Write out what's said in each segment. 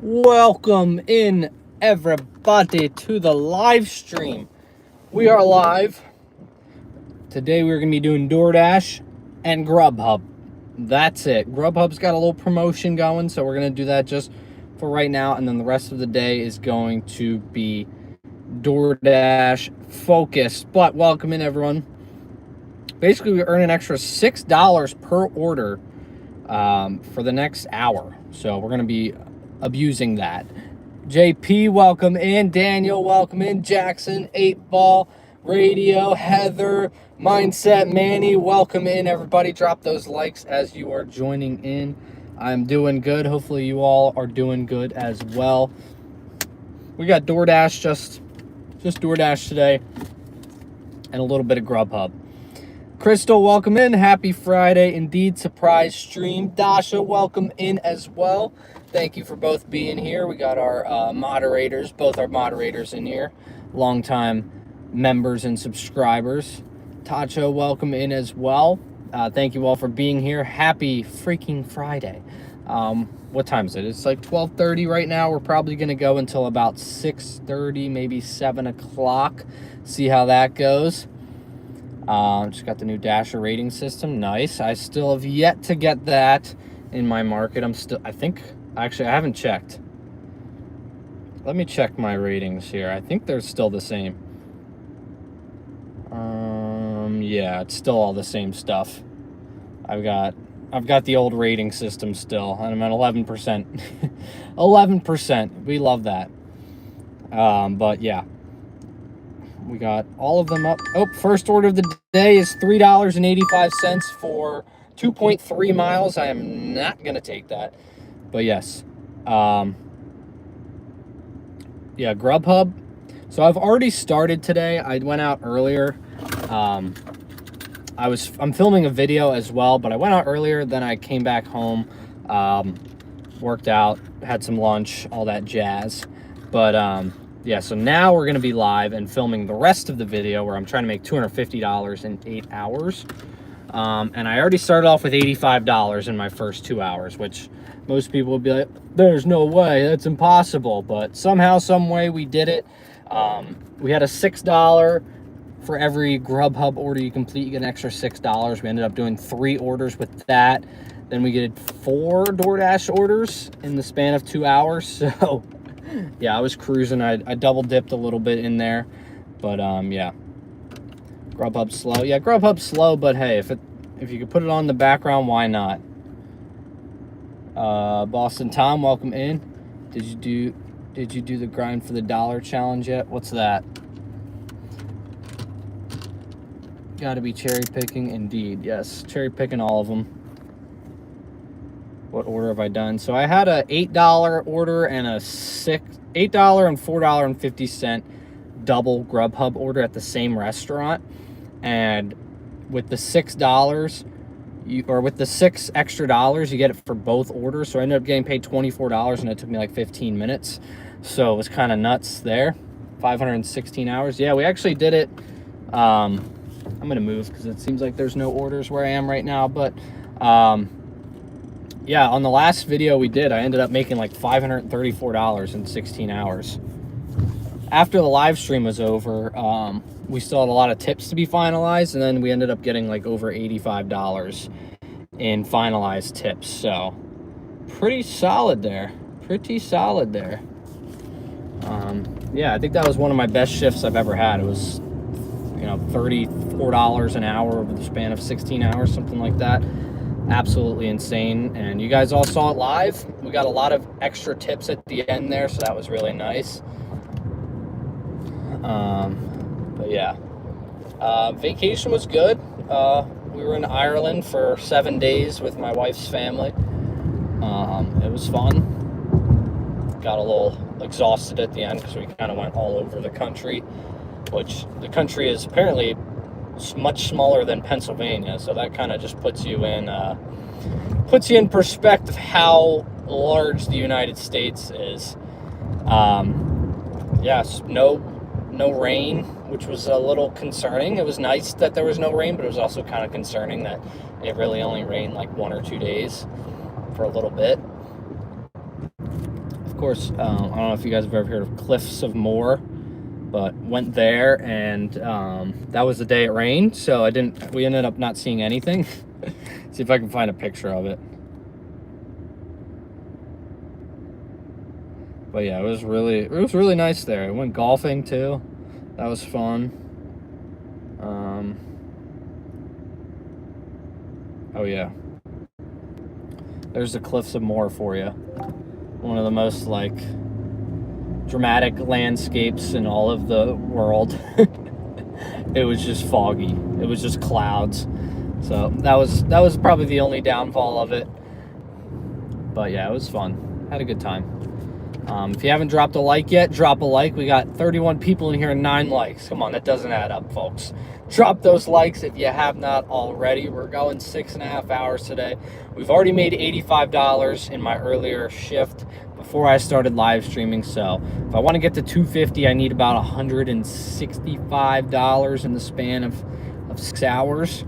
Welcome in, everybody, to the live stream. We are live. Today we're going to be doing Doordash and Grubhub. That's it. Grubhub's got a little promotion going, so we're going to do that just for right now. And then the rest of the day is going to be Doordash focused. But welcome in, everyone. Basically, we earn an extra $6 per order for the next hour. So we're going to be abusing that. JP, welcome in. Daniel, welcome in. Jackson, 8Ball, Radio, Heather, Mindset, Manny, welcome in, everybody. Drop those likes as you are joining in. I'm doing good. Hopefully you all are doing good as well. We got Doordash, just Doordash today, and a little bit of Grubhub. Crystal, welcome in. Happy Friday. Indeed, surprise stream. Dasha, welcome in as well. Thank you for both being here. We got our moderators, both our moderators in here. Longtime members and subscribers. Tacho, welcome in as well. Thank you all for being here. Happy freaking Friday. What time is it? It's like 12:30 right now. We're probably going to go until about 6:30, maybe 7 o'clock. See how that goes. Just got the new Dasher rating system. Nice. I still have yet to get that in my market. I haven't checked. Let me check my ratings here. I think they're still the same. Yeah, it's still all the same stuff. I've got the old rating system still, and I'm at 11%. 11%. We love that. But yeah. We got all of them up. Oh, first order of the day is $3.85 for 2.3 miles. I am not going to take that. But yes. Yeah, Grubhub. So I've already started today. I went out earlier. I'm filming a video as well, but I went out earlier, then I came back home, worked out, had some lunch, all that jazz. But yeah, so now we're going to be live and filming the rest of the video where I'm trying to make $250 in 8 hours. And I already started off with $85 in my first 2 hours, which most people would be like, there's no way, that's impossible. But somehow, some way we did it. We had a $6 for every Grubhub order you complete, you get an extra $6. We ended up doing 3 orders with that. Then we did 4 Doordash orders in the span of 2 hours. So yeah, I was cruising. I double dipped a little bit in there, but yeah, Grubhub's slow. Yeah, Grubhub's slow, but hey, if you could put it on the background, why not? Boston Tom, welcome in. Did you do the grind for the dollar challenge yet? What's that? Got to be cherry picking, indeed. Yes, cherry picking all of them. What order have I done? So I had a $8 order and a $8 and $4.50 double Grubhub order at the same restaurant. And with the $6, with the $6 extra, you get it for both orders. So I ended up getting paid $24, and it took me like 15 minutes. So it was kind of nuts there. 516 hours. Yeah, we actually did it. I'm going to move because it seems like there's no orders where I am right now. But yeah, on the last video we did, I ended up making like $534 in 16 hours. After the live stream was over, we still had a lot of tips to be finalized, and then we ended up getting like over $85 in finalized tips. So pretty solid there. Yeah, I think that was one of my best shifts I've ever had. It was, $34 an hour over the span of 16 hours, something like that. Absolutely insane. And you guys all saw it live. We got a lot of extra tips at the end there, so that was really nice. But yeah, vacation was good. We were in Ireland for 7 days with my wife's family. It was fun. Got a little exhausted at the end because we kind of went all over the country, which the country is apparently much smaller than Pennsylvania, so that kind of just puts you in perspective how large the United States is. Yes, no rain, which was a little concerning. It was nice that there was no rain, but it was also kind of concerning that it really only rained like 1 or 2 days for a little bit. course, I don't know if you guys have ever heard of Cliffs of Moher, but went there, and that was the day it rained, so we ended up not seeing anything. See if I can find a picture of it. But yeah, it was really nice there. I went golfing too. That was fun. Oh yeah. There's the Cliffs of Moher for you. One of the most like dramatic landscapes in all of the world. It was just foggy. It was just clouds. So that was probably the only downfall of it. But yeah, it was fun. Had a good time. If you haven't dropped a like yet, drop a like. We got 31 people in here and 9 likes. Come on, that doesn't add up, folks. Drop those likes if you have not already. We're going 6.5 hours today. We've already made $85 in my earlier shift before I started live streaming. So if I want to get to 250, I need about $165 in the span of 6 hours.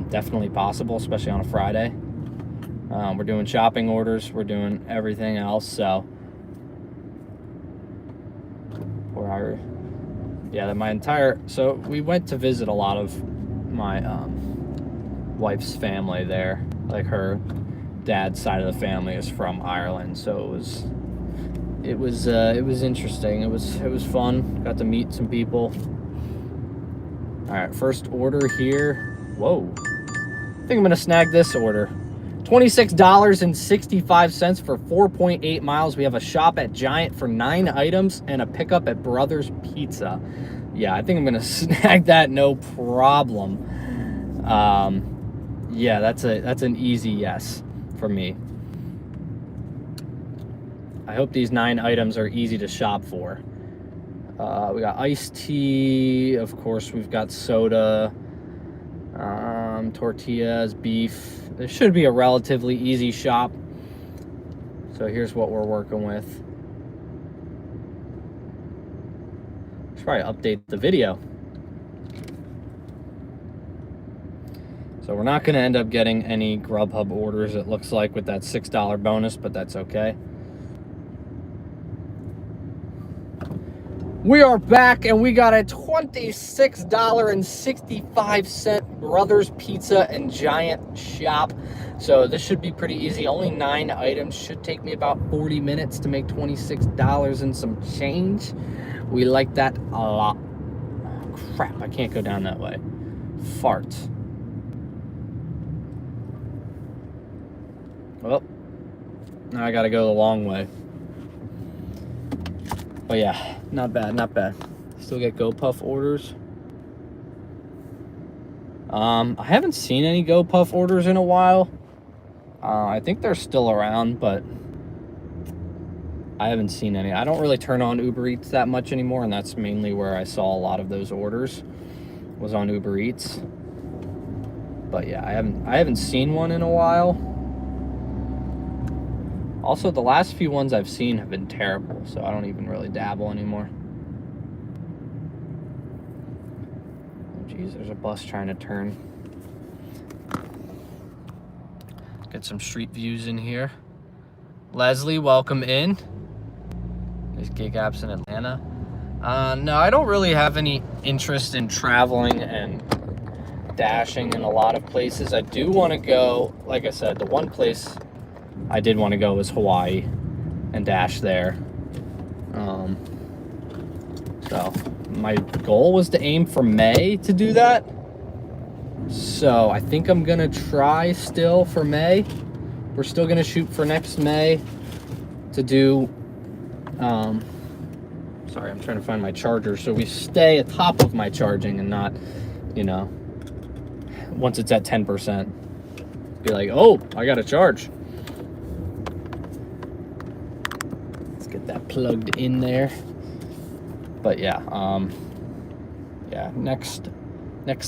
Definitely possible, especially on a Friday. We're doing shopping orders. We're doing everything else. So so we went to visit a lot of my wife's family there. Like her dad's side of the family is from Ireland, so it was interesting. It was fun. Got to meet some people. All right, first order here. Whoa, I think I'm gonna snag this order. $26.65 for 4.8 miles. We have a shop at Giant for 9 items and a pickup at Brothers Pizza. Yeah, I think I'm gonna snag that, no problem. Yeah, that's an easy yes for me. I hope these 9 items are easy to shop for. We got iced tea, of course. We've got soda, tortillas, beef. This should be a relatively easy shop. So here's what we're working with. Should probably update the video. So we're not going to end up getting any Grubhub orders, it looks like, with that $6 bonus, but that's okay. We are back, and we got a $26.65 Brothers Pizza and Giant shop. So this should be pretty easy. Only 9 items. Should take me about 40 minutes to make $26 and some change. We like that a lot. Oh, crap, I can't go down that way. Fart. Well, now I gotta go the long way. But yeah, not bad, not bad. Still get GoPuff orders. I haven't seen any GoPuff orders in a while. I think they're still around, but I haven't seen any. I don't really turn on Uber Eats that much anymore, and that's mainly where I saw a lot of those orders, was on Uber Eats. But yeah, I haven't seen one in a while. Also, the last few ones I've seen have been terrible, so I don't even really dabble anymore. Oh, geez, there's a bus trying to turn. Get some street views in here. Leslie, welcome in. These gig apps in Atlanta. No, I don't really have any interest in traveling and dashing in a lot of places. I do want to go, like I said, the one place I did want to go was Hawaii and dash there. So my goal was to aim for May to do that. So I think I'm gonna try still for May. We're still gonna shoot for next May to do, sorry, I'm trying to find my charger so we stay atop of my charging and not, you know, once it's at 10%, be like, oh, I gotta charge. That plugged in there. But yeah, yeah, next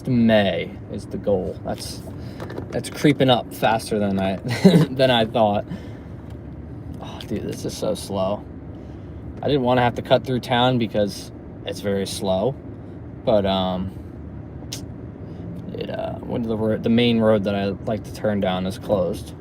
May is the goal. That's creeping up faster than I than I thought. Oh, dude, this is so slow. I didn't want to have to cut through town because it's very slow, but the main road that I like to turn down is closed.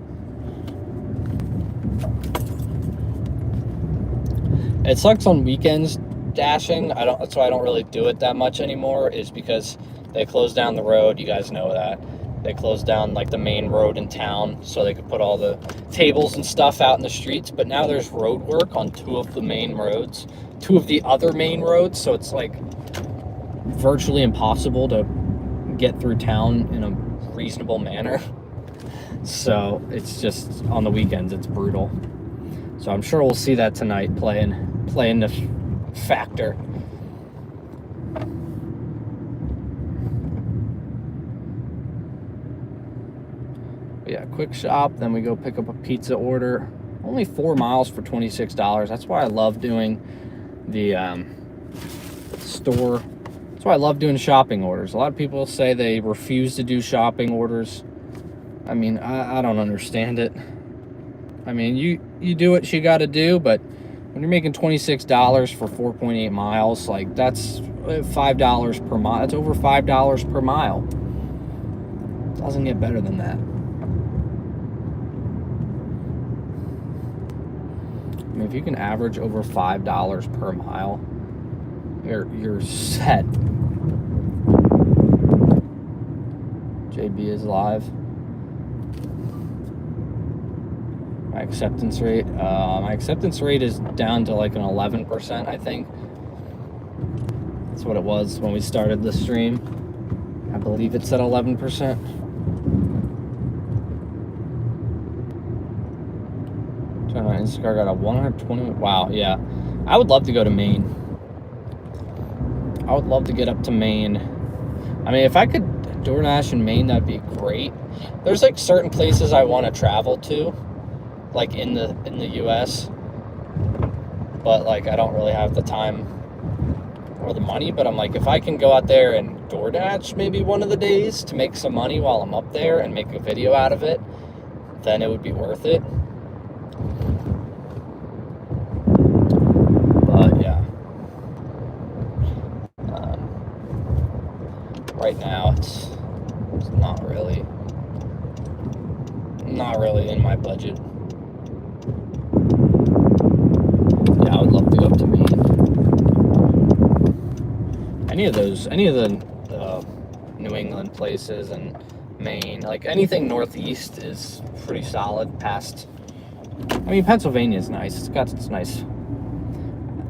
It sucks on weekends dashing. That's why I don't really do it that much anymore, is because they close down the road. You guys know that. They closed down like the main road in town so they could put all the tables and stuff out in the streets. But now there's road work on two of the other main roads. So it's like virtually impossible to get through town in a reasonable manner. So it's just on the weekends, it's brutal. So I'm sure we'll see that tonight playing the factor. Yeah, quick shop, then we go pick up a pizza order. Only 4 miles for $26. That's why I love doing the store. That's why I love doing shopping orders. A lot of people say they refuse to do shopping orders. I mean, I don't understand it. I mean, you do what you got to do, but when you're making $26 for 4.8 miles, like that's $5 per mile. That's over $5 per mile. Doesn't get better than that. I mean, if you can average over $5 per mile, you're set. JB is live. My acceptance rate is down to like an 11%, I think. That's what it was when we started the stream. I believe it's at 11%. On Instacart got a 120. Wow, yeah. I would love to go to Maine. I would love to get up to Maine. I mean, if I could DoorDash in Maine, that'd be great. There's like certain places I want to travel to, like in the US, but like I don't really have the time or the money. But I'm like, if I can go out there and DoorDash maybe one of the days to make some money while I'm up there and make a video out of it, then it would be worth it. But yeah, right now it's not really in my budget. Yeah, I would love to go up to Maine. Any of the New England places and Maine, like anything northeast is pretty solid. I mean, Pennsylvania's nice. It's nice.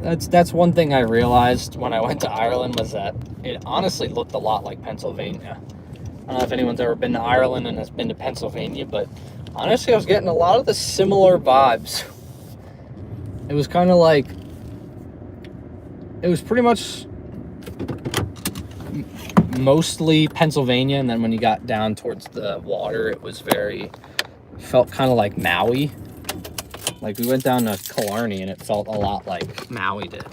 That's one thing I realized when I went to Ireland, was that it honestly looked a lot like Pennsylvania. I don't know if anyone's ever been to Ireland and has been to Pennsylvania, but honestly, I was getting a lot of the similar vibes. It was kind of like, it was pretty much mostly Pennsylvania, and then when you got down towards the water, felt kind of like Maui. Like, we went down to Killarney and it felt a lot like Maui did.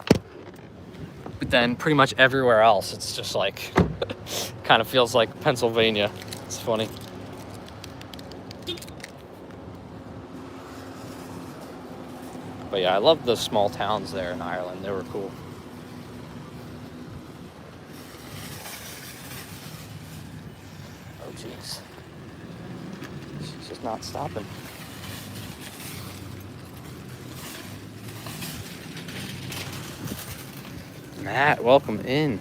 But then pretty much everywhere else, it's just like, kind of feels like Pennsylvania. It's funny. But yeah, I love the small towns there in Ireland. They were cool. Oh, jeez. She's just not stopping. Matt, welcome in.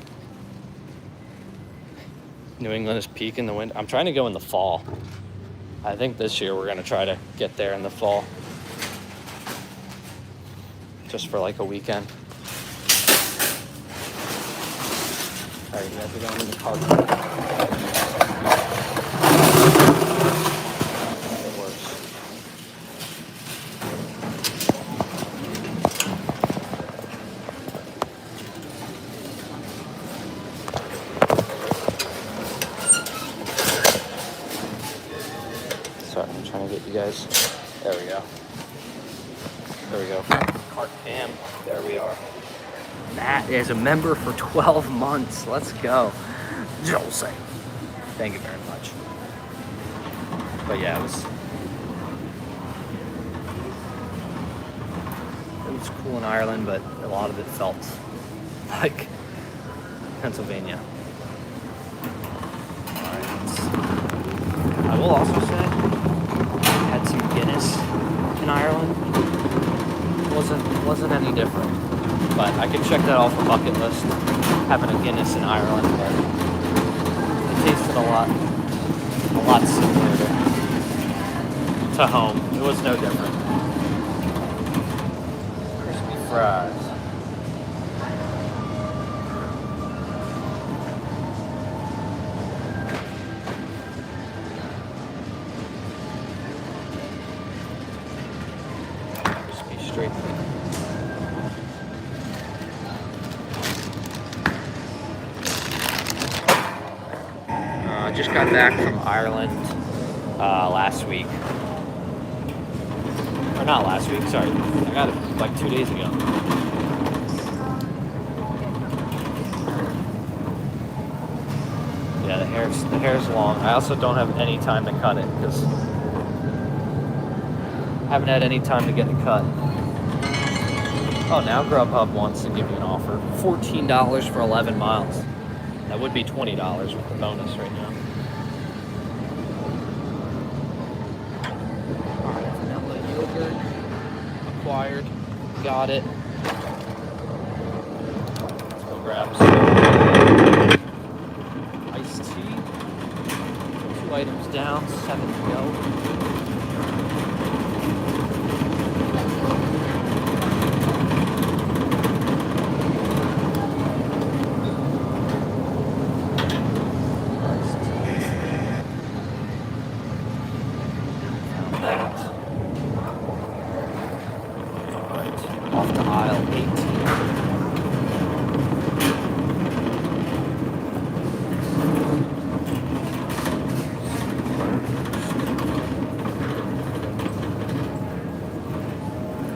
New England is peaking the wind. I'm trying to go in the fall. I think this year we're going to try to get there in the fall. Just for like a weekend. Alright, you guys are going in the car. It works. Sorry, I'm trying to get you guys. There we go. There we go. Cart cam. There we are. Matt is a member for 12 months. Let's go. Jose. Thank you very much. But yeah, it was cool in Ireland, but a lot of it felt like Pennsylvania. I will also say, I had some Guinness in Ireland. Wasn't any different. But I could check that off the bucket list. Having a Guinness in Ireland, but it tasted a lot similar to home. It was no different. Crispy fries. Crispy straight. Just got back from Ireland last week. Or not last week, sorry. I got it like 2 days ago. Yeah, the hair's long. I also don't have any time to cut it because I haven't had any time to get it cut. Oh, now Grubhub wants to give you an offer. $14 for 11 miles. That would be $20 with the bonus right now. Alright, vanilla yogurt. Acquired. Got it. Let's go grab some iced tea. 2 items down, 7 to go. Off to aisle 18.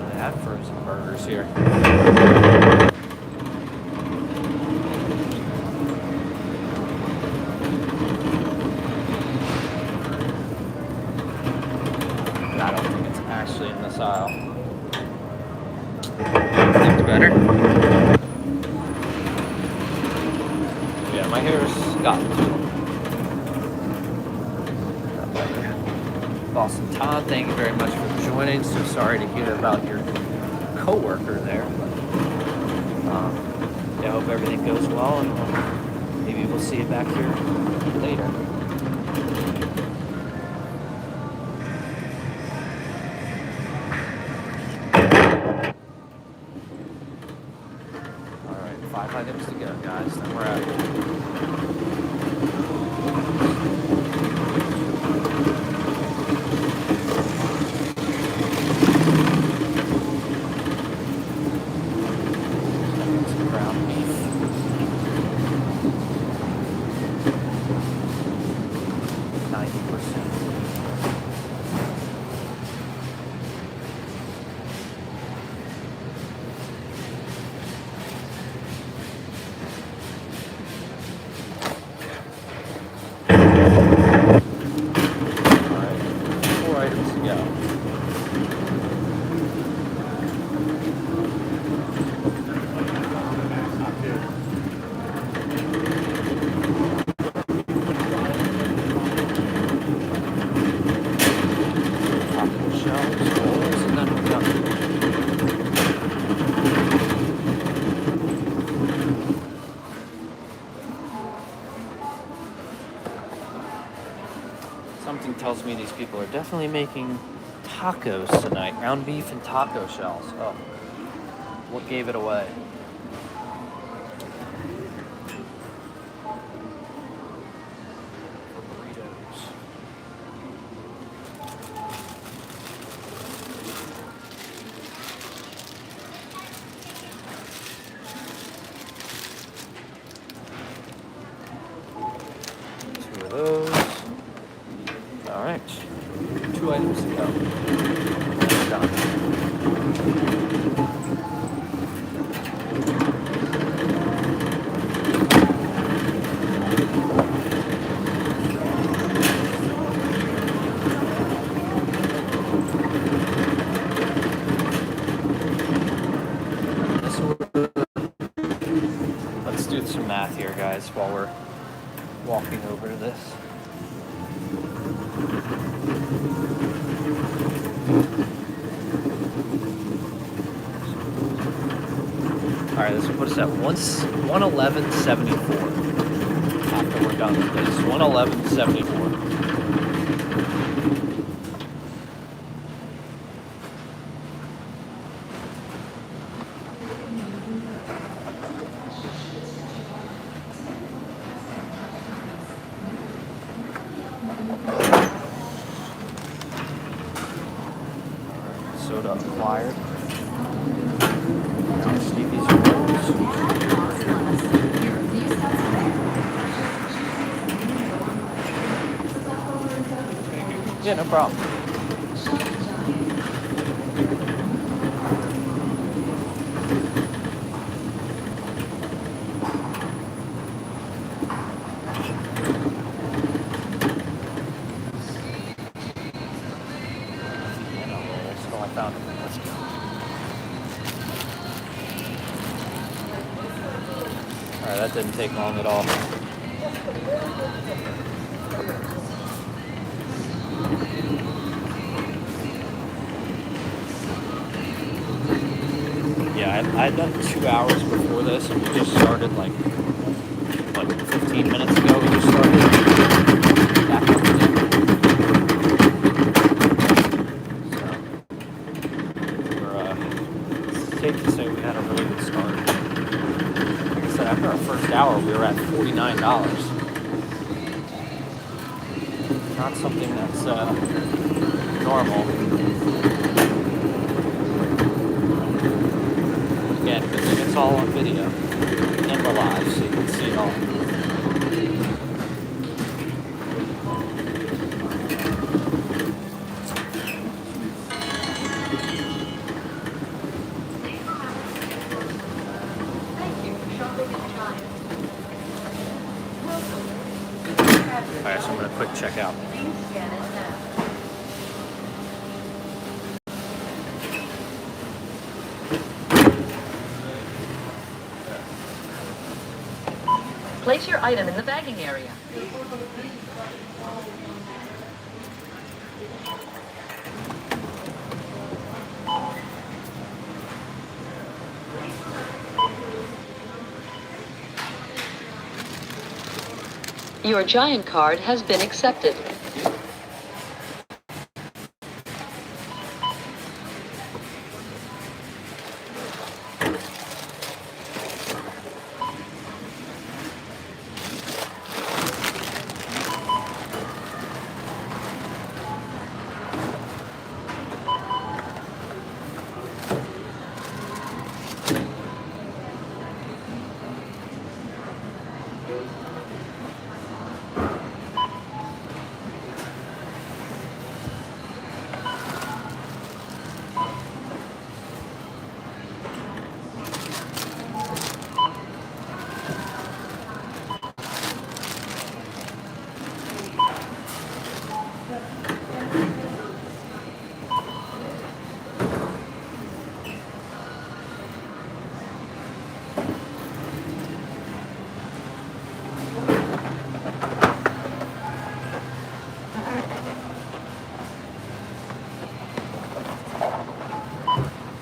They have frozen burgers here. I don't think it's actually in this aisle. Better. Yeah, my hair's gotten to Boston Todd, thank you very much for joining. So sorry to hear about your coworker there, but yeah, I hope everything goes well, and maybe we'll see you back here later. Alright, 5 items to go, guys, then we're out. Some ground beef. Something tells me these people are definitely making tacos tonight. Ground beef and taco shells. Oh, what gave it away? Two of those. All right, 2 items to go. Done. Let's do some math here, guys, while we're walking over to this. Alright, this will put us at 111.74 after we're done with this. 111.74. Soda acquired. Now Stevie's rolls. Yeah, no problem. Alright, that didn't take long at all. Yeah, I had done 2 hours before this, and we just started like 15 minutes ago. We just started back up again. So, it's safe to say we had a really good start. Like I said, after our first hour, we were at $49. Not something that's normal. Again, good thing it's all on video and we're live, so you can see it all. Alright, so I'm going to quick check out. Place your item in the bagging area. Your Giant card has been accepted.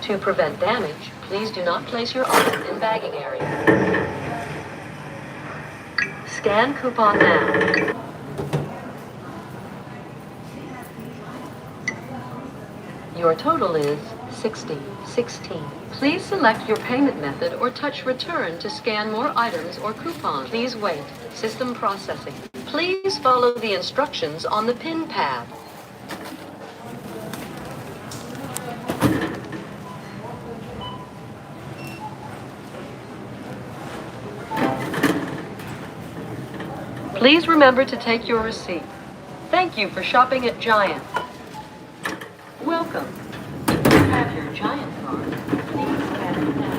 To prevent damage, please do not place your item in bagging area. Scan coupon now. Your total is $60.16. Please select your payment method or touch return to scan more items or coupons. Please wait. System processing. Please follow the instructions on the PIN pad. Please remember to take your receipt. Thank you for shopping at Giant. Welcome. If you have your Giant card, please scan it now.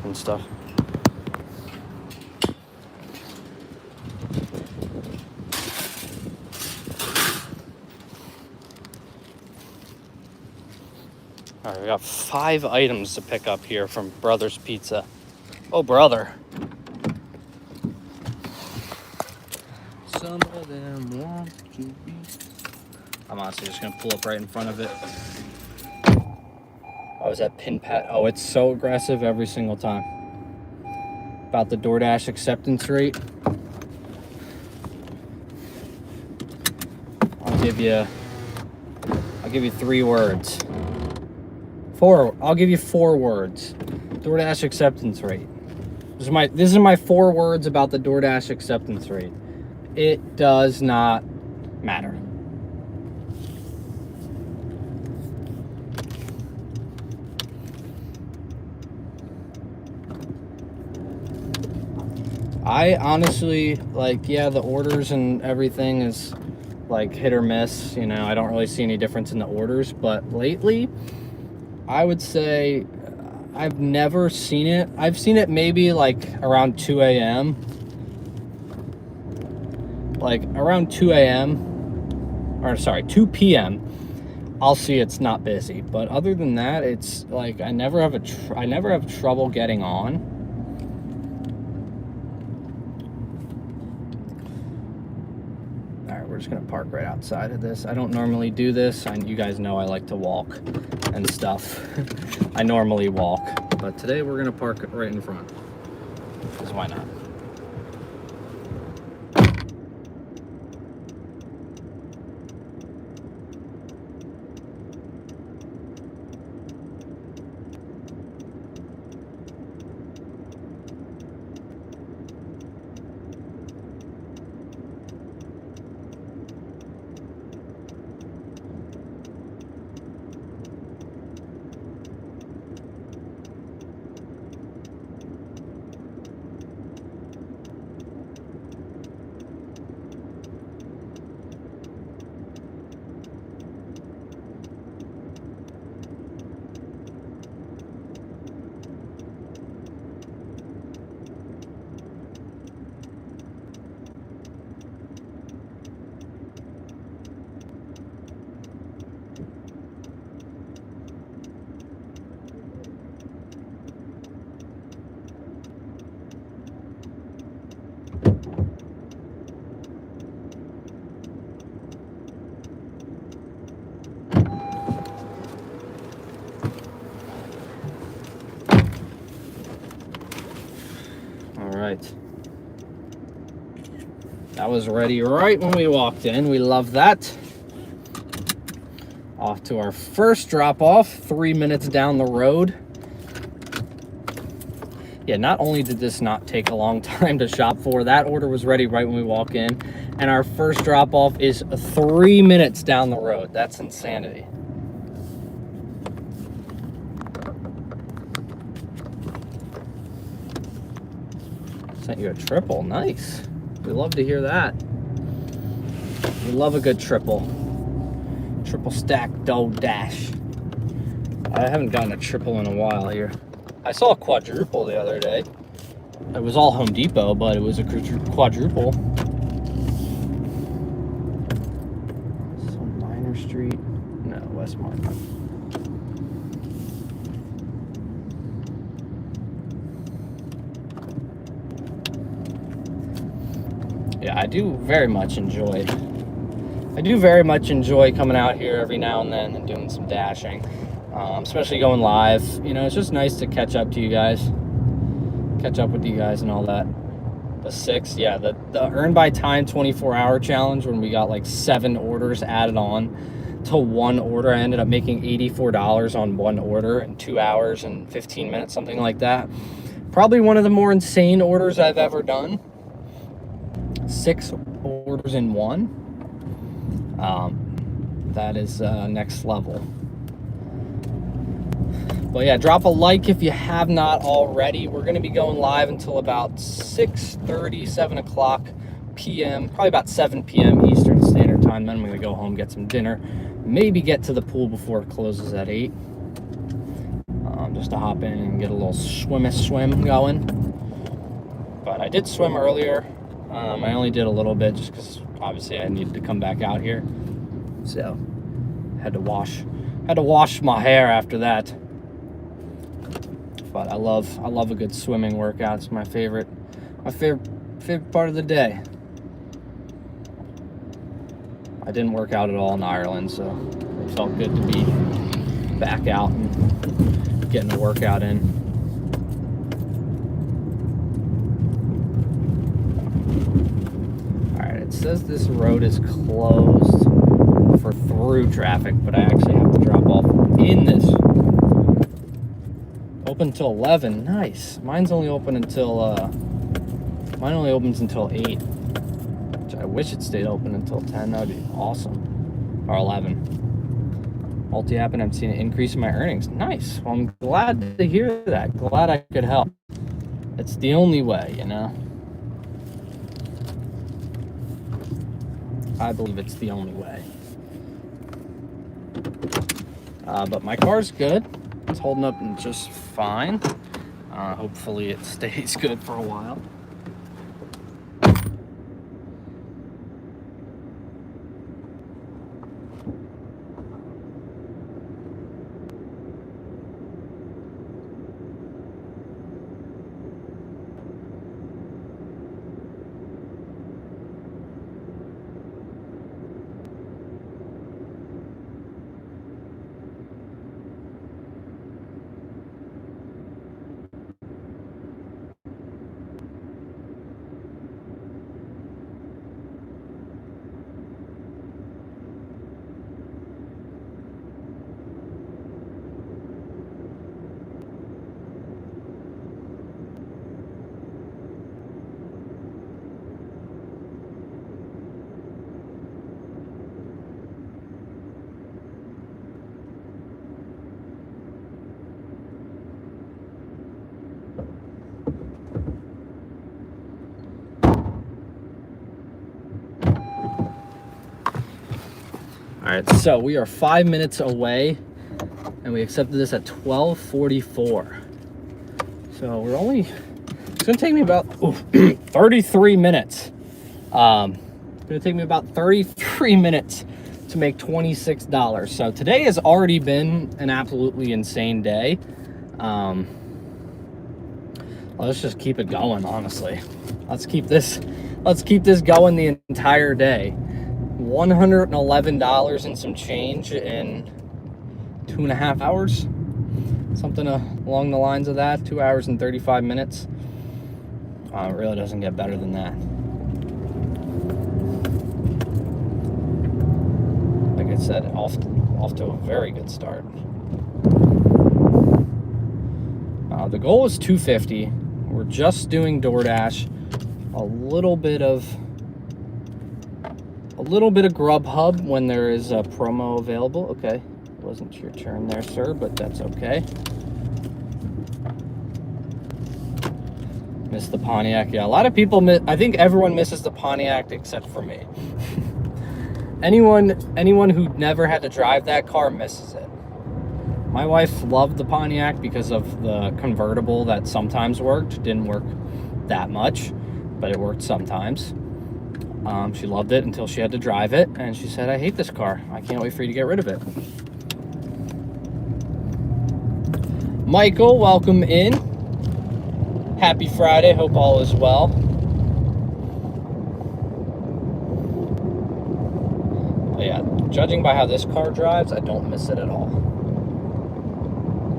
and stuff. All right, we got 5 items to pick up here from Brother's Pizza. Oh, brother. Some of them want to be. I'm honestly just gonna pull up right in front of it. Oh, is that pin pad? Oh, it's so aggressive every single time. About the DoorDash acceptance rate. I'll give you 3 words. 4. I'll give you 4 words. DoorDash acceptance rate. This is my 4 words about the DoorDash acceptance rate. It does not matter. I honestly, like, yeah, the orders and everything is like hit or miss. You know, I don't really see any difference in the orders, but lately, I would say I've never seen it. I've seen it maybe like around 2 a.m. Like around 2 a.m. or sorry, 2 p.m. I'll see it's not busy. But other than that, it's like I never have trouble getting on. We're just gonna park right outside of this. I don't normally do this. You guys know I like to walk and stuff. I normally walk, but today we're gonna park it right in front. Because why not? Right. That was ready right when we walked in. We love that. Off to our first drop off, 3 minutes down the road. Yeah, not only did this not take a long time to shop for, that order was ready right when we walk in, and our first drop off is 3 minutes down the road. That's insanity. Sent you a triple. Nice. We love to hear that. We love a good triple. Triple stack Doordash. I haven't gotten a triple in a while here. I saw a quadruple the other day. It was all Home Depot, but it was a quadruple. So Minor Street. No, Westmark. Yeah, I do very much enjoy coming out here every now and then and doing some dashing, especially going live. You know, it's just nice to catch up with you guys and all that. The 6, yeah, the earn by time 24-hour challenge, when we got like 7 orders added on to one order. I ended up making $84 on one order in 2 hours and 15 minutes, something like that. Probably one of the more insane orders I've ever done. 6 orders in one. That is next level. But yeah, drop a like if you have not already. We're going to be going live until about 6:30, 7 o'clock p.m. Probably about 7 p.m. Eastern Standard Time. Then I'm going to go home, get some dinner, maybe get to the pool before it closes at 8. just to hop in and get a little swim going. But I did swim earlier. I only did a little bit just because obviously I needed to come back out here. So had to wash my hair after that. But I love a good swimming workout. It's my favorite part of the day. I didn't work out at all in Ireland, so it felt good to be back out and getting a workout in. Alright, it says this road is closed for through traffic, but I actually have to drop off in this. Open till 11. Nice. Mine only opens until 8. Which I wish it stayed open until 10. That would be awesome. Or 11. Multi-app, and I'm seeing an increase in my earnings. Nice. Well, I'm glad to hear that. Glad I could help. It's the only way, you know. I believe it's the only way. But my car's good. It's holding up just fine. Hopefully it stays good for a while. All right, so we are 5 minutes away, and we accepted this at 12:44. So we're only, it's gonna take me about 33 minutes. It's gonna take me about 33 minutes to make $26. So today has already been an absolutely insane day. Let's just keep it going, honestly. Let's keep this going the entire day. $111 and some change in 2.5 hours, something along the lines of that. 2 hours and 35 minutes. It really doesn't get better than that. Like I said, off to a very good start. The goal is 250. We're just doing DoorDash, a little bit of Grubhub when there is a promo available. Okay, it wasn't your turn there, sir, but that's okay. Missed the Pontiac. Yeah, a lot of people I think everyone misses the Pontiac except for me. Anyone who never had to drive that car misses it. My wife loved the Pontiac because of the convertible that sometimes worked. Didn't work that much, but it worked sometimes. She loved it until she had to drive it, and she said, I hate this car. I can't wait for you to get rid of it. Michael, welcome in. Happy Friday. Hope all is well. But yeah, judging by how this car drives, I don't miss it at all.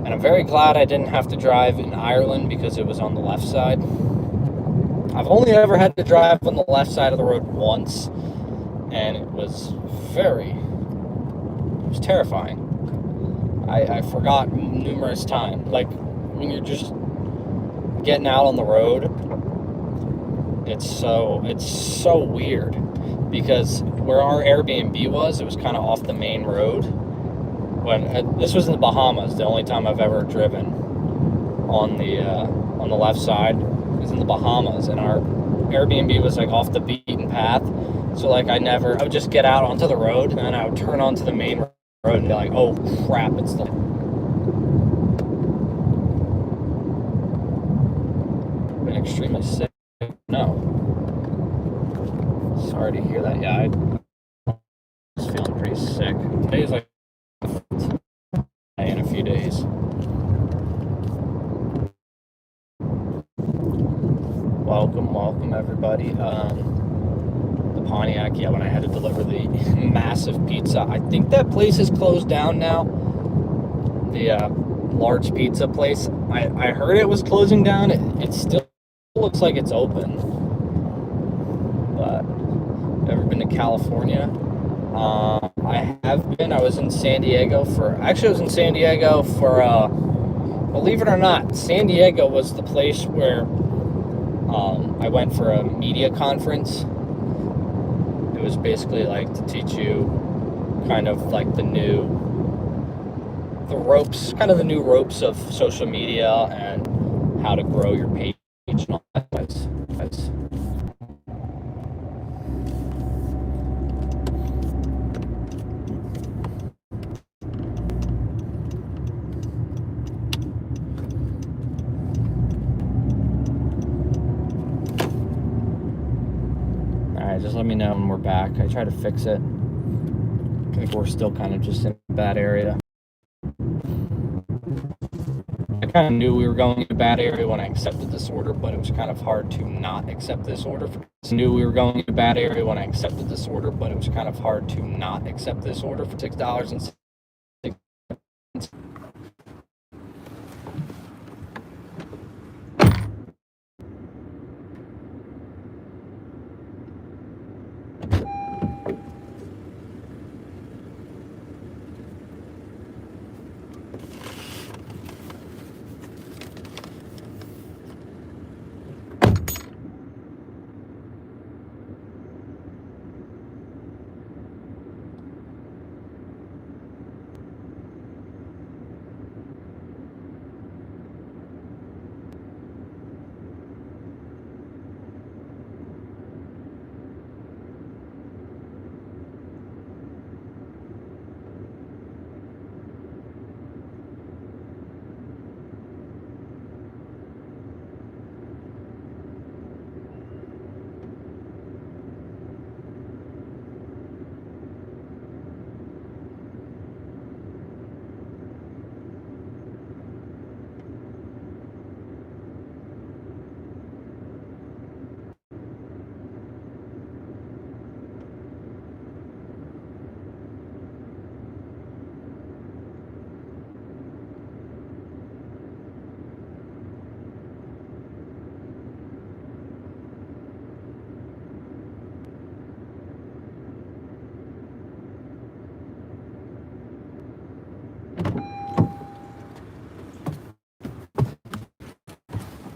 And I'm very glad I didn't have to drive in Ireland because it was on the left side. I've only ever had to drive on the left side of the road once, and it was terrifying. I forgot numerous times. Like, when you're just getting out on the road, it's so weird, because where our Airbnb was, it was kind of off the main road. This was in the Bahamas, the only time I've ever driven on the left side is in the Bahamas, and our Airbnb was like off the beaten path. So like I would just get out onto the road, and then I would turn onto the main road and be like, oh crap, it's the extremely sick. No. Sorry to hear that. Yeah, I was feeling pretty sick. Today's like in a few days. Welcome everybody. The Pontiac, yeah, when I had to deliver the massive pizza. I think that place is closed down now. The large pizza place. I heard it was closing down. It still looks like it's open. But ever been to California? I have been. I was in San Diego for believe it or not, San Diego was the place where I went for a media conference. It was basically like to teach you kind of like the new ropes of social media and how to grow your page and all that. Alright, just let me know when we're back. I try to fix it. I think we're still kind of just in a bad area. I kind of knew we were going in a bad area when I accepted this order, but it was kind of hard to not accept this order. For $6.06.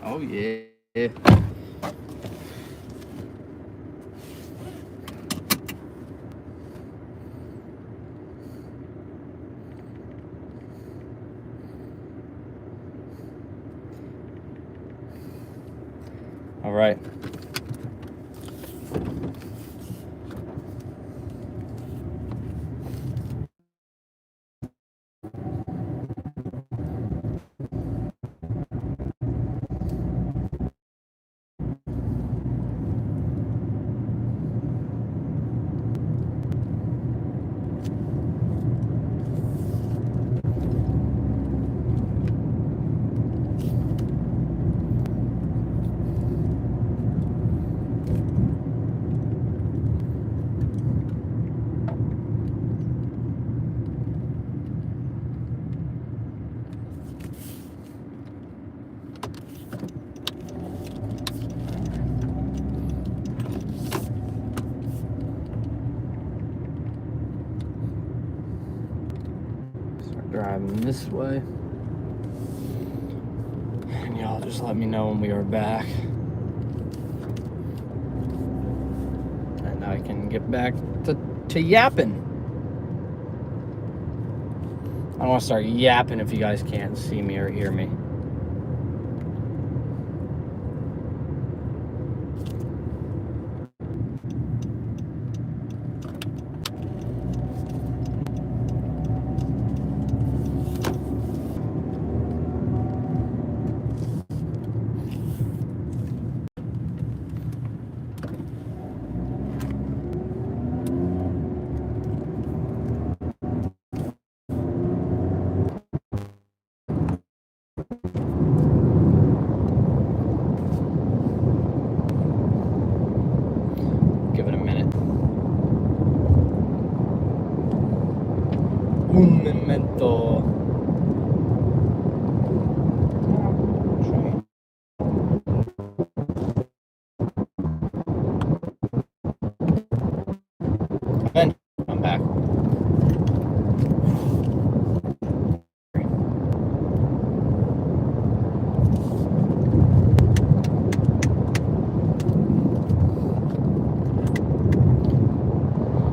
Oh yeah. All right. Driving this way, and y'all just let me know when we are back, and I can get back to yapping. I don't want to start yapping if you guys can't see me or hear me. Un momento. Then I'm back.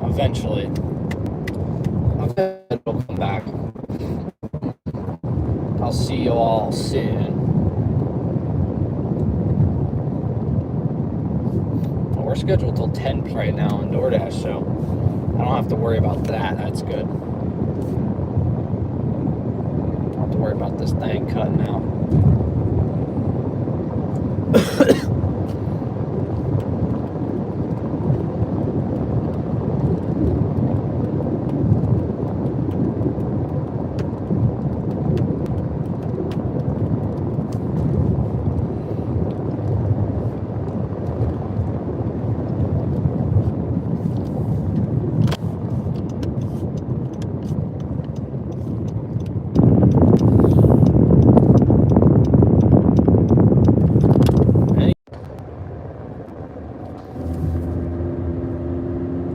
Eventually. It'll come back. I'll see you all soon. Well, we're scheduled till 10 p.m. right now on Doordash, so I don't have to worry about that. That's good. Don't have to worry about this thing cutting out.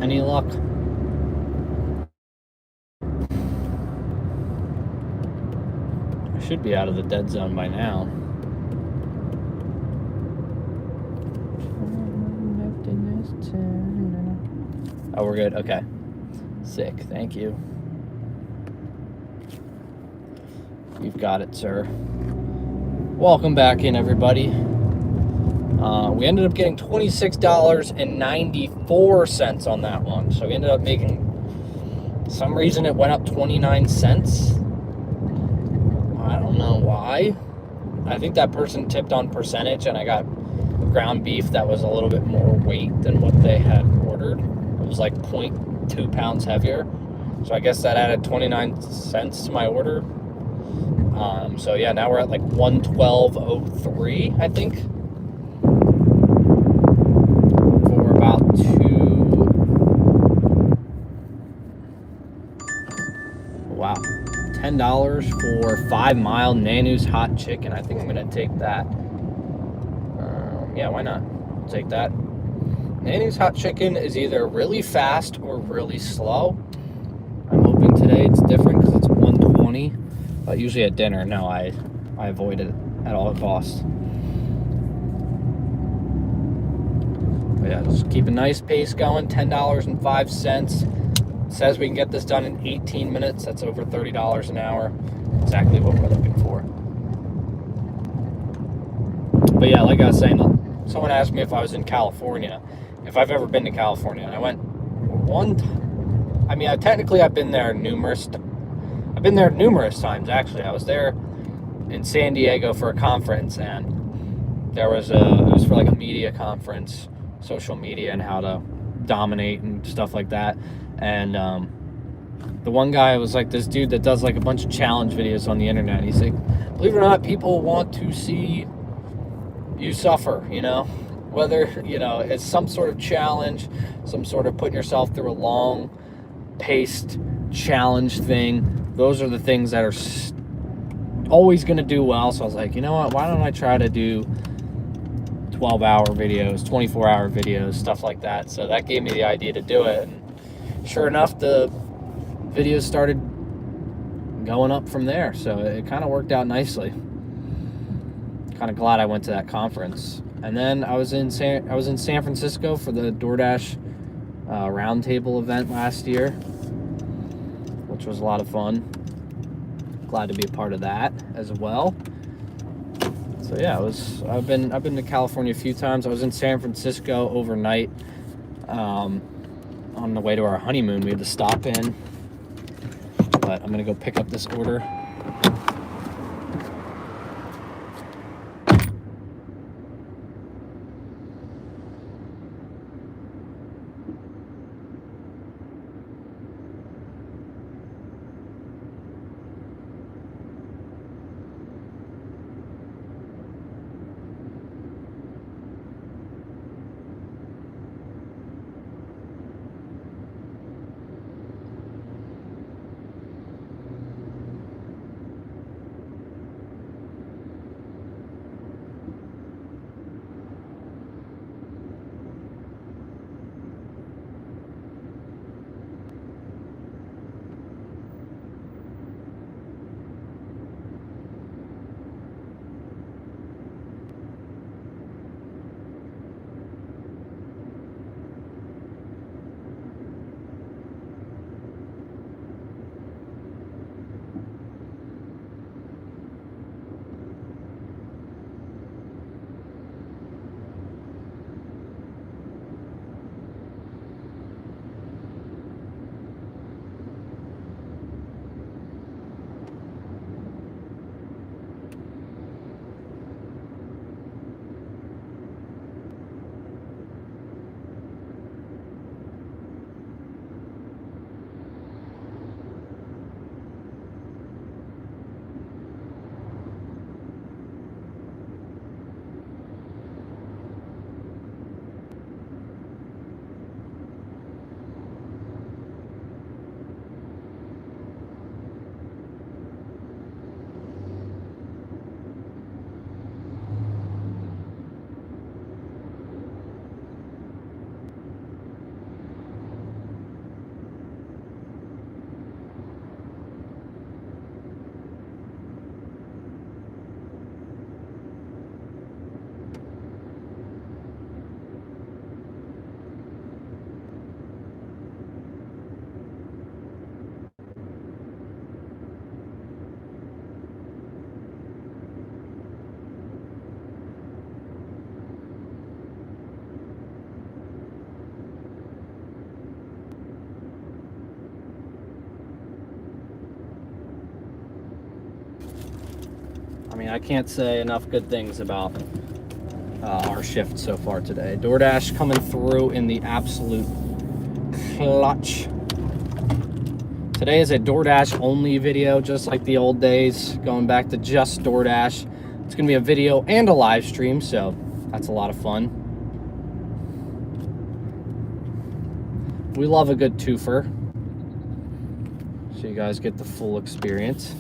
Any luck? I should be out of the dead zone by now. Oh, we're good. Okay. Sick. Thank you. You've got it, sir. Welcome back in, everybody. We ended up getting $26.94 on that one. So we ended up making, some reason it went up 29 cents. I don't know why. I think that person tipped on percentage, and I got ground beef that was a little bit more weight than what they had ordered. It was like 0.2 pounds heavier. So I guess that added 29 cents to my order. So yeah, now we're at like 112.03, I think. For about $10 for 5 Mile Nanu's hot chicken. I think I'm gonna take that. Yeah, why not? I'll take that. Nanu's hot chicken is either really fast or really slow. I'm hoping today it's different because it's 120. But usually at dinner, no, I avoid it at all costs. But yeah, just keep a nice pace going. $10.05. It says we can get this done in 18 minutes. That's over $30 an hour. Exactly what we're looking for. But yeah, like I was saying, someone asked me if I was in California, if I've ever been to California. And I went one time. I mean, technically I've been there numerous times, actually. I was there in San Diego for a conference, and it was for like a media conference, social media and how to dominate and stuff like that. And the one guy was like this dude that does like a bunch of challenge videos on the internet. He's like, believe it or not, people want to see you suffer, whether, it's some sort of challenge, some sort of putting yourself through a long paced challenge thing. Those are the things that are always going to do well. So I was like, you know what, why don't I try to do 12-hour videos, 24-hour videos, stuff like that. So that gave me the idea to do it. And sure enough, the videos started going up from there. So it kind of worked out nicely. Kind of glad I went to that conference. And then I was in San Francisco for the Doordash roundtable event last year, which was a lot of fun. Glad to be a part of that as well. So yeah, I've been to California a few times. I was in San Francisco overnight on the way to our honeymoon. We had to stop in, but I'm gonna go pick up this order. I can't say enough good things about our shift so far today. DoorDash coming through in the absolute clutch. Today is a DoorDash only video, just like the old days, going back to just DoorDash. It's gonna be a video and a live stream, so that's a lot of fun. We love a good twofer, so you guys get the full experience.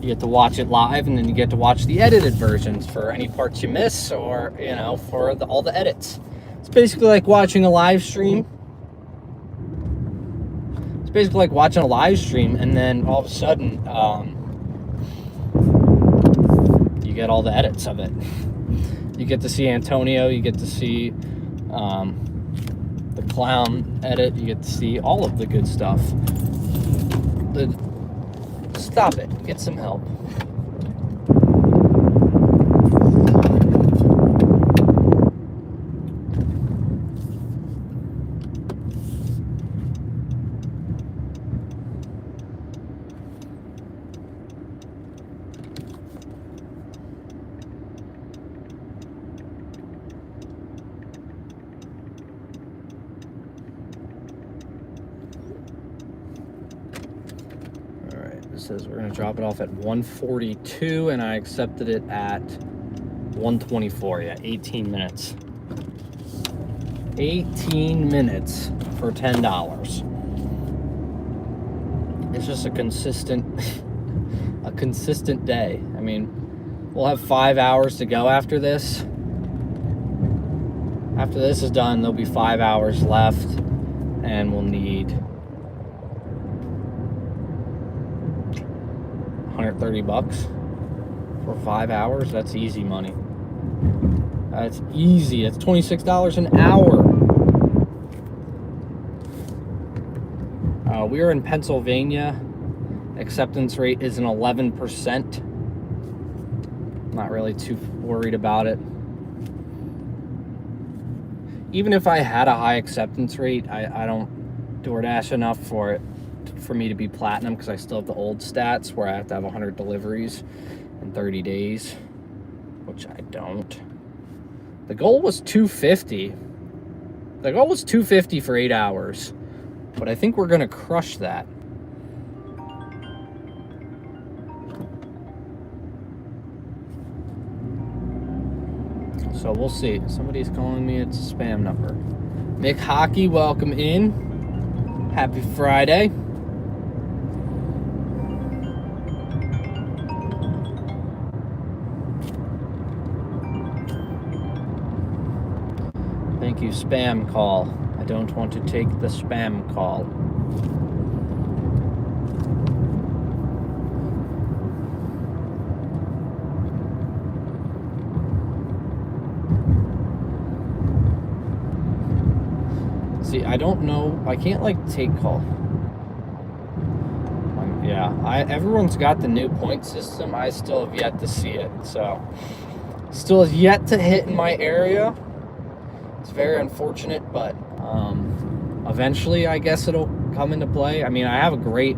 You get to watch it live, and then you get to watch the edited versions for any parts you miss, or for all the edits. It's basically like watching a live stream. It's basically like watching a live stream, and then all of a sudden, you get all the edits of it. You get to see Antonio. You get to see the clown edit. You get to see all of the good stuff. Stop it. Get some help. It says we're going to drop it off at 1:42, and I accepted it at 1:24. Yeah, 18 minutes. 18 minutes for $10. It's just a consistent day. I mean, we'll have 5 hours to go after this. After this is done, there'll be 5 hours left, and we'll need $130 for 5 hours. That's easy money. That's easy. That's $26 an hour. We are in Pennsylvania. Acceptance rate is an 11%. Not really too worried about it. Even if I had a high acceptance rate, I don't DoorDash enough for me to be platinum, because I still have the old stats where I have to have 100 deliveries in 30 days, which I don't. The goal was 250. The goal was 250 for 8 hours, but I think we're going to crush that. So we'll see. Somebody's calling me. It's a spam number. Mick Hockey, welcome in. Happy Friday. Thank you, spam call. I don't want to take the spam call. See, I don't know. I can't take call. Yeah, everyone's got the new point system. I still have yet to see it. So, still has yet to hit in my area. It's very unfortunate, but eventually I guess it'll come into play. I mean, I have a great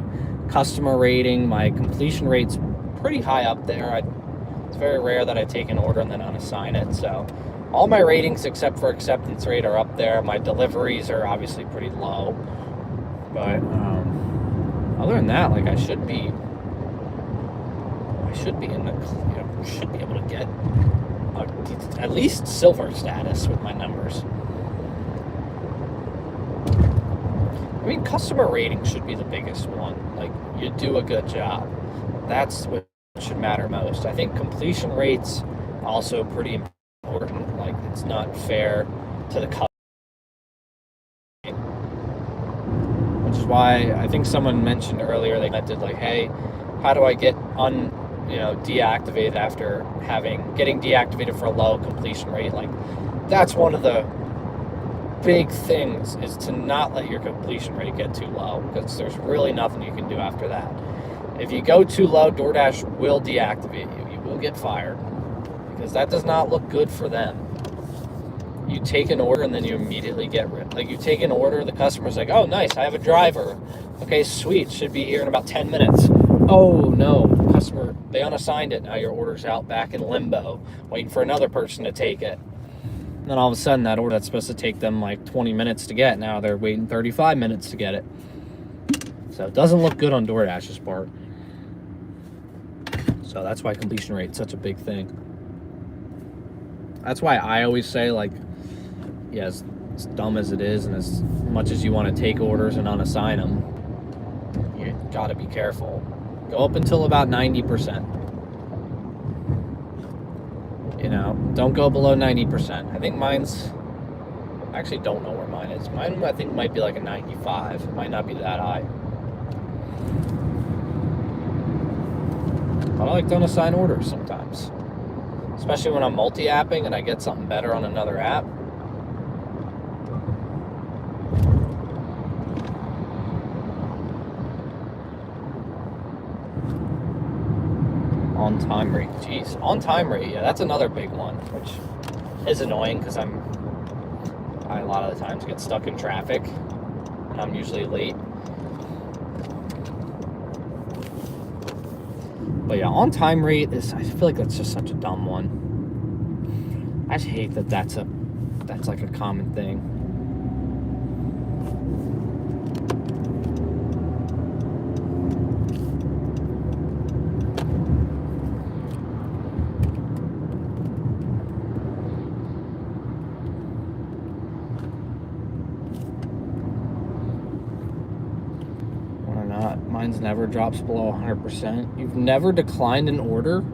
customer rating. My completion rate's pretty high up there. It's very rare that I take an order and then unassign it. So all my ratings except for acceptance rate are up there. My deliveries are obviously pretty low. But other than that, I should be in the, should be able to get at least silver status with my numbers. I mean, customer rating should be the biggest one. You do a good job. That's what should matter most. I think completion rates also pretty important. It's not fair to the customer. Which is why I think someone mentioned earlier, they meant hey, how do I get deactivated after getting deactivated for a low completion rate? That's one of the big things, is to not let your completion rate get too low, because there's really nothing you can do after that. If you go too low, DoorDash will deactivate you. You will get fired, because that does not look good for them. You take an order and then you immediately get rid. You take an order, the customer's oh, nice, I have a driver. Okay, sweet, should be here in about 10 minutes. oh no, customer, they unassigned it. Now your order's out back in limbo, waiting for another person to take it. And then all of a sudden, that order that's supposed to take them like 20 minutes to get, now they're waiting 35 minutes to get it. So it doesn't look good on DoorDash's part. So that's why completion rate's such a big thing. That's why I always say, like, yeah, as dumb as it is, and as much as you want to take orders and unassign them, you gotta be careful. Go up until about 90%. You know, don't go below 90%. I think mine's, I actually don't know where mine is. Mine, I think, might be like a 95. It might not be that high. But I like to unassign orders sometimes. Especially when I'm multi-apping and I get something better on another app. On time rate, jeez. On time rate, yeah, that's another big one, which is annoying because I a lot of the times get stuck in traffic and I'm usually late. But yeah, on time rate is, I feel like that's just such a dumb one. I just hate that that's like a common thing. Mine's never drops below 100%. You've never declined an order?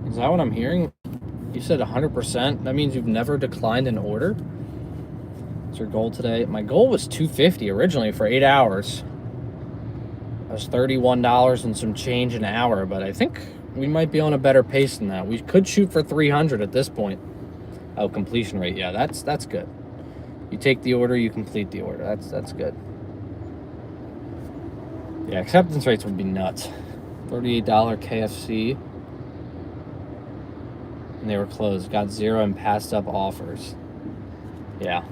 Is that what I'm hearing? You said 100%. That means you've never declined an order? What's your goal today? My goal was $250 originally for 8 hours. That was $31 and some change an hour, but I think we might be on a better pace than that. We could shoot for 300 at this point. Oh, completion rate. Yeah, that's good. You take the order, you complete the order. That's good. Yeah, acceptance rates would be nuts. $38 KFC. And they were closed. Got 0 and passed up offers. Yeah.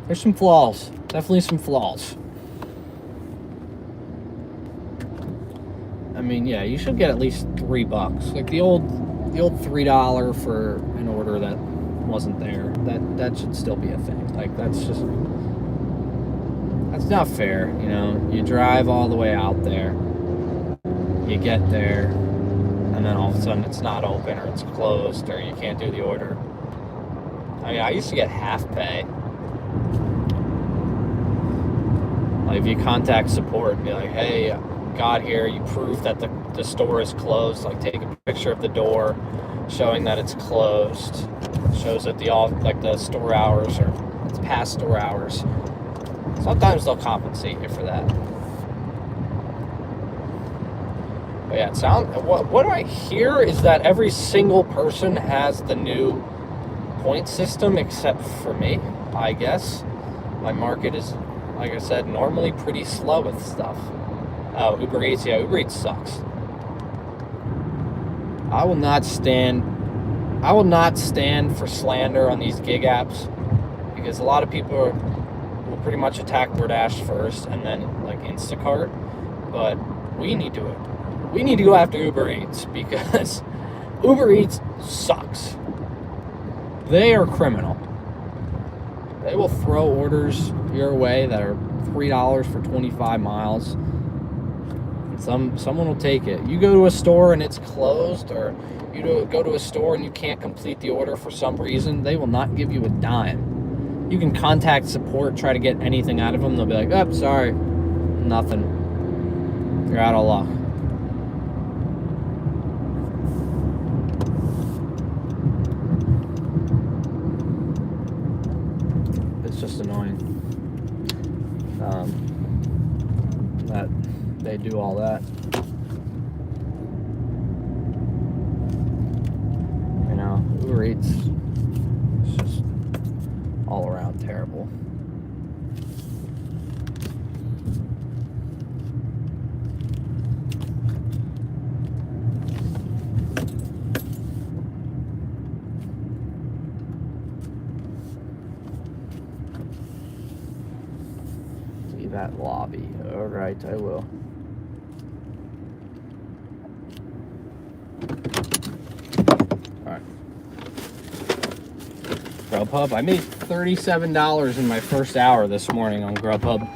There's some flaws. Definitely some flaws. I mean, yeah, you should get at least $3. Like the old $3 for an order that wasn't there. That should still be a thing. Like that's not fair, you know. You drive all the way out there, you get there, and then all of a sudden it's not open or it's closed or you can't do the order. I mean, I used to get half pay. Like if you contact support and be like, hey, got here, you prove that the store is closed, like take a picture of the door showing that it's closed, shows that the store hours or it's past store hours. Sometimes they'll compensate you for that. But yeah, what I hear is that every single person has the new point system except for me, I guess. My market is, like I said, normally pretty slow with stuff. Oh, Uber Eats, yeah, Uber Eats sucks. I will not stand for slander on these gig apps because a lot of people will pretty much attack Doordash first and then like Instacart. But we need to go after Uber Eats because Uber Eats sucks. They are criminal. They will throw orders your way that are $3 for 25 miles. And someone will take it. You go to a store and it's closed, or you go to a store and you can't complete the order for some reason, they will not give you a dime. You can contact support, try to get anything out of them. They'll be like, oh, sorry, nothing. You're out of luck. It's just annoying that they do all that. You know, Uber Eats is just all around terrible. that lobby. All right, I will. All right. Grubhub. I made $37 in my first hour this morning on Grubhub.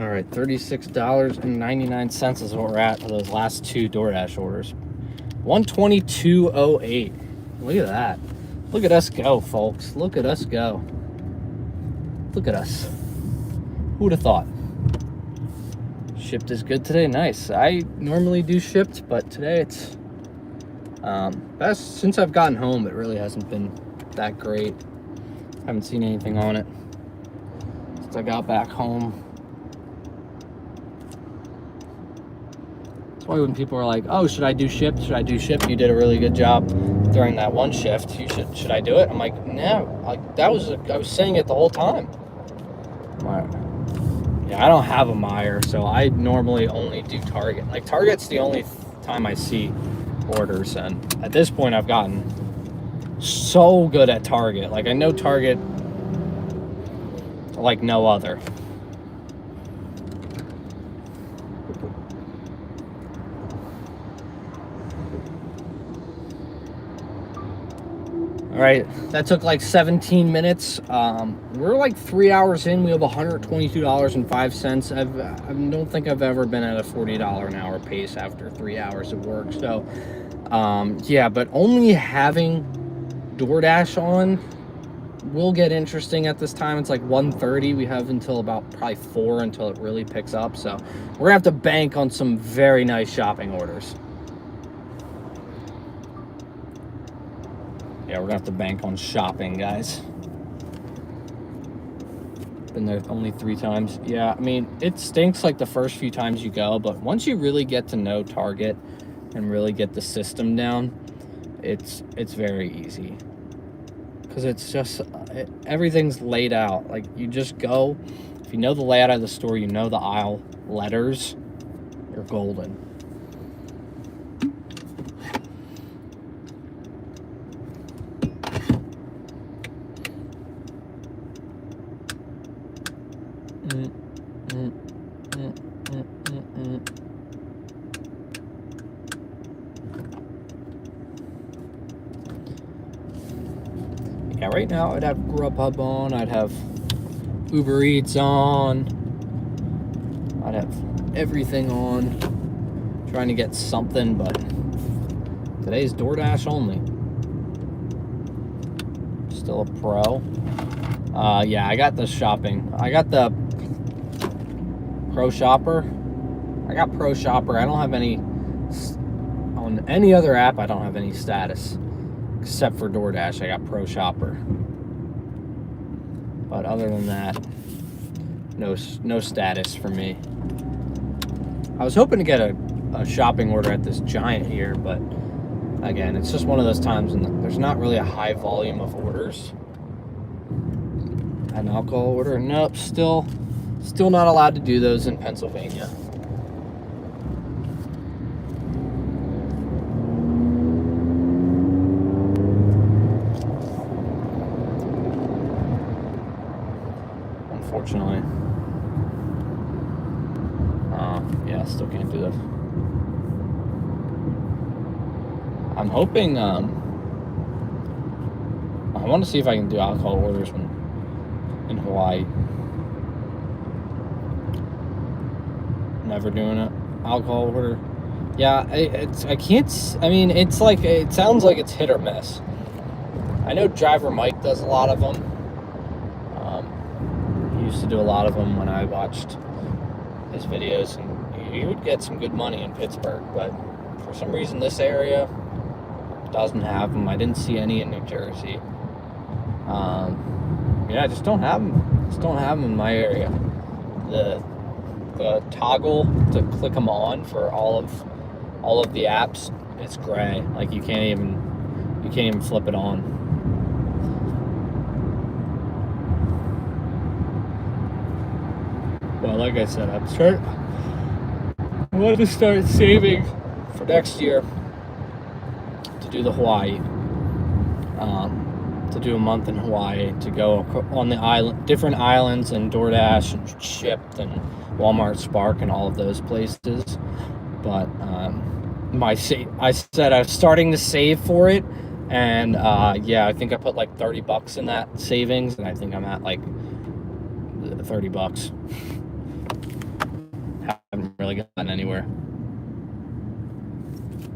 All right, $36.99 is what we're at for those last 2 DoorDash orders. 122.08. Look at that. Look at us go, folks. Look at us go. Look at us. Who would have thought? Shipped is good today. Nice. I normally do shipped, but today it's best since I've gotten home. It really hasn't been that great. Haven't seen anything on it since I got back home. Why when people are like, oh, should I do shift? Should I do shift? You did a really good job during that one shift. Should I do it? I'm like, no. Like I was saying it the whole time. Yeah, I don't have a Meijer, so I normally only do Target. Like Target's the only time I see orders, and at this point I've gotten so good at Target. Like I know Target like no other. All right, that took like 17 minutes. We're like 3 hours in. We have $122.05. I don't think I've ever been at a $40 an hour pace after 3 hours of work. So, yeah, but only having DoorDash on will get interesting at this time. It's like 1:30. We have until about probably 4 until it really picks up. So we're gonna have to bank on some very nice shopping orders. Yeah, we're gonna have to bank on shopping, guys. Been there only 3 times. Yeah, I mean, it stinks like the first few times you go, but once you really get to know Target and really get the system down, it's very easy. Because it's just, everything's laid out. Like, you just go, if you know the layout of the store, you know the aisle letters, you're golden. Yeah, right now I'd have Grubhub on, I'd have Uber Eats on, I'd have everything on, trying to get something, but today's DoorDash only. Still a pro. Yeah, I got the shopping. I got the Pro Shopper. I got Pro Shopper. I don't have any, on any other app, I don't have any status. Except for DoorDash, I got Pro Shopper. But other than that, no status for me. I was hoping to get a shopping order at this Giant here, but again, it's just one of those times when there's not really a high volume of orders. An alcohol order? Nope, still not allowed to do those in Pennsylvania. Unfortunately. Yeah, still can't do that. I'm hoping, I want to see if I can do alcohol orders in Hawaii. Never doing an alcohol order. Yeah, it sounds like it's hit or miss. I know Driver Mike does a lot of them. He used to do a lot of them when I watched his videos, and he you would get some good money in Pittsburgh, but for some reason this area doesn't have them. I didn't see any in New Jersey. Yeah, just don't have them. Just don't have them in my area. The toggle to click them on for all of the apps, it's gray. Like you can't even flip it on. Well, like I said, I wanted to start saving for next year to do the Hawaii. To do a month in Hawaii, to go on the island, different islands, and Doordash and Shipt and Walmart Spark and all of those places. But I said I was starting to save for it, and yeah, I think I put like $30 in that savings, and I think I'm at like $30. Haven't really gotten anywhere.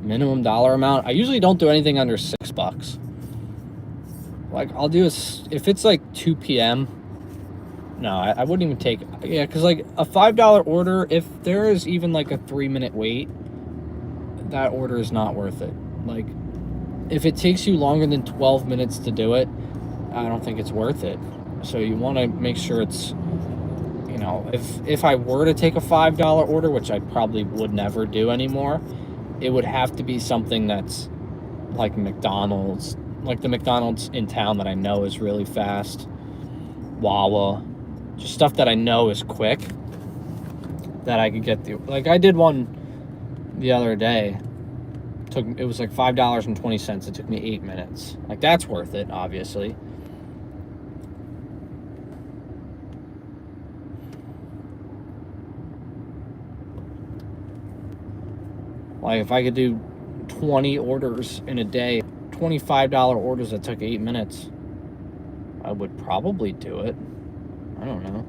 Minimum dollar amount. I usually don't do anything under $6. Like I'll do if it's like 2 p.m. No, I wouldn't even take. Yeah, because like a $5 order, if there is even like a 3-minute wait, that order is not worth it. Like if it takes you longer than 12 minutes to do it, I don't think it's worth it. So you want to make sure it's, you know, if I were to take a $5 order, which I probably would never do anymore, it would have to be something that's like McDonald's. Like the McDonald's in town that I know is really fast, Wawa, just stuff that I know is quick, that I could get through. Like I did one the other day, it was like $5.20. It took me 8 minutes. Like that's worth it, obviously. Like if I could do 20 orders in a day, $25 orders that took 8 minutes, I would probably do it. I don't know.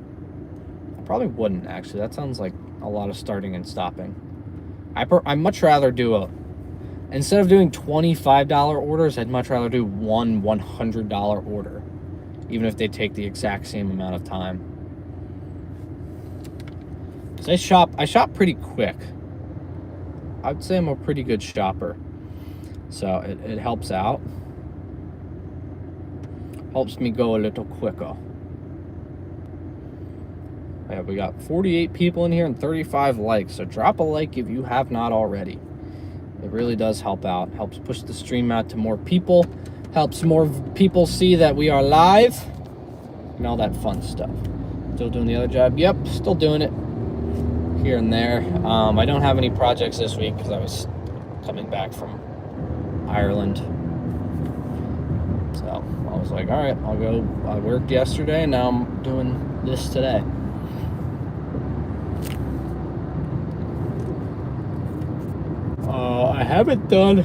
I probably wouldn't, actually. That sounds like a lot of starting and stopping. I'd much rather do instead of doing $25 orders, I'd much rather do one $100 order, even if they take the exact same amount of time. Because I shop pretty quick. I'd say I'm a pretty good shopper. So it helps out. Helps me go a little quicker. Yeah, we got 48 people in here and 35 likes. So drop a like if you have not already. It really does help out. Helps push the stream out to more people. Helps more people see that we are live. And all that fun stuff. Still doing the other job? Yep, still doing it. Here and there. I don't have any projects this week because I was coming back from Ireland. So I was like, all right, I'll go. I worked yesterday and now I'm doing this today. I haven't done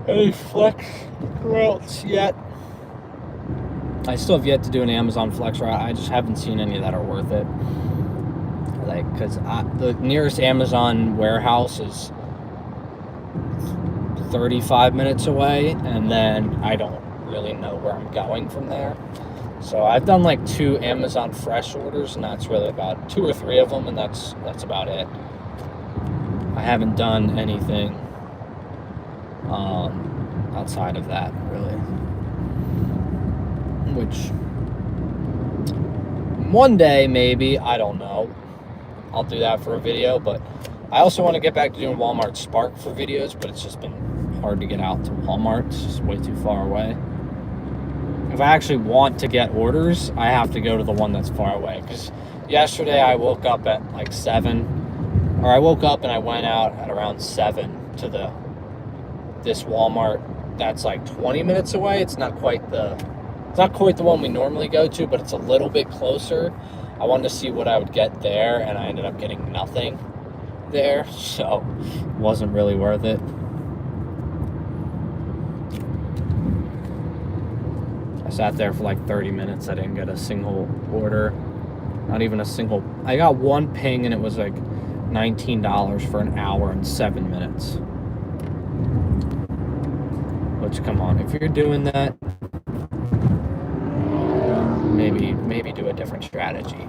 any flex routes yet. I still have yet to do an Amazon flex route. I just haven't seen any that are worth it. Like, because the nearest Amazon warehouse is 35 minutes away, and then I don't really know where I'm going from there. So I've done like 2 Amazon Fresh orders, and that's really about 2 or 3 of them, and that's about it. I haven't done anything outside of that, really. Which one day maybe, I don't know, I'll do that for a video. But I also want to get back to doing Walmart Spark for videos, but it's just been hard to get out to Walmart. It's just way too far away. If I actually want to get orders, I have to go to the one that's far away. Because yesterday I woke up at like 7, or I woke up and I went out at around 7 to this Walmart that's like 20 minutes away. It's not quite the one we normally go to, but it's a little bit closer. I wanted to see what I would get there, and I ended up getting nothing there, so it wasn't really worth it. I sat there for like 30 minutes. I didn't get a single order. Not even a single. I got one ping, and it was like $19 for an hour and 7 minutes. Which, come on, if you're doing that, maybe do a different strategy.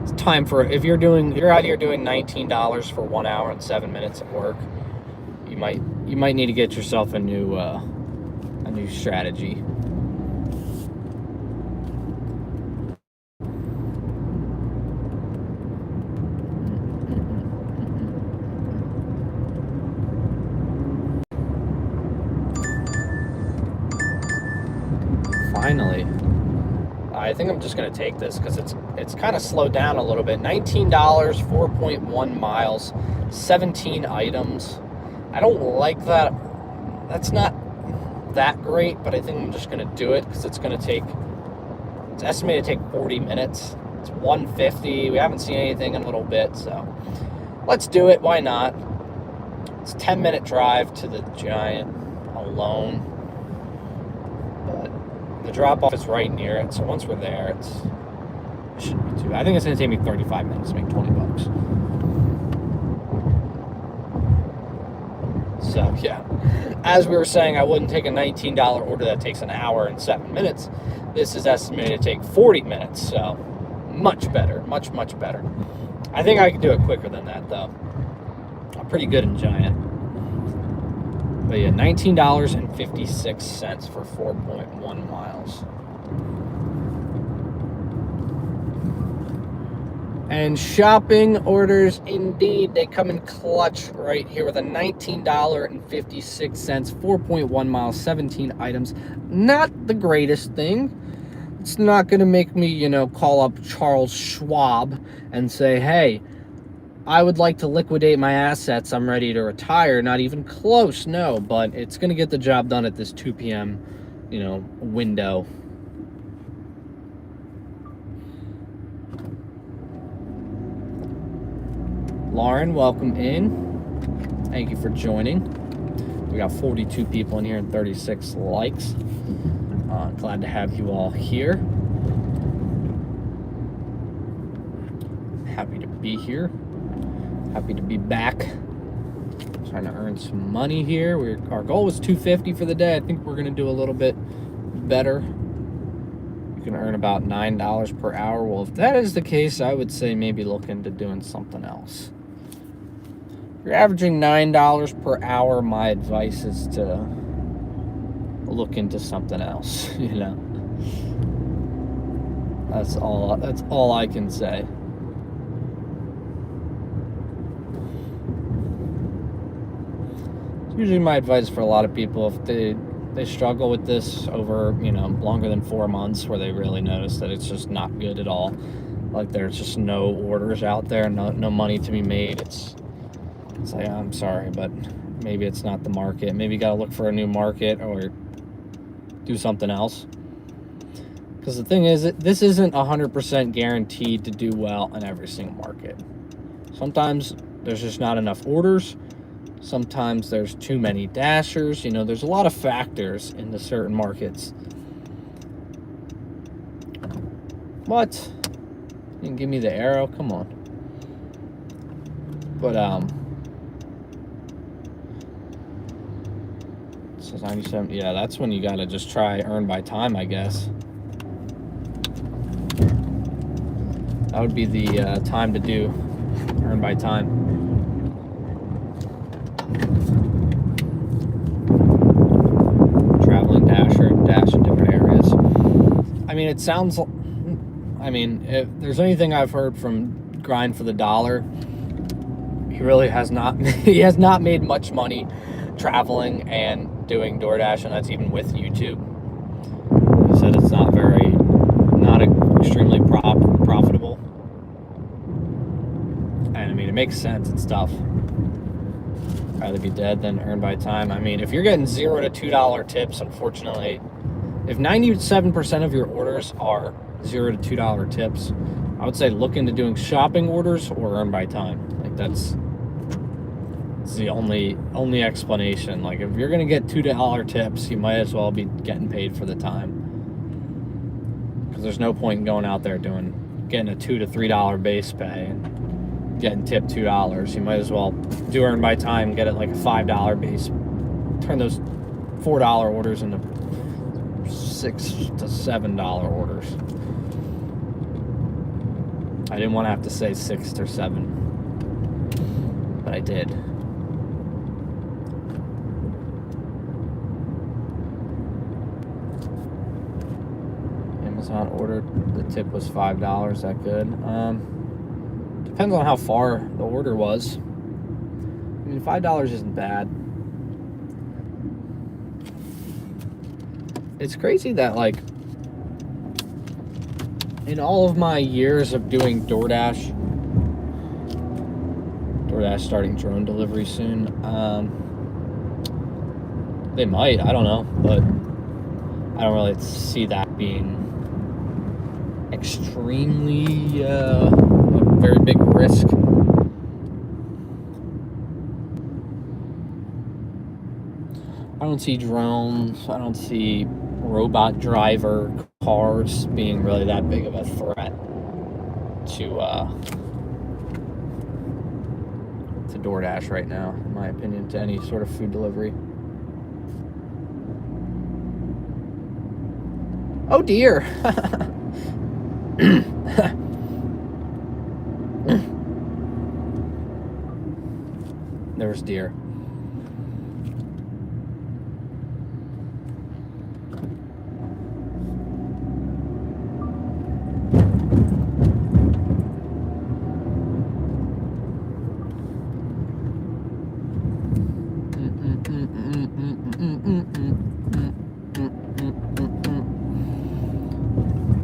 it's time for, if you're out here doing $19 for 1 hour and 7 minutes of work, you might need to get yourself a new strategy. Finally, I think I'm just gonna take this because it's kind of slowed down a little bit. $19, 4.1 miles, 17 items. I don't like that. That's not that great, but I think I'm just gonna do it because it's estimated to take 40 minutes. It's 150. We haven't seen anything in a little bit, so let's do it. Why not? It's a 10-minute drive to the Giant alone, but the drop-off is right near it, so once we're there, it shouldn't be too bad. I think it's going to take me 35 minutes to make 20 bucks. So, yeah. As we were saying, I wouldn't take a $19 order that takes an hour and 7 minutes. This is estimated to take 40 minutes, so much better. Much, much better. I think I could do it quicker than that, though. I'm pretty good in Giant. But yeah, $19.56 for 4.1 miles. And shopping orders, indeed, they come in clutch right here with a $19.56, 4.1 miles, 17 items. Not the greatest thing. It's not going to make me, call up Charles Schwab and say, hey, I would like to liquidate my assets. I'm ready to retire. Not even close, no. But it's going to get the job done at this 2 p.m., window. Lauren, welcome in. Thank you for joining. We got 42 people in here and 36 likes. Glad to have you all here. Happy to be here. Happy to be back. Trying to earn some money here. Our goal was $250 for the day. I think we're going to do a little bit better. You can earn about $9 per hour. Well, if that is the case, I would say maybe look into doing something else. If you're averaging $9 per hour, my advice is to look into something else. That's all I can say. Usually my advice for a lot of people, if they struggle with this over, longer than 4 months, where they really notice that it's just not good at all, like there's just no orders out there, no money to be made, it's like, I'm sorry, but maybe it's not the market. Maybe you got to look for a new market or do something else. Because the thing is, this isn't 100% guaranteed to do well in every single market. Sometimes there's just not enough orders. Sometimes there's too many dashers. There's a lot of factors into certain markets. What? You can give me the arrow? Come on. But, it says 97. Yeah, that's when you gotta just try earn by time, I guess. That would be the time to do earn by time. Dash in different areas. If there's anything I've heard from Grind for the Dollar, he really has not he has not made much money traveling and doing DoorDash, and that's even with YouTube. He said it's not extremely profitable. And it makes sense and stuff. Rather be dead than earn by time. If you're getting $0 to $2 tips, unfortunately, if 97% of your orders are $0 to $2 tips, I would say look into doing shopping orders or earn by time. That's the only explanation. Like, if you're gonna get $2 tips, you might as well be getting paid for the time. Because there's no point in going out there getting a $2 to $3 base pay and getting tipped $2. You might as well do earn by time, get it like a $5 base, turn those $4 orders into $6 to $7 orders. I didn't want to have to say 6 or 7, but I did. Amazon ordered. The tip was $5. That good? Depends on how far the order was. I mean, $5 isn't bad. It's crazy that, like, in all of my years of doing DoorDash starting drone delivery soon, they might, I don't know, but I don't really see that being extremely a very big risk. I don't see drones, I don't see robot driver cars being really that big of a threat to DoorDash right now, in my opinion, to any sort of food delivery. Oh dear. There's deer.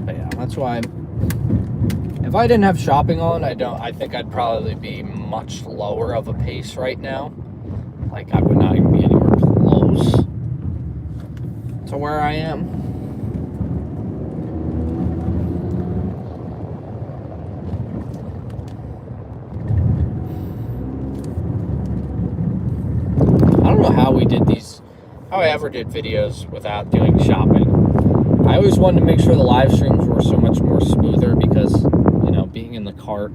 But yeah, that's why if I didn't have shopping on, I think I'd probably be much lower of a pace right now. Like, I would not even be anywhere close to where I am. I don't know how I ever did videos without doing shopping. I always wanted to make sure the live streams were so much more smoother because, you know, being in the cart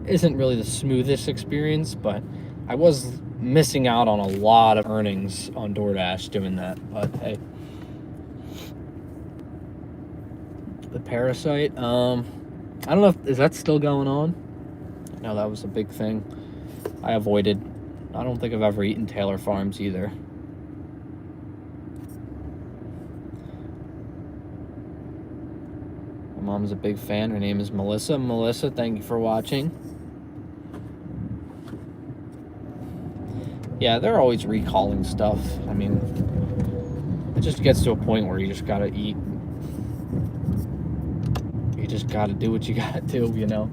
isn't really the smoothest experience, but I was missing out on a lot of earnings on DoorDash doing that. But hey, the Parasite, I don't know is that still going on? No, that was a big thing I avoided. I don't think I've ever eaten Taylor Farms either. My mom's a big fan. Her name is Melissa. Melissa, thank you for watching. Yeah, they're always recalling stuff. I mean, it just gets to a point where you just gotta eat. You just gotta do what you gotta do, you know?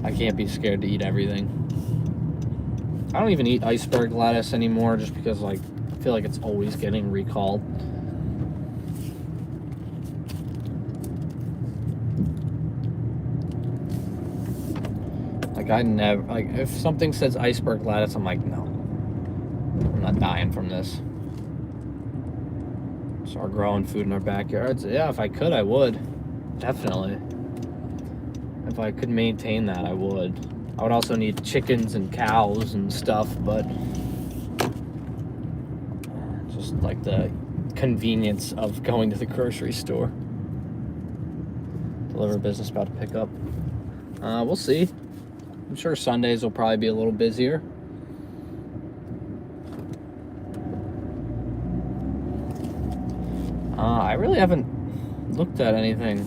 I can't be scared to eat everything. I don't even eat iceberg lettuce anymore just because, like, I feel like it's always getting recalled. Like, I never, like, if something says iceberg lettuce, I'm like, no. I'm not dying from this. Start growing food in our backyards. Yeah, if I could, I would. Definitely. If I could maintain that, I would. I would also need chickens and cows and stuff, but just like the convenience of going to the grocery store. Deliver business about to pick up. We'll see. I'm sure Sundays will probably be a little busier. I really haven't looked at anything.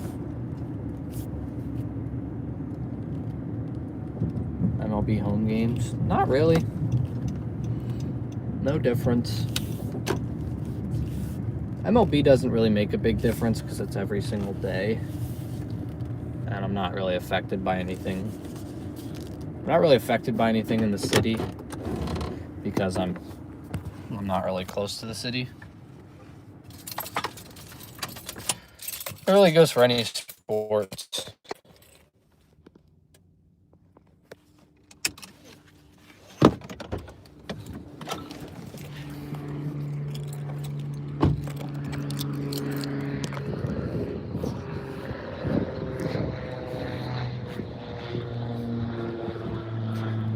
MLB home games. Not really. No difference. MLB doesn't really make a big difference because it's every single day. And I'm not really affected by anything. I'm not really affected by anything in the city because I'm not really close to the city. It really goes for any sports.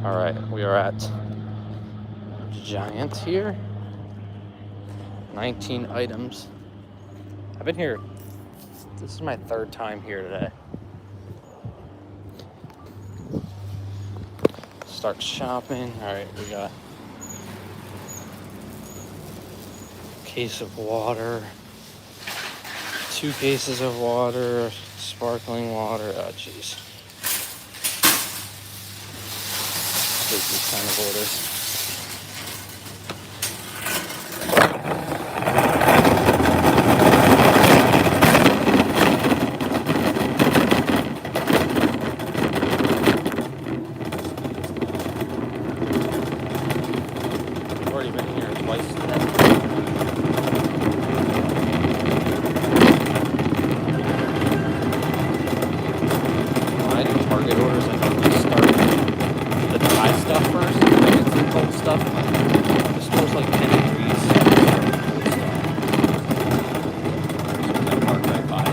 All right, we are at Giant here. 19 items. I've been here. This is my third time here today. start shopping. All right, we got a case of water, 2 cases of water, sparkling water. Oh, jeez. Take these kind of orders. I've already been here twice today. When I do Target orders, I normally start the dry stuff first, and then get the cold stuff. The store's like 10 degrees. So I park right by it.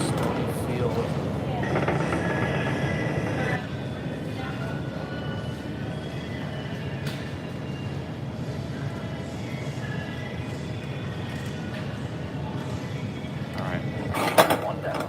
Stony Field. Alright, one down.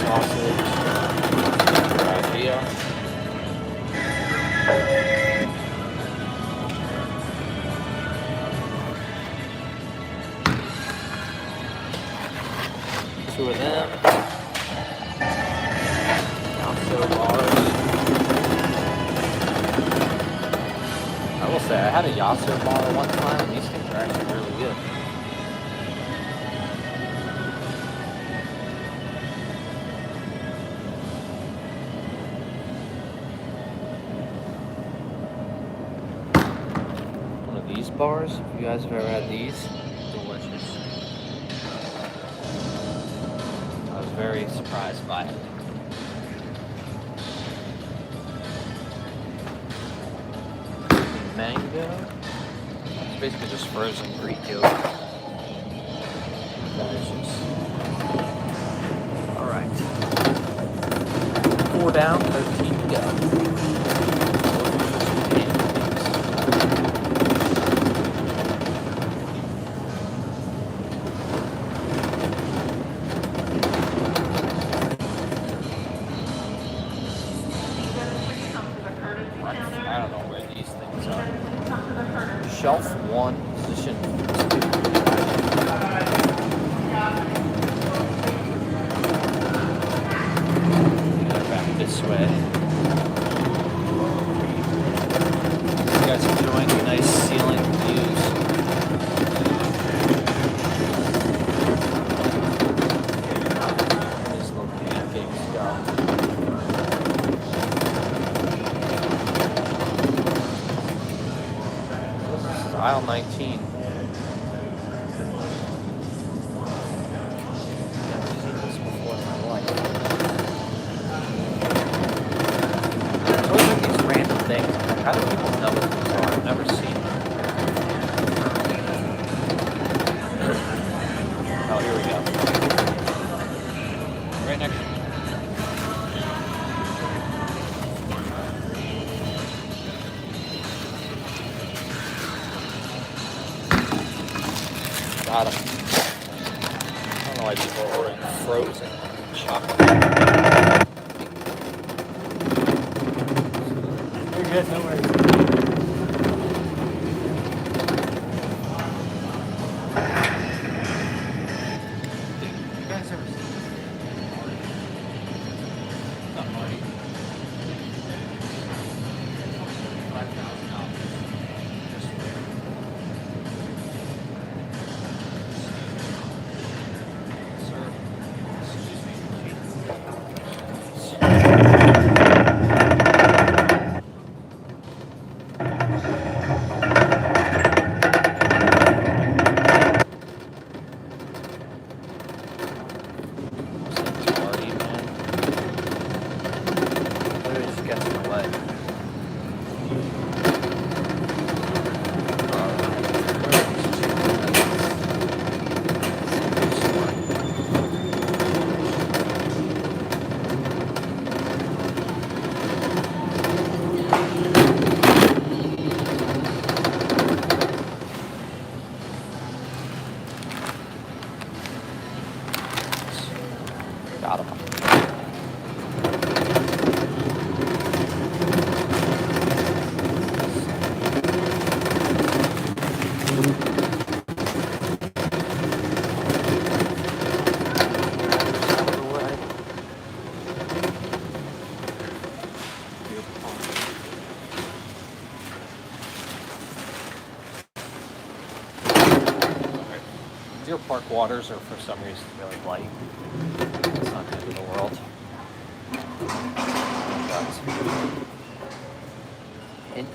Sausage. Idea. Two of them. Also bars. I will say, I had a Yasso bar one time, and these things are actually really good. One of these bars, if you guys have ever had these, delicious. I was very surprised by it. Mango. It's basically just frozen Greek yogurt. Delicious. Alright. 4 down, 13 to go. I don't know where these things are. Shelf 1, position 2. Go back this way. You guys enjoying the nice ceiling views? These little pancakes go. Aisle 19. I've seen this before in my life. There's always like these random things. How do people know what these are? I've never seen them. Oh, here we go. Right next to me. Got 'em. I don't know why people are ordering frozen chocolate. You're good, no worries. You guys ever seen this? Not Marty. $5,000. park waters are for some reason really light. It's not the end of the world. Hint.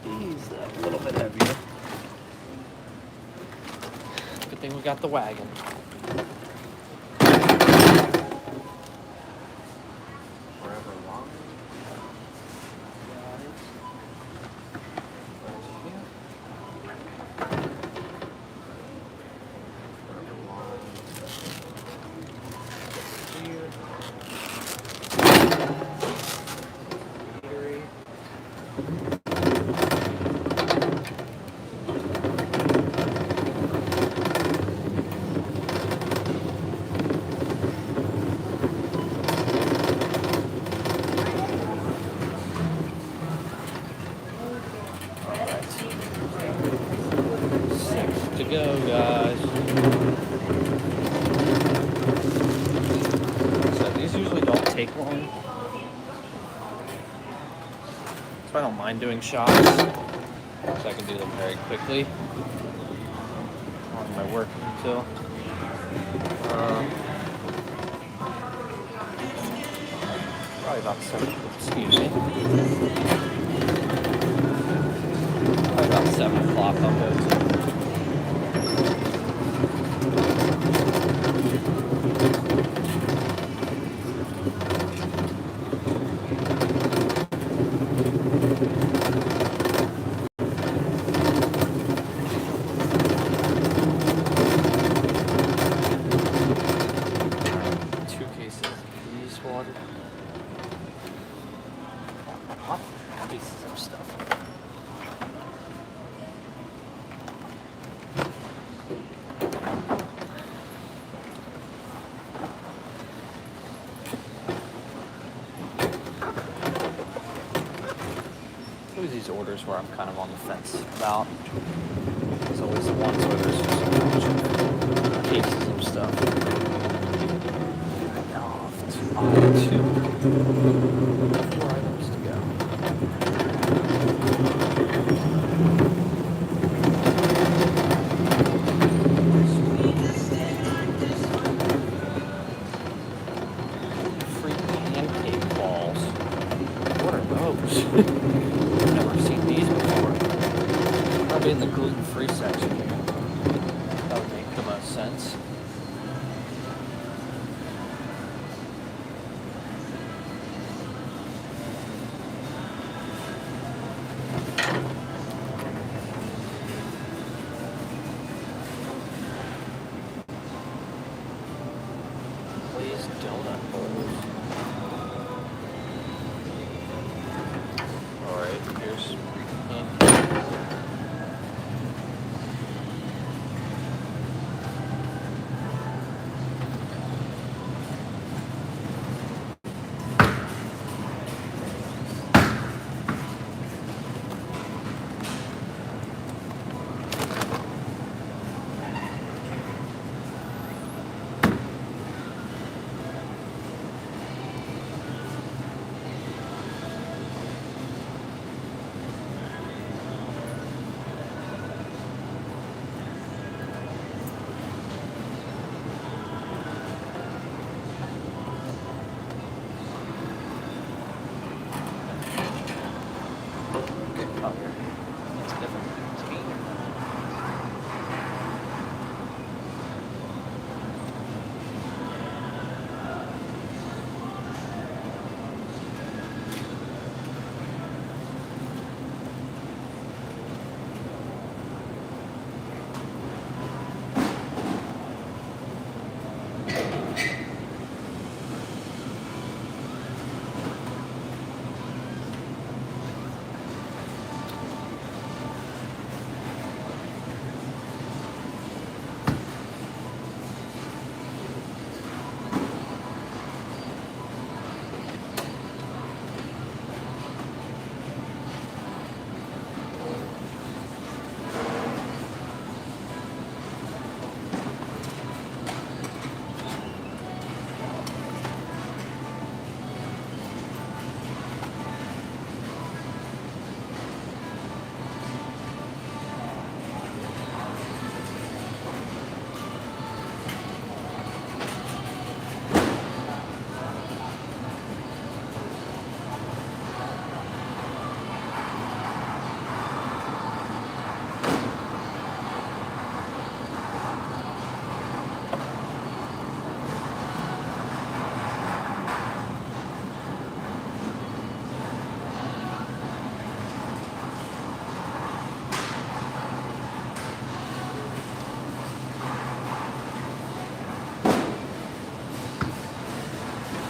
These are a little bit heavier. Good thing we got the wagon. To go, guys. So these usually don't take long, so I don't mind doing shots, so I can do them very quickly on my work until probably about 7. Excuse me. Probably about 7 o'clock I'll go to. 2 cases of these water. Pieces of stuff. Always these orders where I'm kind of on the fence about. There's always the ones where there's just a bunch of cases of stuff. Now, it's 2 items to go. Free pancake balls. What are those? I've never seen these before. Probably in the gluten-free section here. That would make the most sense. Please donut bowls. Alright, here's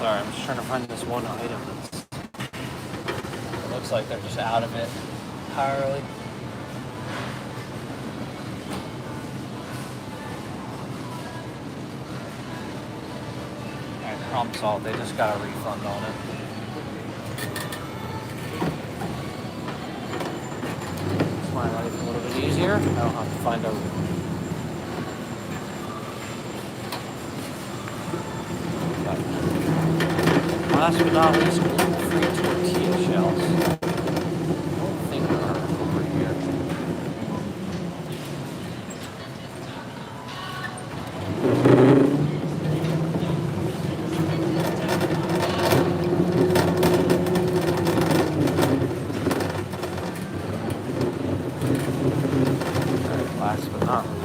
Sorry, I'm just trying to find this one item. It looks like they're just out of it entirely. Alright, crumb salt, they just got a refund on it. Makes my life a little bit easier. I don't have to find a... Last but not least, gluten-free tortilla shells. I don't think they're over here. Alright, last but not least.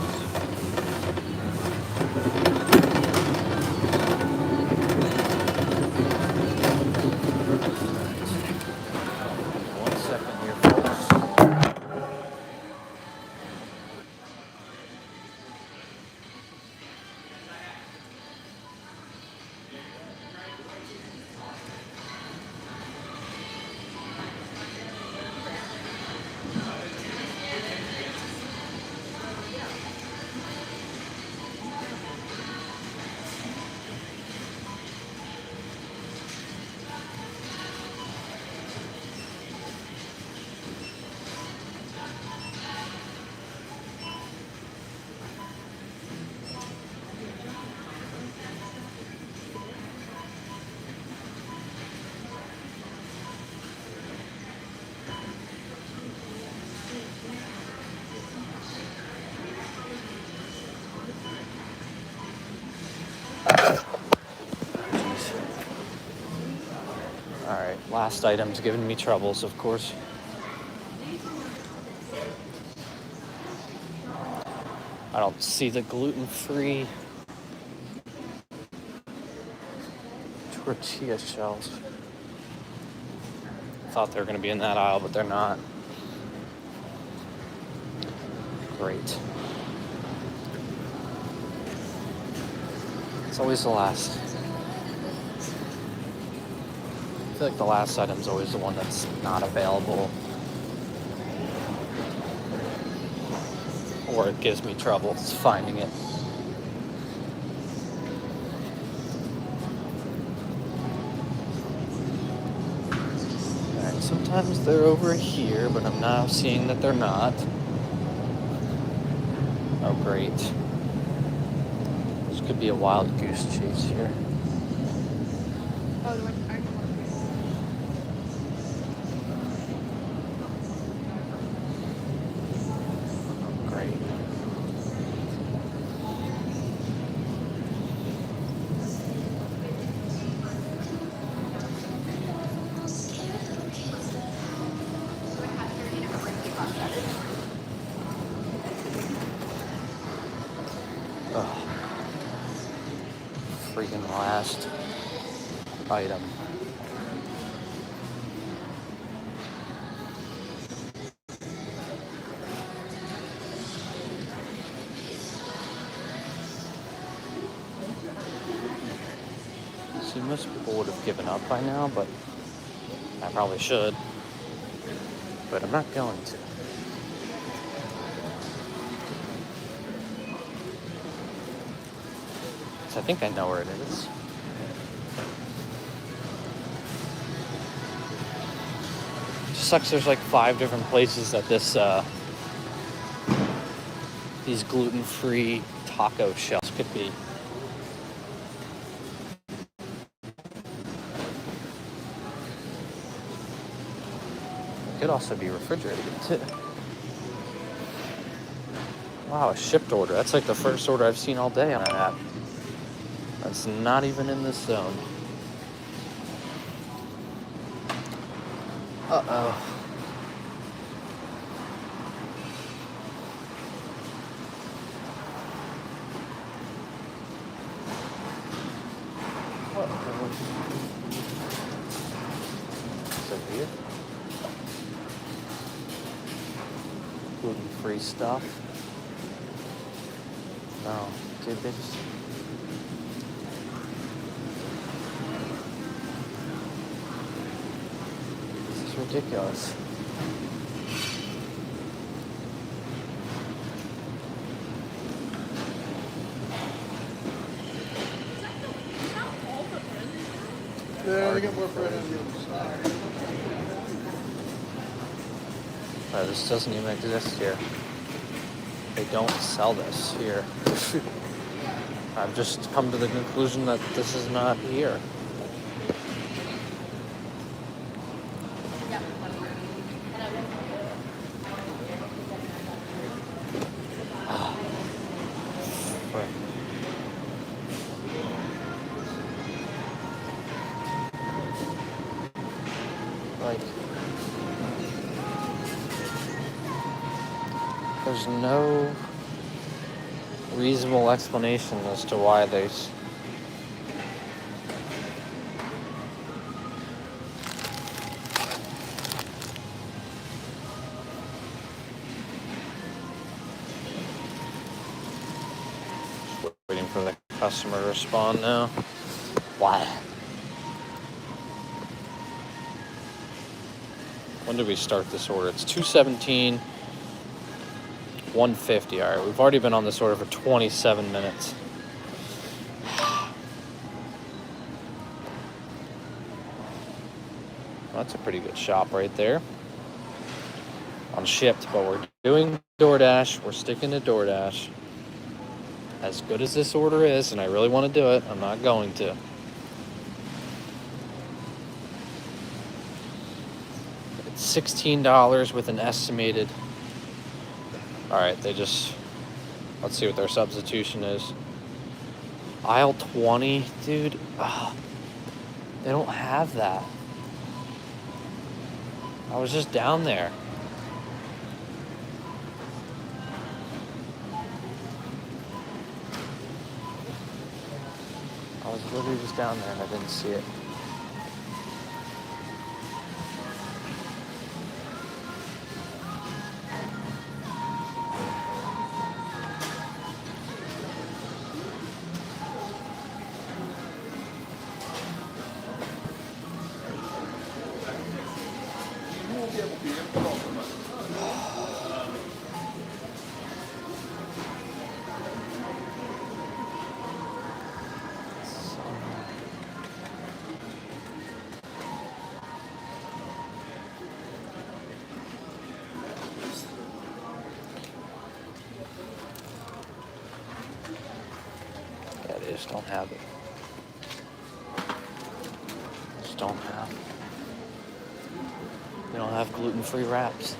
Alright, last item's giving me troubles, of course. I don't see the gluten-free tortilla shells. Thought they were going to be in that aisle, but they're not. Great. It's always the last. I feel like the last item's always the one that's not available. Or it gives me trouble finding it. Alright, sometimes they're over here, but I'm now seeing that they're not. Oh, great. This could be a wild goose chase here. Freaking last item. See, most people would have given up by now, but I probably should. But I'm not going to. I think I know where it is. It sucks there's like 5 different places that this these gluten-free taco shells could be. It could also be refrigerated too. Wow, a shipped order. That's like the first order I've seen all day on an app. That's not even in this zone. Uh-oh. So weird. Gluten-free stuff. No, dude, they just... ridiculous. Yeah, they got more bread on the other side. This doesn't even exist here. They don't sell this here. I've just come to the conclusion that this is not here. Like, there's no reasonable explanation as to why they waiting for the customer to respond now. Why? When did we start this order? It's 2:17, 150. All right, we've already been on this order for 27 minutes. Well, that's a pretty good shop right there. On Shipped, but we're doing DoorDash. We're sticking to DoorDash. As good as this order is, and I really want to do it, I'm not going to. It's $16 with an estimated. All right, let's see what their substitution is. Aisle 20, dude. They don't have that. I was just down there. I was literally just down there and I didn't see it. Yeah, they just don't have it. Just don't have. They don't have gluten-free wraps.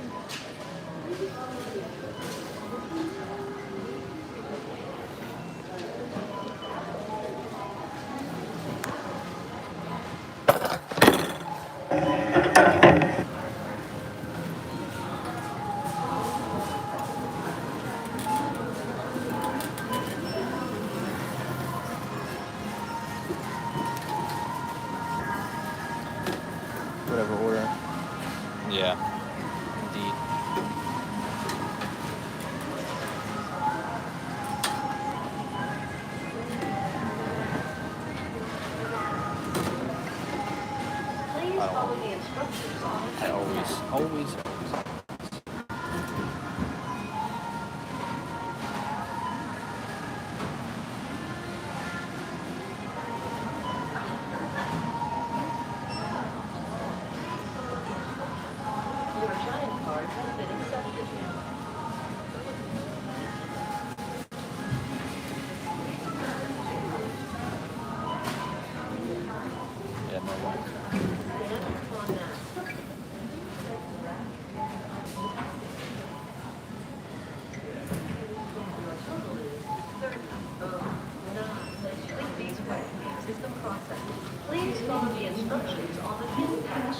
Whatever order. Yeah, indeed. Please follow the instructions on the I always. Your giant card has been accepted. Yeah, no way. On that. Please wait. System process. Please follow the instructions on the pin pad.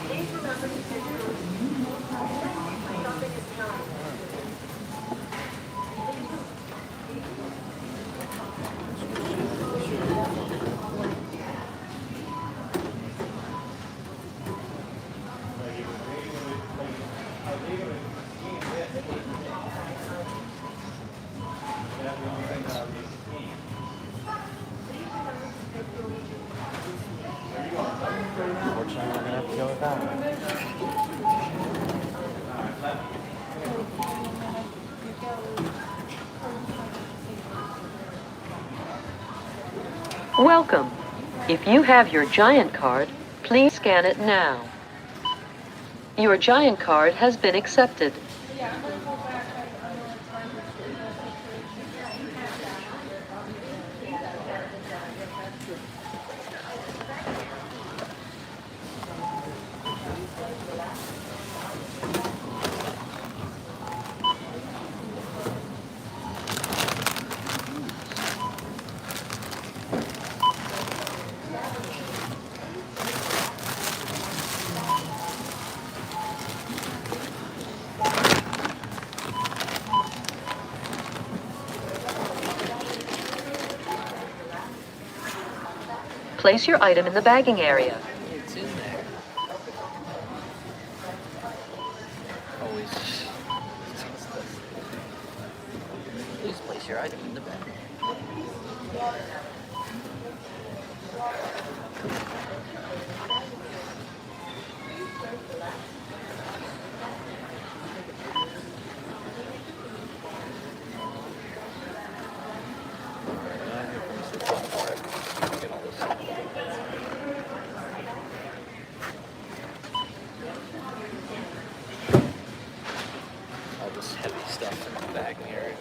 Please remember to set your shopping is counted. Welcome. If you have your Giant card, please scan it now. Your Giant card has been accepted. Place your item in the bagging area. It's in there. Always. Please place your item in the bag. All this heavy stuff in the bagging area.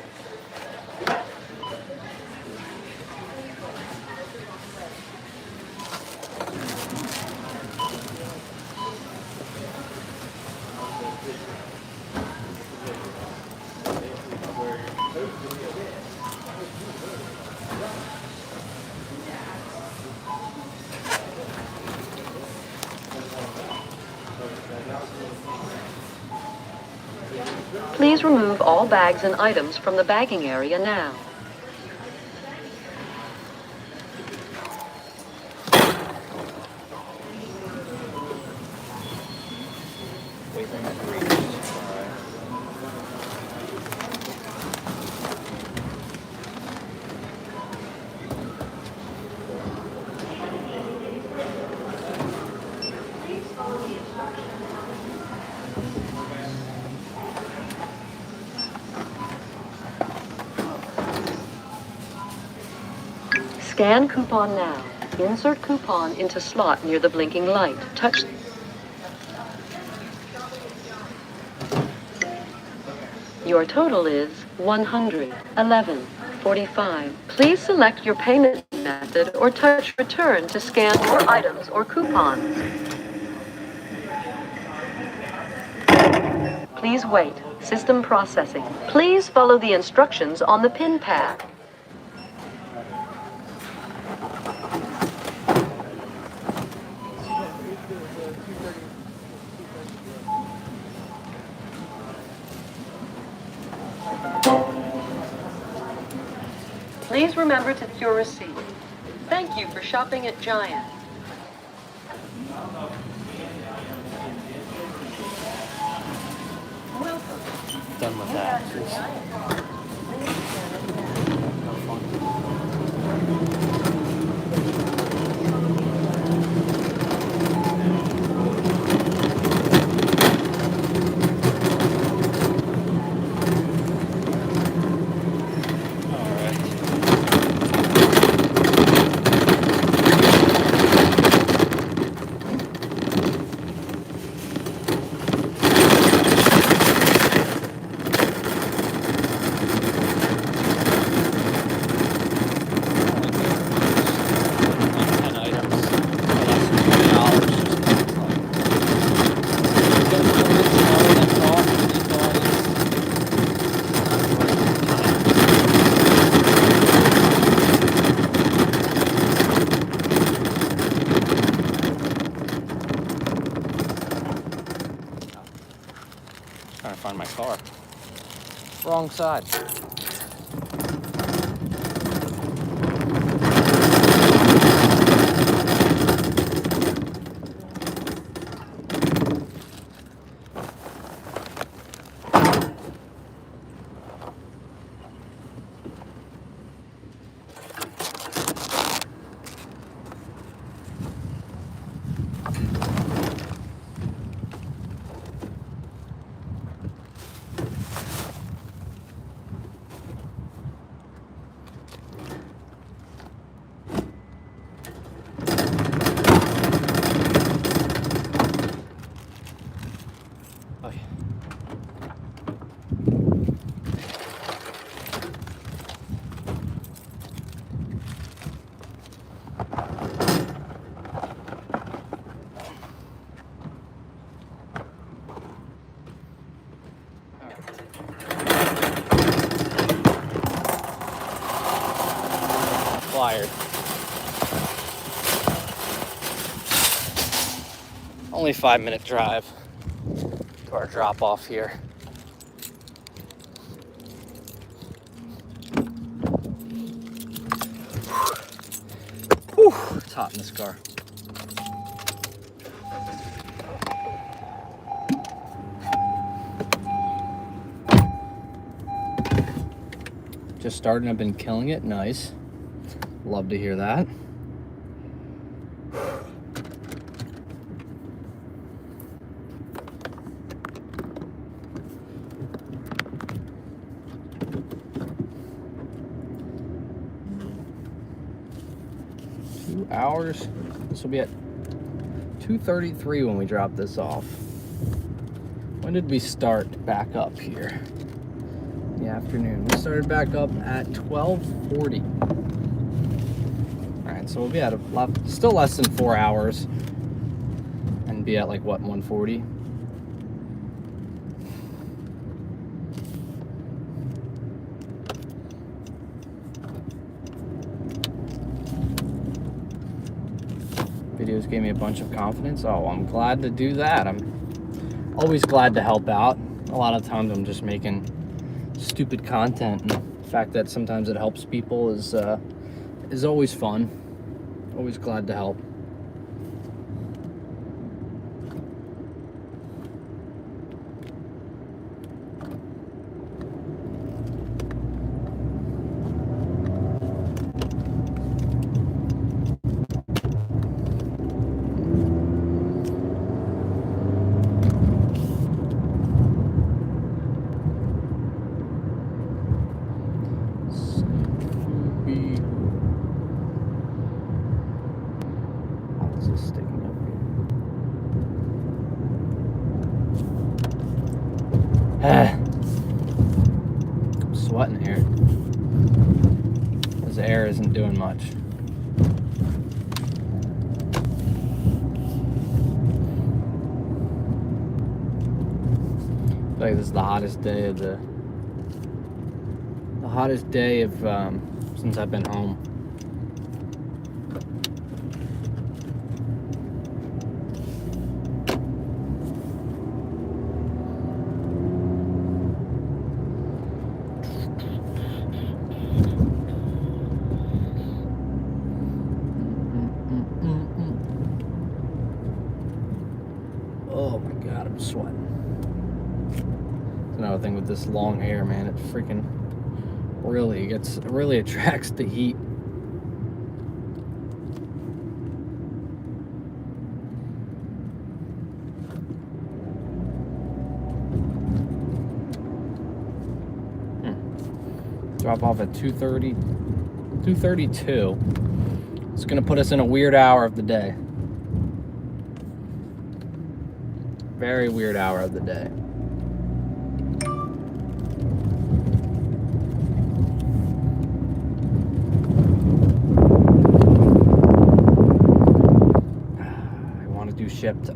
Please remove all bags and items from the bagging area now. Wait for them to reach. Scan coupon now. Insert coupon into slot near the blinking light. Touch. Your total is $111.45. Please select your payment method or touch return to scan more items or coupons. Please wait. System processing. Please follow the instructions on the pin pad. Please remember to your receipt. Thank you for shopping at Giant. Done with that. Trying to find my car. Wrong side. required. Only 5-minute drive to our drop off here. Whew, it's hot in this car. Just starting, I've been killing it. Nice. Love to hear that. Hours. This will be at 2:33 when we drop this off. When did we start back up here? In the afternoon. We started back up at 12:40. All right, so we'll be at still less than 4 hours, and be at like what, 1:40. Videos gave me a bunch of confidence. Oh, I'm glad to do that. I'm always glad to help out. A lot of times I'm just making stupid content, and the fact that sometimes it helps people is always fun. Always glad to help. I'm sweating here. This air isn't doing much. I feel like this is the hottest day of since I've been home. Oh my God, I'm sweating. That's another thing with this long hair, man. It freaking really attracts the heat. Drop off at 2:32. It's gonna put us in a weird hour of the day. Very weird hour of the day.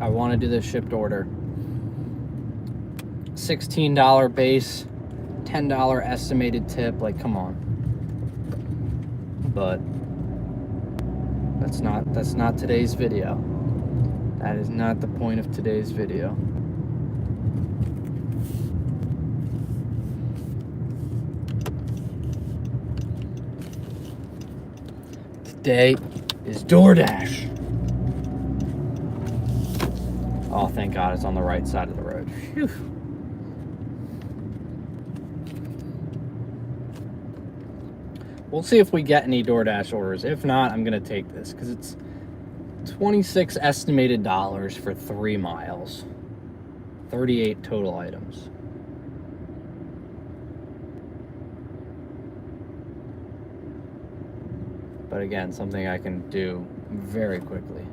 I want to do this shipped order. $16 base, $10 estimated tip. Like, come on. But that's not today's video. That is not the point of today's video. Today is Doordash. Oh, thank God it's on the right side of the road. Phew. We'll see if we get any DoorDash orders. If not, I'm going to take this because it's $26 estimated dollars for 3 miles. 38 total items. But again, something I can do very quickly.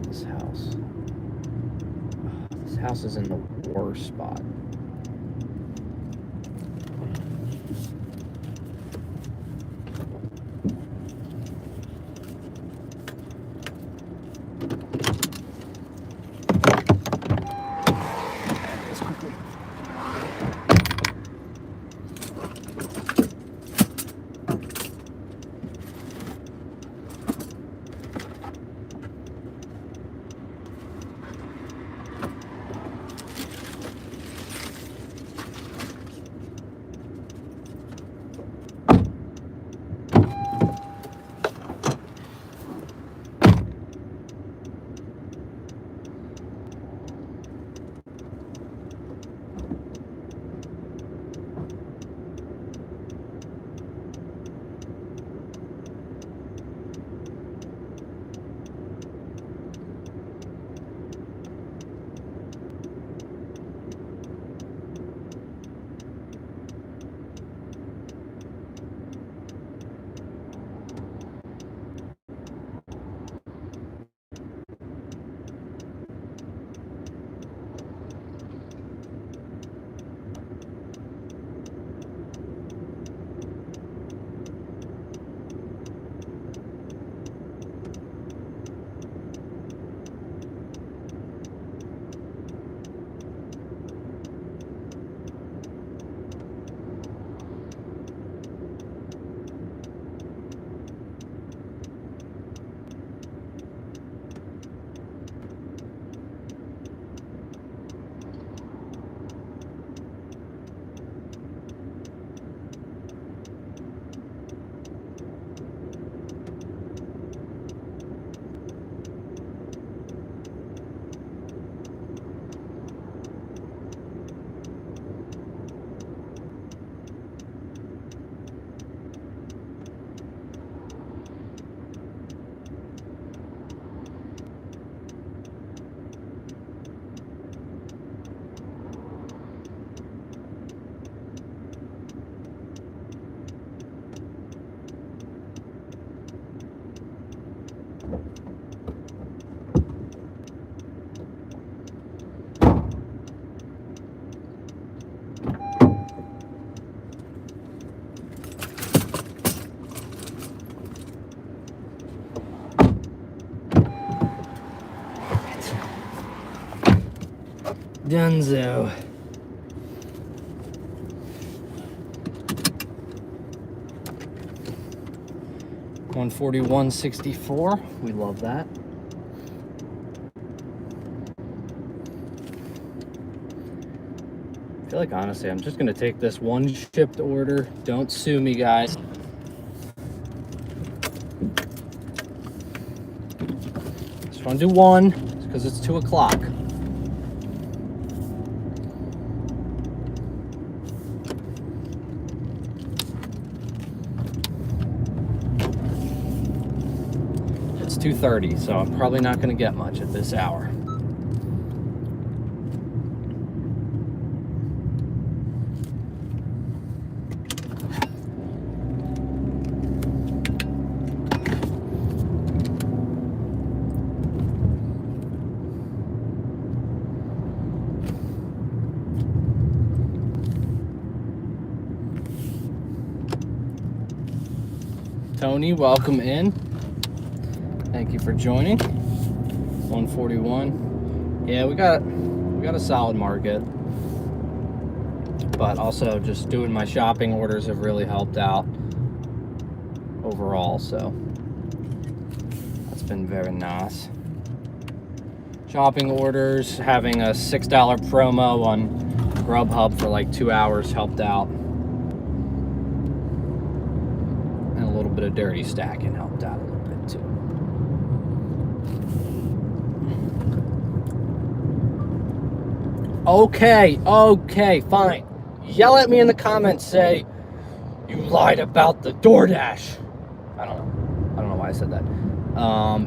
This house. house is in the worst spot. Dunzo. $141.64. We love that. I feel like honestly, I'm just gonna take this one shipped order. Don't sue me, guys. Just want to do one because it's 2 o'clock. It's 2:30, so I'm probably not going to get much at this hour. Tony, welcome in. Thank you for joining. 141. Yeah, we got a solid market, but also just doing my shopping orders have really helped out overall, so that's been very nice. Shopping orders, having a $6 promo on Grubhub for like 2 hours helped out. Bit of dirty stacking helped out a little bit too. Okay, fine. Yell at me in the comments, say you lied about the Doordash. I don't know why I said that.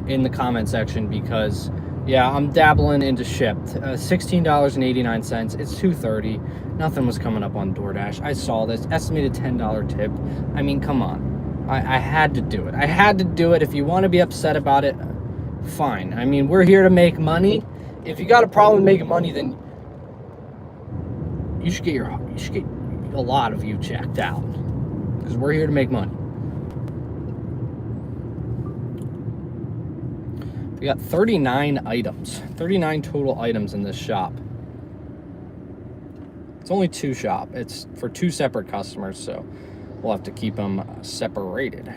In the comment section, because yeah, I'm dabbling into Shipped. $16.89. It's $2.30. Nothing was coming up on DoorDash. I saw this estimated $10 tip. I mean, come on. I had to do it. I had to do it. If you want to be upset about it, fine. I mean, we're here to make money, if you got a problem making money, then you should get a lot of you checked out, because we're here to make money. We got 39 items, 39 total items in this shop. It's only 2 shop. It's for 2 separate customers, so we'll have to keep them separated.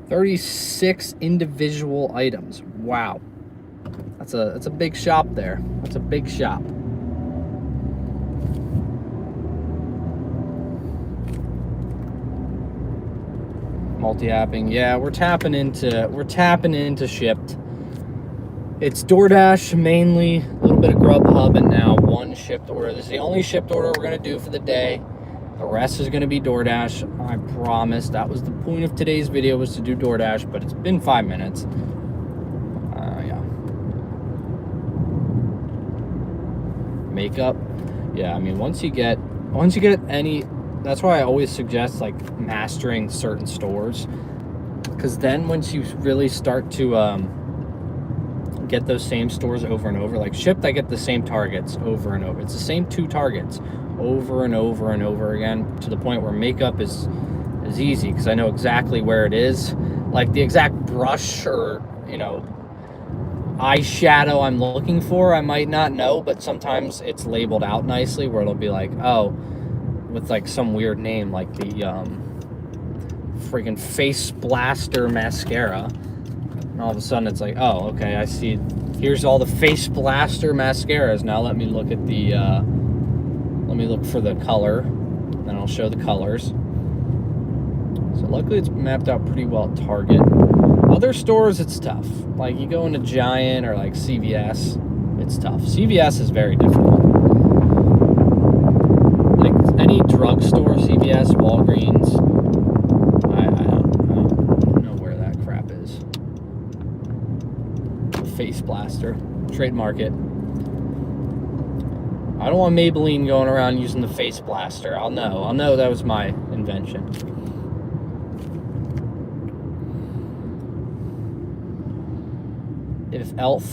36 individual items. Wow. That's a big shop there. That's a big shop. Multi-apping. Yeah, we're tapping into Shipped. It's DoorDash mainly, a little bit of Grubhub, and now 1 shipped order. This is the only shipped order we're gonna do for the day. The rest is gonna be DoorDash. I promise. That was the point of today's video, was to do DoorDash, but it's been 5 minutes. Yeah. Makeup. Yeah, I mean, once you get any, that's why I always suggest like mastering certain stores, because then once you really start to get those same stores over and over, like Shipped, I get the same targets over and over. It's the same 2 targets over and over and over again, to the point where makeup is easy, because I know exactly where it is. Like the exact brush or, you know, eyeshadow I'm looking for, I might not know, but sometimes it's labeled out nicely where it'll be like, oh, with like some weird name, like the freaking Face Blaster mascara, and all of a sudden it's like, oh, okay, I see, here's all the Face Blaster mascaras. Now let me look at the let me look for the color, then I'll show the colors. So luckily it's mapped out pretty well at Target. Other stores it's tough. Like you go into Giant or like CVS, it's tough. CVS is very difficult. Like any drugstore, CVS, Walgreens, I don't know where that crap is. Face Blaster, trademark it. I don't want Maybelline going around using the Face Blaster. I'll know that was my invention. If Elf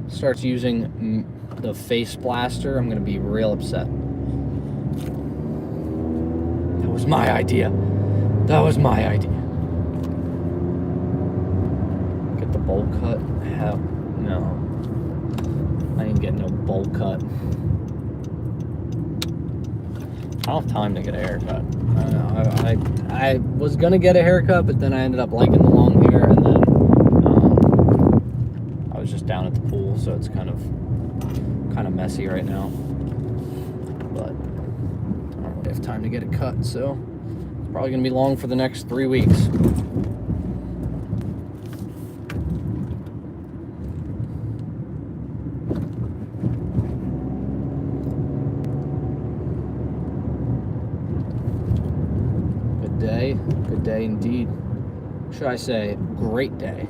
starts using the Face Blaster, I'm gonna be real upset. That was my idea. That was my idea. Get the bowl cut? Hell no. I ain't getting no bowl cut. I don't have time to get a haircut. I was gonna get a haircut, but then I ended up liking the long hair, and then I was just down at the pool, so it's kind of messy right now. But I don't really have time to get it cut, so it's probably gonna be long for the next 3 weeks. Good day indeed. Should I say great day?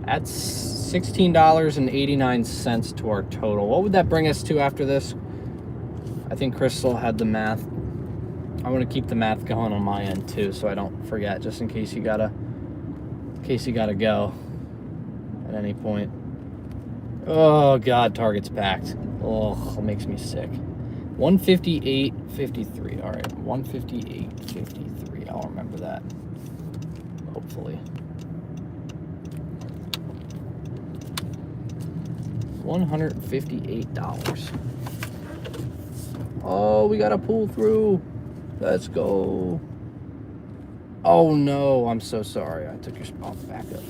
That's $16.89 to our total. What would that bring us to after this? I think Crystal had the math. I want to keep the math going on my end too, so I don't forget, just in case you gotta go at any point. Oh God, Target's packed. Oh, it makes me sick. 158.53. All right, 158.53. I'll remember that. Hopefully. $158. Oh, we gotta pull through. Let's go. Oh no, I'm so sorry. I took your spot back up.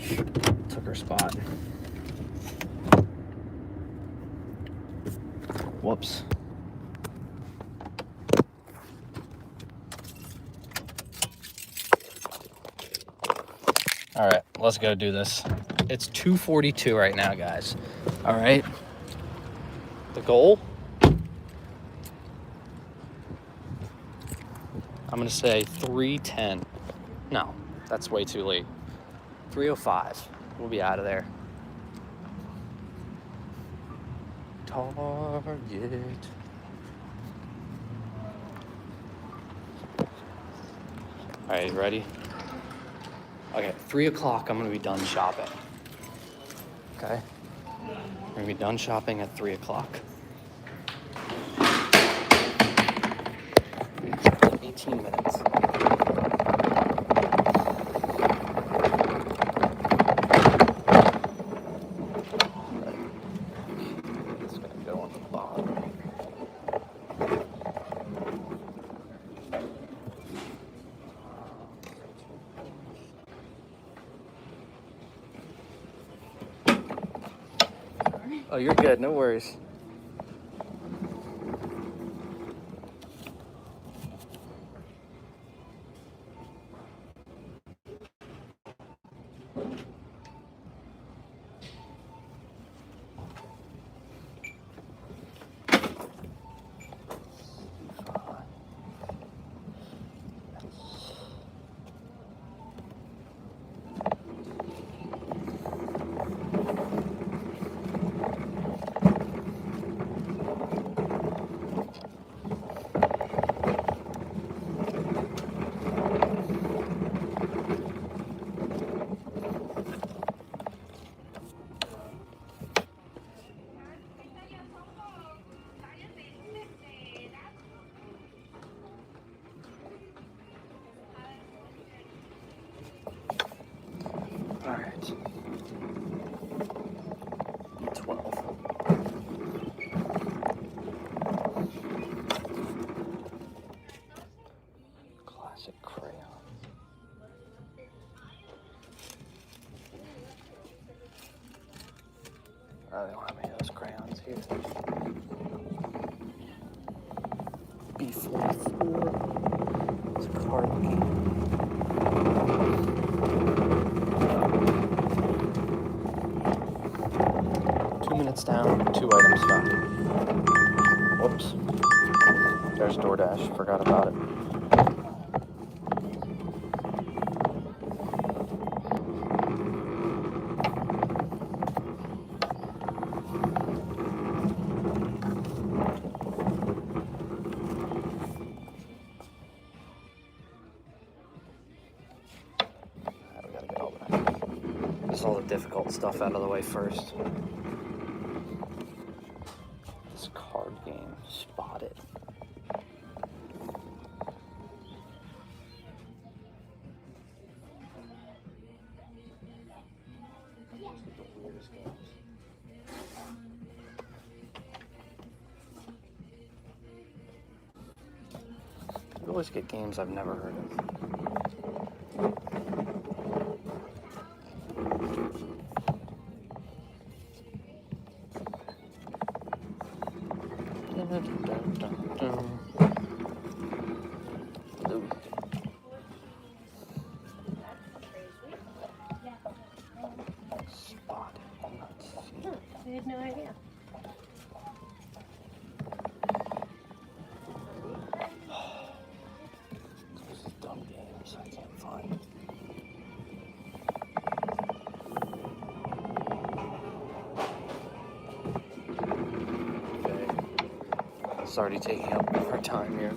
Sorry. Took her spot. Whoops. All right, let's go do this. It's 2:42 right now, guys. All right. The goal? I'm gonna say 3:10. No, that's way too late. 3:05. We'll be out of there. Target. Alright, ready? Okay, 3 o'clock, I'm gonna be done shopping. Okay? I'm gonna be done shopping at 3 o'clock. 18 minutes. It's gonna go on the bottom. Oh, you're good, no worries. Alright. 12. Classic crayon. They don't have any of those crayons here. B44. It's a card game. Down, 2 items found. Whoops. There's DoorDash, forgot about it. We gotta get all that. Just all the difficult stuff out of the way first. Card game, spotted. You always get games I've never heard of. I had no idea. Those dumb games I can't find. Okay. It's already taking up our time here.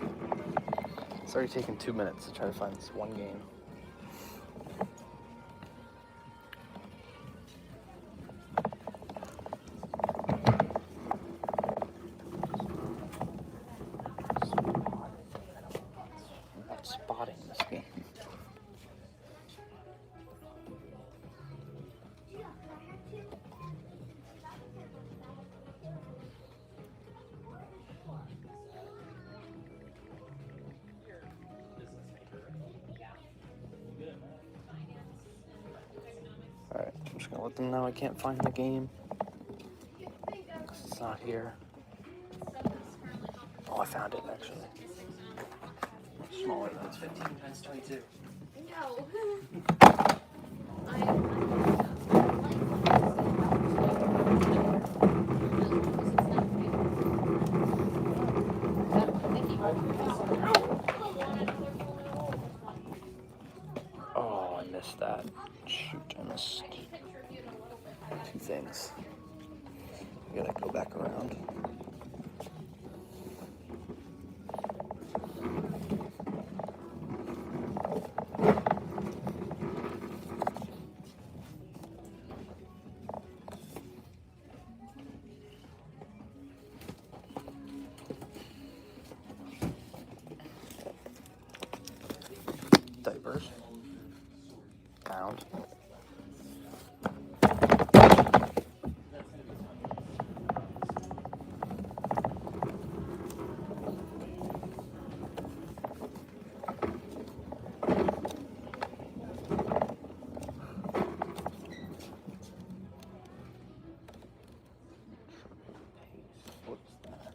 It's already taken 2 minutes to try to find this one game. Spotting this game. Alright, I'm just gonna let them know I can't find the game. Because it's not here. Oh, I found it actually. Smaller than 15 times 22. No. Oh, I missed that. Shoot, I missed 2 things. I gotta go back around. papers. Pound. What's that?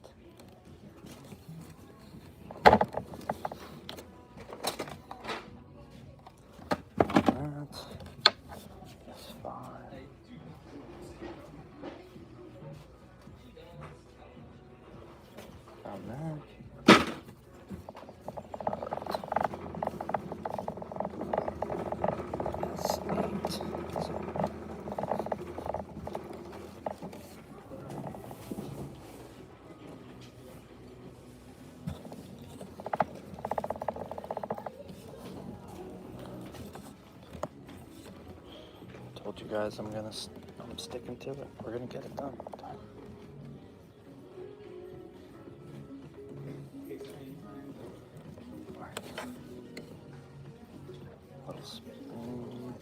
That's fine. Found that. That's 8. Told you guys I'm sticking to it. We're gonna get it done. Little spoon.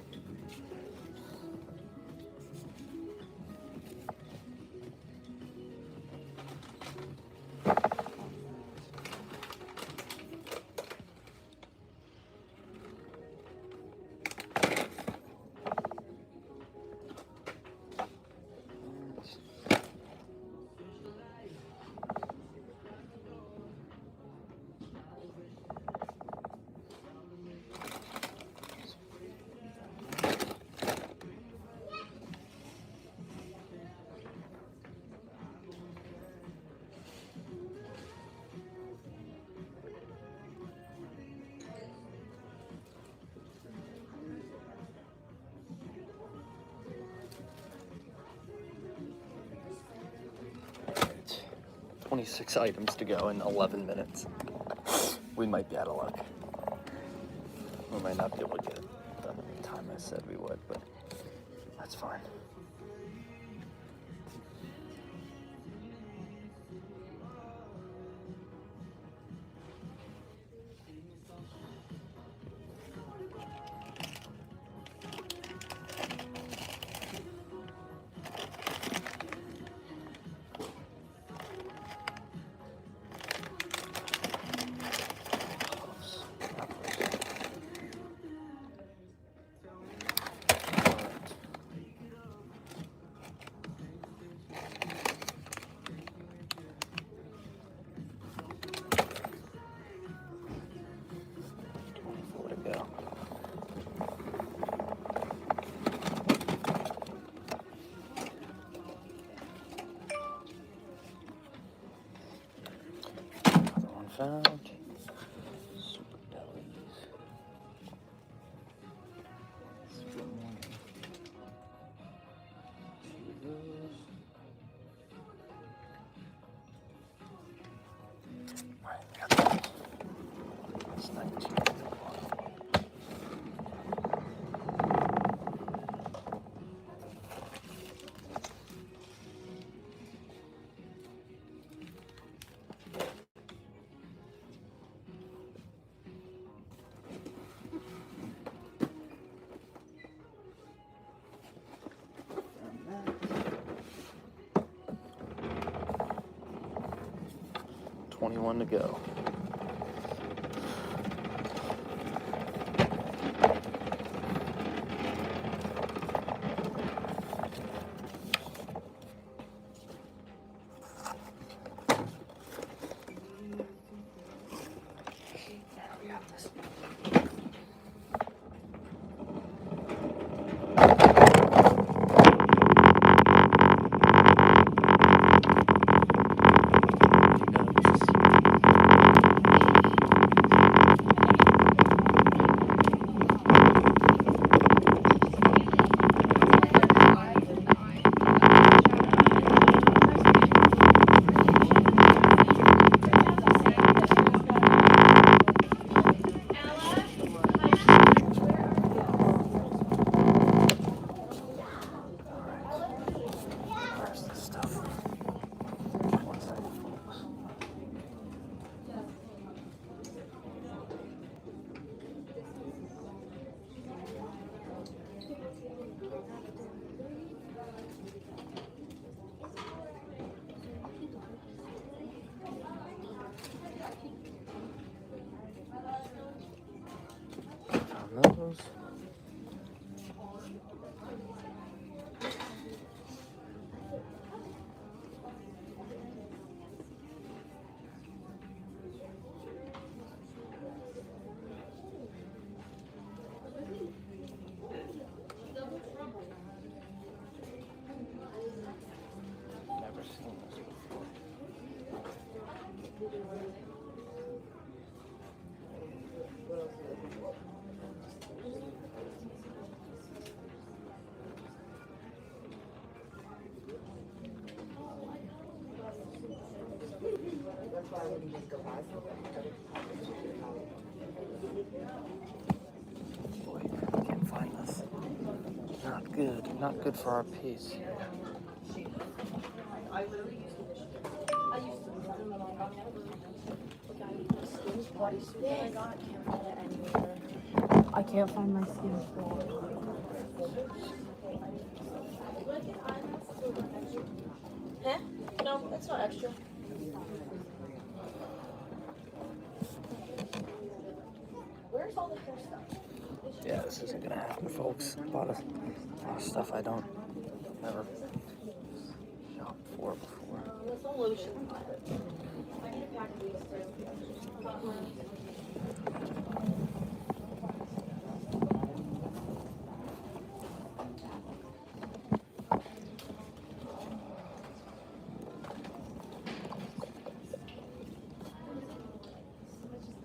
Alright. 26 items to go in 11 minutes. We might be out of luck. We might not be able to get it done in the time I said we would, but that's fine. Found super delis. Good morning. Alright, we got that. That's 19. $21 to go. We got this. those. Never seen this before. Boy, I can't find this. Not good. Not good for our peace. I can't find my skin spray. Huh? No, that's not extra. Where's all the hair stuff? Yeah, this isn't gonna happen, folks. A lot of stuff I don't never shop for before. That's a lotion.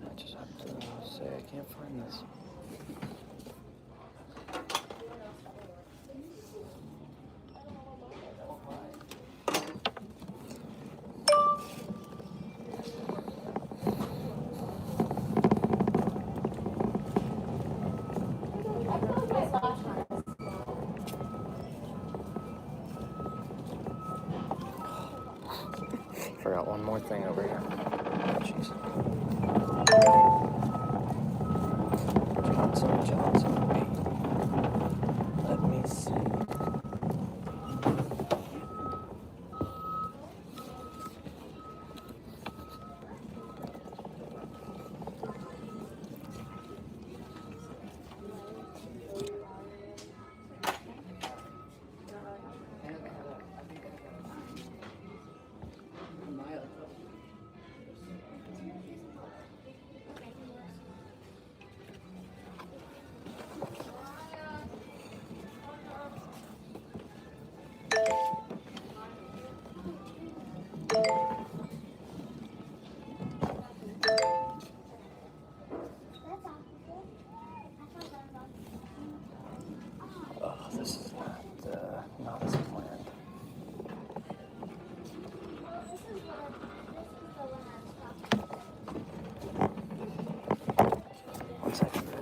I just have to say I can't find this. Forgot one more thing over here. Jeez. Johnson. Wait. Let me see. Oh, this is not as planned. One second, guys.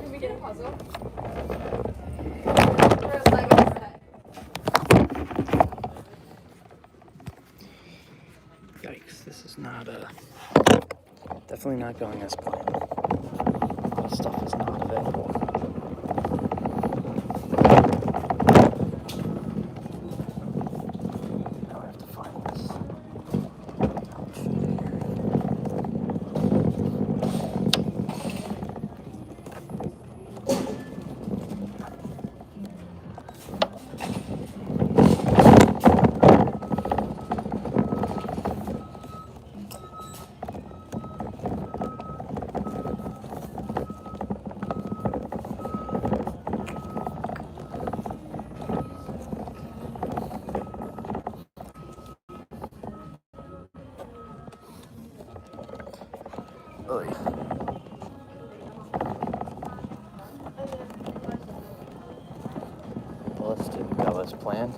Can we get a puzzle? Or a Lego set? Yikes, this is not definitely not going as planned. This stuff is not available. Now I have to find this outfit here. Oy. plan.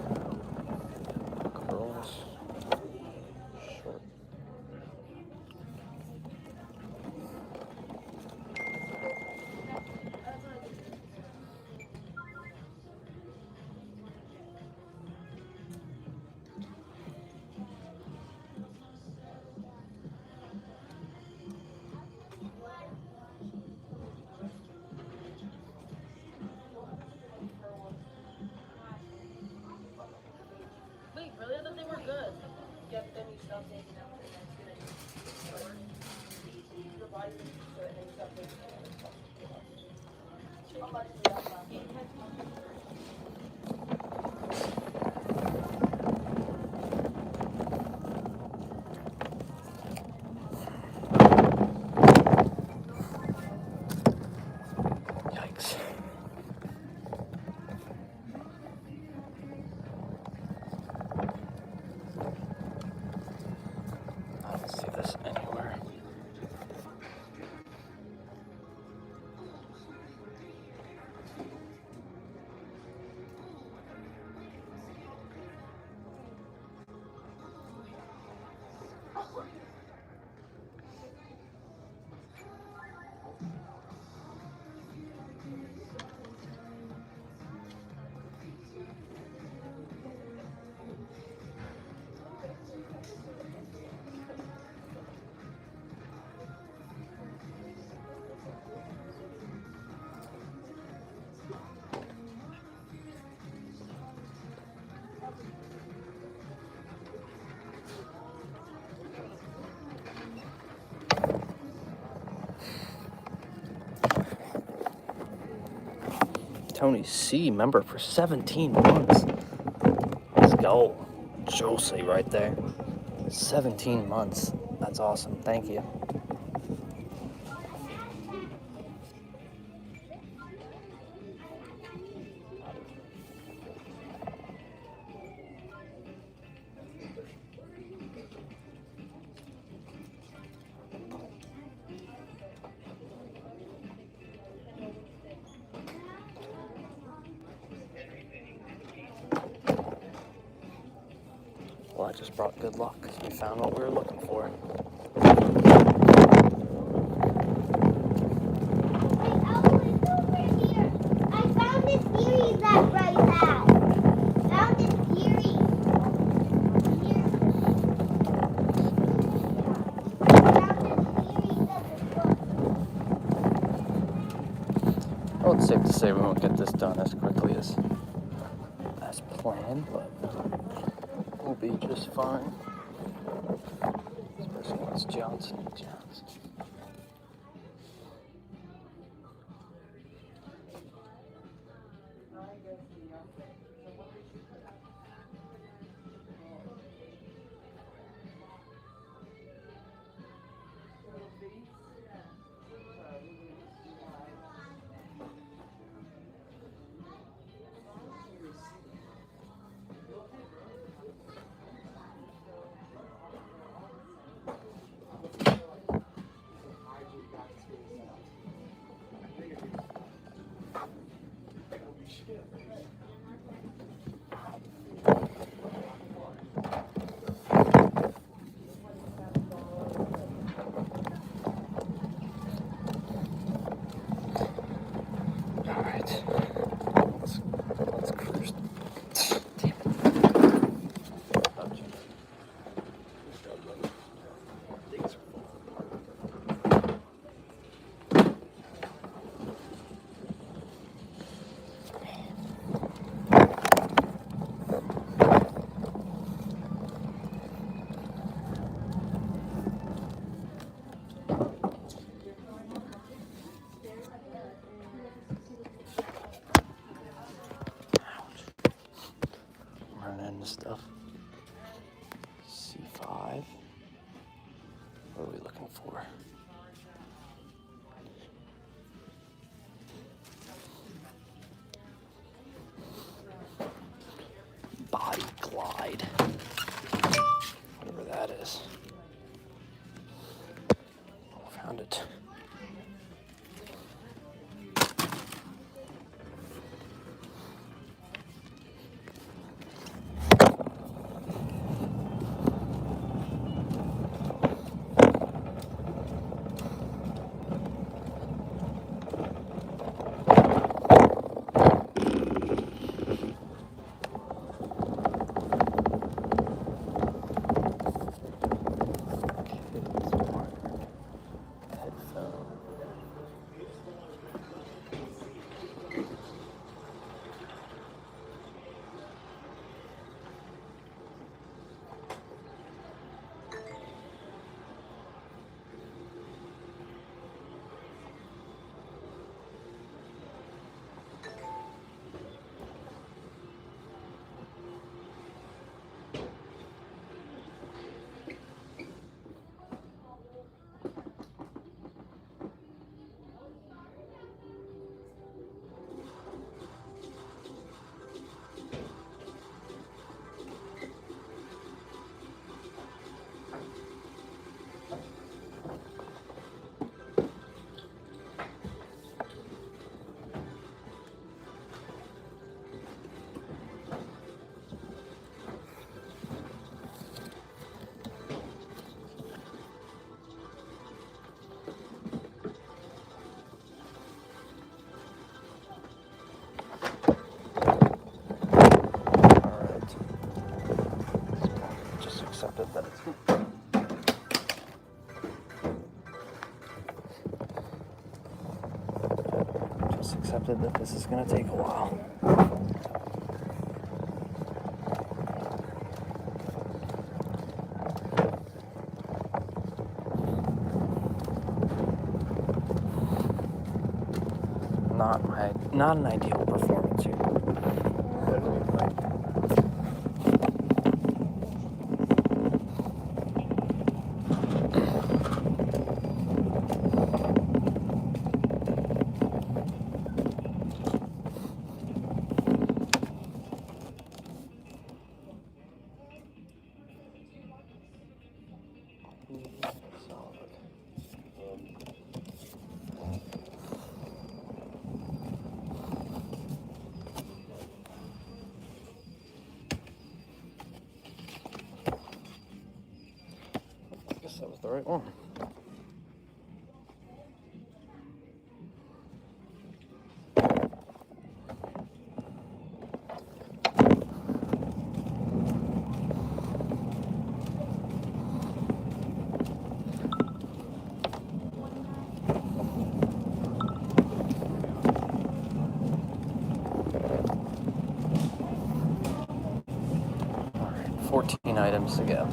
Curls. Short. Wait, really? I thought they were good. Get them, you stop taking them, and then it's gonna your body's gonna used to it, and then you stop taking them, and it's how much is that left? Yikes. I don't see this anywhere. Tony C, member for 17 months. Let's go. Josie right there. 17 months. That's awesome. Thank you. Well, I just brought good luck because we found what we were looking for. I found this series that Bryce had. Found this series. Well, it's safe to say we won't get this done as quickly as planned, but we'll be just fine. Especially when it's Johnson and Johnson. Alright. Let's cruise. Damn it. Running into stuff. C5. What are we looking for? Body glide. Whatever that is. Oh, found it. accepted that this is going to take a while. Not an ideal performance here. I guess that was the right one. All right, 14 items to go.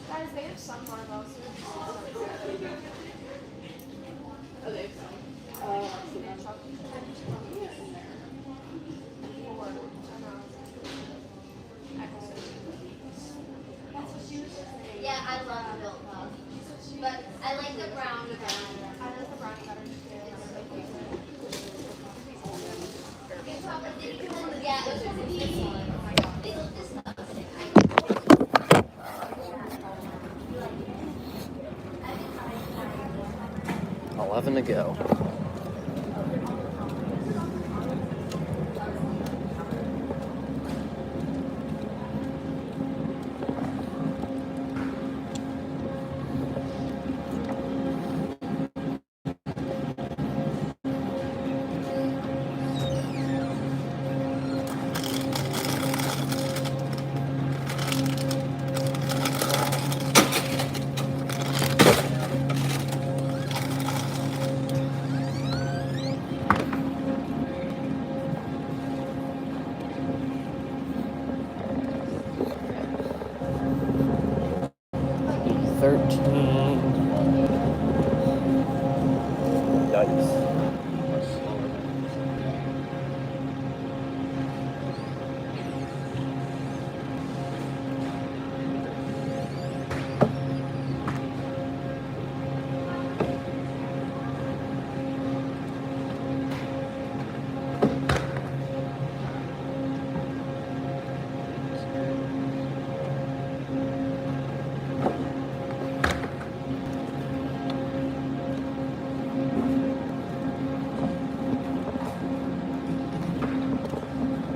Guys, they have some barbells. Oh, they have some. Yeah, I love the milk puff. But I like the brown better. I like the brown better too. Yeah, it was supposed to be. They look disgusting. 11 to go.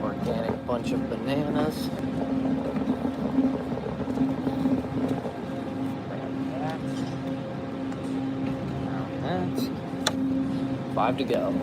Organic bunch of bananas. That's 5 to go.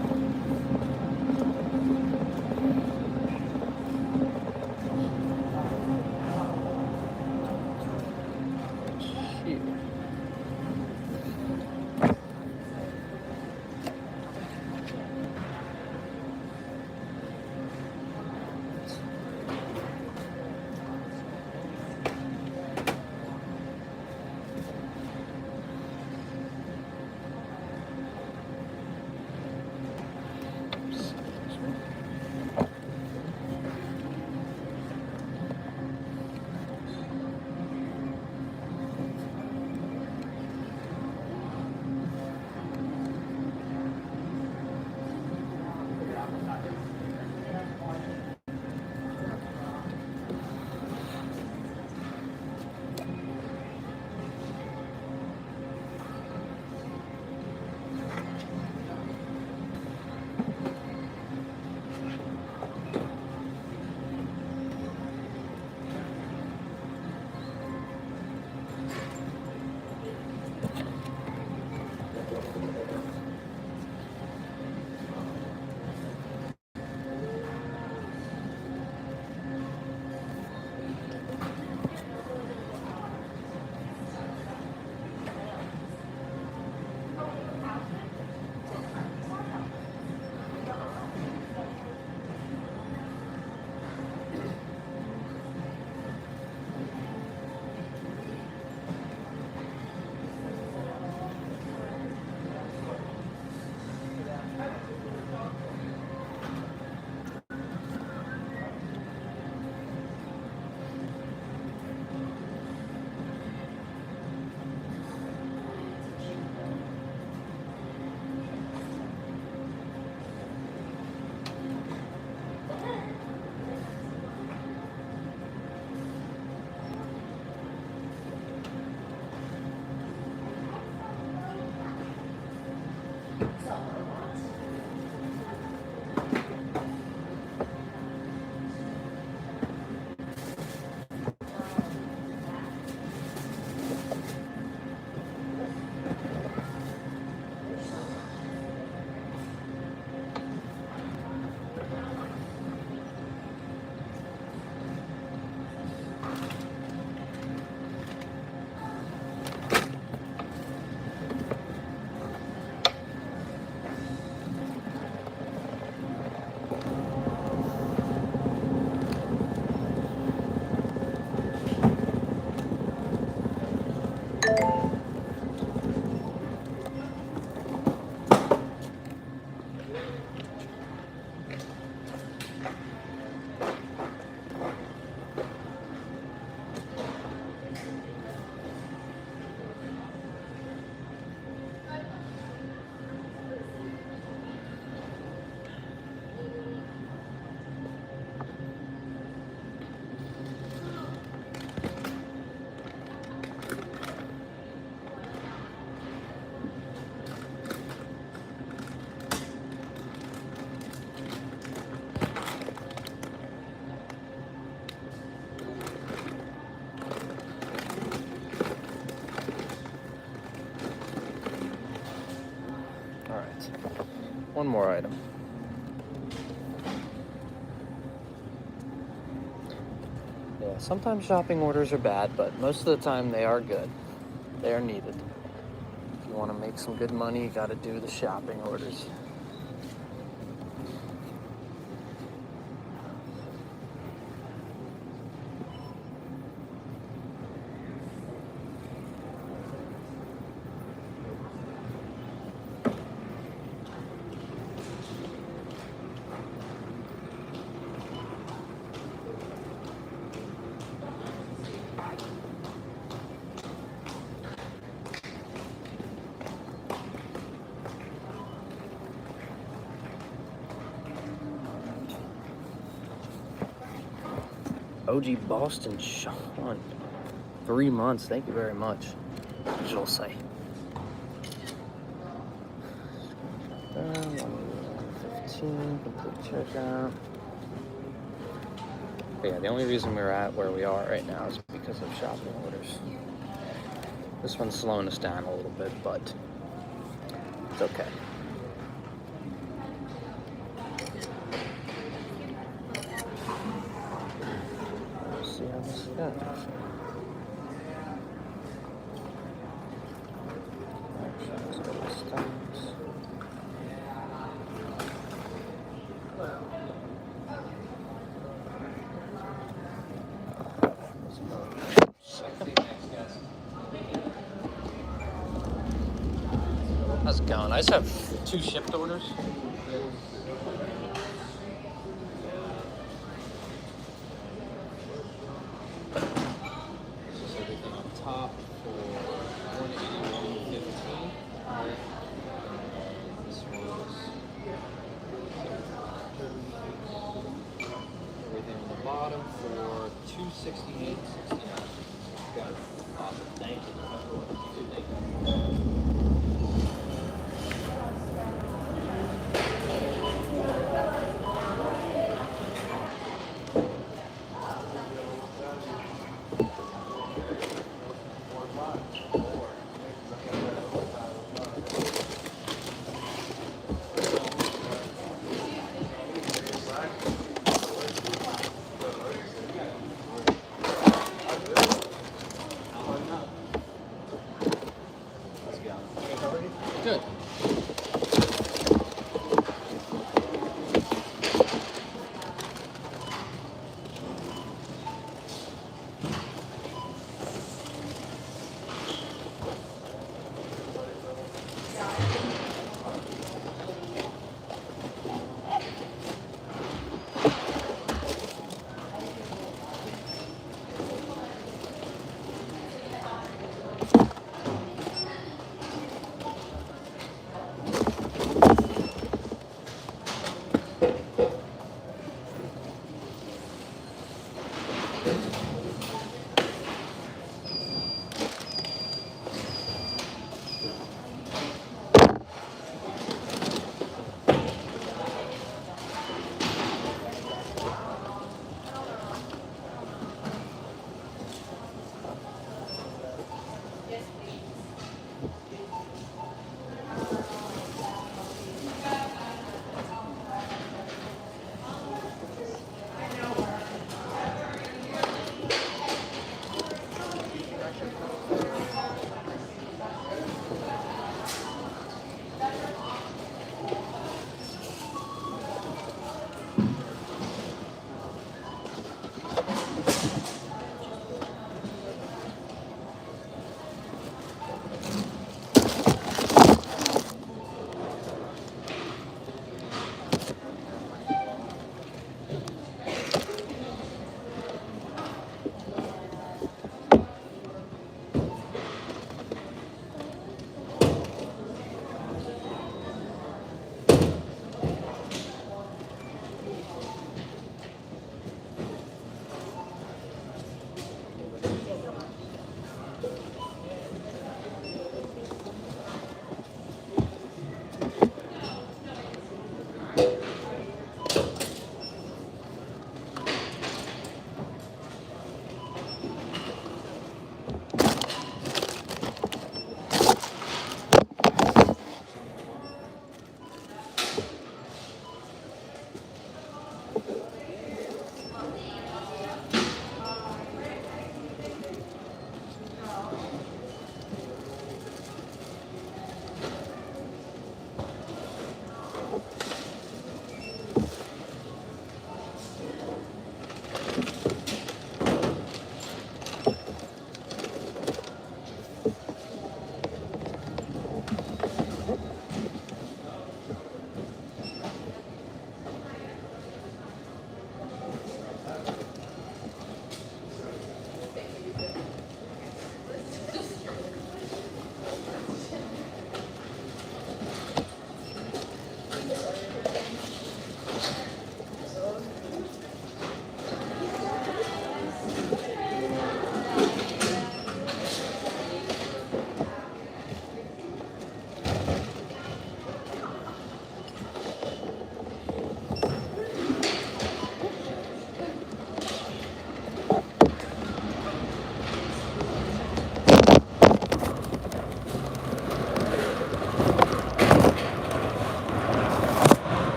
One more item. Yeah, sometimes shopping orders are bad, but most of the time they are good. They are needed. If you want to make some good money, you got to do the shopping orders. OG Boston Sean. 3 months. Thank you very much. Digital say. 15, complete checkout. But yeah, the only reason we're at where we are right now is because of shopping orders. This one's slowing us down a little bit, but it's okay. Let's see how this goes. Let's go to stocks. How's it going? I just have 2 shipped orders. This is everything on top for $181.15. This was everything on the bottom for $268.69. Got it. Awesome. Thank you. Good.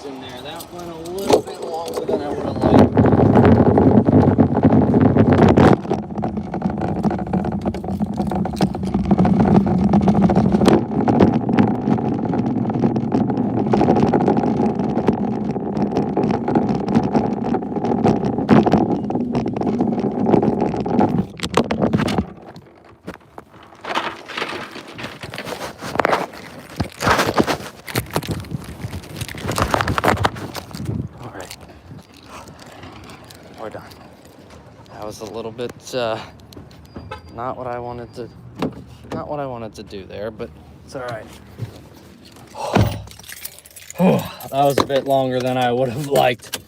days in there. That went a little bit longer than I would have liked. All right, we're done. That was a little bit not what I wanted to do there, but it's all right. That was a bit longer than I would have liked.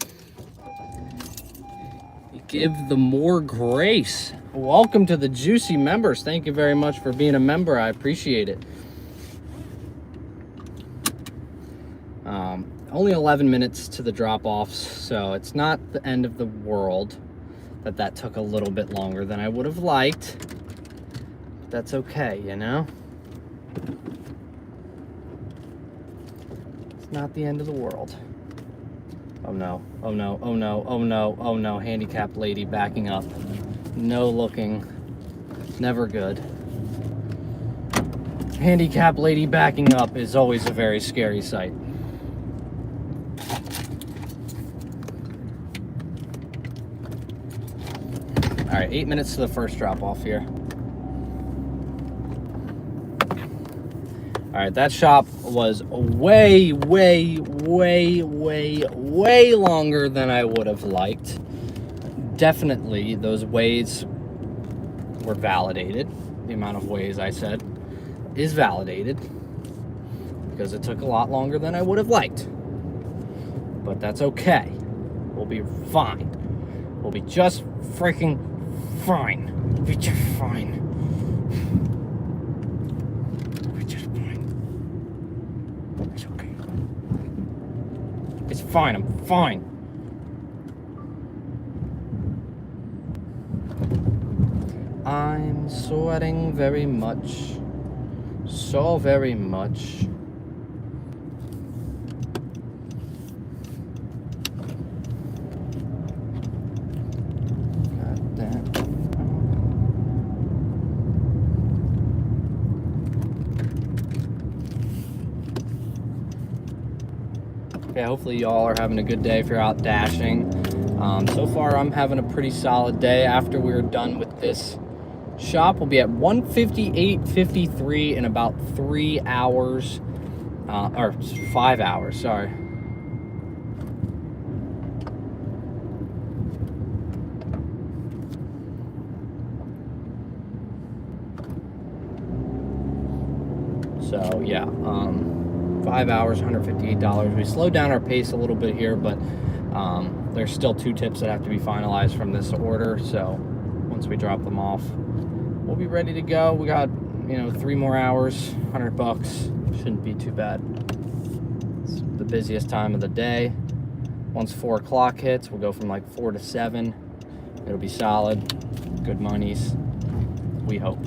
Give the more grace. Welcome to the Juicy members. Thank you very much for being a member. I appreciate it. Only 11 minutes to the drop-offs, so it's not the end of the world that took a little bit longer than I would have liked. But that's okay, you know? It's not the end of the world. Oh no, oh no, oh no, oh no, oh no. Handicapped lady backing up. No looking. Never good. Handicapped lady backing up is always a very scary sight. All right, 8 minutes to the first drop off here. All right, that shop was way longer than I would have liked. Definitely, those ways were validated. The amount of ways I said is validated because it took a lot longer than I would have liked. But that's okay. We'll be fine. We'll be just freaking fine. We'll be just fine. We'll be just fine. It's okay. It's fine. I'm fine. I'm sweating very much. So very much. God damn. Okay, hopefully y'all are having a good day if you're out dashing. So far, I'm having a pretty solid day. After we're done with this shop, we'll be at 158.53 in about 3 hours, or 5 hours, sorry. So yeah, 5 hours, $158. We slowed down our pace a little bit here, but there's still 2 tips that have to be finalized from this order. So once we drop them off, we'll be ready to go. We got, 3 more hours, $100. Shouldn't be too bad. It's the busiest time of the day. Once 4 o'clock hits, we'll go from like 4 to 7. It'll be solid, good monies, we hope.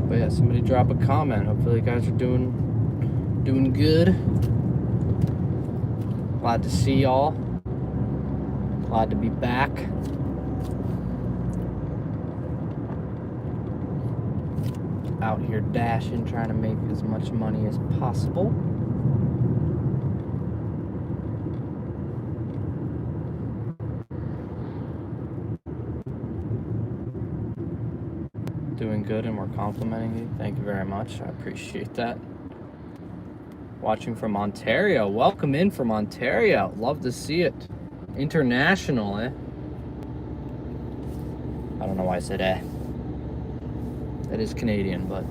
But yeah, somebody drop a comment. Hopefully you guys are doing good. Glad to see y'all. Glad to be back. Out here dashing, trying to make as much money as possible. Doing good, and we're complimenting you. Thank you very much. I appreciate that. Watching from Ontario. Welcome in from Ontario. Love to see it. International, eh? I don't know why I said eh. That is Canadian, but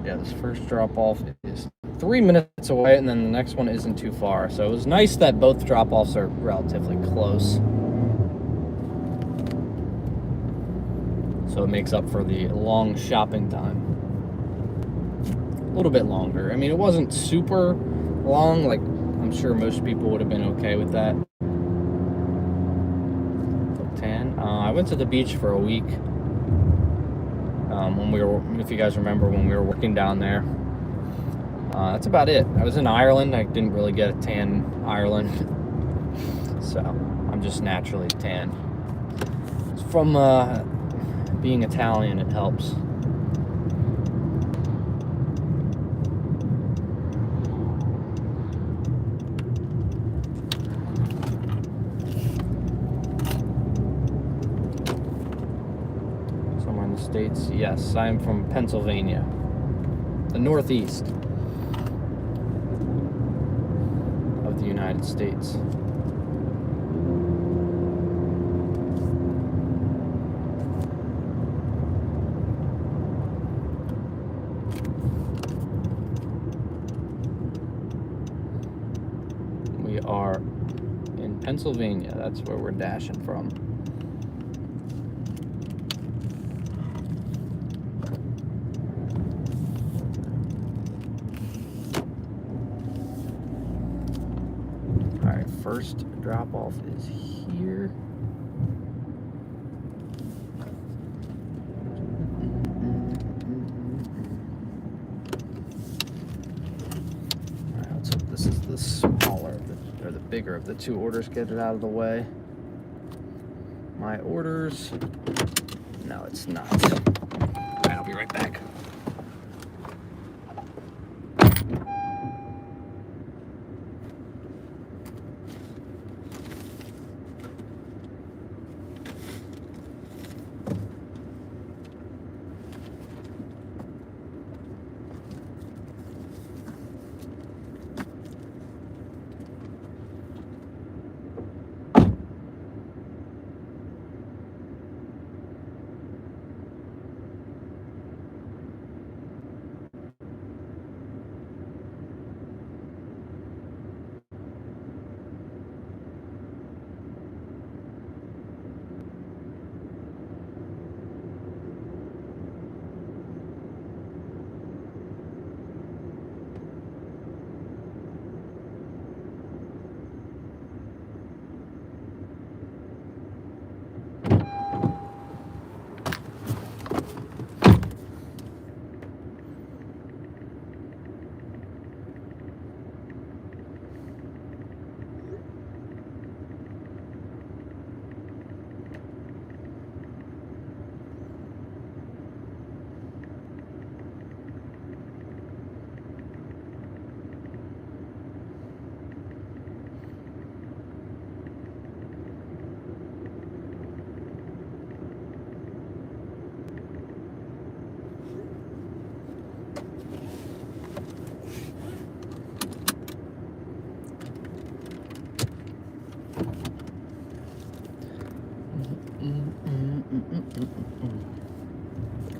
Yeah, this first drop off is 3 minutes away, and then the next one isn't too far. So it was nice that both drop offs are relatively close. So it makes up for the long shopping time. A little bit longer. I mean, it wasn't super long. Like, I'm sure most people would have been okay with that. 10. I went to the beach for a week. When we were, if you guys remember, when we were working down there. That's about it. I was in Ireland. I didn't really get a tan in Ireland. So, I'm just naturally tan. It's from being Italian, it helps. Somewhere in the States? Yes, I'm from Pennsylvania. The Northeast of the United States. We are in Pennsylvania. That's where we're dashing from. All right, first drop off is here. All right, let's hope this is the smaller or the bigger of the two orders. Get it out of the way. My orders. No, it's not. All right, I'll be right back.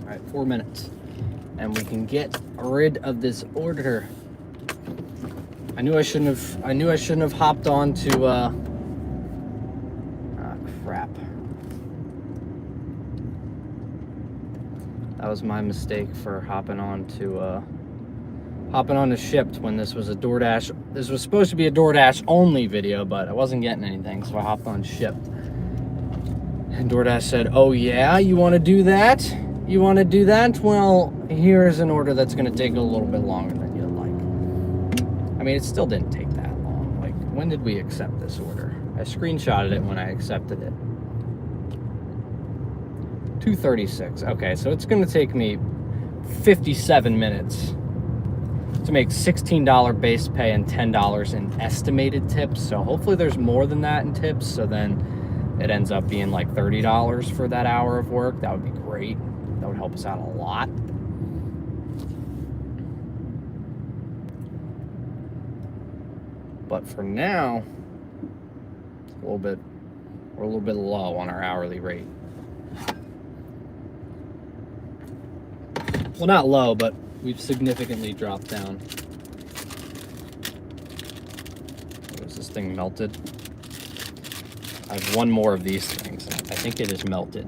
All right, 4 minutes, and we can get rid of this order. I knew I shouldn't have hopped on to. Crap. That was my mistake for hopping on to Shipped when this was a DoorDash. This was supposed to be a DoorDash only video, but I wasn't getting anything, so I hopped on Shipped. And DoorDash said, "Oh yeah, you want to do that? You want to do that? Well, here's an order that's going to take a little bit longer than you'd like." I mean, it still didn't take that long. Like, when did we accept this order? I screenshotted it when I accepted it. 2:36. Okay, so it's going to take me 57 minutes to make $16 base pay and $10 in estimated tips. So hopefully there's more than that in tips. So then it ends up being like $30 for that hour of work. That would be great. That would help us out a lot. But for now, we're a little bit low on our hourly rate. Well, not low, but we've significantly dropped down. Is this thing melted? I have one more of these things. I think it is melted.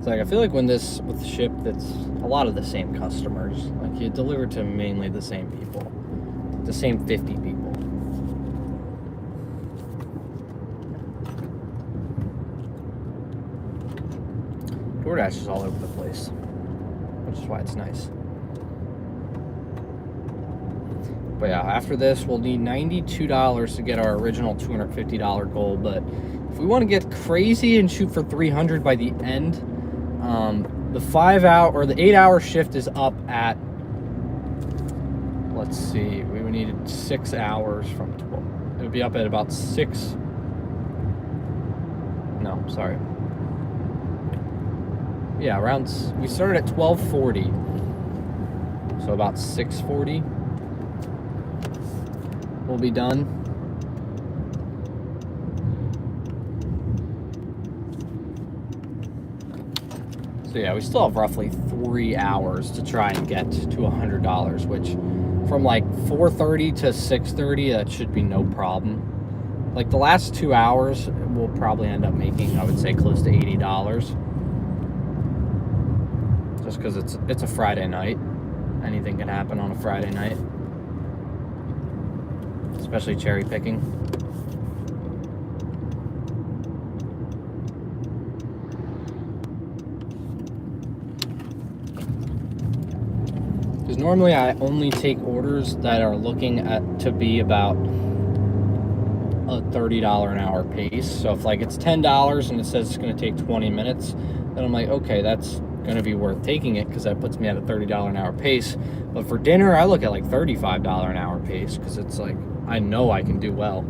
Like, I feel like with ship, that's a lot of the same customers. Like, you deliver to mainly the same people, the same 50 people. Doordash is all over the place, which is why it's nice. But yeah, after this, we'll need $92 to get our original $250 goal. But if we want to get crazy and shoot for 300 by the end, the 8-hour shift is up at, let's see, we would need 6 hours from 12. It would be up at about 6. No, sorry. Yeah, we started at 12:40. So about 6:40. We'll be done. So yeah, we still have roughly 3 hours to try and get to $100, which from like 4:30 to 6:30, that should be no problem. Like the last 2 hours, we'll probably end up making, I would say, close to $80. Just because it's a Friday night. Anything can happen on a Friday night. Especially cherry picking. Because normally I only take orders that are looking to be about a $30 an hour pace. So if like it's $10 and it says it's going to take 20 minutes, then I'm like, okay, that's going to be worth taking it because that puts me at a $30 an hour pace. But for dinner, I look at like $35 an hour pace because it's like, I know I can do well.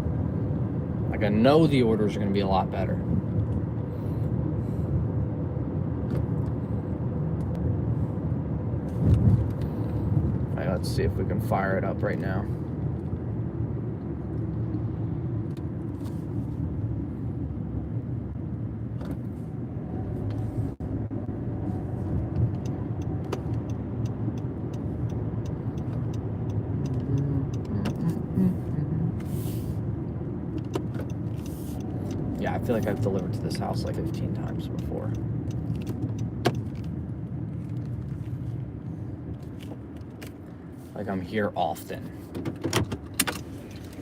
Like I know the orders are going to be a lot better. All right, let's see if we can fire it up right now. Yeah, I feel like I've delivered to this house like 15 times before. Like I'm here often.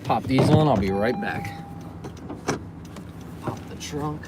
Pop these on, I'll be right back. Pop the trunk.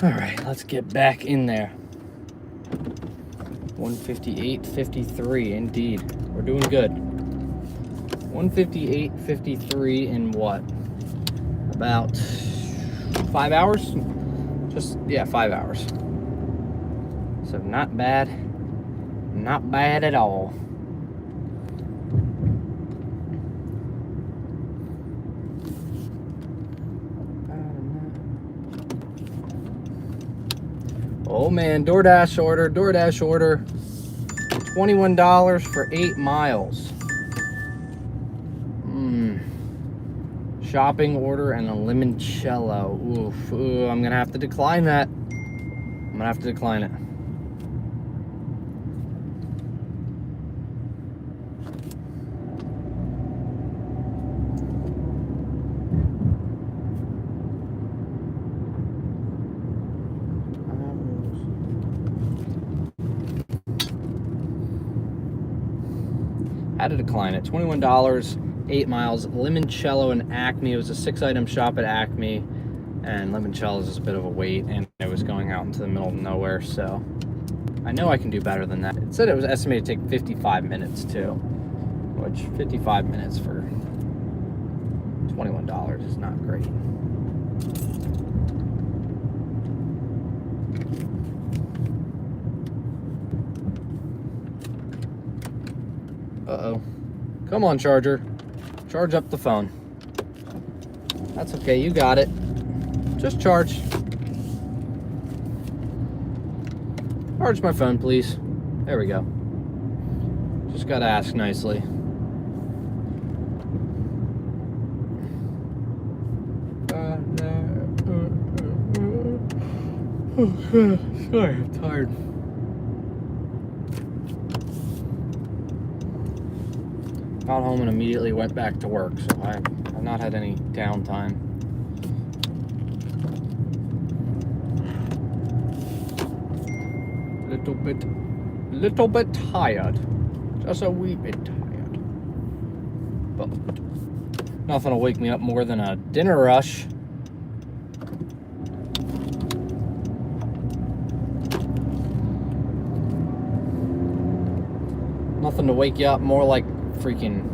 All right, let's get back in there. 158.53, indeed. We're doing good. 158.53 in what? About 5 hours? Yeah, 5 hours. So not bad. Not bad at all. Oh man, DoorDash order. $21 for 8 miles. Shopping order and a limoncello. Oof. Ooh, I'm gonna have to decline that. it. Had to decline it. $21, 8 miles. Limoncello and Acme. It was a 6-item shop at Acme, and limoncello is just a bit of a wait, and it was going out into the middle of nowhere, so I know I can do better than that. It said it was estimated to take 55 minutes too, which 55 minutes for $21 is not great. Uh-oh. Come on, charger. Charge up the phone. That's okay, you got it. Just charge. Charge my phone, please. There we go. Just gotta ask nicely. Sorry, I'm tired. Got home and immediately went back to work, so I've not had any downtime. Little bit tired. Just a wee bit tired. But nothing will wake me up more than a dinner rush. Nothing to wake you up more like freaking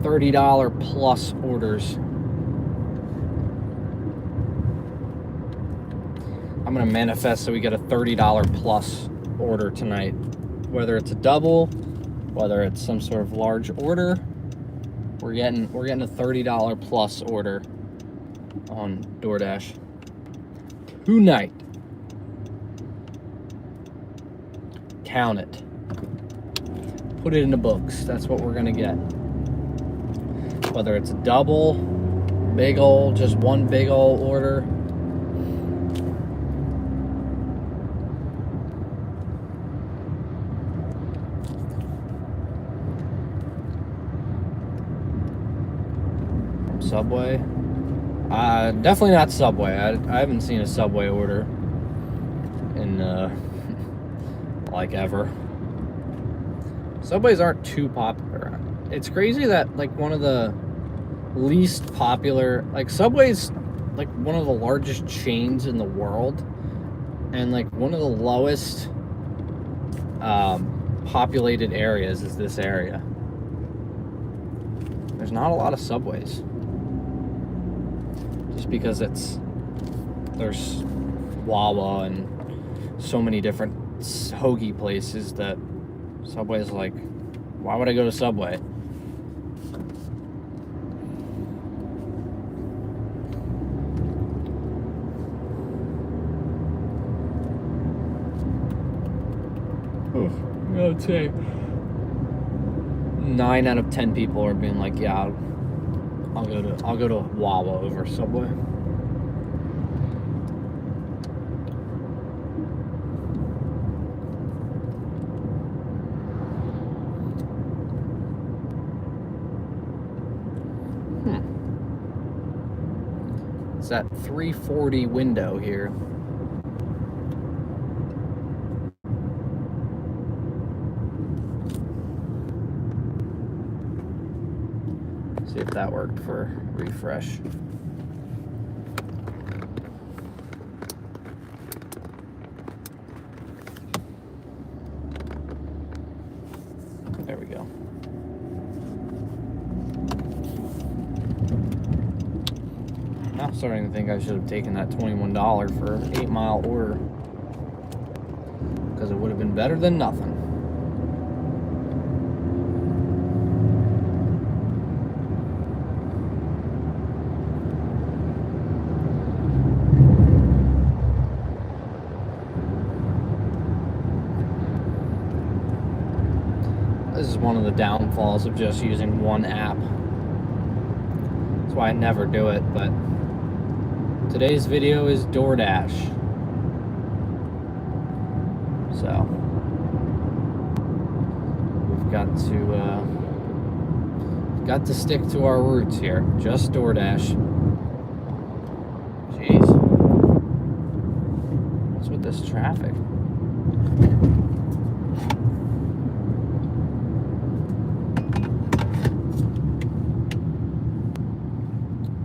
$30 plus orders. I'm gonna manifest so we get a $30 plus order tonight. Whether it's a double, whether it's some sort of large order, we're getting a $30 plus order on DoorDash tonight. Count it. Put it in the books. That's what we're gonna get. Whether it's a double, big ol', just one big ol' order. From Subway. Definitely not Subway. I haven't seen a Subway order in like ever. Subways aren't too popular. It's crazy that like one of the least popular, like Subway's like one of the largest chains in the world, and like one of the lowest populated areas is this area. There's not a lot of Subways, just because there's Wawa and so many different hoagie places that Subway's like, why would I go to Subway? I would say 9 out of 10 people are being like, yeah, I'll go to Wawa over Subway. It's that 340 window here. See if that worked for refresh. Now I'm starting to think I should have taken that $21 for an 8-mile order, because it would have been better than nothing. This is one of the downfalls of just using one app. That's why I never do it, but today's video is Doordash. So we've got to stick to our roots here. Just Doordash. Jeez. What's with this traffic?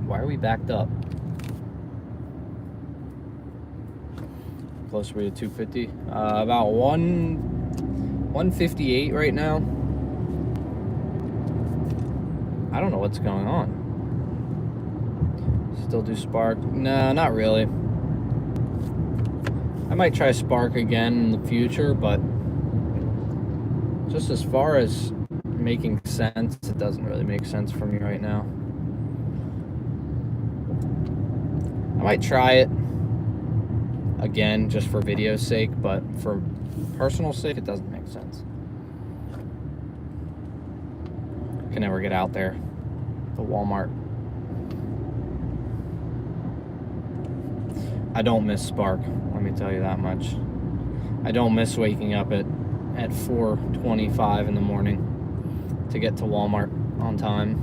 Why are we backed up? Closer to 250. About 158 right now. I don't know what's going on. Still do Spark? No, not really. I might try Spark again in the future, but just as far as making sense, it doesn't really make sense for me right now. I might try it again just for video's sake, but for personal sake, it doesn't make sense. Can never get out there. The Walmart. I don't miss Spark, let me tell you that much. I don't miss waking up at 4:25 in the morning to get to Walmart on time.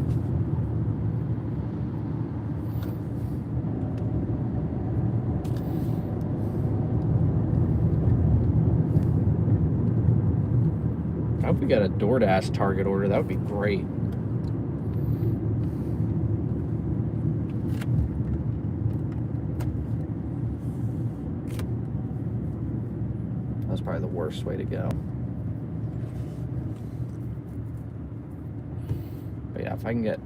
I hope we got a DoorDash target order. That would be great. That's probably the worst way to go. But yeah, if I can get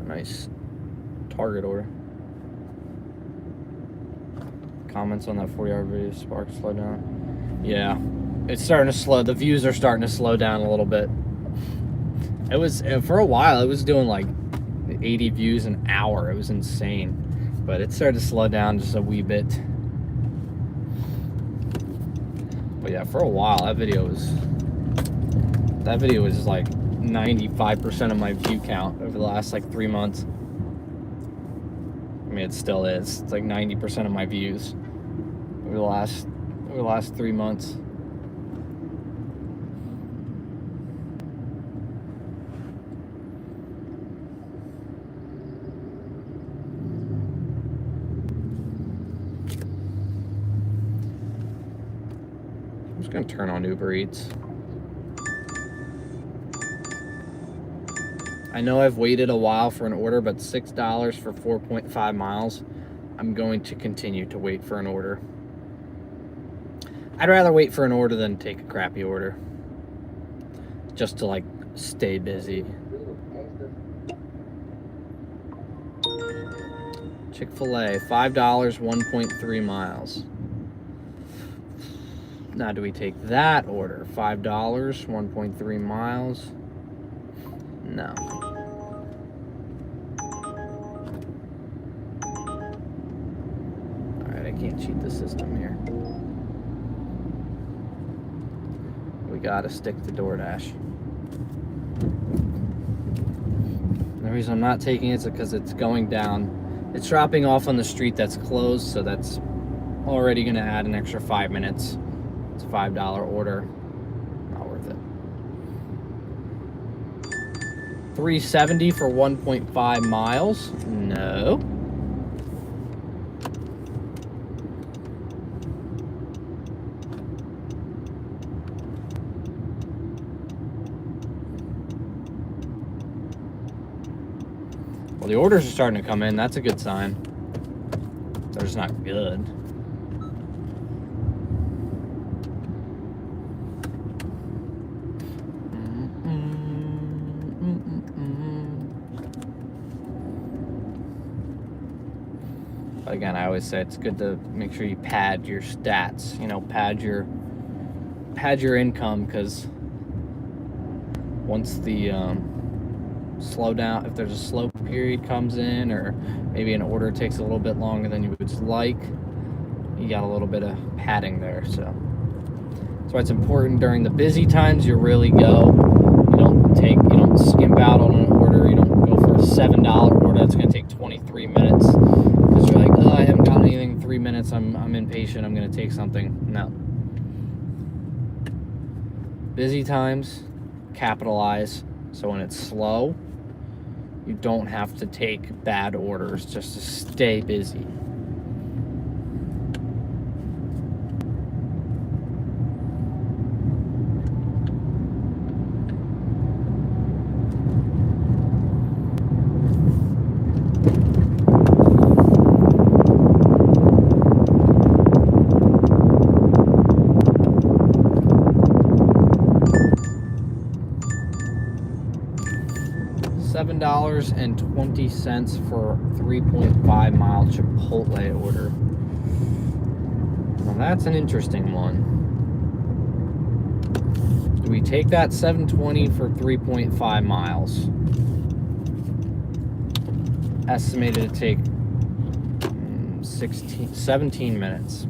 a nice target order. Comments on that 40-hour video, Spark slow down. Yeah. It's starting to slow. The views are starting to slow down a little bit. It was, for a while, it was doing like 80 views an hour. It was insane. But it started to slow down just a wee bit. But yeah, for a while, that video was like 95% of my view count over the last like 3 months. I mean, it still is. It's like 90% of my views over the last 3 months. I'm just gonna turn on Uber Eats. I know I've waited a while for an order, but $6 for 4.5 miles, I'm going to continue to wait for an order. I'd rather wait for an order than take a crappy order. Just to like stay busy. Chick-fil-A, $5, 1.3 miles. Now, do we take that order? $5, 1.3 miles? No. Alright, I can't cheat the system here. We gotta stick to DoorDash. The reason I'm not taking it is because it's going down. It's dropping off on the street that's closed, so that's already gonna add an extra 5 minutes. It's a $5 order. Not worth it. $3.70 for 1.5 miles. No. Well, the orders are starting to come in. That's a good sign. They're just not good. But again, I always say it's good to make sure you pad your stats, you know, pad your income, because once the slowdown, if there's a slow period comes in, or maybe an order takes a little bit longer than you would like, you got a little bit of padding there. So that's why it's important during the busy times you really go. You don't skimp out on an order. You don't go for a $7 order that's going to take 23 minutes because you're like, oh, I haven't gotten anything in 3 minutes. I'm impatient. I'm going to take something. No. Busy times, capitalize. So when it's slow, you don't have to take bad orders just to stay busy. $7.20 for 3.5-mile Chipotle order. Now that's an interesting one. Do we take that $7.20 for 3.5 miles? Estimated to take 17 minutes.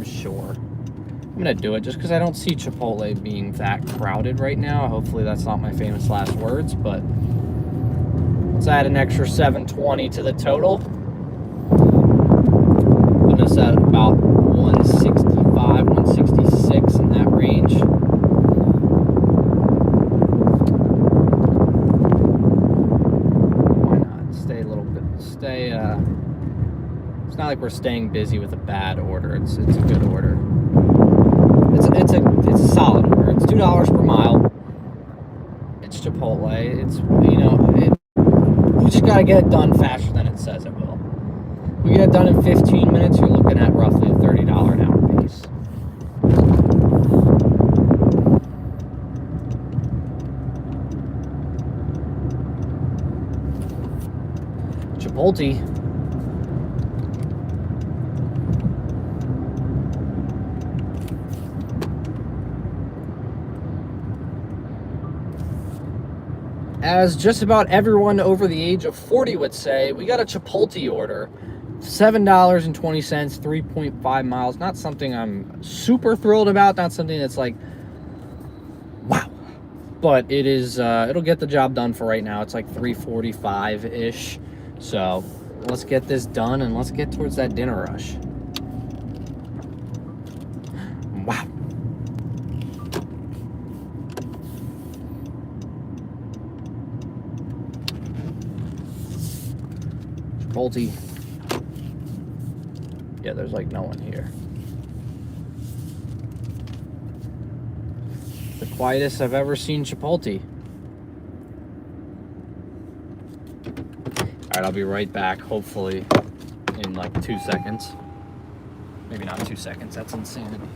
Sure. I'm gonna do it just because I don't see Chipotle being that crowded right now. Hopefully that's not my famous last words, but let's add an extra $7.20 to the total. Putting us at about 165, 166 in that range. Why not? Stay a little bit. It's not like we're staying busy with a bad order. It's a good order. It's a solid order. It's $2 per mile. It's Chipotle. It's, we just gotta get it done faster than it says it will. We get it done in 15 minutes. You're looking at roughly a $30 an hour piece. Chipotle. As just about everyone over the age of 40 would say, we got a Chipotle order. $7.20, 3.5 miles. Not something I'm super thrilled about. Not something that's like, wow. But it is, it'll get the job done for right now. It's like 3:45-ish. So let's get this done and let's get towards that dinner rush. Wow. Chipotle. Yeah, there's like no one here. The quietest I've ever seen Chipotle. Alright, I'll be right back, hopefully in like 2 seconds. Maybe not 2 seconds, that's insanity.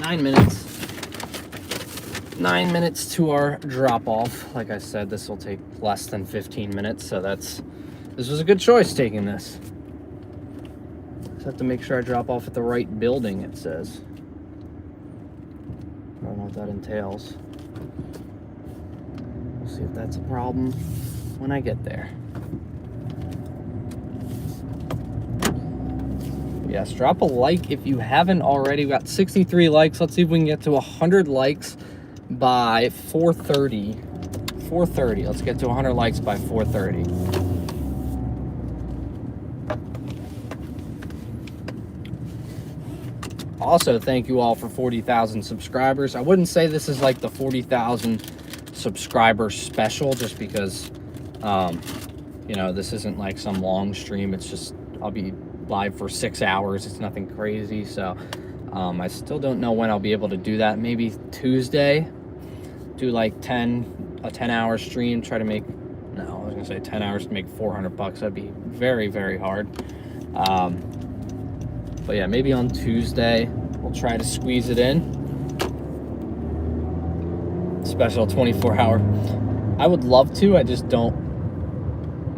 9 minutes. 9 minutes to our drop off. Like I said, this will take less than 15 minutes, so this was a good choice taking this. Just have to make sure I drop off at the right building, it says. I don't know what that entails. We'll see if that's a problem when I get there. Yes, drop a like if you haven't already. We got 63 likes. Let's see if we can get to 100 likes by 4:30. 4:30. Let's get to 100 likes by 4:30. Also, thank you all for 40,000 subscribers. I wouldn't say this is like the 40,000 subscriber special, just because, you know, this isn't like some long stream. It's just, I'll be live for 6 hours. It's nothing crazy. So I still don't know when I'll be able to do that. Maybe Tuesday, do like a 10-hour stream, try to make, no, I was gonna say 10 hours to make $400. That'd be very, very hard. But yeah, maybe on Tuesday we'll try to squeeze it in. Special 24-hour. I would love to, I just don't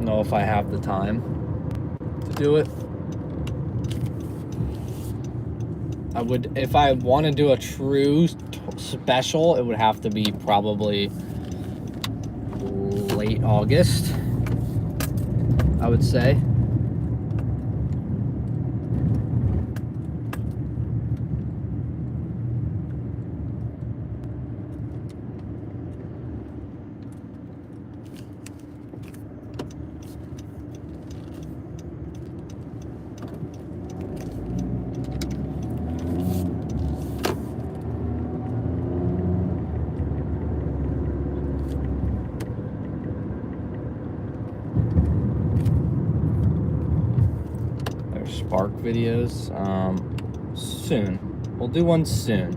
know if I have the time to do it. I would, if I want to do a true special, it would have to be probably late August, I would say. Spark videos soon. We'll do one soon.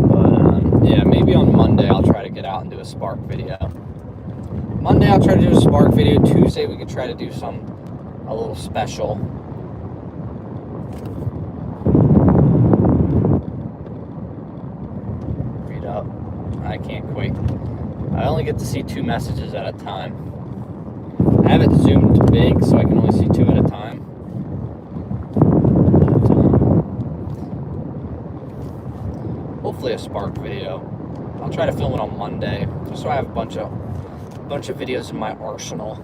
But yeah, maybe on Monday I'll try to get out and do a Spark video. Monday I'll try to do a Spark video. Tuesday we could try to do a little special. I can't quite. I only get to see 2 messages at a time. I have it zoomed big, so I can only see 2 at a time. But, hopefully a Spark video. I'll try to film it on Monday, just so I have a bunch of videos in my arsenal.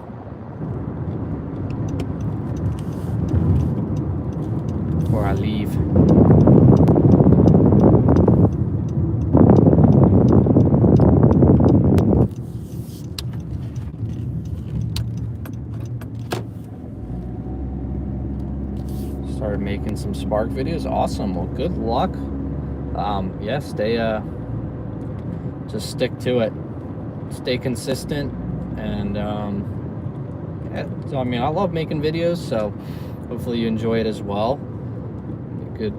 Before I leave. Started making some Spark videos. Awesome. Well, good luck. Yeah, just stick to it. Stay consistent. And yeah, so I mean, I love making videos, so hopefully you enjoy it as well. Good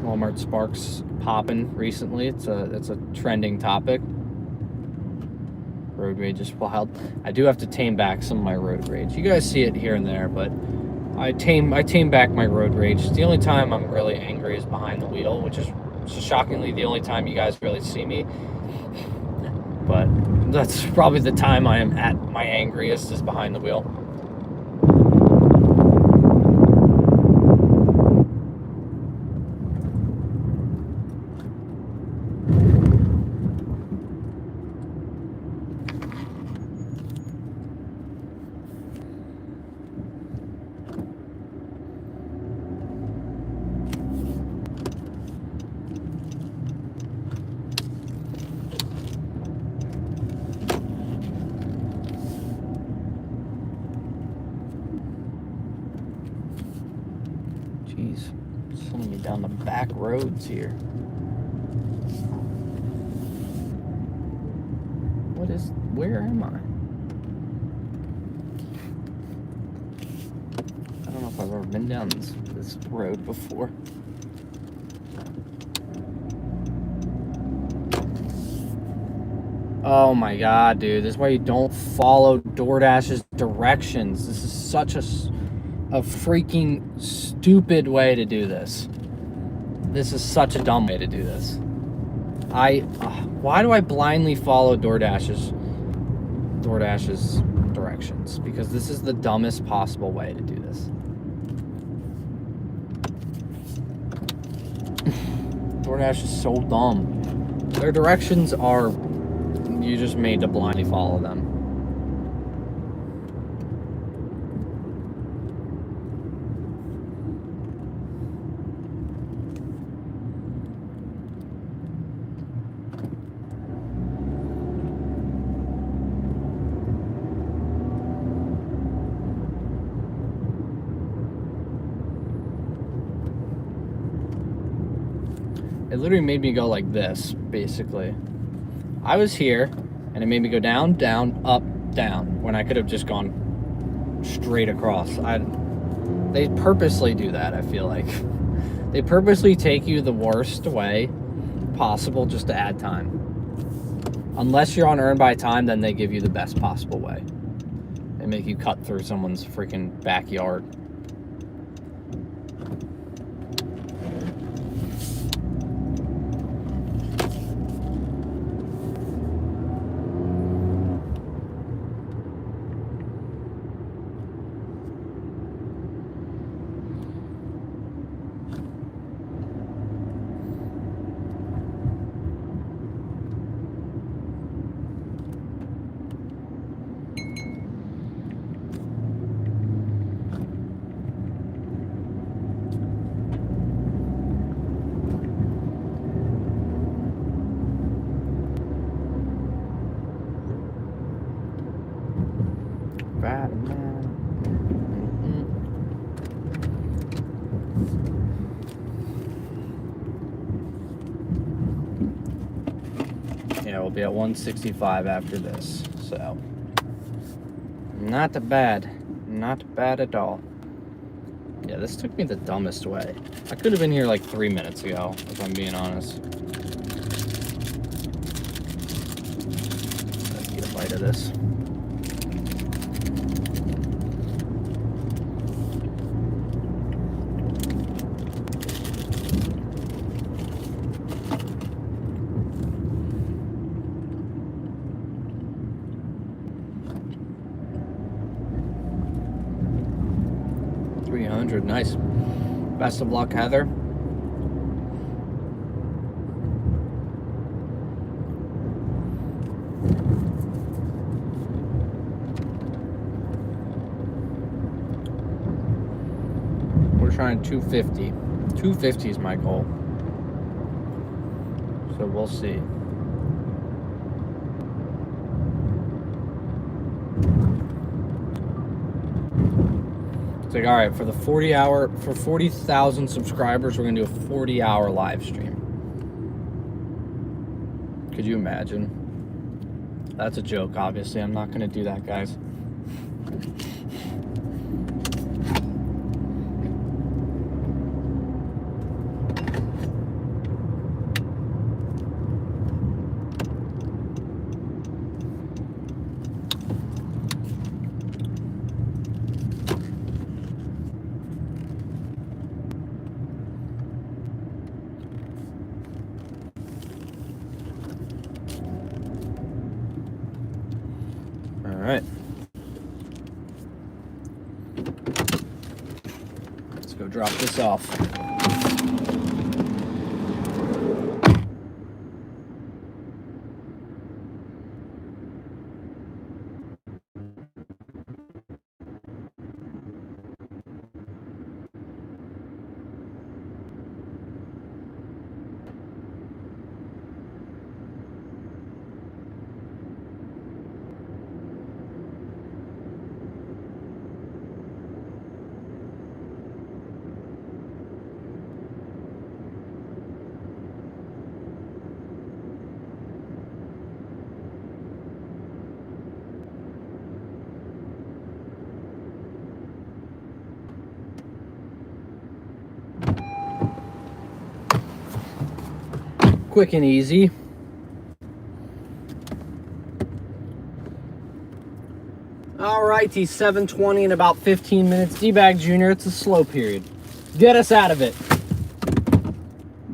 Walmart Sparks popping recently. It's a trending topic. Road rage is wild. I do have to tame back some of my road rage. You guys see it here and there, but I tame back my road rage. The only time I'm really angry is behind the wheel, which is shockingly the only time you guys really see me. But that's probably the time I am at my angriest, is behind the wheel. Jeez, slowing me down the back roads here. Where am I? I don't know if I've ever been down this road before. Oh my god, dude. This is why you don't follow DoorDash's directions. This is such a freaking stupid way to do this. This is such a dumb way to do this. Why do I blindly follow DoorDash's directions? Because this is the dumbest possible way to do this. DoorDash is so dumb. Their directions are, you just made to blindly follow them. It literally made me go like this, basically. I was here, and it made me go down, down, up, down, when I could have just gone straight across. They purposely do that, I feel like. They purposely take you the worst way possible just to add time. Unless you're on earn by time, then they give you the best possible way. They make you cut through someone's freaking backyard. Yeah, we'll be at 165 after this, so not bad. Not bad at all. Yeah, this took me the dumbest way. I could have been here like 3 minutes ago, if I'm being honest. Let's get a bite of this. Nice. Best of luck, Heather. We're trying 250. 250 is my goal. So we'll see. Like, all right, for the 40,000 subscribers, we're gonna do a 40-hour live stream. Could you imagine? That's a joke, obviously. I'm not gonna do that, guys. Alright. Let's go drop this off. Quick and easy. All righty, 7:20 in about 15 minutes. D-Bag Jr., it's a slow period. Get us out of it.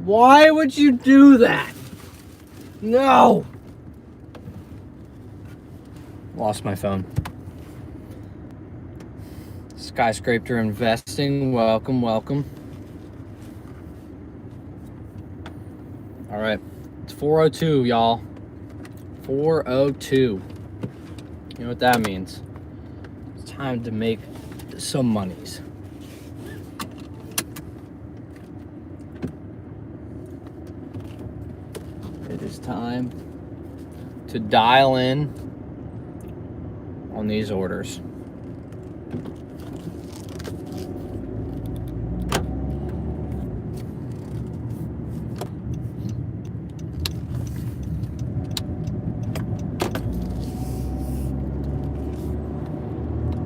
Why would you do that? No! Lost my phone. Skyscraper Investing, welcome, welcome. All right, it's 4:02, y'all. 4:02. You know what that means? It's time to make some monies. It is time to dial in on these orders.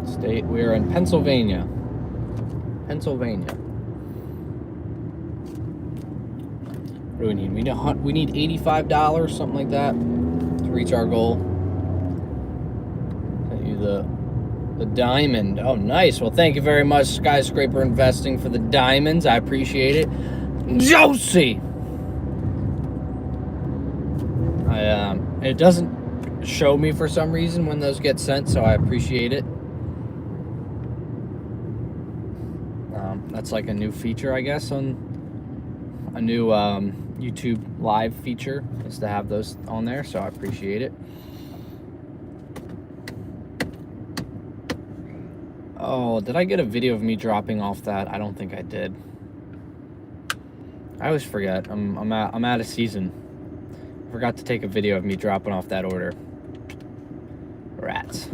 State, we are in Pennsylvania. Pennsylvania. What do we need? We need $85, something like that, to reach our goal. Sent you the diamond. Oh, nice. Well, thank you very much, Skyscraper Investing, for the diamonds. I appreciate it. Josie! It doesn't show me for some reason when those get sent, so I appreciate it. That's like a new feature, I guess, on a new YouTube live feature, is to have those on there, so I appreciate it. Oh, did I get a video of me dropping off that? I don't think I did. I always forget. I'm out of season. Forgot to take a video of me dropping off that order. Rats.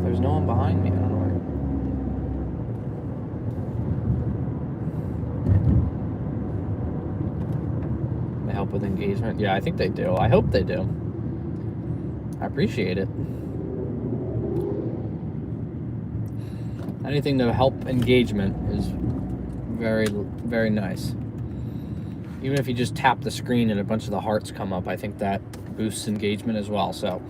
There's no one behind me. I don't know where. They help with engagement. Yeah, I think they do. I hope they do. I appreciate it. Anything to help engagement is very, very nice. Even if you just tap the screen and a bunch of the hearts come up, I think that boosts engagement as well. So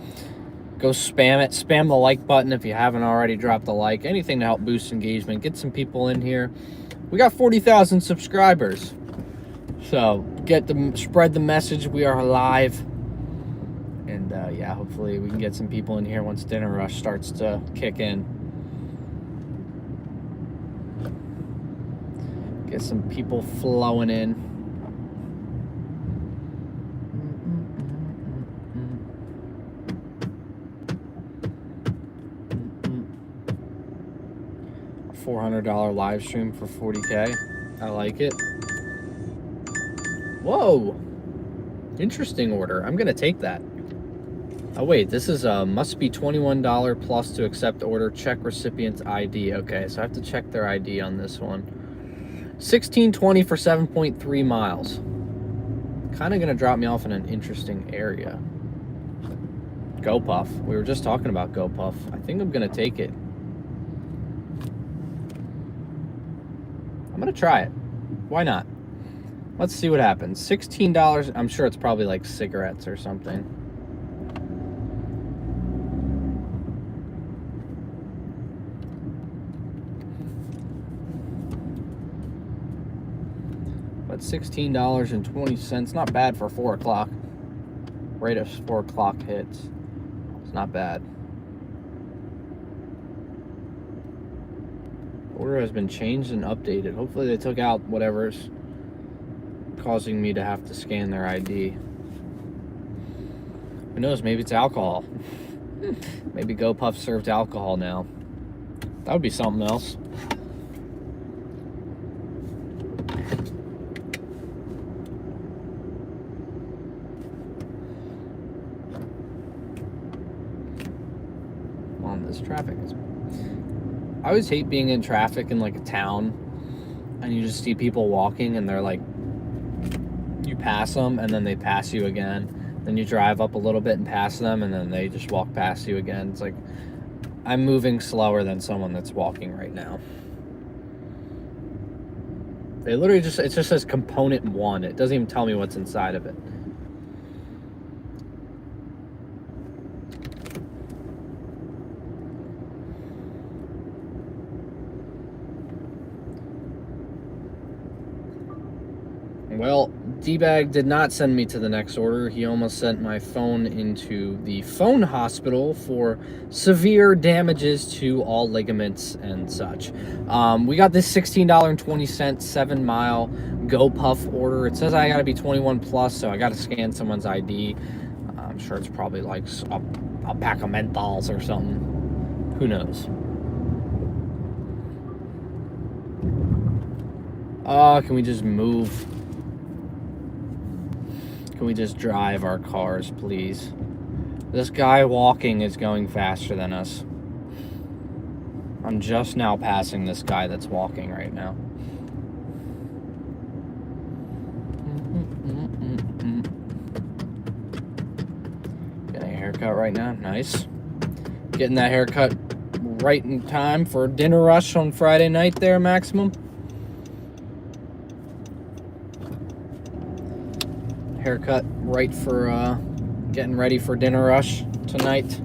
go spam it. Spam the like button if you haven't already dropped a like. Anything to help boost engagement. Get some people in here. We got 40,000 subscribers. So spread the message. We are live. And yeah, hopefully we can get some people in here once Dinner Rush starts to kick in. Get some people flowing in. $400 live stream for 40K. I like it. Whoa! Interesting order. I'm gonna take that. Oh wait, this is must be $21 plus to accept order. Check recipient's ID. Okay, so I have to check their ID on this one. $16.20 for 7.3 miles. Kind of gonna drop me off in an interesting area. GoPuff. We were just talking about GoPuff. I think I'm gonna take it. I'm gonna try it. Why not? Let's see what happens. $16. I'm sure it's probably like cigarettes or something. But $16.20, not bad for 4 o'clock. Right as 4 o'clock hits. It's not bad. Order has been changed and updated. Hopefully they took out whatever's causing me to have to scan their ID. Who knows, maybe it's alcohol. Maybe GoPuff served alcohol now. That would be something else. This traffic is... I always hate being in traffic in like a town and you just see people walking and they're like, you pass them and then they pass you again, then you drive up a little bit and pass them and then they just walk past you again. It's like, I'm moving slower than someone that's walking right now. They literally just, it just says component 1. It doesn't even tell me what's inside of it. D-Bag did not send me to the next order. He almost sent my phone into the phone hospital for severe damages to all ligaments and such. We got this $16.20 7-mile Go Puff order. It says I got to be 21 plus, so I got to scan someone's ID. I'm sure it's probably like a pack of menthols or something. Who knows? Can we just move? Can we just drive our cars, please? This guy walking is going faster than us. I'm just now passing this guy that's walking right now. Getting a haircut right now. Nice. Getting that haircut right in time for dinner rush on Friday night there, Maximum. Haircut right for getting ready for dinner rush tonight.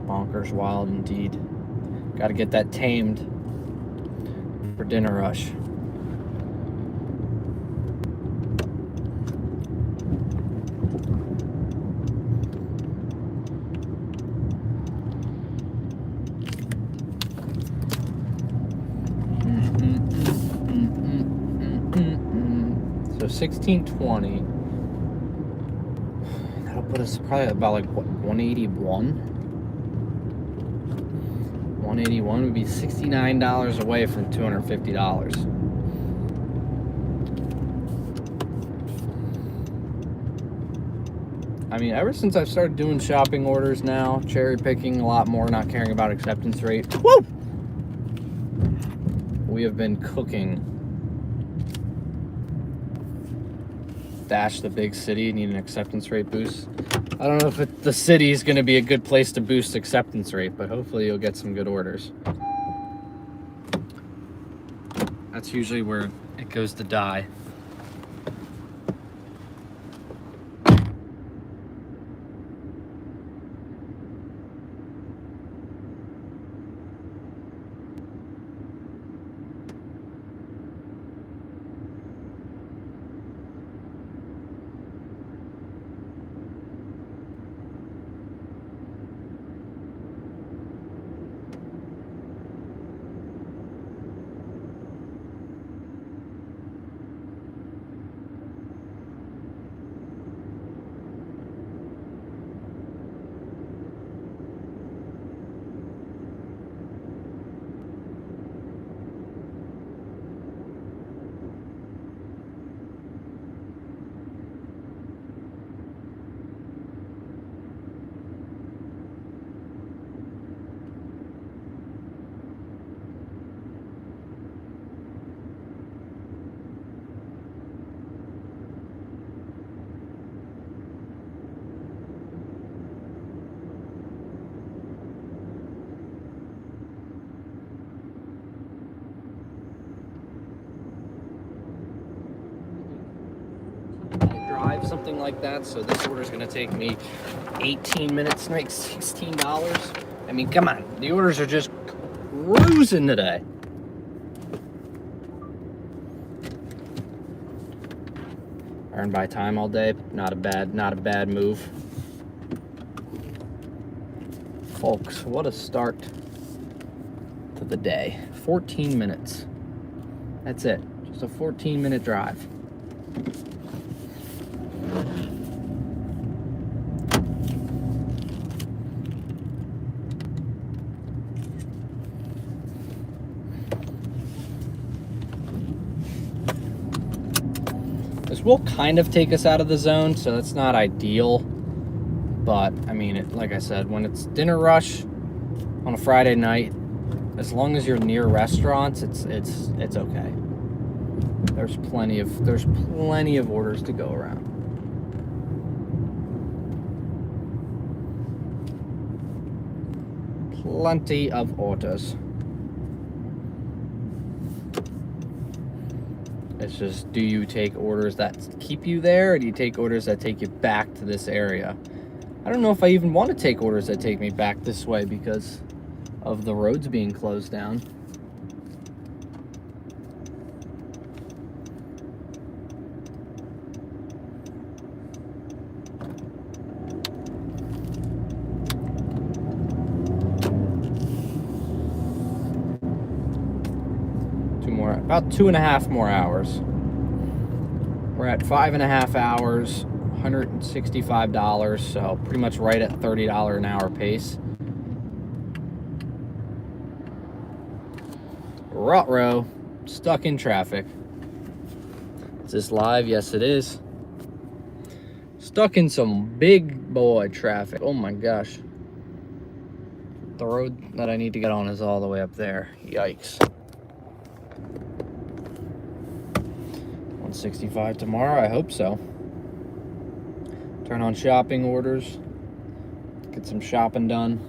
Bonkers wild indeed. Got to get that tamed for dinner rush. So 1620. That'll put us probably about like what, 181? 181 would be $69 away from $250. I mean, ever since I've started doing shopping orders now, cherry picking a lot more, not caring about acceptance rate. Woo! We have been cooking. Dash the big city, need an acceptance rate boost. I don't know if the city is going to be a good place to boost acceptance rate, but hopefully you'll get some good orders. That's usually where it goes to die. Something like that, so this order is going to take me 18 minutes to make $16. I mean, come on, the orders are just cruising today. Earn by time all day, not a bad move. Folks, what a start to the day. 14 minutes. That's it. Just a 14-minute drive. This will kind of take us out of the zone, so that's not ideal. But I mean, like I said, when it's dinner rush on a Friday night, as long as you're near restaurants, it's okay. There's plenty of orders to go around. Plenty of orders. It's just, do you take orders that keep you there, or do you take orders that take you back to this area? I don't know if I even want to take orders that take me back this way because of the roads being closed down. About 2.5 more hours. We're at 5.5 hours, $165, so pretty much right at $30 an hour pace. Ruh-roh, stuck in traffic. Is this live? Yes, it is. Stuck in some big boy traffic. Oh my gosh. The road that I need to get on is all the way up there. Yikes. 165 tomorrow, I hope so. Turn on shopping orders. Get some shopping done.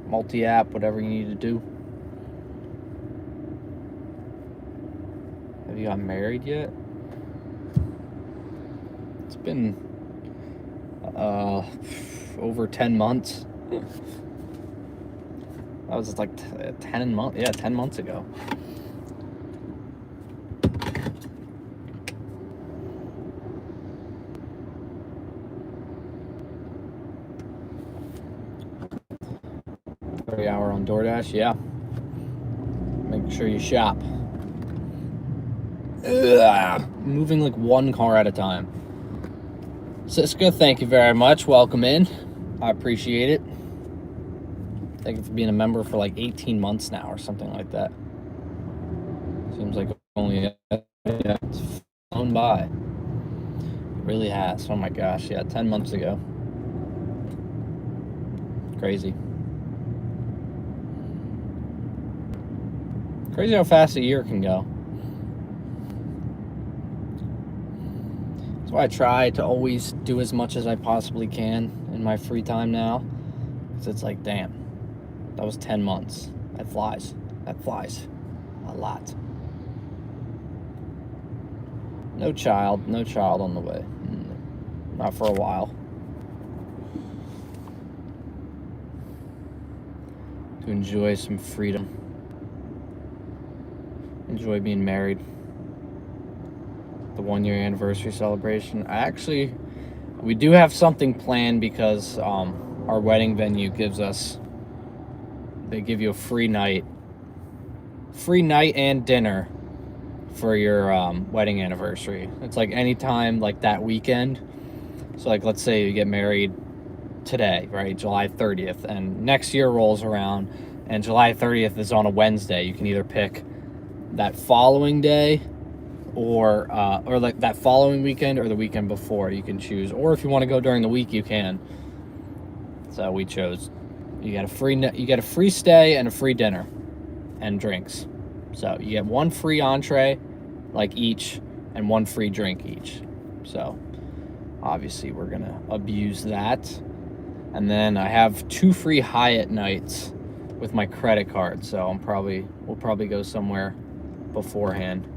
Multi-app, whatever you need to do. Have you got married yet? It's been over 10 months. That was like 10 months. Yeah, 10 months ago. Every hour on Doordash, yeah. Make sure you shop. Ugh. Moving like one car at a time. Siska, thank you very much. Welcome in. I appreciate it. Thank you for being a member for like 18 months now or something like that. Seems like only it's flown by. It really has. Oh my gosh, yeah, 10 months ago. Crazy. Crazy how fast a year can go. That's why I try to always do as much as I possibly can in my free time now. Because it's like, damn, that was 10 months. That flies. That flies. A lot. No child on the way. Not for a while. To enjoy some freedom. Enjoy being married. The 1-year anniversary celebration. We do have something planned because our wedding venue they give you a free night and dinner for your wedding anniversary. It's like anytime like that weekend. So like let's say you get married today, right? July 30th, and next year rolls around and July 30th is on a Wednesday. You can either pick that following day or like that following weekend or the weekend before. You can choose, or if you want to go during the week, you can. So we chose. You get a free stay and a free dinner and drinks. So you get one free entree like each and one free drink each. So obviously we're gonna abuse that. And then I have 2 free Hyatt nights with my credit card. So we'll probably go somewhere beforehand.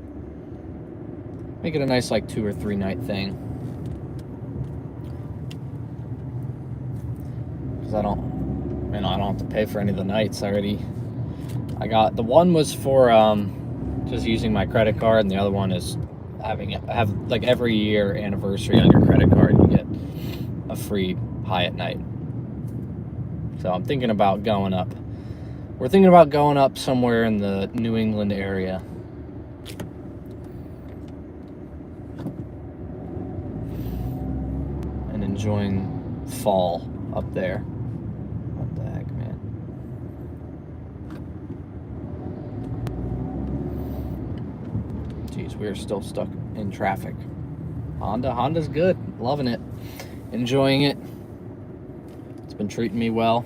Make it a nice like 2 or 3 night thing. Because I don't have to pay for any of the nights. I got the one was for just using my credit card, and the other one is have like every year anniversary on your credit card, you get a free Hyatt night. So I'm thinking about going up. We're thinking about going up somewhere in the New England area. And enjoying fall up there. What the heck, man? Jeez, we are still stuck in traffic. Honda's good. Loving it. Enjoying it. It's been treating me well.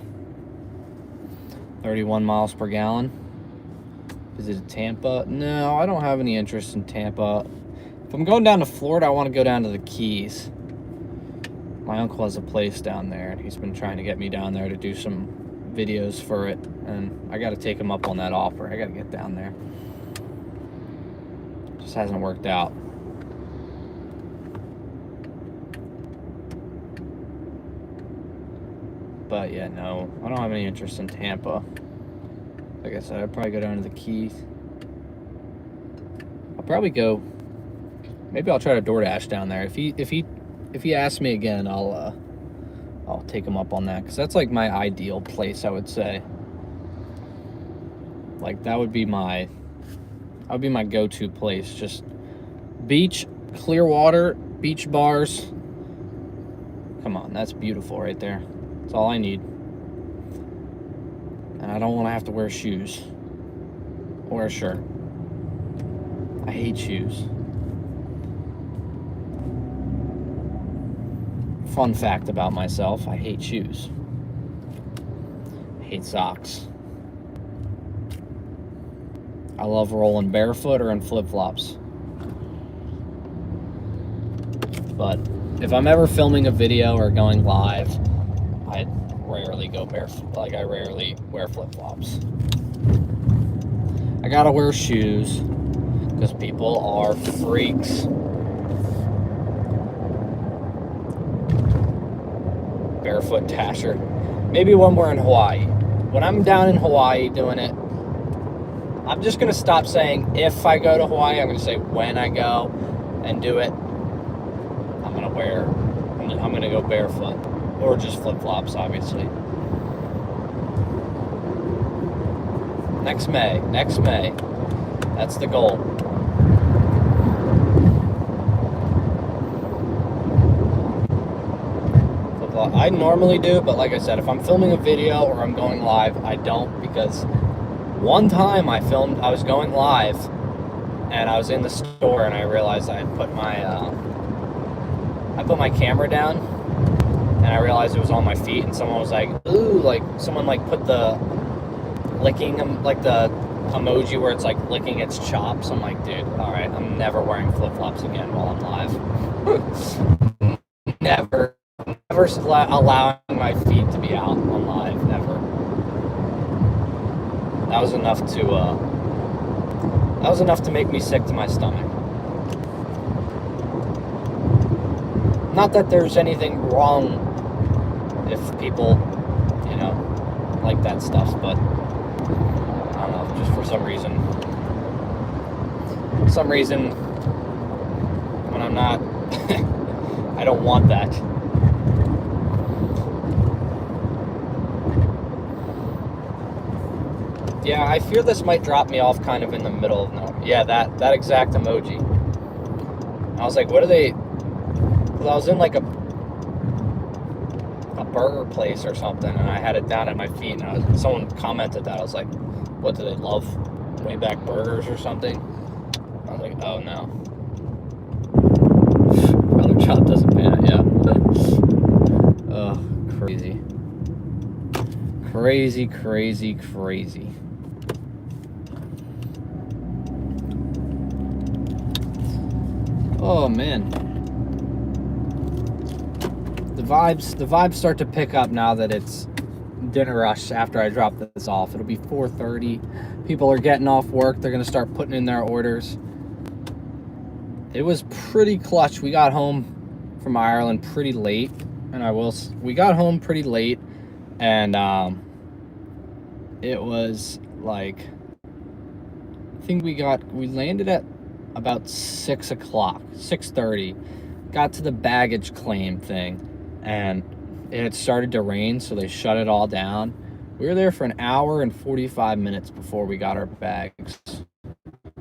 31 miles per gallon. Visited Tampa. No, I don't have any interest in Tampa. If I'm going down to Florida, I want to go down to the Keys. My uncle has a place down there, and he's been trying to get me down there to do some videos for it, and I got to take him up on that offer. I got to get down there. Just hasn't worked out. But yeah, no, I don't have any interest in Tampa. Like I said, I'd probably go down to the Keys. I'll probably go. Maybe I'll try to DoorDash down there. If he asks me again, I'll take him up on that, because that's like my ideal place, I would say. Like that would be my go-to place. Just beach, clear water, beach bars. Come on, that's beautiful right there. That's all I need. And I don't want to have to wear shoes or a shirt. I hate shoes. Fun fact about myself, I hate shoes. I hate socks. I love rolling barefoot or in flip-flops. But if I'm ever filming a video or going live, I rarely go barefoot. Like, I rarely wear flip-flops. I gotta wear shoes because people are freaks. Barefoot dasher. Maybe when we're in Hawaii. When I'm down in Hawaii doing it, I'm just gonna stop saying if I go to Hawaii. I'm gonna say when I go and do it. I'm gonna go barefoot or just flip-flops, obviously. Next May. That's the goal. I normally do, but like I said, if I'm filming a video or I'm going live, I don't, because one time I was going live and I was in the store and I realized I had put my camera down and I realized it was on my feet, and someone was like, ooh, like someone like put the licking, like the emoji where it's like licking its chops. I'm like, dude, all right, I'm never wearing flip-flops again while I'm live. Never allowing my feet to be out on live, never. That was enough to make me sick to my stomach. Not that there's anything wrong if people, like that stuff, but I don't know, just for some reason, when I'm not, I don't want that. Yeah, I fear this might drop me off kind of in the middle of nowhere. Yeah, that exact emoji. I was like, what are they? Because I was in like a burger place or something, and I had it down at my feet, and someone commented that. I was like, what, do they love way back burgers or something? I was like, oh no. Brother Chop doesn't pan, yeah. Oh, crazy. Crazy. Oh man, the vibes start to pick up now that it's dinner rush. After I drop this off, it'll be 4:30. People are getting off work. They're gonna start putting in their orders. It was pretty clutch. We got home from Ireland pretty late, and we got home pretty late, and it was like, I think we landed at about 6 o'clock, 6:30, got to the baggage claim thing, and it had started to rain, so they shut it all down. We were there for an hour and 45 minutes before we got our bags.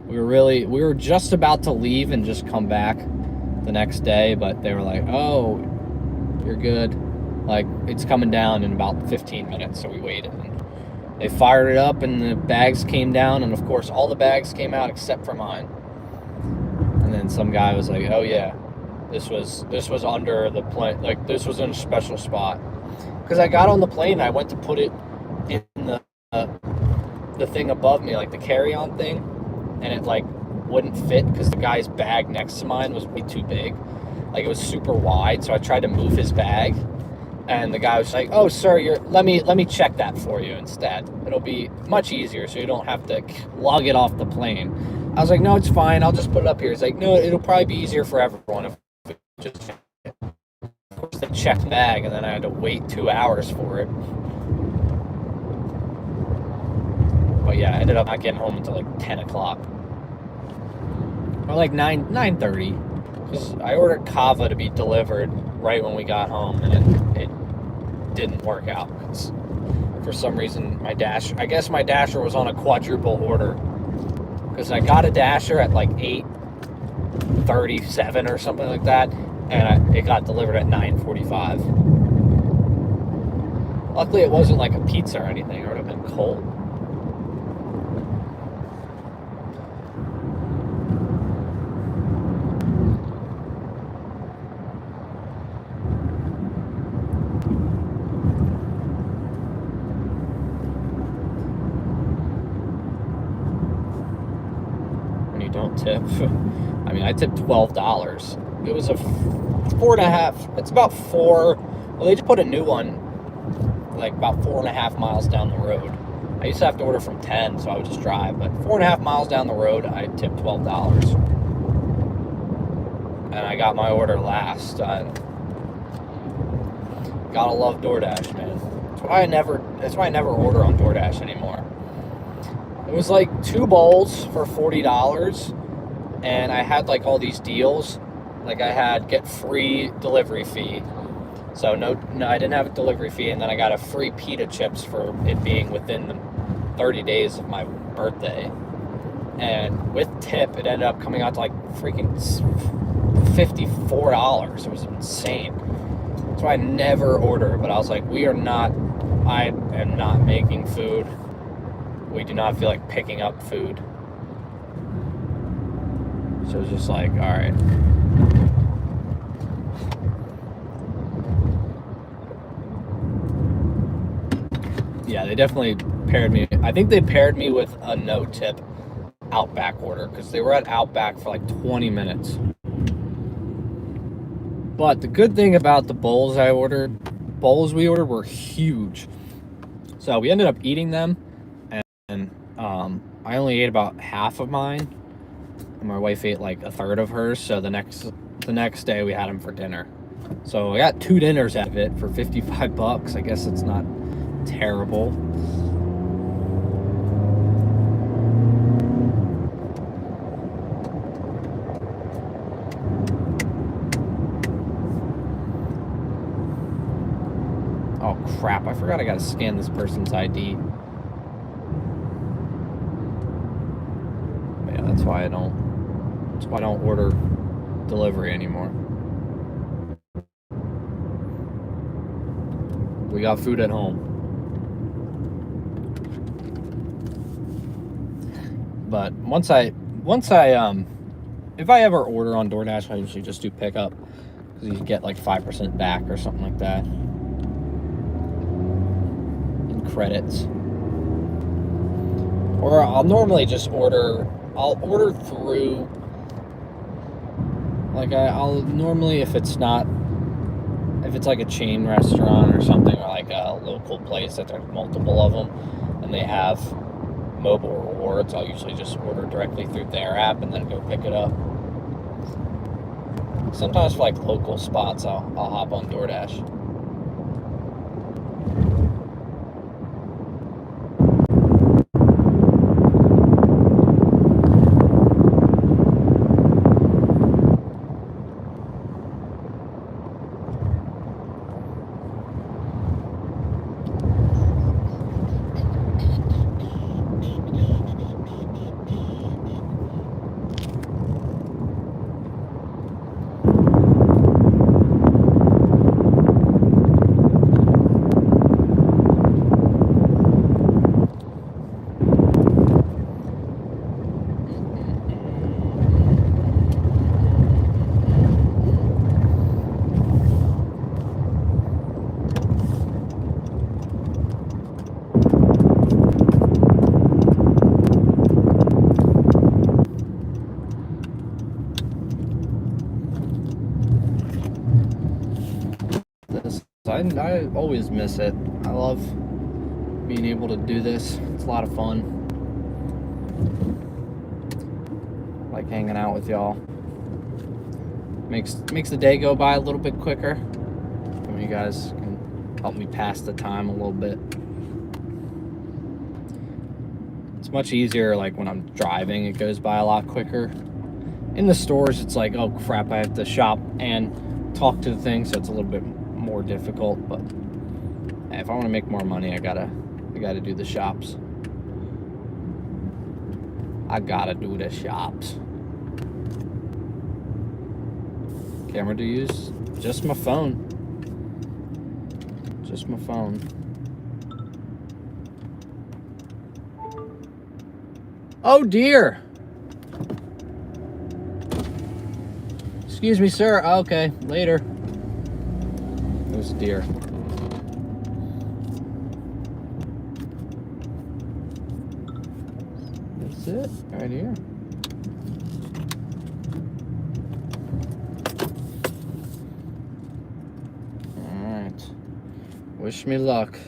We were just about to leave and just come back the next day, but they were like, oh, you're good. Like, it's coming down in about 15 minutes, so we waited. And they fired it up, and the bags came down, and of course, all the bags came out except for mine. And then some guy was like, oh yeah, this was under the plane, like this was in a special spot. Because I got on the plane and I went to put it in the thing above me, like the carry-on thing, and it like wouldn't fit because the guy's bag next to mine was way too big. Like, it was super wide, so I tried to move his bag, and the guy was like, oh sir, let me check that for you instead. It'll be much easier so you don't have to lug it off the plane. I was like, no, it's fine. I'll just put it up here. He's like, no, it'll probably be easier for everyone if we just. Of course, they checked bag, and then I had to wait 2 hours for it. But yeah, I ended up not getting home until like 10 o'clock. Or like 9:30. Because I ordered kava to be delivered right when we got home, and it didn't work out. Because for some reason, I guess my dasher was on a quadruple order. Because I got a dasher at like 8:37 or something like that, and it got delivered at 9:45. Luckily, it wasn't like a pizza or anything. It would have been cold. Don't tip. I mean, I tipped $12. It was a 4.5. It's about 4. Well, they just put a new one like about 4.5 miles down the road. I used to have to order from 10, so I would just drive. But 4.5 miles down the road, I tipped $12, and I got my order last. Gotta love DoorDash, man. That's why I never order on DoorDash anymore. It was like 2 bowls for $40, and I had like all these deals. Like I had get free delivery fee. So no, I didn't have a delivery fee, and then I got a free pita chips for it being within the 30 days of my birthday. And with tip, it ended up coming out to like freaking $54. It was insane. That's why I never order. But I was like, I am not making food. We do not feel like picking up food. So it's just like, all right. Yeah, they definitely paired me. I think they paired me with a no-tip Outback order, because they were at Outback for like 20 minutes. But the good thing about the bowls we ordered were huge. So we ended up eating them, and I only ate about half of mine, and my wife ate like a third of hers. So the next day we had them for dinner. So I got 2 dinners out of it for $55. I guess it's not terrible. Oh crap, I forgot I gotta scan this person's ID. Yeah, that's why I don't order delivery anymore. We got food at home. But once I if I ever order on DoorDash, I usually just do pickup, because you get like 5% back or something like that in credits. Or I'll normally just order through, like I'll normally, if it's like a chain restaurant or something, or like a local place that there's multiple of them and they have mobile rewards, I'll usually just order directly through their app and then go pick it up. Sometimes for like local spots, I'll hop on DoorDash. I always miss it. I love being able to do this. It's a lot of fun. like hanging out with y'all. Makes the day go by a little bit quicker. When you guys can help me pass the time a little bit. It's much easier like when I'm driving, it goes by a lot quicker. In the stores, it's like, oh crap, I have to shop and talk to the thing, so it's a little bit more difficult. But if I want to make more money, I gotta do the shops. I gotta do the shops. Camera to use? Just my phone. Just my phone. Oh dear. Excuse me, sir. Okay, later. It was a deer. That's it, right here. Alright. Wish me luck.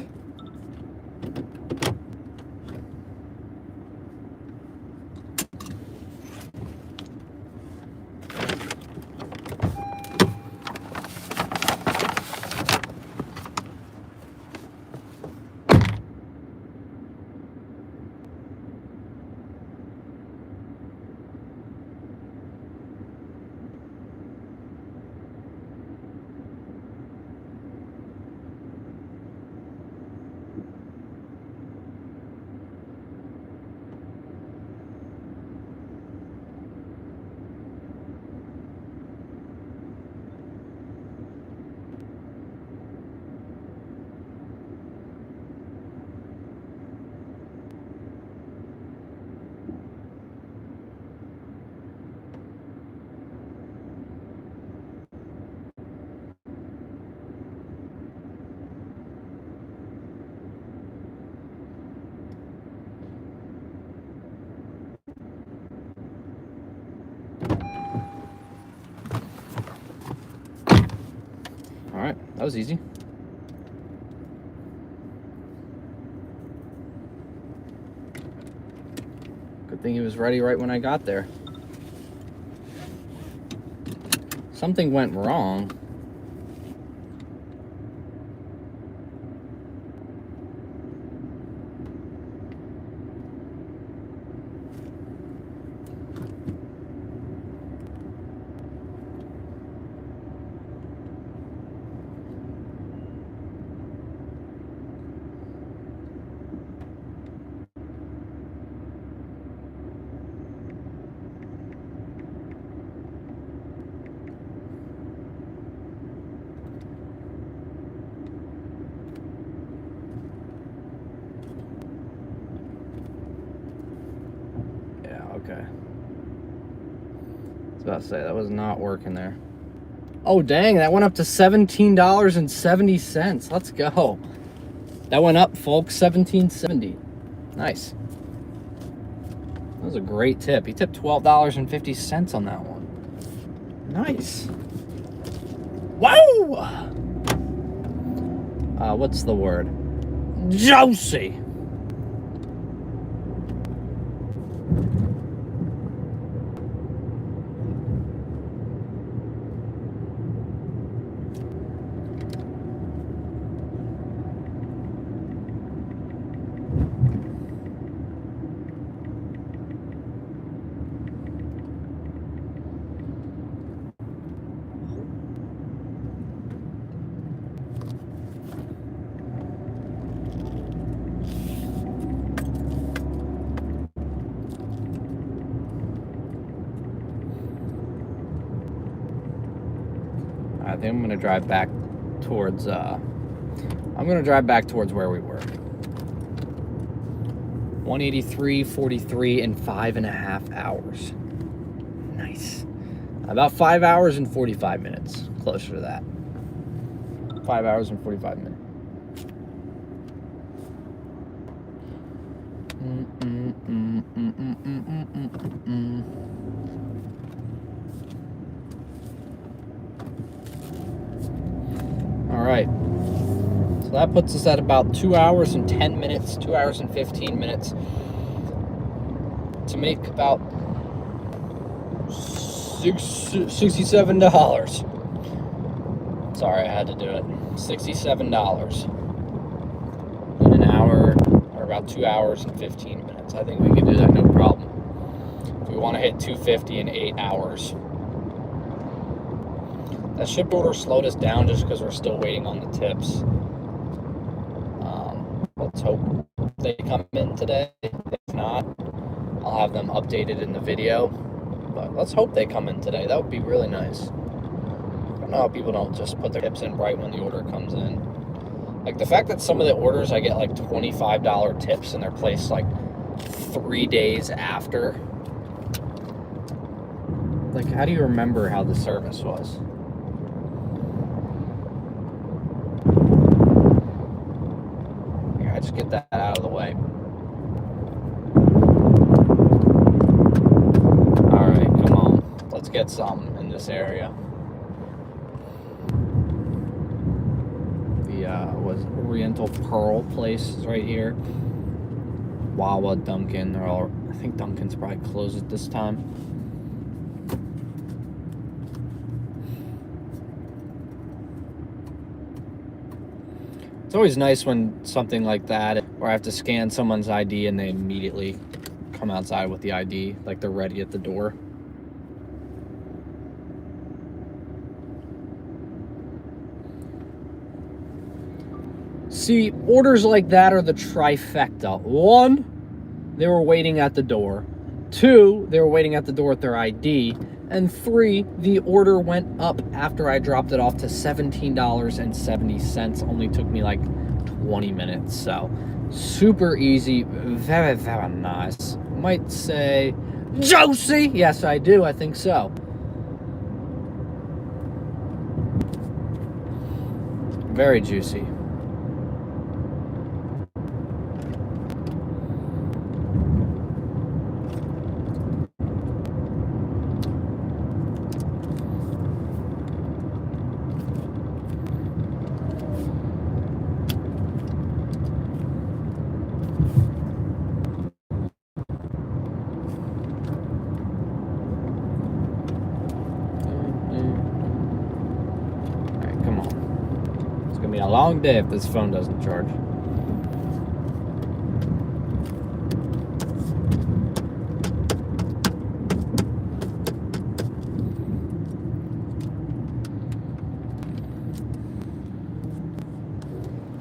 Alright, that was easy. Good thing he was ready right when I got there. Something went wrong. Okay. I was about to say, that was not working there. Oh, dang, that went up to $17.70. Let's go. That went up, folks, $17.70. Nice. That was a great tip. He tipped $12.50 on that one. Nice. Whoa! What's the word? Juicy. I think I'm gonna drive back towards where we were. 183.43 in 5.5 hours. Nice. About 5 hours and 45 minutes. Closer to that. 5 hours and 45 minutes. All right, so that puts us at about 2 hours and 10 minutes, 2 hours and 15 minutes to make about $67. Sorry, I had to do it. $67 in an hour, or about 2 hours and 15 minutes. I think we can do that, no problem. If we want to hit 250 in 8 hours. That ship order slowed us down just because we're still waiting on the tips. Let's hope they come in today. If not, I'll have them updated in the video. But let's hope they come in today. That would be really nice. I don't know how people don't just put their tips in right when the order comes in. Like the fact that some of the orders I get like $25 tips and they're placed like 3 days after. Like, how do you remember how the service was? Here, I just get that out of the way. Alright, come on. Let's get some in this area. Was Oriental Pearl place is right here. Wawa, Dunkin', they're all. I think Dunkin's probably closed at this time. It's always nice when something like that, where I have to scan someone's ID and they immediately come outside with the ID, like they're ready at the door. See, orders like that are the trifecta. 1, they were waiting at the door. 2, they were waiting at the door with their ID. And 3, the order went up after I dropped it off to $17.70. Only took me like 20 minutes. So, super easy. Very, very nice. Might say, juicy. Yes, I do. I think so. Very juicy. A long day if this phone doesn't charge.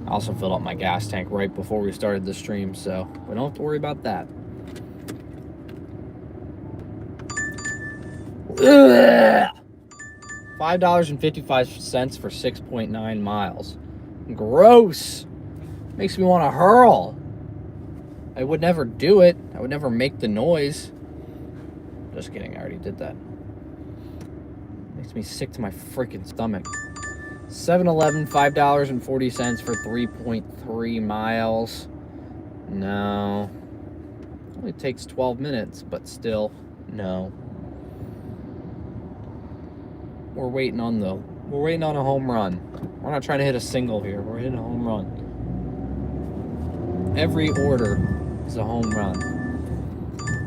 I also filled up my gas tank right before we started the stream, so we don't have to worry about that. $5.55 for 6.9 miles. Gross. Makes me want to hurl. I would never do it. I would never make the noise. Just kidding, I already did that. Makes me sick to my freaking stomach. 7-Eleven, $5.40 for 3.3 miles. No. Only takes 12 minutes, but still, no. We're waiting on a home run. We're not trying to hit a single here. We're hitting a home run. Every order is a home run.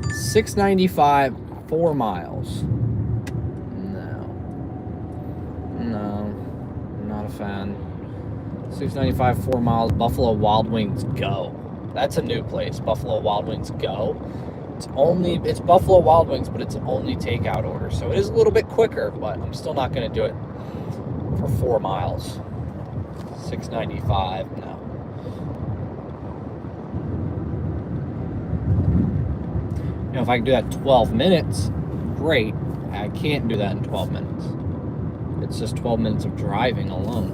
$6.95, 4 miles. No, not a fan. $6.95, 4 miles. Buffalo Wild Wings Go. That's a new place. Buffalo Wild Wings Go. It's Buffalo Wild Wings, but it's only takeout order. So it is a little bit quicker, but I'm still not going to do it for 4 miles. $6.95, no. You know, if I can do that in 12 minutes, great. I can't do that in 12 minutes. It's just 12 minutes of driving alone.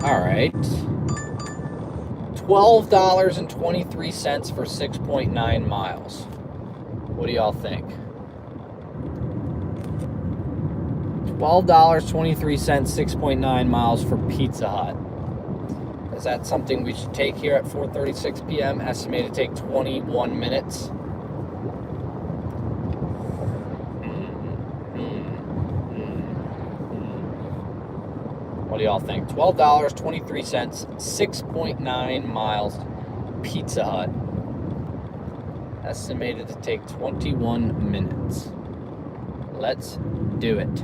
All right. $12.23 for 6.9 miles. What do y'all think? $12.23, 6.9 miles for Pizza Hut. Is that something we should take here at 4:36 p.m.? Estimated to take 21 minutes. What do y'all think? $12.23, 6.9 miles, Pizza Hut. Estimated to take 21 minutes. Let's do it.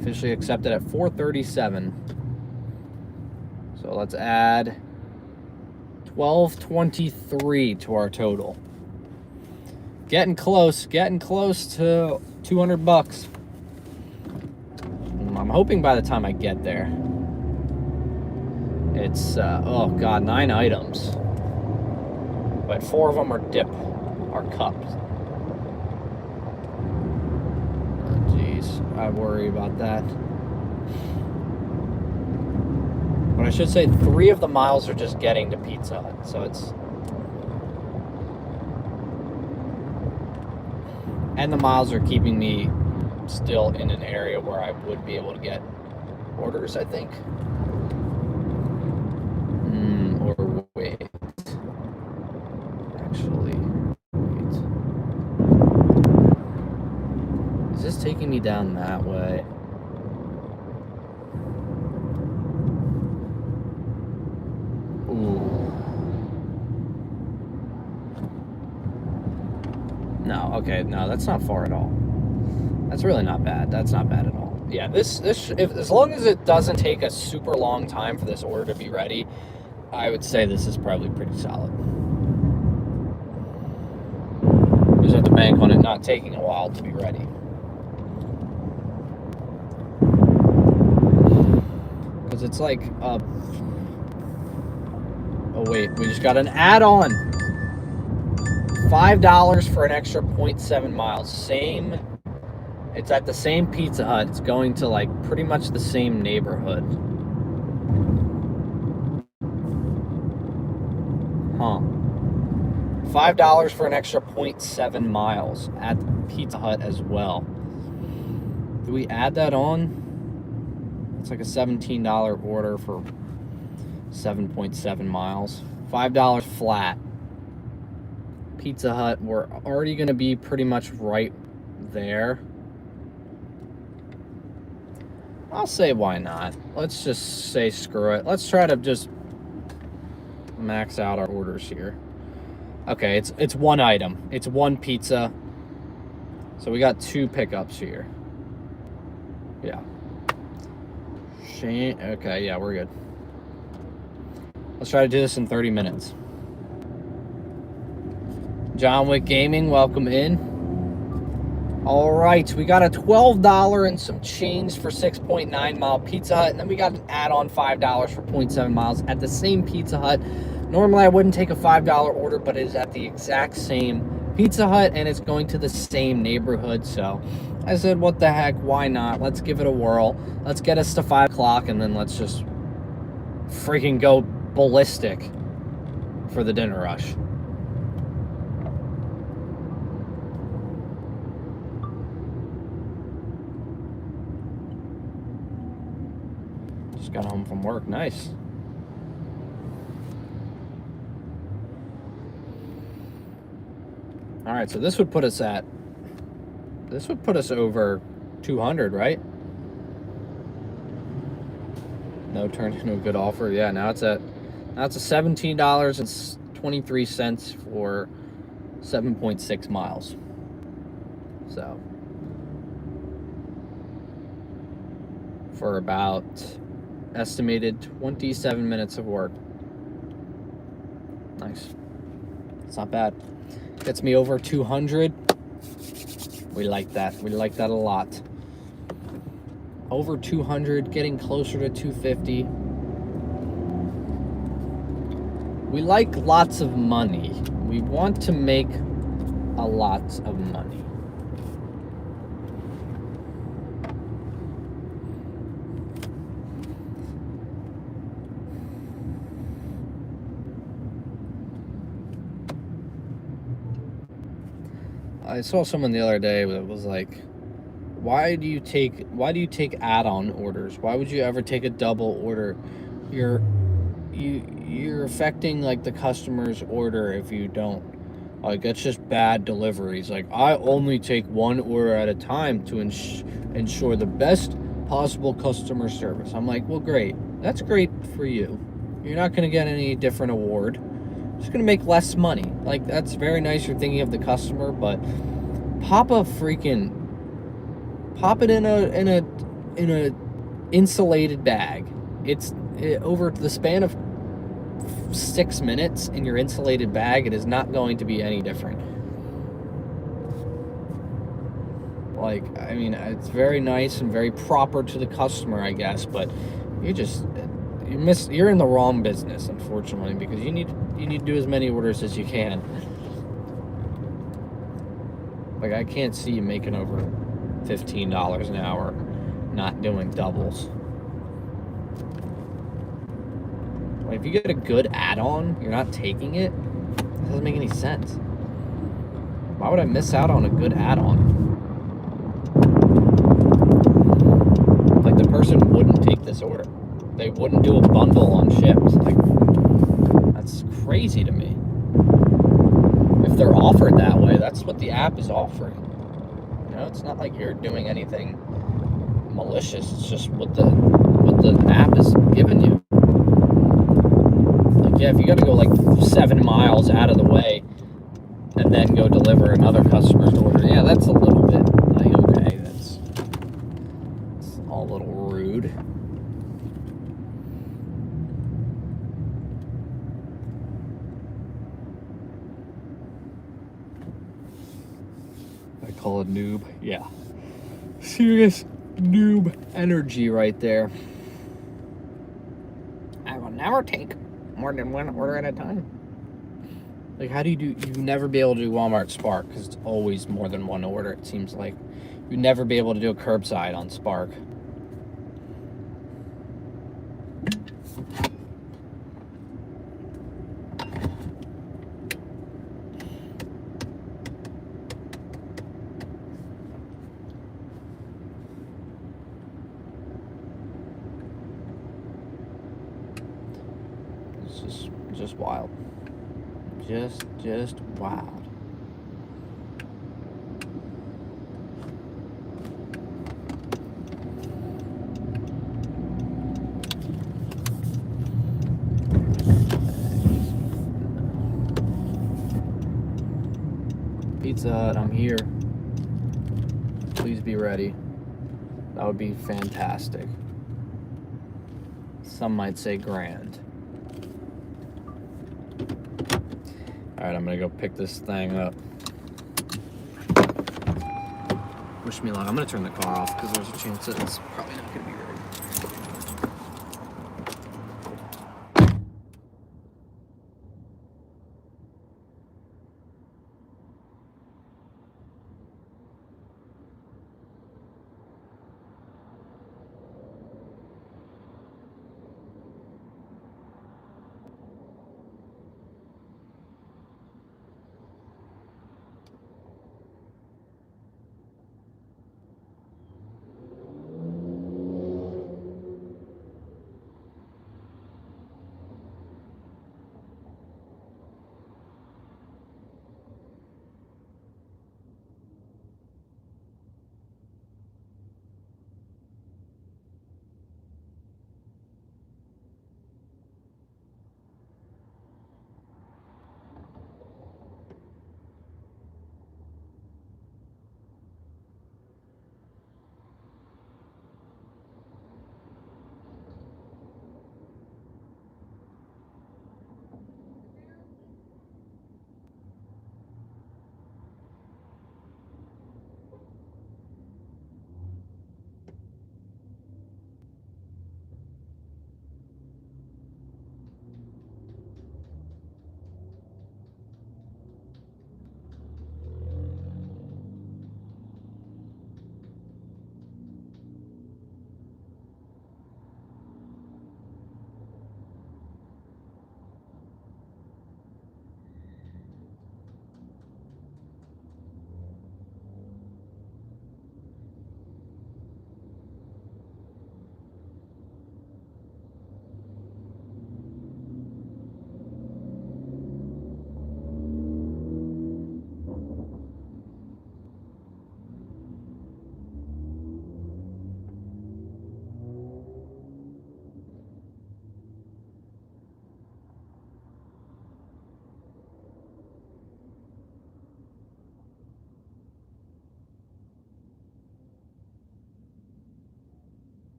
Officially accepted at 4:37. So let's add 1223 to our total. Getting close to 200 bucks. I'm hoping by the time I get there, it's, oh God, 9 items. But 4 of them are cups. Oh, jeez, I worry about that. But I should say 3 of the miles are just getting to Pizza Hut, so it's... And the miles are keeping me still in an area where I would be able to get orders, I think. Or wait. Actually, wait. Is this taking me down that way? Ooh. No, okay, no, that's not far at all. That's really not bad. That's not bad at all. Yeah, as long as it doesn't take a super long time for this order to be ready, I would say this is probably pretty solid. You just have to bank on it not taking a while to be ready. Because it's like, oh wait, we just got an add-on. $5 for an extra 0.7 miles. Same. It's at the same Pizza Hut. It's going to like pretty much the same neighborhood. Huh. $5 for an extra 0.7 miles at Pizza Hut as well. Do we add that on? It's like a $17 order for 7.7 miles. $5 flat. Pizza Hut, we're already going to be pretty much right there. I'll say why not. Let's just say screw it. Let's try to just max out our orders here. Okay, it's one item. It's one pizza. So we got 2 pickups here. Yeah. Okay, yeah, we're good. Let's try to do this in 30 minutes. John Wick Gaming, welcome in. All right, we got a $12 and some change for 6.9 mile Pizza Hut, and then we got an add-on $5 for 0.7 miles at the same Pizza Hut. Normally, I wouldn't take a $5 order, but it is at the exact same Pizza Hut, and it's going to the same neighborhood. So I said, what the heck, why not? Let's give it a whirl. Let's get us to 5 o'clock, and then let's just freaking go ballistic for the dinner rush. Just got home from work. Nice. All right, so this would put us over 200, right? No turn into a good offer. Yeah, now it's a $17.23 for 7.6 miles. So for about estimated 27 minutes of work. Nice. It's not bad. Gets me over 200. We like that. We like that a lot. Over 200, getting closer to 250. We like lots of money. We want to make a lot of money. I saw someone the other day that was like, why do you take add-on orders? Why would you ever take a double order? You're affecting like the customer's order if you don't. Like, that's just bad deliveries. Like, I only take one order at a time to ensure the best possible customer service. I'm like, well, great. That's great for you. You're not going to get any different award just gonna make less money. Like, that's very nice. You're thinking of the customer, but pop it in a insulated bag. Over the span of 6 minutes in your insulated bag, it is not going to be any different. Like, I mean, it's very nice and very proper to the customer, I guess, but you're in the wrong business, unfortunately, because you need to do as many orders as you can. Like, I can't see you making over $15 an hour not doing doubles. Like, if you get a good add-on, you're not taking it. It doesn't make any sense. Why would I miss out on a good add-on? Like, the person wouldn't take this order. They wouldn't do a bundle on ships. Like, that's crazy to me. If they're offered that way, that's what the app is offering. You know, it's not like you're doing anything malicious. It's just what the app is giving you. Like, yeah, if you got to go like 7 miles out of the way and then go deliver another customer's order, yeah, that's a little bit like, okay, it's all a little rude. I call it noob. Yeah. Serious noob energy right there. I will never take more than one order at a time. Like, how do you never be able to do Walmart Spark, because it's always more than one order, it seems like. You'd never be able to do a curbside on Spark. It's just wild. Just wild. Pizza Hut, I'm here. Please be ready. That would be fantastic. Some might say grand. Alright, I'm gonna go pick this thing up. Wish me luck. I'm gonna turn the car off because there's a chance that it's probably not gonna be ready.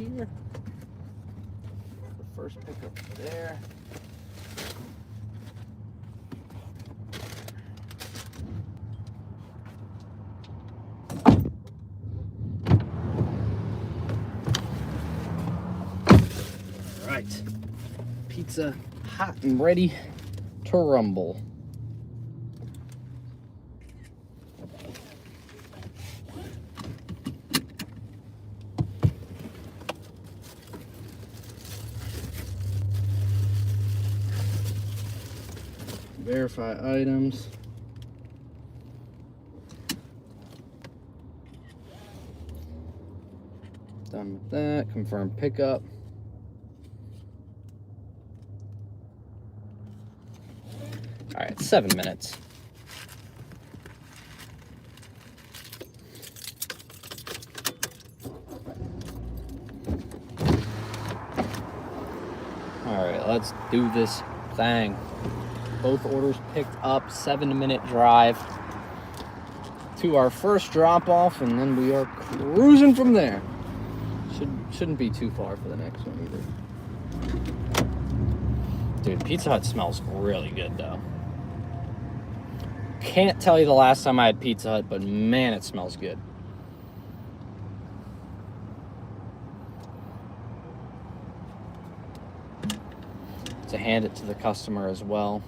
here. The first pickup there. All right, pizza hot and ready to rumble. Verify items. Done with that. Confirm pickup. All right, 7 minutes. All right, let's do this thing. Both orders picked up, 7-minute drive to our first drop off, and then we are cruising from there. Shouldn't be too far for the next one either. Dude, Pizza Hut smells really good though. Can't tell you the last time I had Pizza Hut, but man, it smells good. To hand it to the customer as well.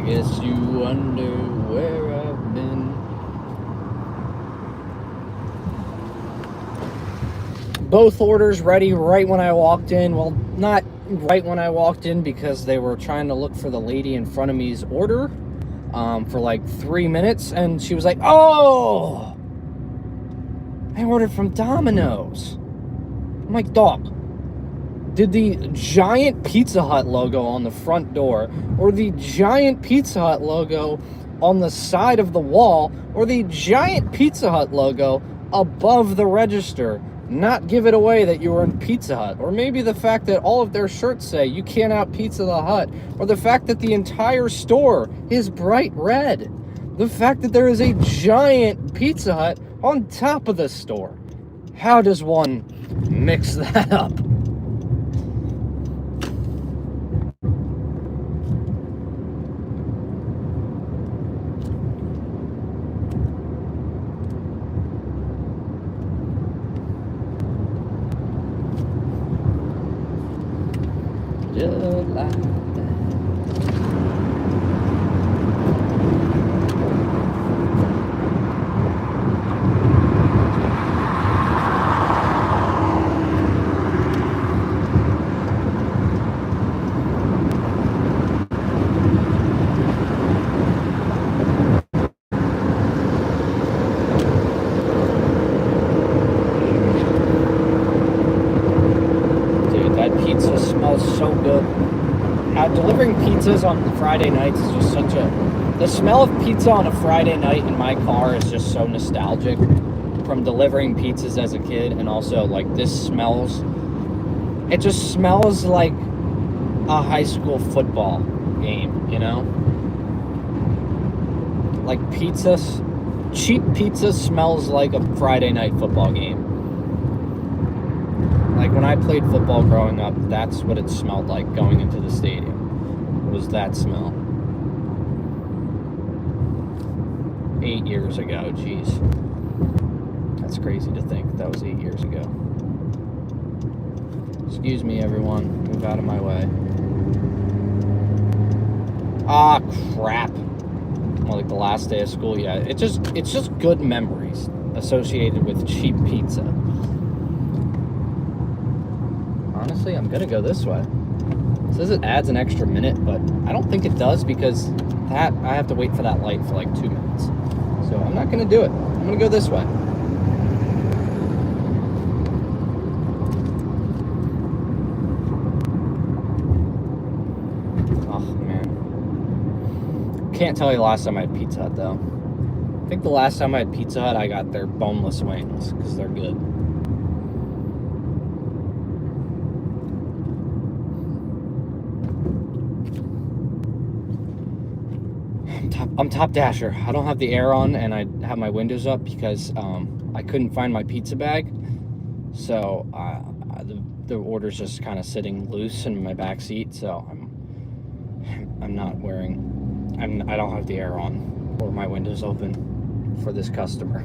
Guess you wonder where I've been. Both orders ready right when I walked in. Well, not right when I walked in because they were trying to look for the lady in front of me's order for like 3 minutes, and she was like, "Oh, I ordered from Domino's." I'm like, "Dog, did the giant Pizza Hut logo on the front door, or the giant Pizza Hut logo on the side of the wall, or the giant Pizza Hut logo above the register not give it away that you were in Pizza Hut?" Or maybe the fact that all of their shirts say "You can't out Pizza the Hut," or the fact that the entire store is bright red. The fact that there is a giant Pizza Hut on top of the store. How does one mix that up? Just like that. Dude, that pizza smells so good. Delivering pizzas on Friday nights is just such a... The smell of pizza on a Friday night in my car is just so nostalgic from delivering pizzas as a kid. And also, like, this smells... It just smells like a high school football game, you know? Like, pizza... Cheap pizza smells like a Friday night football game. Like, when I played football growing up, that's what it smelled like going into the stadium. Was that smell. 8 years ago, jeez. That's crazy to think that was 8 years ago. Excuse me, everyone. Move out of my way. Ah, crap. Well, like the last day of school, yeah. It's just good memories associated with cheap pizza. Honestly, I'm gonna go this way. It says it adds an extra minute, but I don't think it does because that I have to wait for that light for like 2 minutes. So I'm not gonna do it. I'm gonna go this way. can't tell you the last time I had Pizza Hut, though. I think the last time I had Pizza Hut, I got their boneless wings, because they're good. I'm top dasher. I don't have the air on, and I have my windows up because I couldn't find my pizza bag. So the order's just kind of sitting loose in my back seat. So I'm not wearing. I don't have the air on or my windows open for this customer.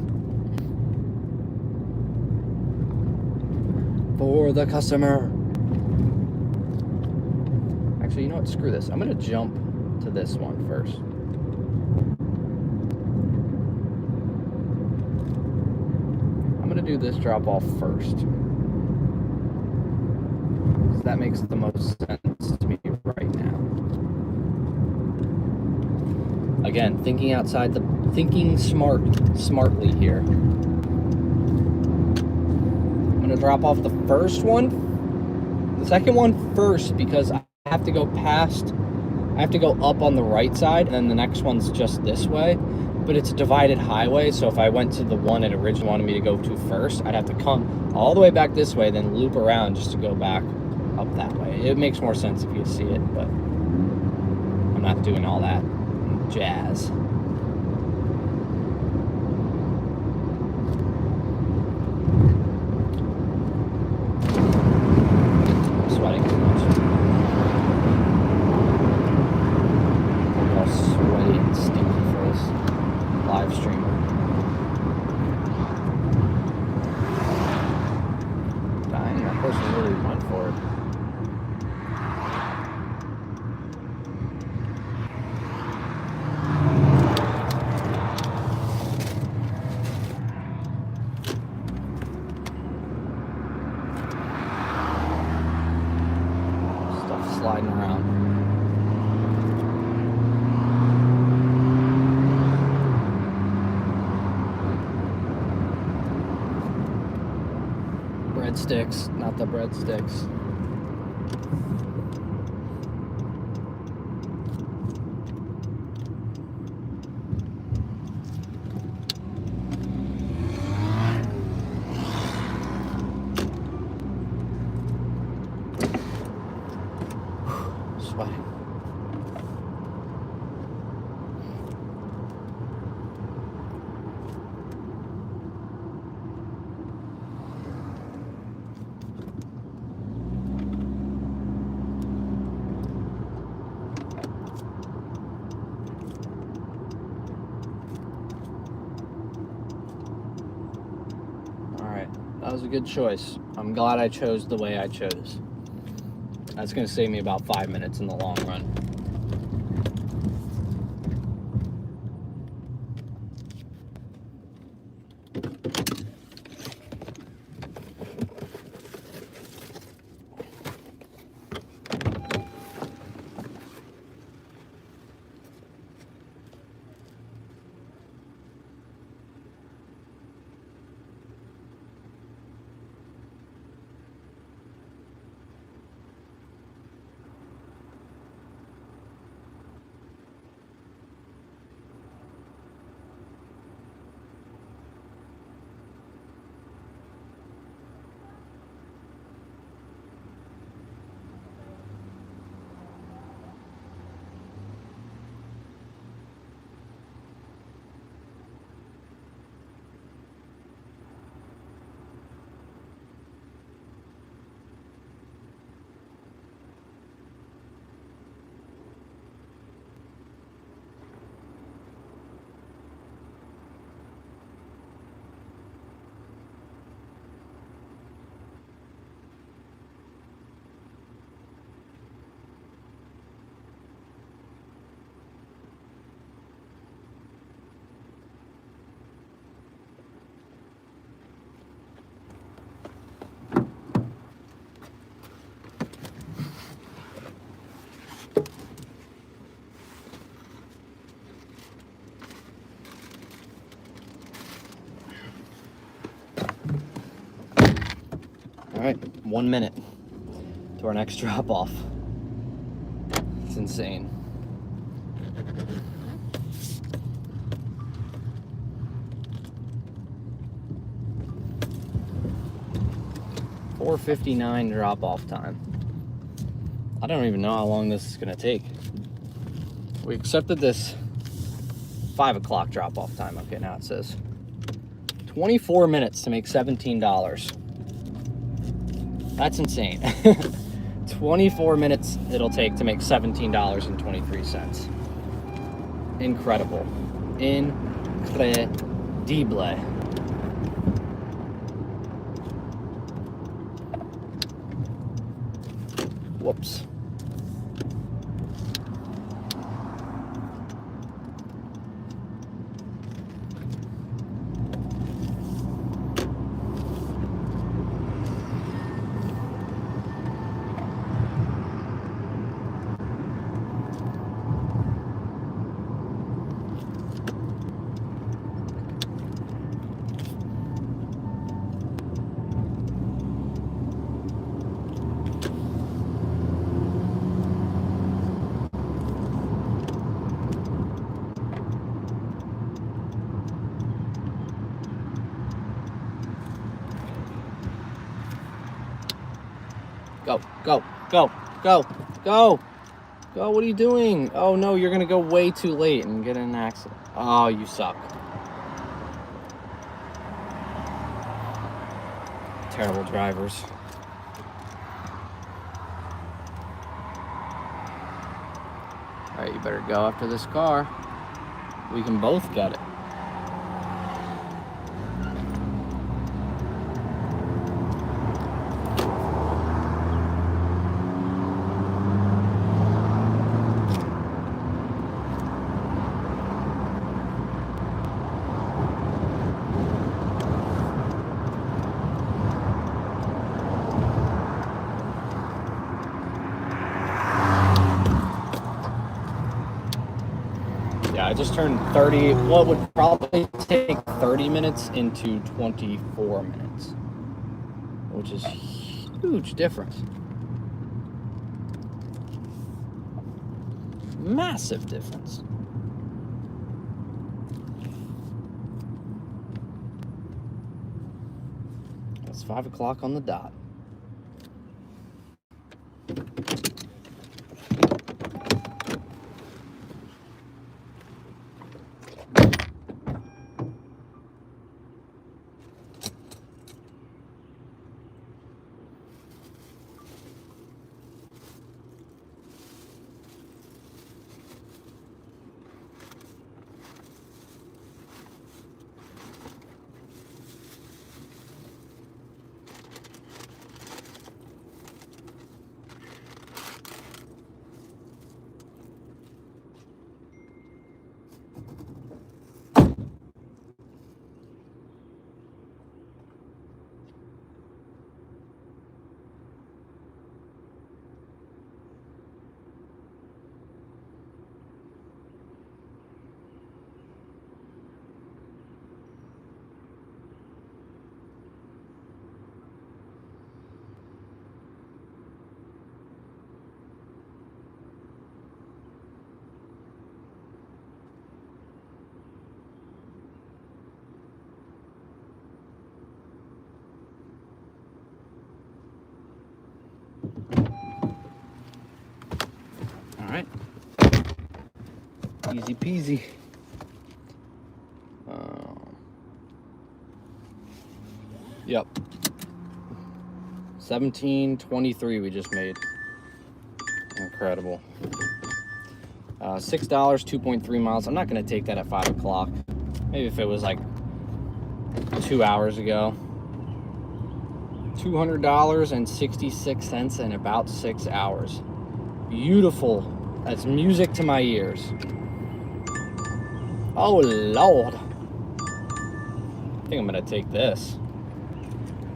For the customer. Actually, you know what? Screw this. I'm gonna jump to this one first. I'm gonna do this drop off first. So that makes the most sense to me right now. Again, thinking smartly here. I'm gonna drop off the first one, the second one first, because I have to go up on the right side, and then the next one's just this way. But it's a divided highway, so if I went to the one it originally wanted me to go to first, I'd have to come all the way back this way, then loop around just to go back up that way. It makes more sense if you see it, but I'm not doing all that jazz. I'm sweating too much. I'm all sweaty and stinky for this live stream. Dang, that person really went for it. Stuff sliding around. Breadsticks, not the breadsticks. Sweating. That was a good choice. I'm glad I chose the way I chose. That's going to save me about 5 minutes in the long run. All right, 1 minute to our next drop off. It's insane. 4:59 drop-off time. I don't even know how long this is gonna take. We accepted this 5 o'clock drop-off time. Okay, now it says 24 minutes to make $17. That's insane. 24 minutes it'll take to make $17.23. Incredible. Incredible. Whoops. Go, go, go, go, go, go. What are you doing? Oh no, you're gonna go way too late and get in an accident. Oh, you suck. Terrible drivers. All right, you better go after this car. We can both get it. Yeah, I just turned 30, what would probably take 30 minutes into 24 minutes, which is huge difference. Massive difference. It's 5 o'clock on the dot. All right. Easy peasy. Yep. 17.23 we just made. Incredible. $6, 2.3 miles. I'm not going to take that at 5 o'clock. Maybe if it was like 2 hours ago. $200.66 in about 6 hours. Beautiful. That's music to my ears. Oh, Lord. I think I'm going to take this.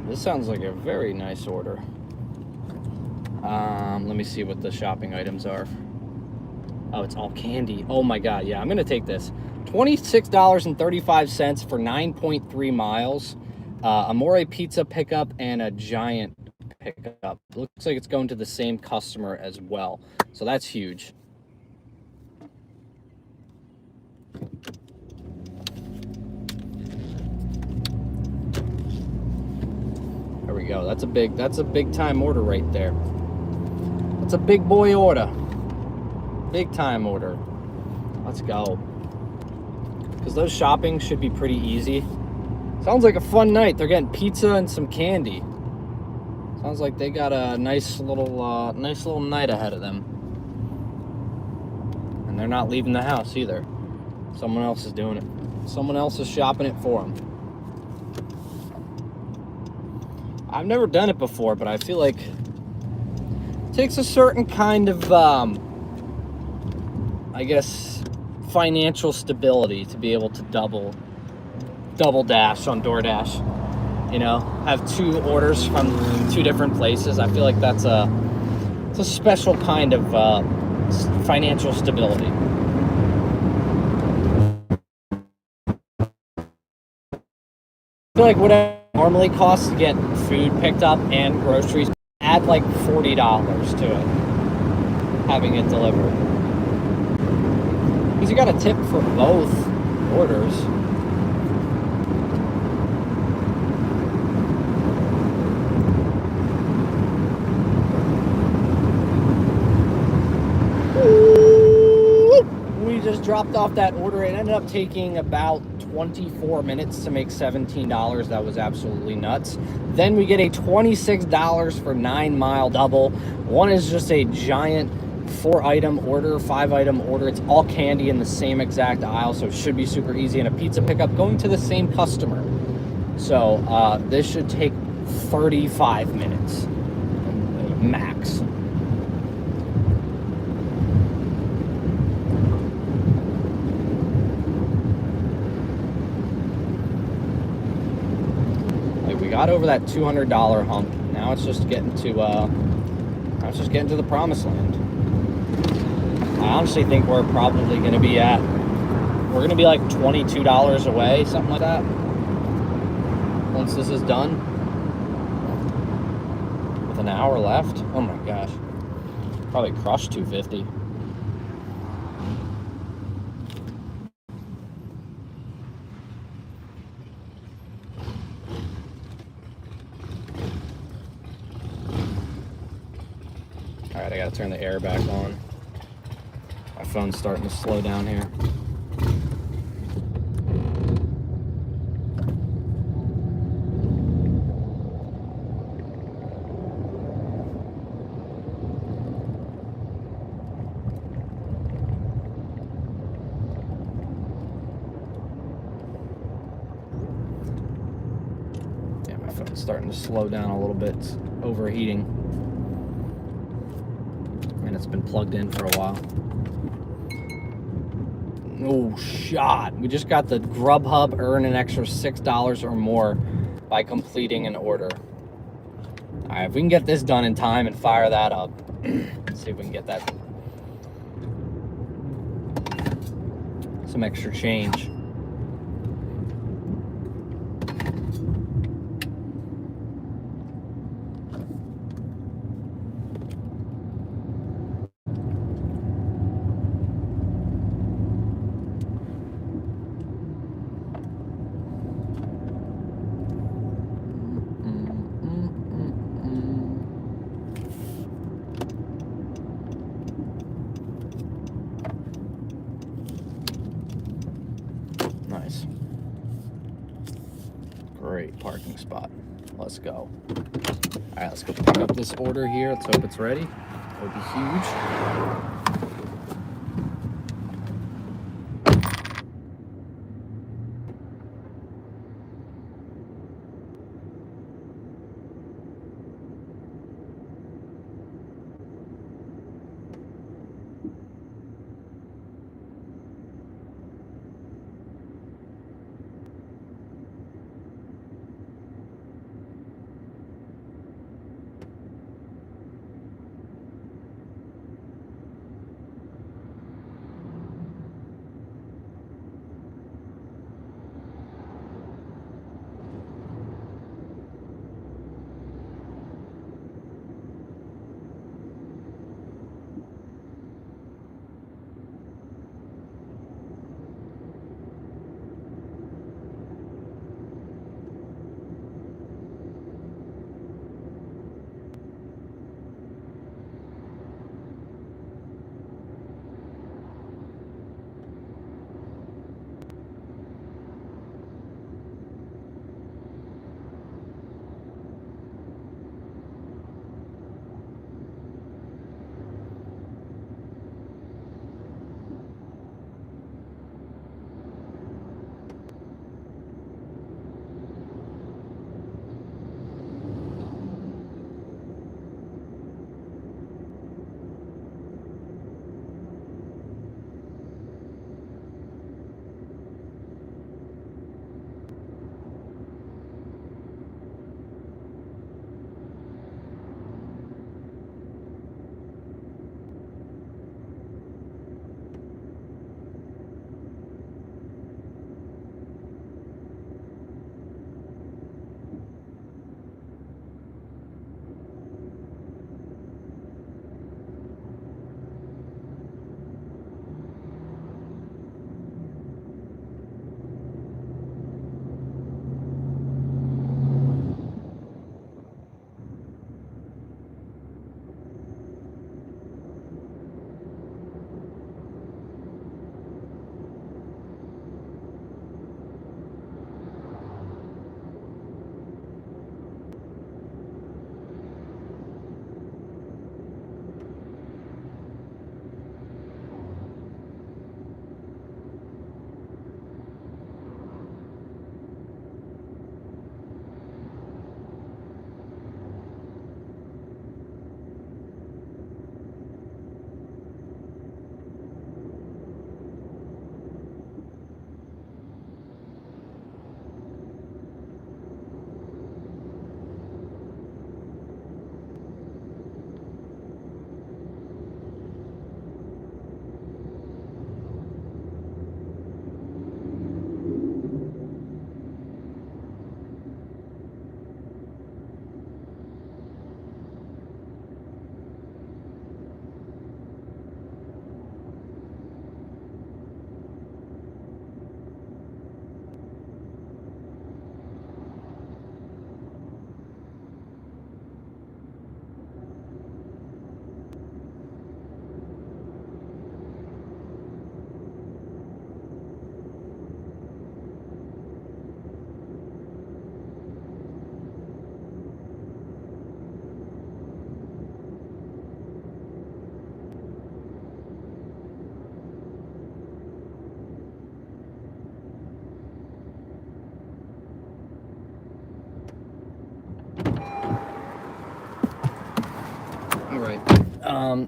This sounds like a very nice order. Let me see what the shopping items are. Oh, it's all candy. Oh my God. Yeah, I'm going to take this. $26.35 for 9.3 miles. Amore pizza pickup and a giant pickup. Looks like it's going to the same customer as well. So that's huge. There we go. That's a big time order right there. That's a big boy order. Big time order. Let's go. Because those shopping should be pretty easy. Sounds like a fun night. They're getting pizza and some candy. Sounds like they got a nice little night ahead of them. And they're not leaving the house either. Someone else is doing it. Someone else is shopping it for them. I've never done it before, but I feel like it takes a certain kind of, I guess, financial stability to be able to double dash on DoorDash. You know, have 2 orders from 2 different places. I feel like it's a special kind of financial stability. I feel like whatever it normally costs to get food picked up and groceries, add like $40 to it, having it delivered. Because you got a tip for both orders. We just dropped off that order. It ended up taking about 24 minutes to make $17. That was absolutely nuts. Then we get a $26 for 9-mile double. One is just a giant 4-item order, 5-item order. It's all candy in the same exact aisle, so it should be super easy. And a pizza pickup going to the same customer. So this should take 35 minutes max. We got over that $200 hump. Now it's just getting to the promised land. I honestly think we're probably going to be like $22 away, something like that. Once this is done, with an hour left. Oh my gosh, probably crushed 250. All right, I gotta turn the air back on. My phone's starting to slow down here. Yeah, my phone's starting to slow down a little bit. It's overheating. And it's been plugged in for a while. Oh, shot. We just got the Grubhub earn an extra $6 or more by completing an order. All right, if we can get this done in time and fire that up, let's see if we can get that. Some extra change. Nice. Great parking spot. Let's go. All right, let's go pick up this order here. Let's hope it's ready. It'll be huge.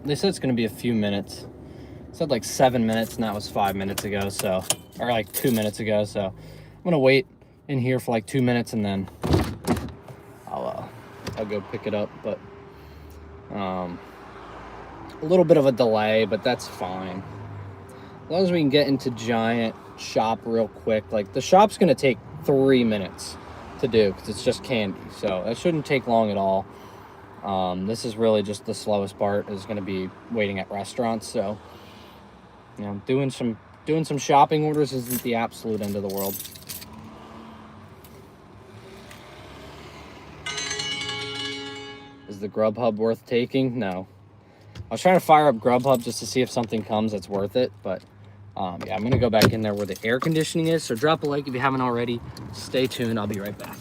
They said it's gonna be a few minutes. It said like 7 minutes, and that was 5 minutes ago, so, or like 2 minutes ago, so I'm gonna wait in here for like 2 minutes, and then I'll go pick it up. But a little bit of a delay, but that's fine. As long as we can get into Giant shop real quick. Like, the shop's gonna take 3 minutes to do because it's just candy, so that shouldn't take long at all. This is really just the slowest part, is going to be waiting at restaurants. So, you know, doing some shopping orders isn't the absolute end of the world. Is the Grubhub worth taking? No. I was trying to fire up Grubhub just to see if something comes that's worth it, but yeah, I'm going to go back in there where the air conditioning is. So drop a like if you haven't already. Stay tuned. I'll be right back.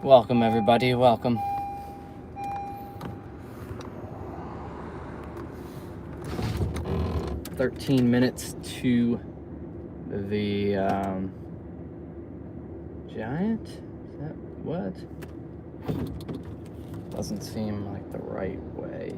Welcome, everybody. Welcome. $13 to the Giant. Is that what? Doesn't seem like the right way.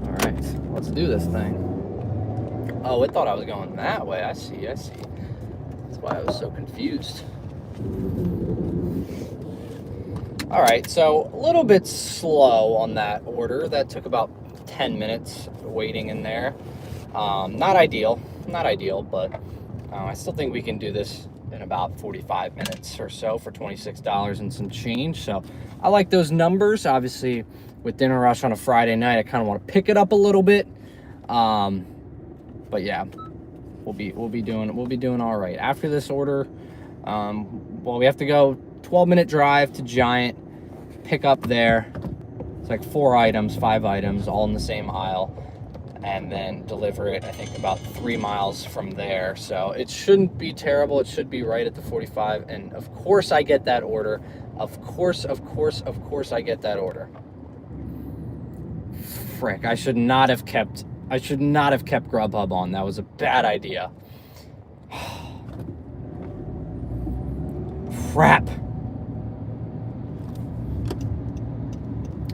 All right, let's do this thing. Oh, it thought I was going that way. I see. That's why I was so confused. All right, so a little bit slow on that order. That took about 10 minutes waiting in there. Not ideal, but I still think we can do this in about 45 minutes or so for $26 and some change. So I like those numbers. Obviously, with Dinner Rush on a Friday night, I kind of want to pick it up a little bit. But yeah, we'll be doing all right after this order. Well, we have to go 12-minute drive to Giant, pick up there. It's like 5 items, all in the same aisle, and then deliver it, I think, about 3 miles from there. So it shouldn't be terrible. It should be right at the 45. And of course I get that order. Of course I get that order. Frick, I should not have kept Grubhub on. That was a bad idea. Crap.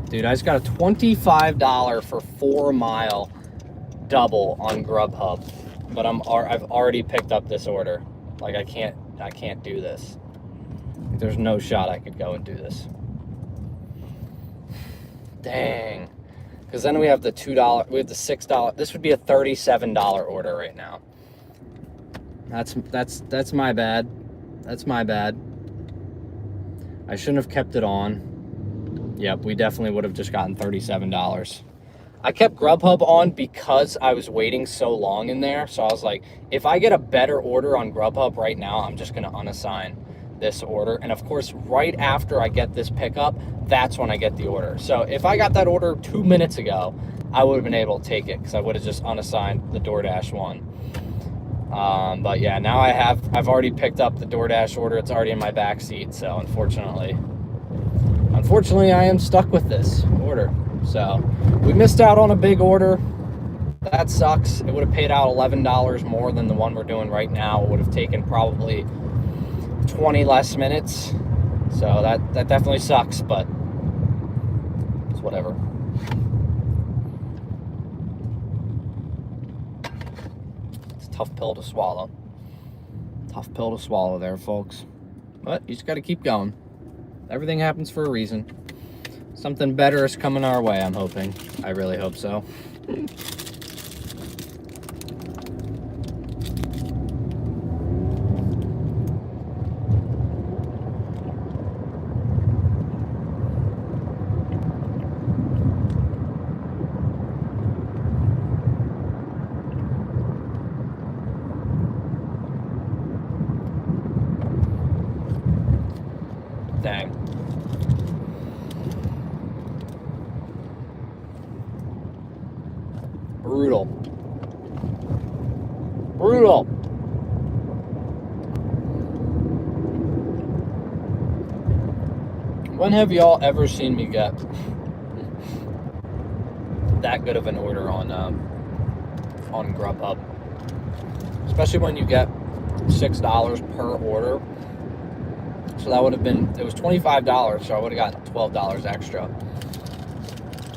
Dude, I just got a $25 for 4-mile double on Grubhub, but I've already picked up this order. Like, I can't do this. There's no shot I could go and do this. Dang. Because then we have the $2, we have the $6. This would be a $37 order right now. That's my bad. That's my bad. I shouldn't have kept it on. Yep, we definitely would have just gotten $37. I kept Grubhub on because I was waiting so long in there. So I was like, if I get a better order on Grubhub right now, I'm just going to unassign this order. And of course, right after I get this pickup, that's when I get the order. So if I got that order 2 minutes ago, I would have been able to take it because I would have just unassigned the DoorDash one. But yeah, now I've already picked up the DoorDash order. It's already in my back seat. So unfortunately, I am stuck with this order. So we missed out on a big order. That sucks. It would have paid out $11 more than the one we're doing right now. It would have taken probably 20 less minutes. So that definitely sucks, but it's whatever. It's a tough pill to swallow. Tough pill to swallow there, folks. But you just got to keep going. Everything happens for a reason. Something better is coming our way, I'm hoping. I really hope so. Dang. Brutal. Brutal. When have y'all ever seen me get that good of an order on Grubhub? Especially when you get $6 per order. So that would have been, it was $25, so I would have gotten $12 extra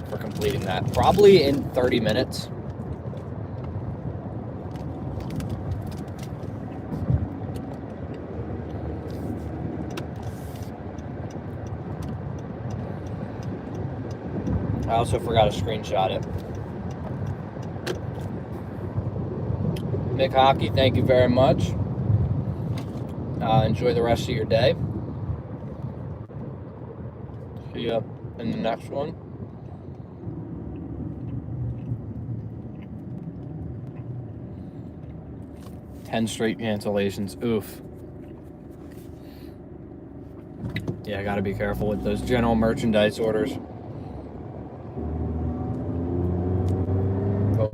for completing that. Probably in 30 minutes. I also forgot to screenshot it. Mick Hockey, thank you very much. Enjoy the rest of your day. See ya in the next one. Ten straight cancellations. Oof. Yeah, I gotta be careful with those general merchandise orders.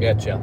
Getcha.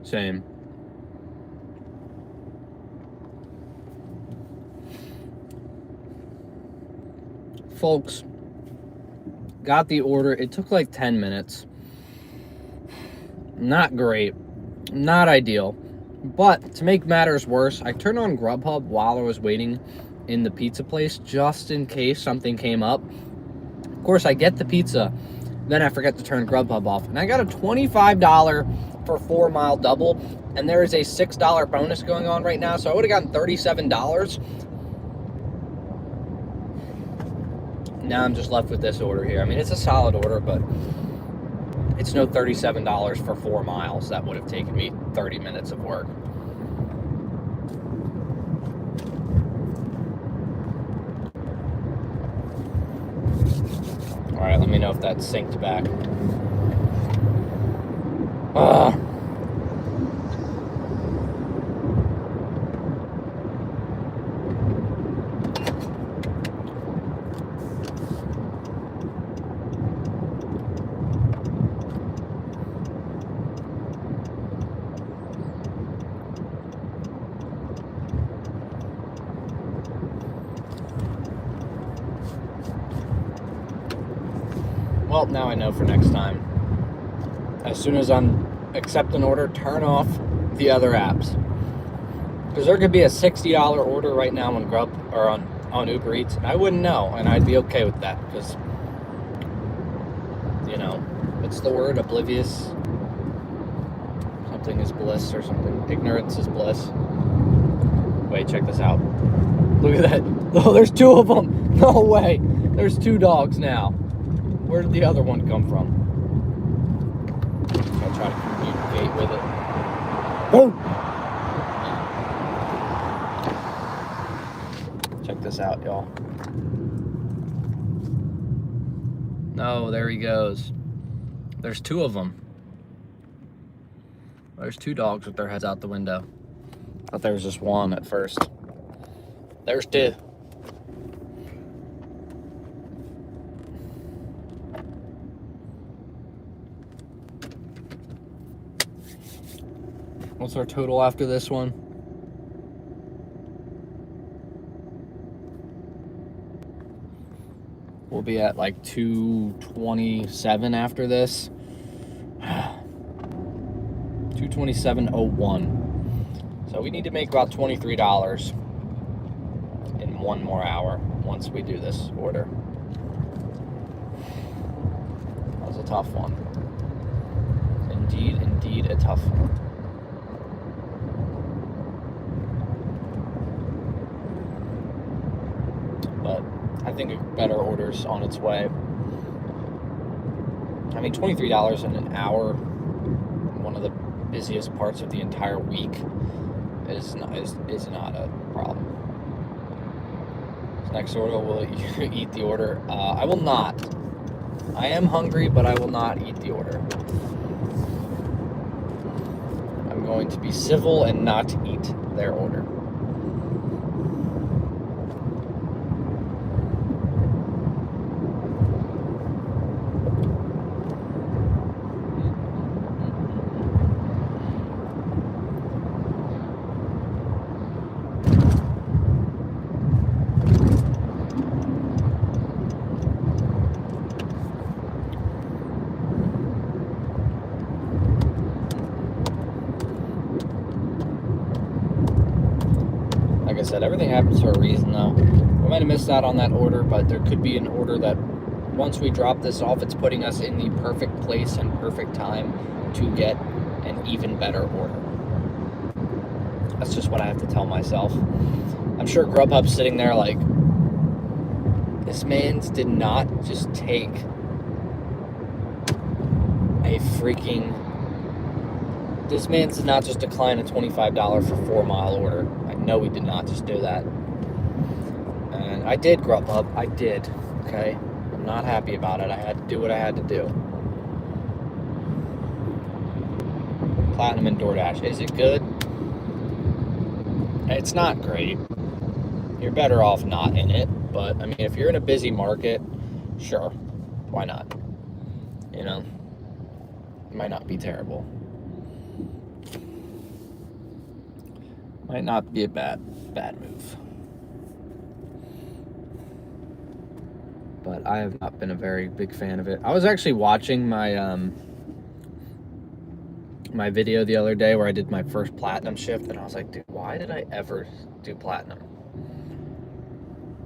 Same. Folks, got the order. It took like 10 minutes. Not great. Not ideal. But to make matters worse, I turned on Grubhub while I was waiting in the pizza place just in case something came up. Of course, I get the pizza, then I forget to turn Grubhub off. And I got a $25 for 4 mile double, and there is a $6 bonus going on right now, so I would have gotten $37. Now I'm just left with this order here. I mean, it's a solid order, but it's no $37 for 4 miles. That would have taken me 30 minutes of work. All right, let me know if that's synced back. Well, now I know for next time. As soon as I'm accept an order, turn off the other apps. Because there could be a $60 order right now on Grub or on Uber Eats, and I wouldn't know, and I'd be okay with that because, you know, what's the word? Oblivious. Something is bliss or something. Ignorance is bliss. Wait, check this out. Look at that. Oh, there's 2 of them. No way. There's 2 dogs now. Where did the other one come from? I'll try to communicate with it. Oh! Check this out, y'all. No, there he goes. There's 2 of them. There's 2 dogs with their heads out the window. Thought there was just 1 at first. There's 2. What's our total after this one? We'll be at like 227 after this. 227.01. So we need to make about $23 in 1 more hour once we do this order. That was a tough one. Indeed a tough one. But I think a better order's on its way. I mean, $23 in an hour, one of the busiest parts of the entire week, is not a problem. This next order, will you eat the order? I will not. I am hungry, but I will not eat the order. I'm going to be civil and not eat their order. Like I said, everything happens for a reason, though. We might have missed out on that order, but there could be an order that once we drop this off, it's putting us in the perfect place and perfect time to get an even better order. That's just what I have to tell myself. I'm sure Grubhub's sitting there like, This man's did not just take a freaking... This man did not just decline a $25 for 4-mile order. I know he did not just do that. And I did Grubhub. I did. Okay? I'm not happy about it. I had to do what I had to do. Platinum and DoorDash. Is it good? It's not great. You're better off not in it. But, I mean, if you're in a busy market, sure. Why not? You know? It might not be terrible. Might not be a bad move. But I have not been a very big fan of it. I was actually watching my my video the other day where I did my first platinum shift, and I was like, dude, why did I ever do platinum?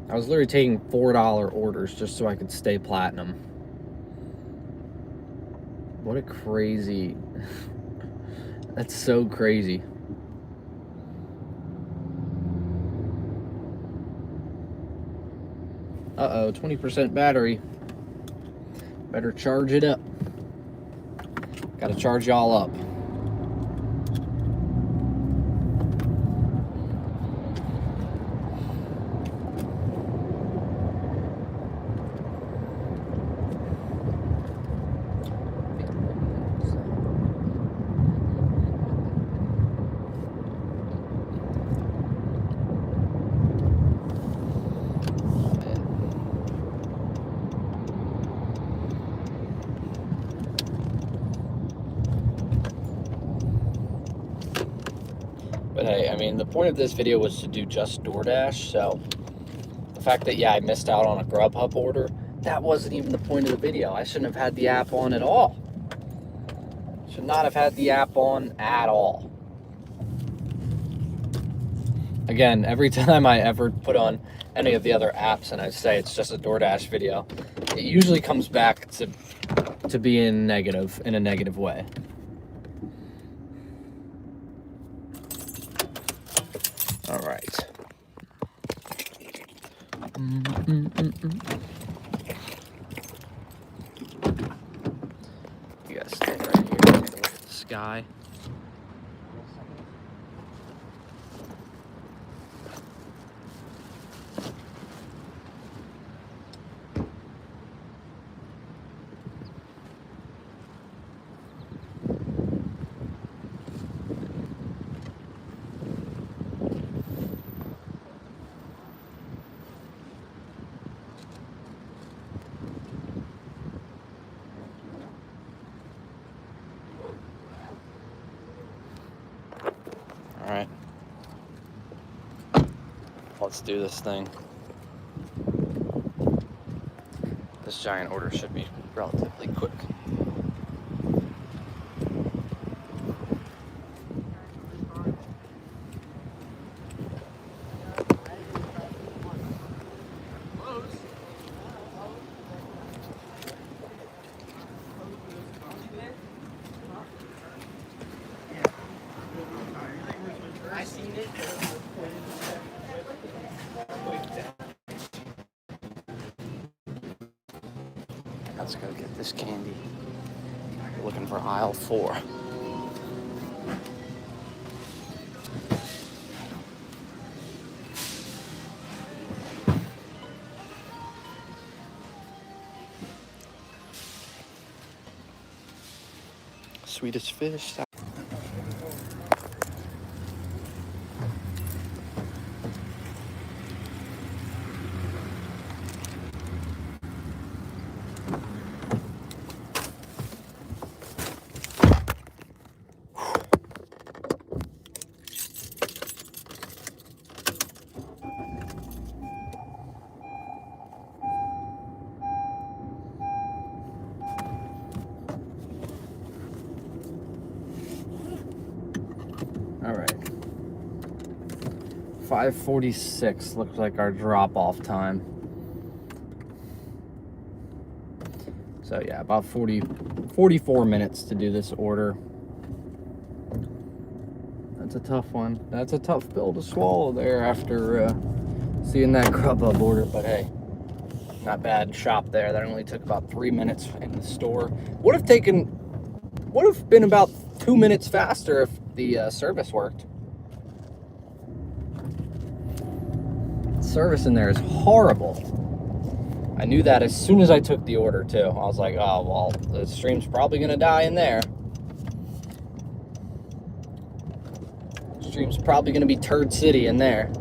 I was literally taking $4 orders just so I could stay platinum. What a crazy... That's so crazy. Uh-oh, 20% battery. Better charge it up. Gotta charge y'all up. But hey, I mean, the point of this video was to do just DoorDash, so the fact that, yeah, I missed out on a Grubhub order, that wasn't even the point of the video. I shouldn't have had the app on at all. Should not have had the app on at all. Again, every time I ever put on any of the other apps and I say it's just a DoorDash video, it usually comes back to be in a negative way. All right. You guys stay right here. Take a look at the sky. All right, let's do this thing. This giant order should be relatively quick. Let's go get this candy. We're looking for aisle 4. Sweetest fish. All right. 5:46 looks like our drop-off time. So yeah, about 44 minutes to do this order. That's a tough one. That's a tough pill to swallow there after seeing that Grubhub order, but hey, Not bad shop there. That only took about 3 minutes in the store. Would have been about 2 minutes faster if the service worked. Service in there is horrible. I knew that as soon as I took the order too. I was like, oh well, the stream's probably gonna die in there. Stream's probably gonna be Turd City in there.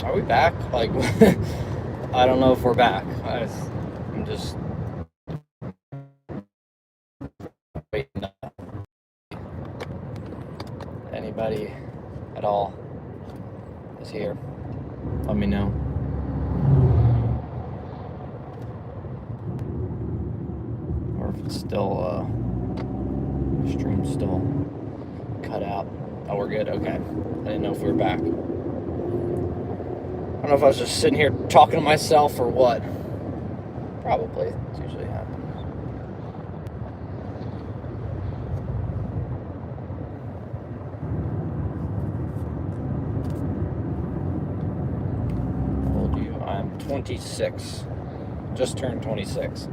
Are we back? Like, I don't know if we're back. I'm just waiting. Anybody at all is here? Let me know. Or if it's still, stream's still cut out. Oh, we're good. Okay. I didn't know if we were back. I don't know if I was just sitting here talking to myself or what. Probably. It usually happens. How old are you? I'm 26. Just turned 26.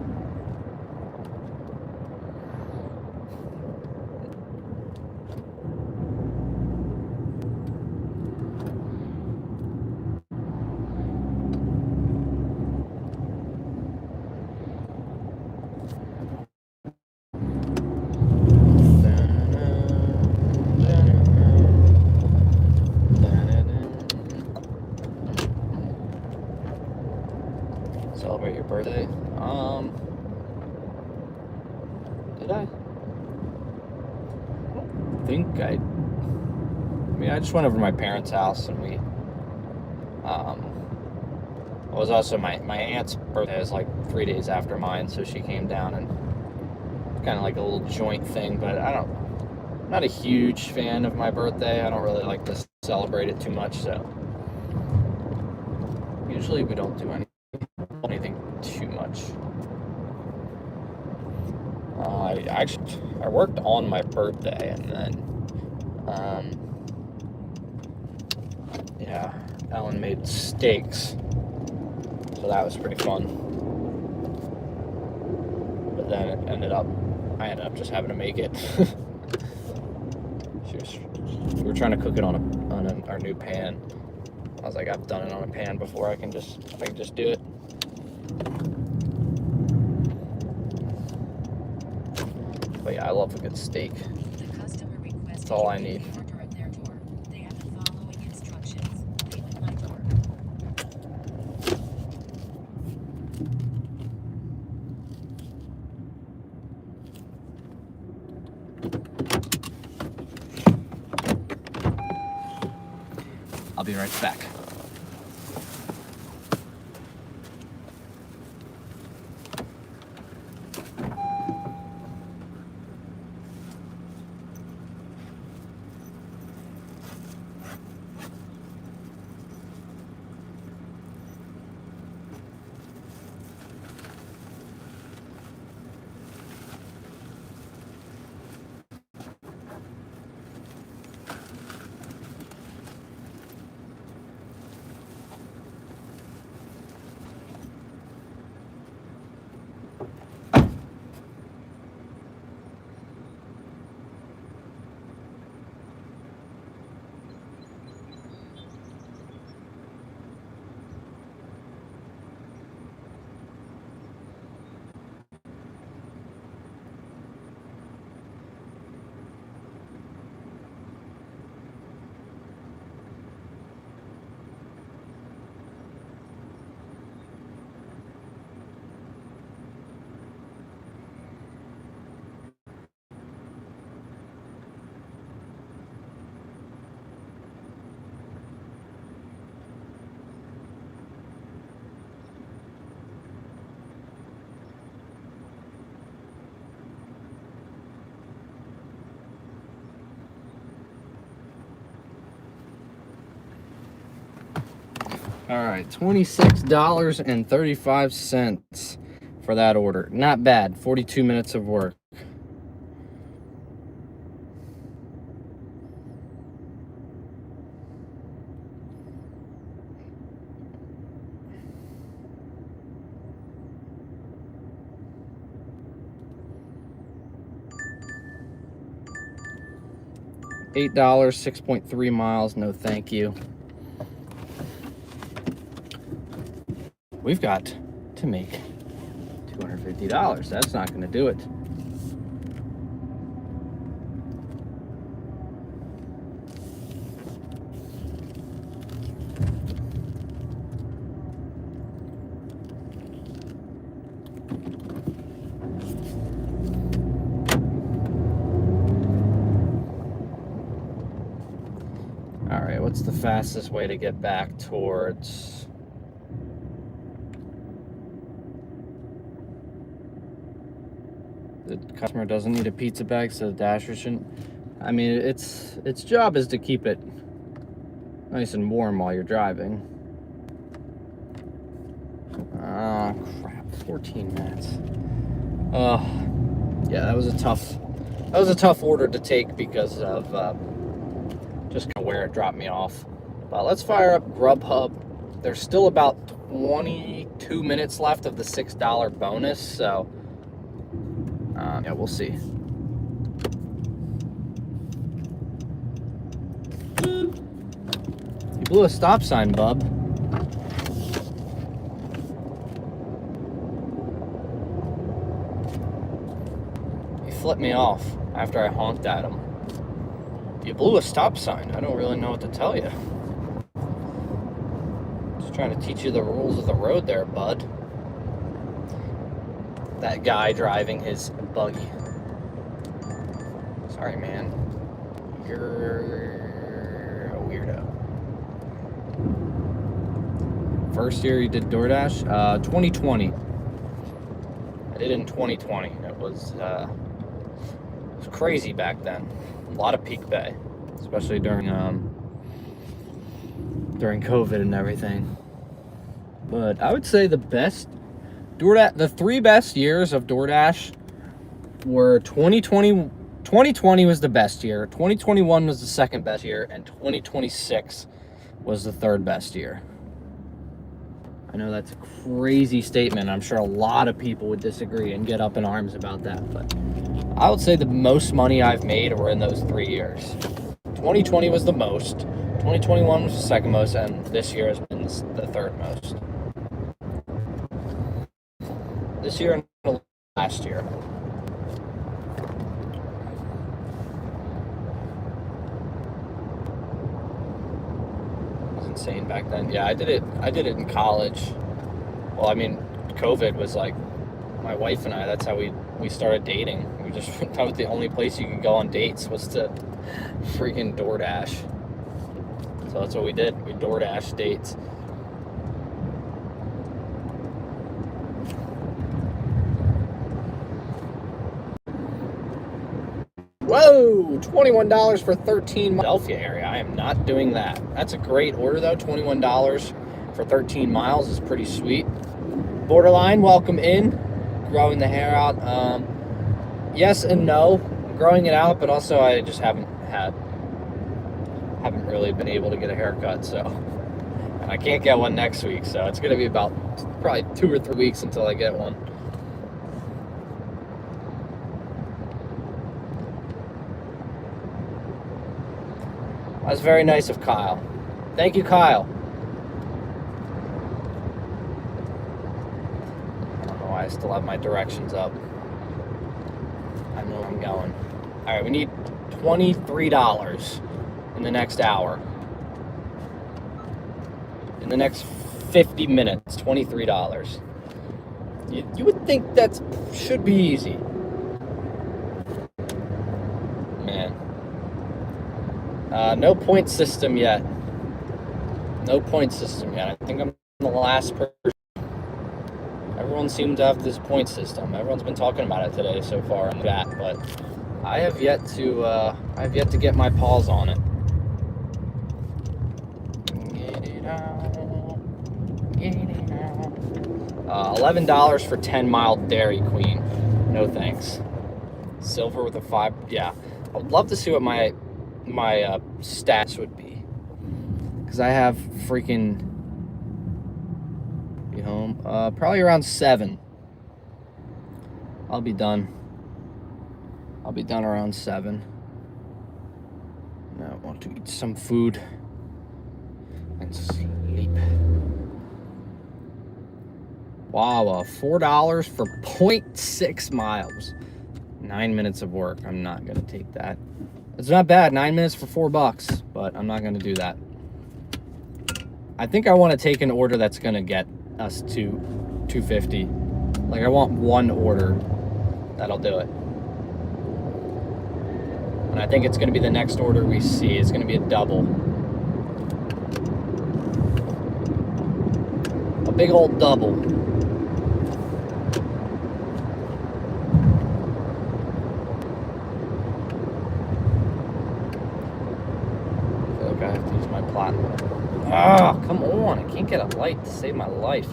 Celebrate your birthday? Did I? I think I mean, I just went over to my parents' house and we, it was also my aunt's birthday is like 3 days after mine, so she came down and kind of like a little joint thing, but I'm not a huge fan of my birthday. I don't really like to celebrate it too much, so usually we don't do anything too much. I worked on my birthday, and then yeah, Ellen made steaks, so that was pretty fun. But then I ended up just having to make it. We were trying to cook it on our new pan. I was like, I've done it on a pan before. I can just do it. But yeah, I love a good steak. That's all I need. I'll be right back. All right, $26.35 for that order. Not bad. 42 minutes of work. $8, 6.3 miles. No, thank you. We've got to make $250. That's not going to do it. All right, what's the fastest way to get back towards... The customer doesn't need a pizza bag, so the Dasher shouldn't. I mean, its job is to keep it nice and warm while you're driving. Oh, crap. 14 minutes. Yeah, that was a tough order to take because of just kind of where it dropped me off. But let's fire up Grubhub. There's still about 22 minutes left of the $6 bonus, so yeah, we'll see. You blew a stop sign, bub. He flipped me off after I honked at him. You blew a stop sign. I don't really know what to tell you. Just trying to teach you the rules of the road there, bud. That guy driving his buggy. Sorry, man. You're a weirdo. First year you did DoorDash? 2020. I did it in 2020. It was crazy back then. A lot of peak pay, especially during COVID and everything. But I would say the best DoorDash, the 3 best years of DoorDash were 2020. 2020 was the best year, 2021 was the second best year, and 2026 was the third best year. I know that's a crazy statement. I'm sure a lot of people would disagree and get up in arms about that, but I would say the most money I've made were in those 3 years. 2020 was the most, 2021 was the second most, and this year has been the third most. This year and last year. It was insane back then. Yeah, I did it in college. Well, I mean, COVID was like my wife and I, that's how we started dating. That was the only place you could go on dates was to freaking DoorDash. So that's what we did. We DoorDash dates. Whoa, $21 for 13 miles. Philadelphia area. I am not doing that. That's a great order though. $21 for 13 miles is pretty sweet. Borderline, welcome in. Growing the hair out. Yes and no. I'm growing it out, but also I just haven't really been able to get a haircut, so. And I can't get one next week, so it's gonna be about probably 2 or 3 weeks until I get one. That was very nice of Kyle. Thank you, Kyle. I don't know why I still have my directions up. I know where I'm going. All right, we need $23 in the next hour. In the next 50 minutes, $23. You would think that should be easy. Man. No point system yet. No point system yet. I think I'm the last person. Everyone seems to have this point system. Everyone's been talking about it today so far in the chat, but I have yet to get my paws on it. $11 for 10-mile Dairy Queen. No thanks. Silver with a 5. Yeah, I would love to see what my stats would be, because I have freaking be home probably around 7. I'll be done around 7. Now I want to eat some food and sleep. Wow, $4 for 0.6 miles. 9 minutes of work. I'm not gonna take that. It's not bad, 9 minutes for $4, but I'm not gonna do that. I think I want to take an order that's gonna get us to 250. Like, I want one order that'll do it. And I think it's gonna be the next order we see. It's gonna be a double. A big old double. I have to use my platinum. Ah, come on. I can't get a light to save my life.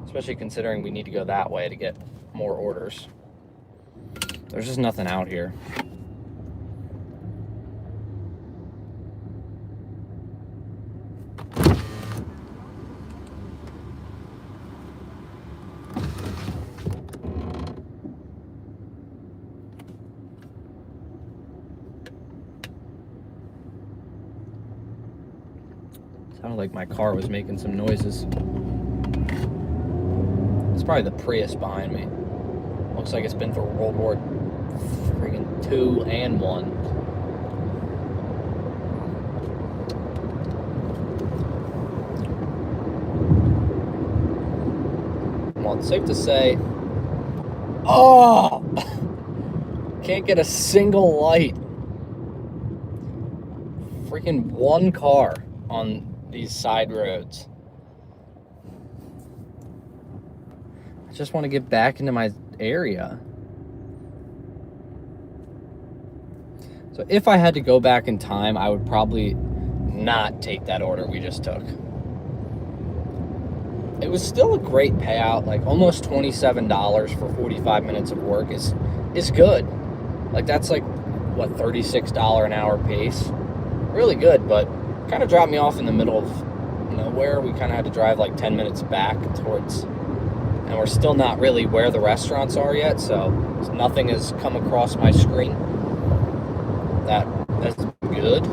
Especially considering we need to go that way to get more orders. There's just nothing out here. Sounded like my car was making some noises. It's probably the Prius behind me. Looks like it's been through World War freaking II and I. Well, it's safe to say, oh, can't get a single light. Freaking one car on these side roads. I just want to get back into my area. So if I had to go back in time, I would probably not take that order we just took. It was still a great payout, like almost $27 for 45 minutes of work is good. Like, that's like, what, $36 an hour pace? Really good, but kind of dropped me off in the middle of nowhere. We kind of had to drive like 10 minutes back towards, and we're still not really where the restaurants are yet, so nothing has come across my screen. That's good.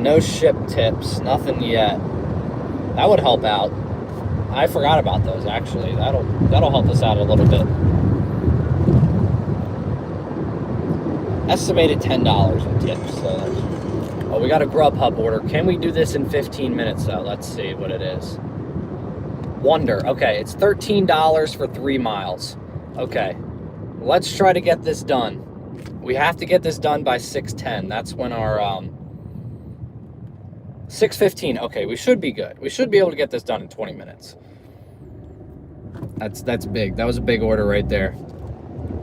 No ship tips, nothing yet. That would help out. I forgot about those, actually. That'll help us out a little bit. Estimated $10 in tips. So oh, we got a Grubhub order. Can we do this in 15 minutes though? Let's see what it is. Wonder. Okay, it's $13 for 3 miles. Okay, let's try to get this done. We have to get this done by 6:10. That's when our 6:15. Okay, we should be good. We should be able to get this done in 20 minutes. That's big. That was a big order right there.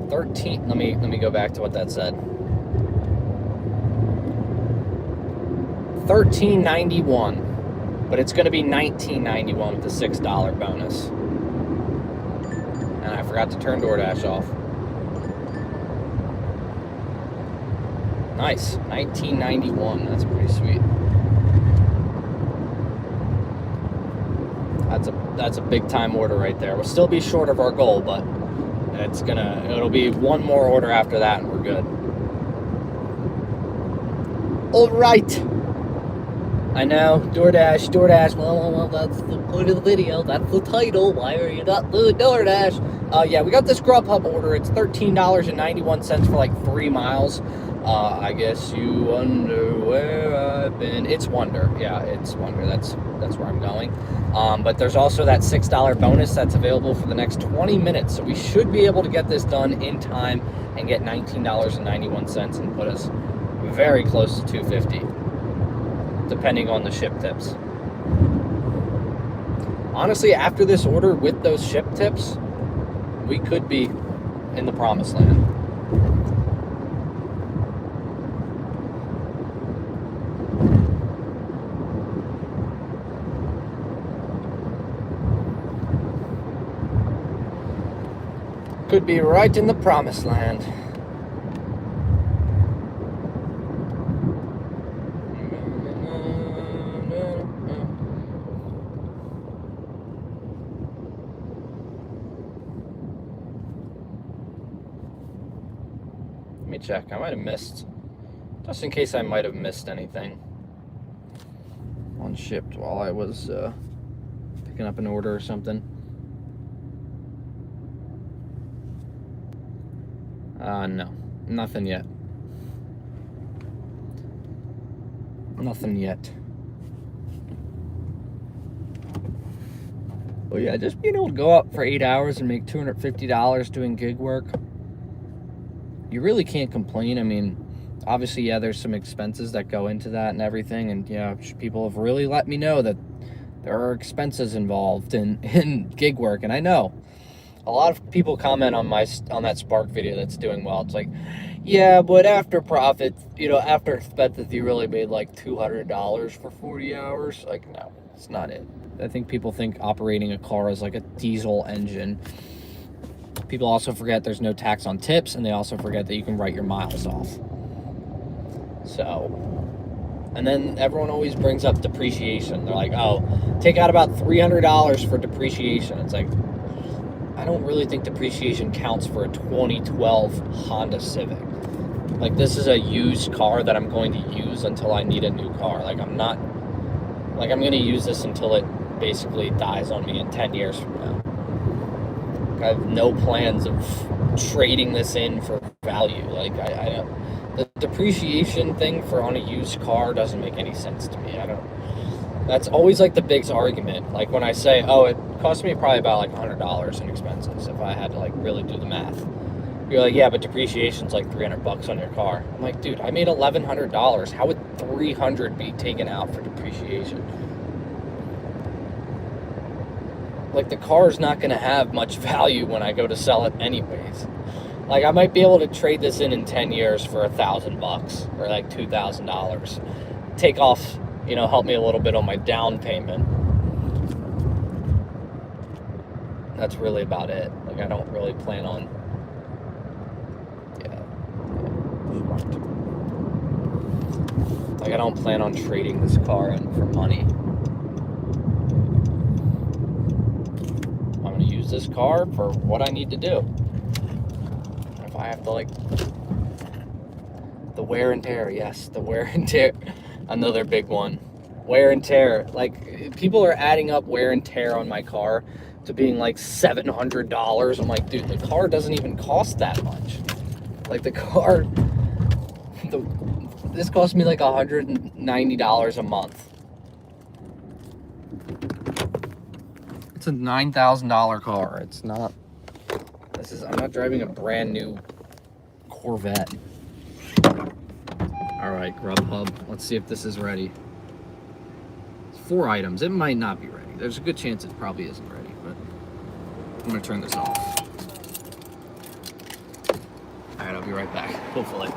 13. Let me go back to what that said. $13.91, but it's going to be $19.91 with the $6 bonus. And I forgot to turn DoorDash off. Nice, $19.91. That's pretty sweet. That's a big time order right there. We'll still be short of our goal, but it'll be one more order after that, and we're good. All right. I know, DoorDash, well, that's the point of the video. That's the title. Why are you not doing DoorDash? Yeah, we got this Grubhub order. It's $13.91 for like 3 miles. I guess you wonder where I've been. It's Wonder. Yeah, it's Wonder. That's where I'm going. But there's also that $6 bonus that's available for the next 20 minutes. So we should be able to get this done in time and get $19.91 and put us very close to $2.50. Depending on the ship tips. Honestly, after this order with those ship tips, we could be in the promised land. Could be right in the promised land. Let me check. I might have missed, just in case I might have missed anything on shipped while I was picking up an order or something. No, nothing yet. Nothing yet. Well, yeah, just being able to go up for 8 hours and make $250 doing gig work, you really can't complain. I mean, obviously, yeah, there's some expenses that go into that and everything, and yeah, people have really let me know that there are expenses involved in gig work, and I know a lot of people comment on that Spark video that's doing well. It's like, yeah, but after profit, after expenses, you really made like $200 for 40 hours. Like, no, it's not it. I think people think operating a car is like a diesel engine. People also forget there's no tax on tips, and they also forget that you can write your miles off. So, and then everyone always brings up depreciation. They're like, oh, take out about $300 for depreciation. It's like, I don't really think depreciation counts for a 2012 Honda Civic. Like, this is a used car that I'm going to use until I need a new car. Like, I'm going to use this until it basically dies on me in 10 years from now. I have no plans of trading this in for value. Like, the depreciation thing on a used car doesn't make any sense to me. That's always like the biggest argument. Like, when I say, oh, it cost me probably about like $100 in expenses if I had to like really do the math. You're like, yeah, but depreciation's like $300 on your car. I'm like, dude, I made $1,100. How would $300 be taken out for depreciation? Like, the car's not going to have much value when I go to sell it anyways. Like, I might be able to trade this in 10 years for $1,000 or like $2,000. Take off, help me a little bit on my down payment. That's really about it. Like, I don't really plan on, like, I don't plan on trading this car in for money. I'm going to use this car for what I need to do. If I have to, like, the wear and tear, yes, the wear and tear. Another big one. Wear and tear. Like, people are adding up wear and tear on my car to being like $700. I'm like, dude, the car doesn't even cost that much. Like, the car, this cost me like $190 a month. It's a $9,000 car. It's not I'm not driving a brand new Corvette. All right, Grubhub. Let's see if this is ready. It's 4 items. It might not be ready. There's a good chance it probably isn't ready, but I'm gonna turn this off. All right, I'll be right back. Hopefully.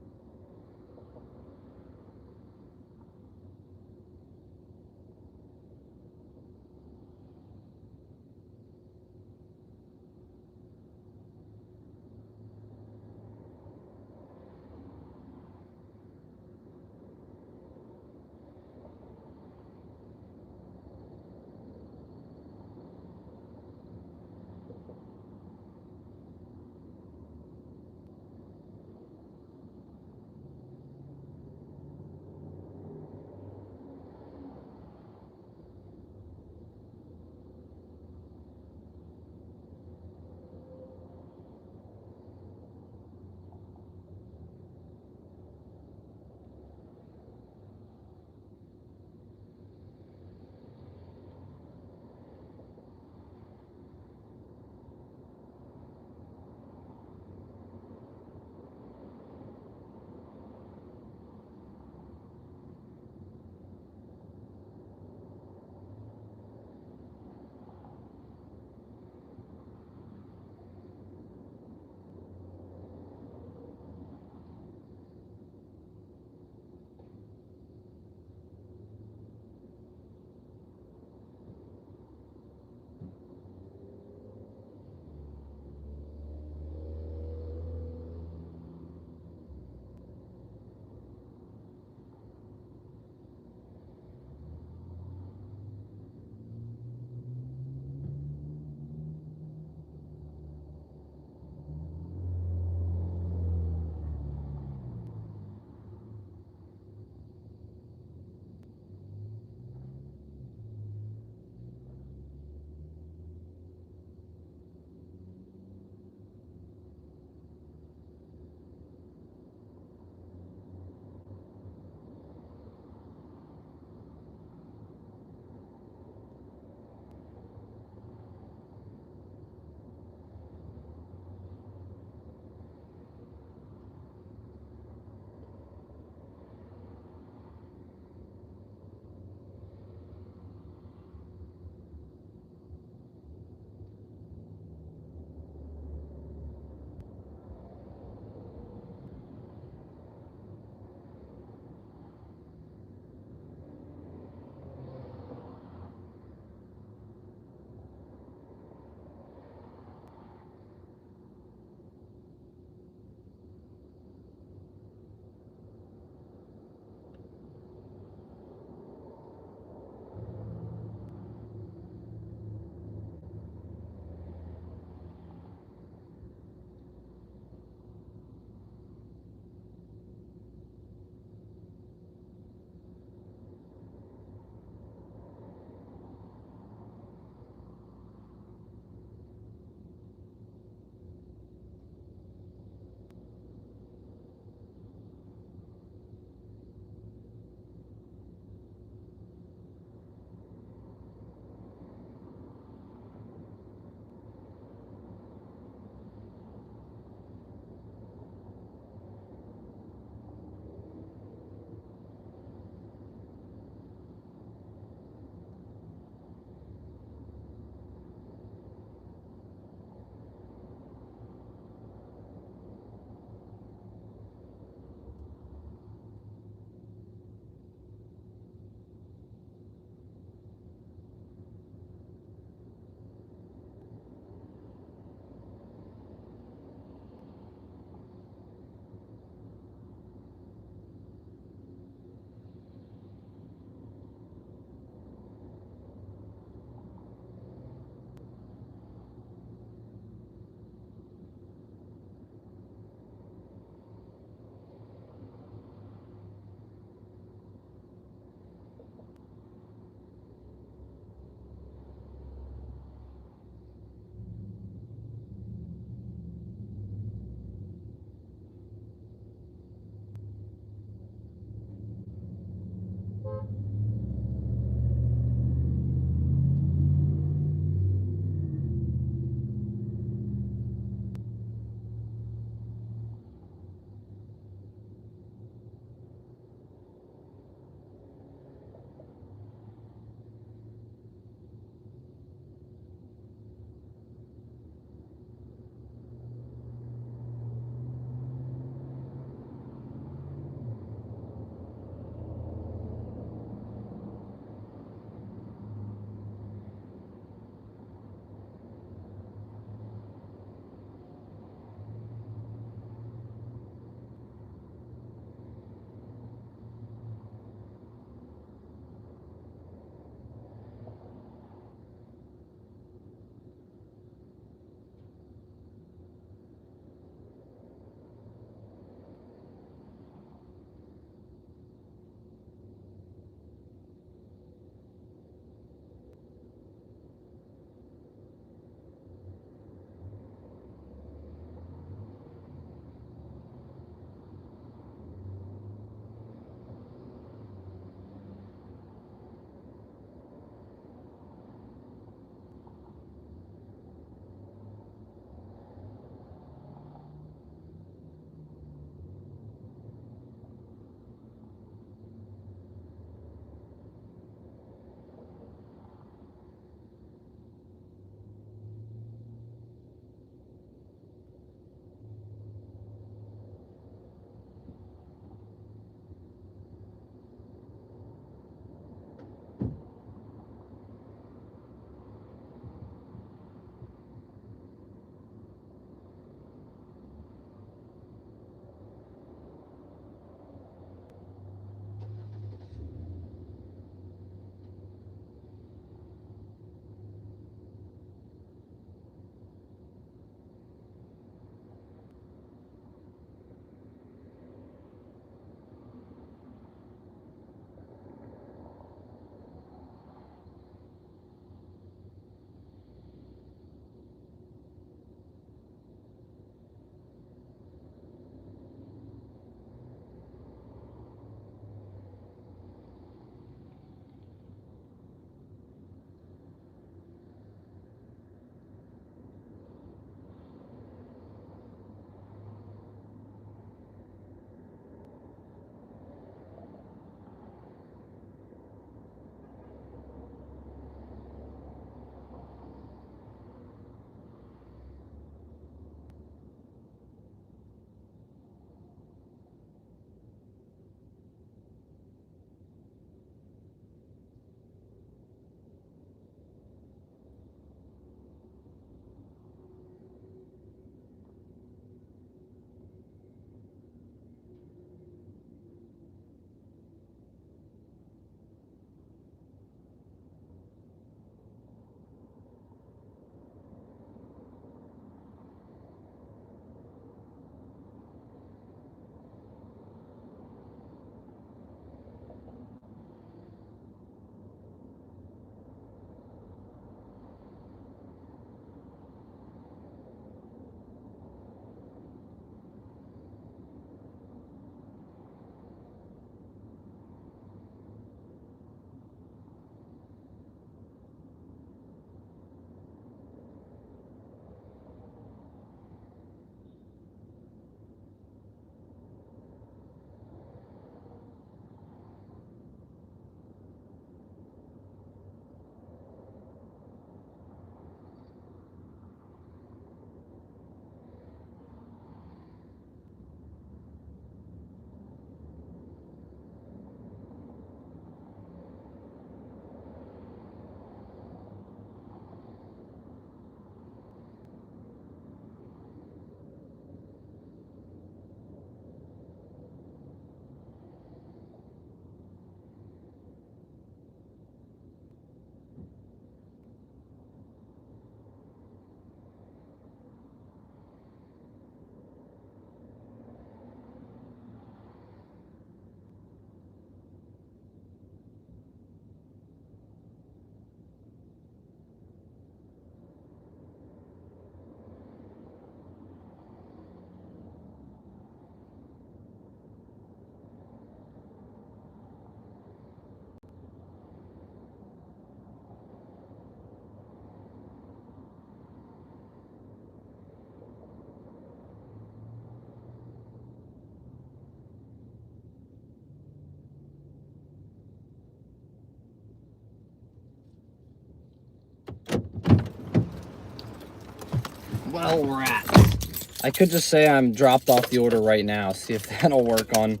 Well, rats. I could just say I'm dropped off the order right now. See if that'll work on.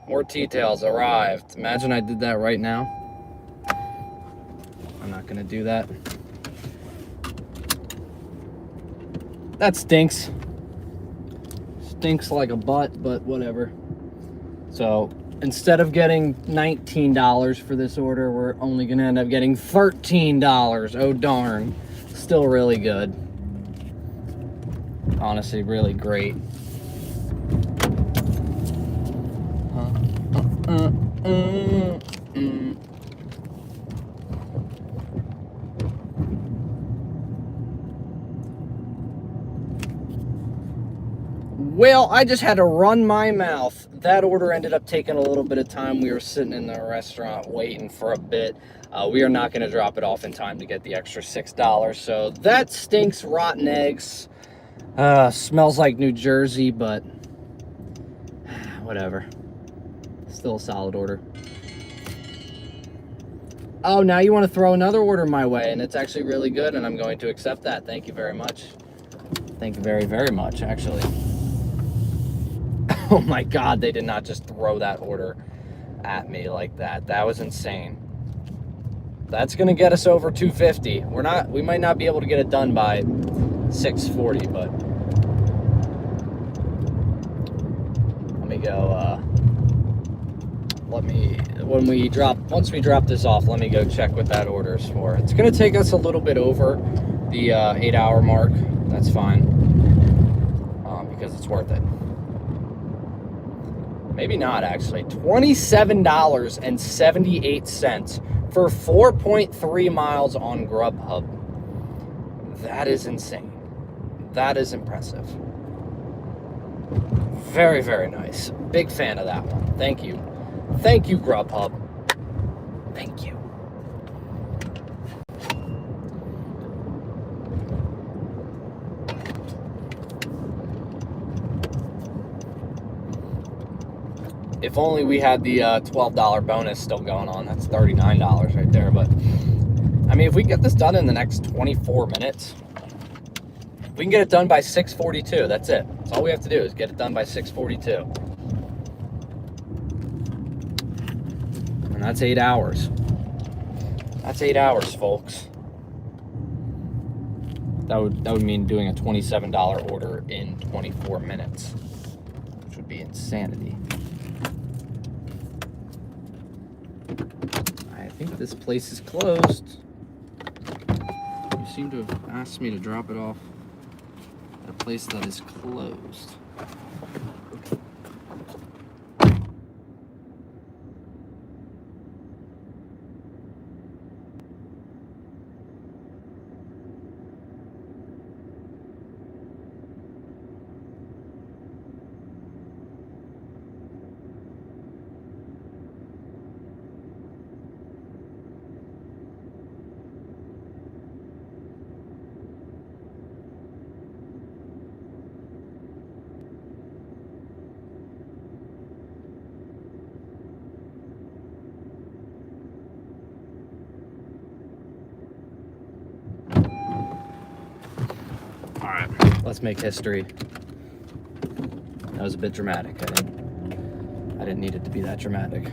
More details arrived. Imagine I did that right now. I'm not gonna do that. That stinks. Stinks like a butt, but whatever. So instead of getting $19 for this order, we're only gonna end up getting $13. Oh darn. Still really good. Honestly, really great. Well, I just had to run my mouth. That order ended up taking a little bit of time. We were sitting in the restaurant waiting for a bit. We are not going to drop it off in time to get the extra $6. So that stinks, rotten eggs. Smells like New Jersey, but whatever. Still a solid order. Oh, now you want to throw another order my way, and it's actually really good, and I'm going to accept that. Thank you very much. Thank you very, very much, actually. Oh my God, they did not just throw that order at me like that. That was insane. That's gonna get us over 250. We might not be able to get it done by 6:40, but let me go, once we drop this off, let me go check what that order is for. It's gonna take us a little bit over the 8-hour mark. That's fine, because it's worth it. Maybe not, actually. $27.78 for 4.3 miles on Grubhub. That is insane. That is impressive. Very, very nice. Big fan of that one. Thank you. Thank you, Grubhub. Thank you. If only we had the $12 bonus still going on. That's $39 right there. But, I mean, if we get this done in the next 24 minutes, we can get it done by 6:42. That's it. That's all we have to do is get it done by 6:42. And that's 8 hours. That's 8 hours, folks. That would mean doing a $27 order in 24 minutes, which would be insanity. I think this place is closed. You seem to have asked me to drop it off at a place that is closed. Let's make history. That was a bit dramatic. I didn't need it to be that dramatic.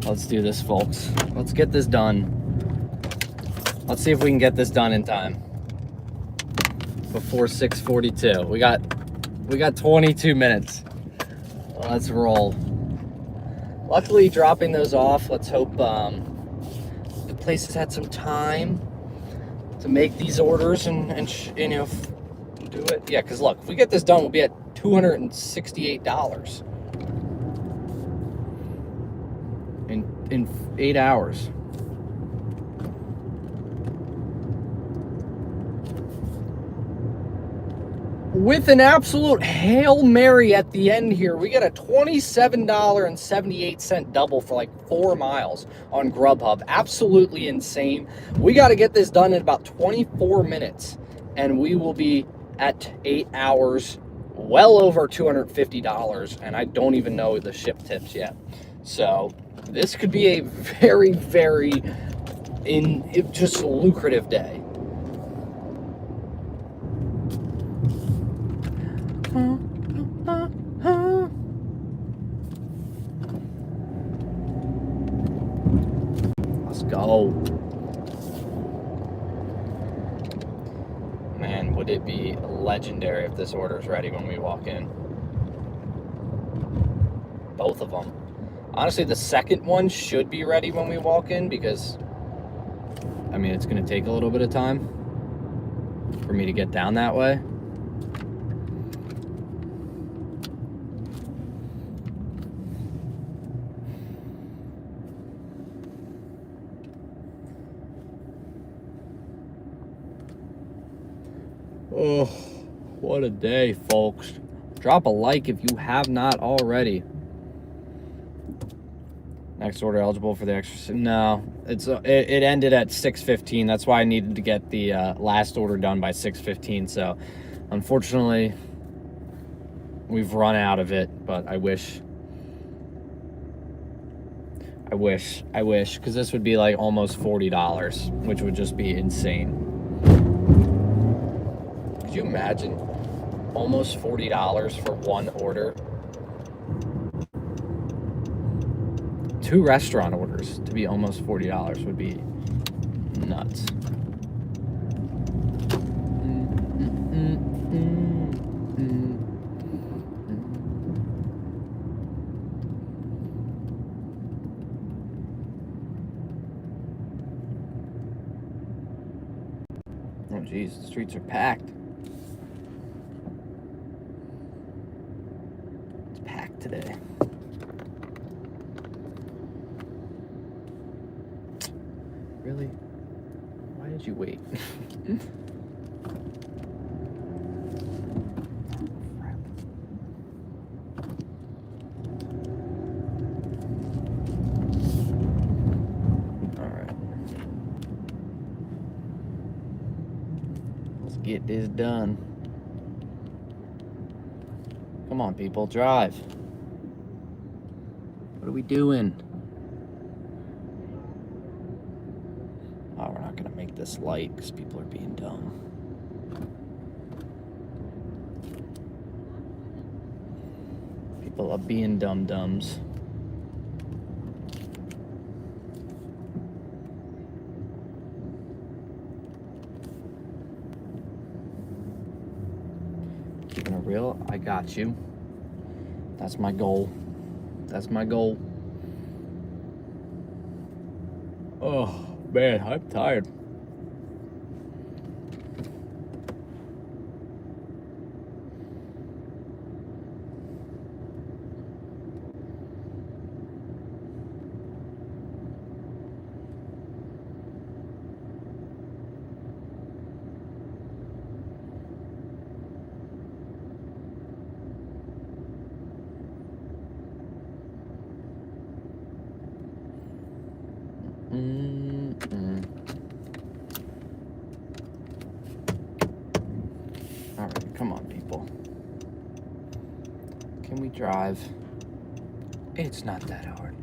Let's do this, folks. Let's get this done. Let's see if we can get this done in time before 6:42. We got 22 minutes. Let's roll. Luckily, dropping those off. Let's hope the place has had some time to make these orders and you know, do it. Yeah, because look, if we get this done, we'll be at $268 in 8 hours. With an absolute Hail Mary at the end here, we get a $27.78 double for like 4 miles on Grubhub. Absolutely insane. We got to get this done in about 24 minutes, and we will be at 8 hours, well over $250, and I don't even know the ship tips yet. So this could be a very, very just a lucrative day. Let's go. Man, would it be legendary if this order is ready when we walk in? Both of them. Honestly, the second one should be ready when we walk in because, I mean, it's going to take a little bit of time for me to get down that way. Oh, what a day, folks. Drop a like if you have not already. Next order eligible for the extra. No, it ended at 6:15. That's why I needed to get the last order done by 6:15. So, unfortunately, we've run out of it. But I wish, because this would be like almost $40, which would just be insane. Could you imagine almost $40 for one order? 2 restaurant orders to be almost $40 would be nuts. Oh geez, the streets are packed. It's packed today. Really? Why did you wait? Alright. Let's get this done. Come on, people, drive. What are we doing? Oh, we're not gonna make this light because people are being dumb. People are being dum-dums. Keeping it real, I got you. That's my goal. That's my goal. Oh. Man, I'm tired. Alright, come on, people. Can we drive? It's not that hard.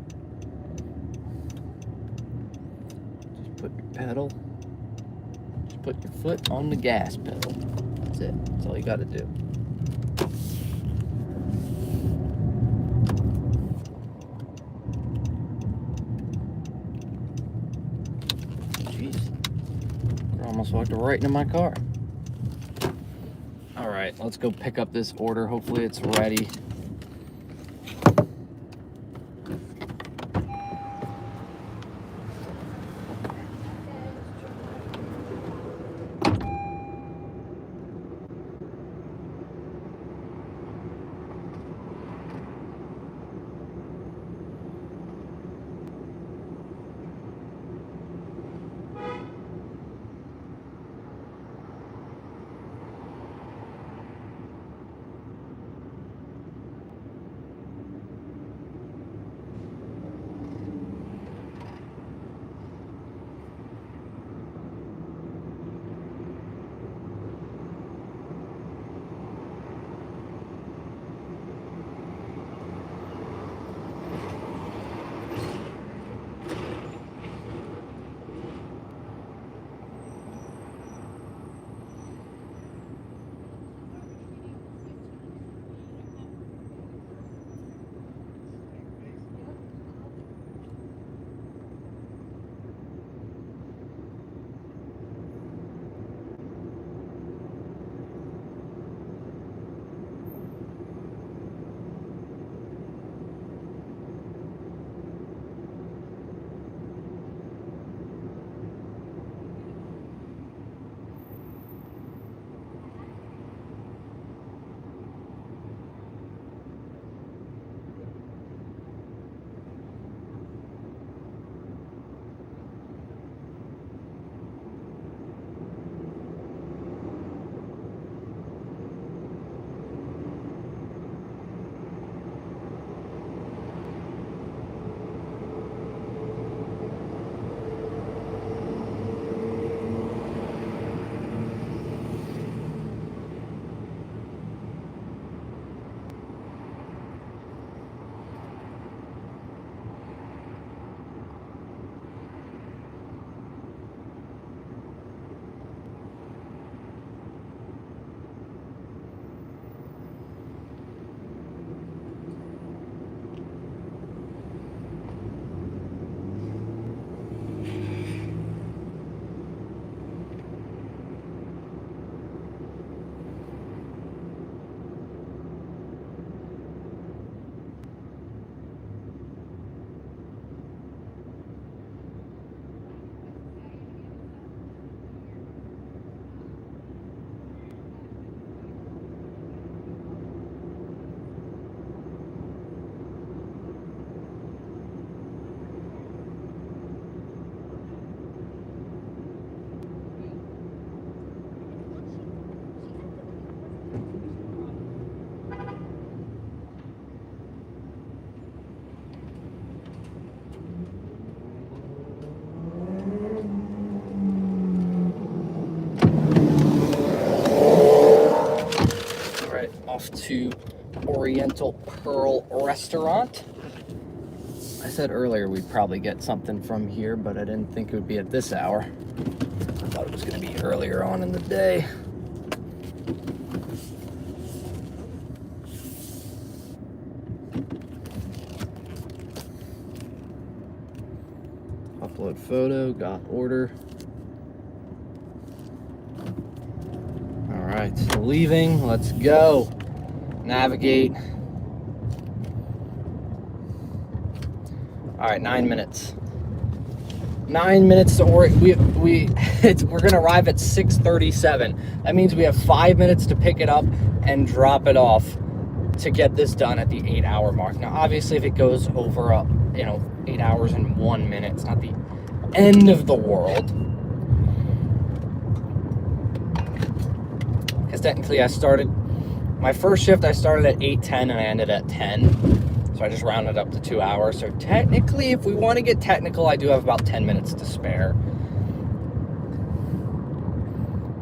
Just put your pedal. Just put your foot on the gas pedal. That's it. That's all you gotta do. Jeez. I almost walked right into my car. All right, let's go pick up this order. Hopefully it's ready. to Oriental Pearl Restaurant. I said earlier we'd probably get something from here, but I didn't think it would be at this hour. I thought it was going to be earlier on in the day. Upload photo, got order. All right, so leaving, let's go. Navigate. All right, 9 minutes. 9 minutes to we're gonna arrive at 6:37. That means we have 5 minutes to pick it up and drop it off to get this done at the 8-hour mark. Now, obviously, if it goes over 8 hours and 1 minute, it's not the end of the world. Because technically, my first shift I started at 8:10 and I ended at 10. So I just rounded up to 2 hours. So technically, if we want to get technical, I do have about 10 minutes to spare.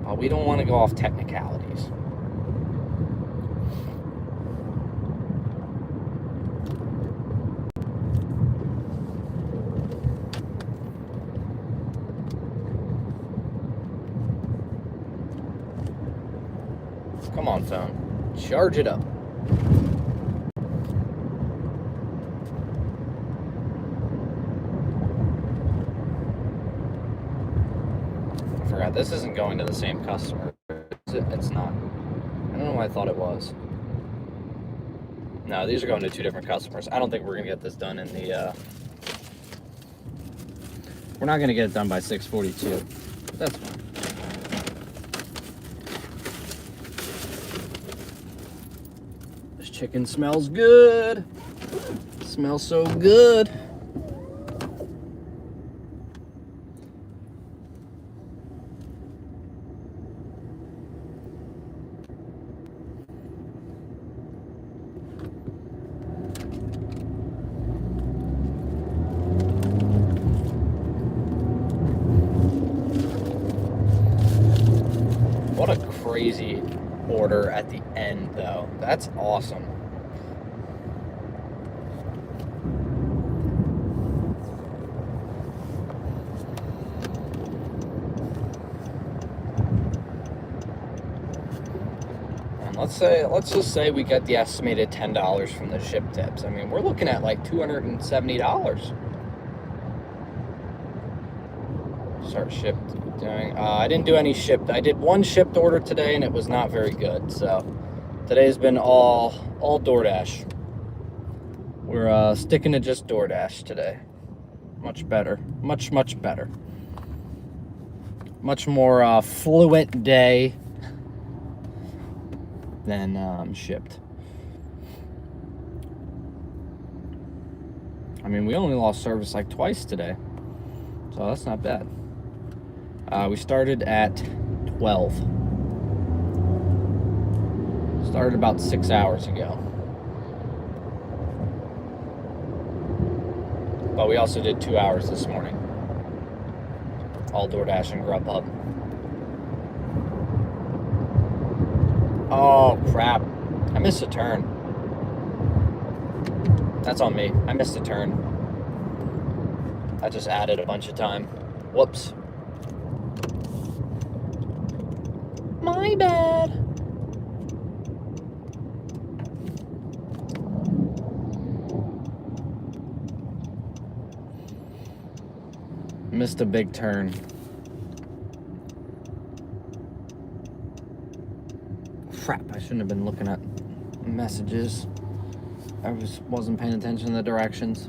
But we don't want to go off technicalities. Come on, phone. Charge it up. This isn't going to the same customer. It's not. I don't know why I thought it was. No, these are going to 2 different customers. I don't think we're going to get this done in the... We're not going to get it done by 6:42. But that's fine. This chicken smells good. Smells so good. What a crazy order at the end, though. That's awesome. And let's just say we got the estimated $10 from the ship tips. I mean, we're looking at like $270. Start shipped. I didn't do any shipped. I did one shipped order today, and it was not very good. So today's been all DoorDash. We're sticking to just DoorDash today. Much better. Much better. Much more fluent day than shipped. I mean, we only lost service like twice today, so that's not bad. We started at 12. Started about 6 hours ago. But we also did 2 hours this morning. All DoorDash and Grubhub. Oh, crap. I missed a turn. That's on me. I missed a turn. I just added a bunch of time. Whoops. My bad. Missed a big turn. Crap, I shouldn't have been looking at messages. I wasn't paying attention to the directions.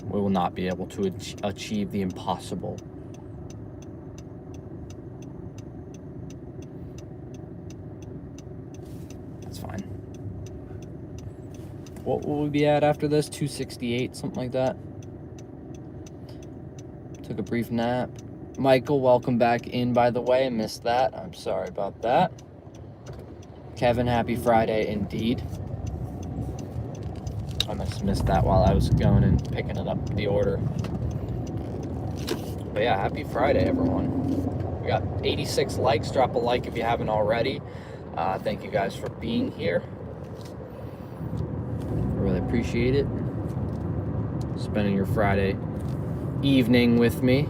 We will not be able to achieve the impossible. That's fine. What will we be at after this? 268, something like that. Took a brief nap. Michael, welcome back in, by the way. I missed that. I'm sorry about that. Kevin, happy Friday indeed. I must have missed that while I was going and picking it up, the order. But yeah, happy Friday, everyone. We got 86 likes. Drop a like if you haven't already. Thank you guys for being here. I really appreciate it. Spending your Friday evening with me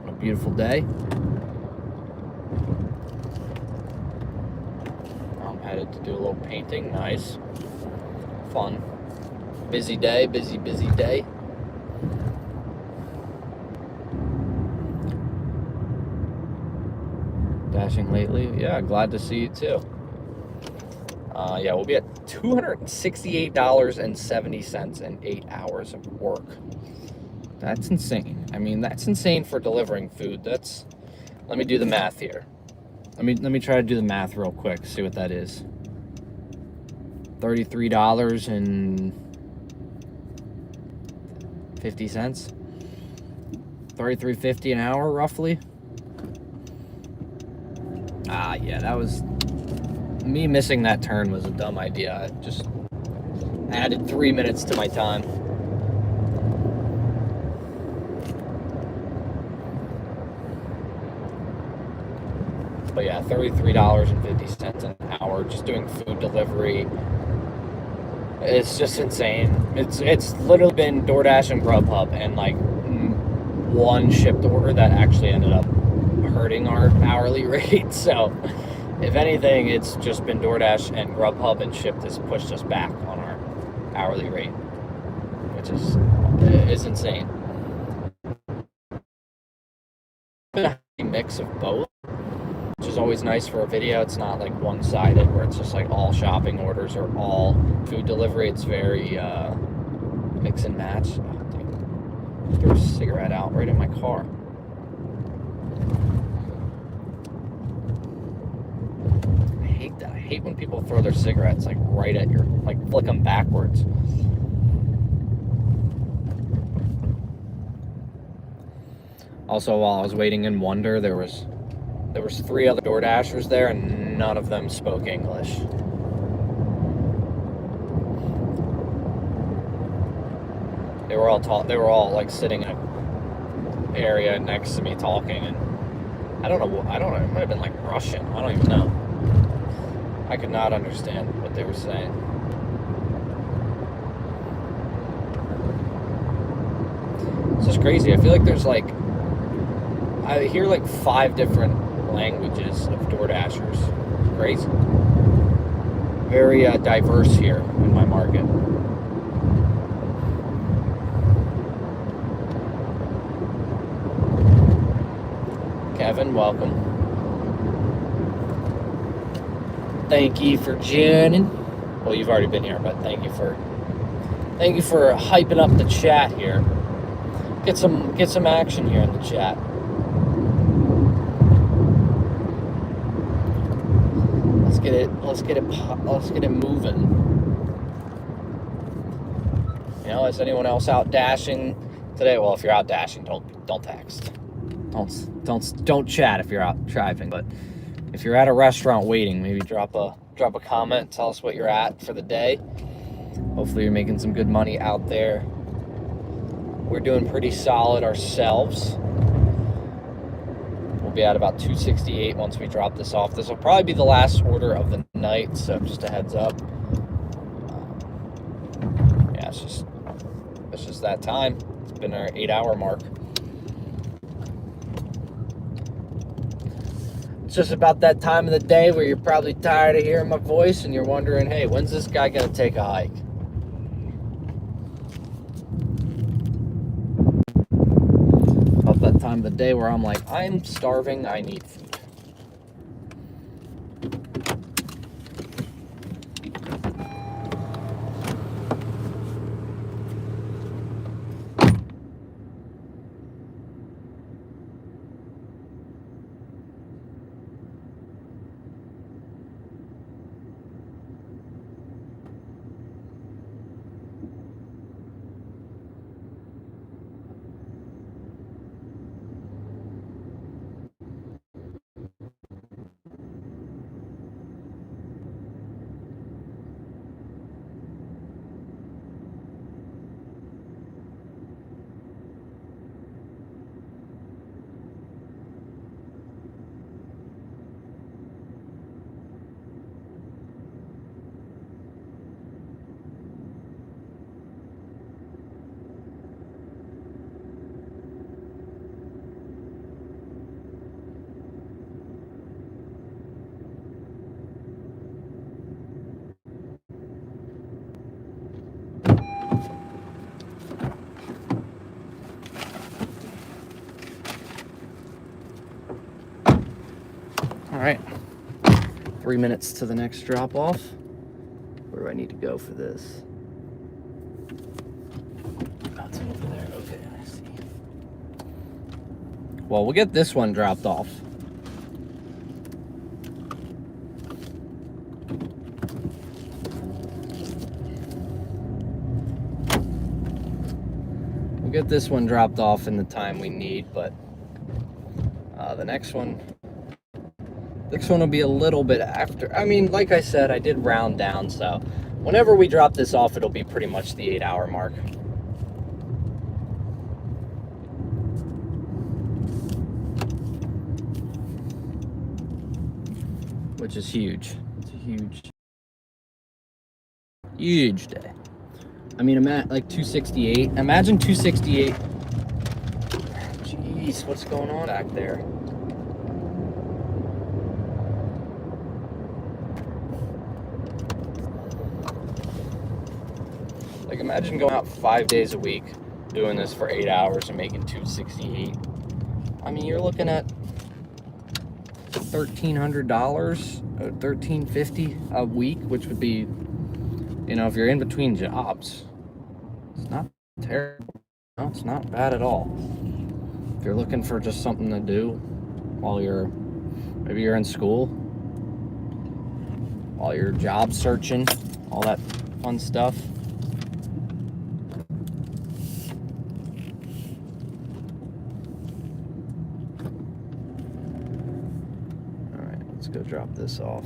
on a beautiful day. I'm headed to do a little painting. Nice. Fun. Busy day, busy day. Dashing lately? Yeah, glad to see you too. Yeah, we'll be at $268.70 in 8 hours of work. That's insane. I mean, that's insane for delivering food. Let me do the math here. Let me try to do the math real quick, see what that is. $33.50. 33.50 an hour, roughly. Yeah, that was me missing that turn was a dumb idea. I just added 3 minutes to my time. But yeah, $33.50 an hour just doing food delivery. It's just insane. It's literally been DoorDash and Grubhub and like one shipped order that actually ended up hurting our hourly rate. So if anything, it's just been DoorDash and Grubhub, and Shipt has pushed us back on our hourly rate, which is insane. A mix of both, which is always nice for a video. It's not like one-sided where it's just like all shopping orders or all food delivery. It's very mix and match. Oh, dude. Threw a cigarette out right in my car. I hate that. I hate when people throw their cigarettes like right at your, like flick them backwards. Also, while I was waiting in Wonder, there was 3 other DoorDashers there, and none of them spoke English. They were all like sitting in an area next to me talking, and I don't know. It might have been like Russian. I don't even know. I could not understand what they were saying. It's just crazy. I feel like there's like, I hear like 5 different languages of DoorDashers. Crazy. Very diverse here in my market. Kevin, welcome. Thank you for joining. Well, you've already been here, but thank you for hyping up the chat here. Get some action here in the chat. Let's get it moving. You know, is anyone else out dashing today? Well, if you're out dashing, don't text. Don't chat if you're out driving. But if you're at a restaurant waiting, maybe drop a comment. Tell us what you're at for the day. Hopefully, you're making some good money out there. We're doing pretty solid ourselves. We'll be at about 268 once we drop this off. This will probably be the last order of the night, so just a heads up. Yeah, it's just that time. It's been our 8-hour mark. It's just about that time of the day where you're probably tired of hearing my voice and you're wondering, hey, when's this guy gonna take a hike? About that time of the day where I'm like, I'm starving, I need food. right. 3 minutes to the next drop off. Where do I need to go for this? Oh, it's over there. Okay, I see. Well, we'll get this one dropped off. We'll get this one dropped off in the time we need, but the next one will be a little bit after. I mean, like I said, I did round down, so whenever we drop this off, it'll be pretty much the 8-hour mark. Which is huge. It's a huge day. I mean, I'm at like 268. Imagine 268. Jeez, what's going on back there? Like, imagine going out 5 days a week, doing this for 8 hours and making 268. I mean, you're looking at $1,300, $1,350 a week, which would be, you know, if you're in between jobs, it's not terrible. No, it's not bad at all. If you're looking for just something to do while maybe you're in school, while you're job searching, all that fun stuff. All right, let's go drop this off.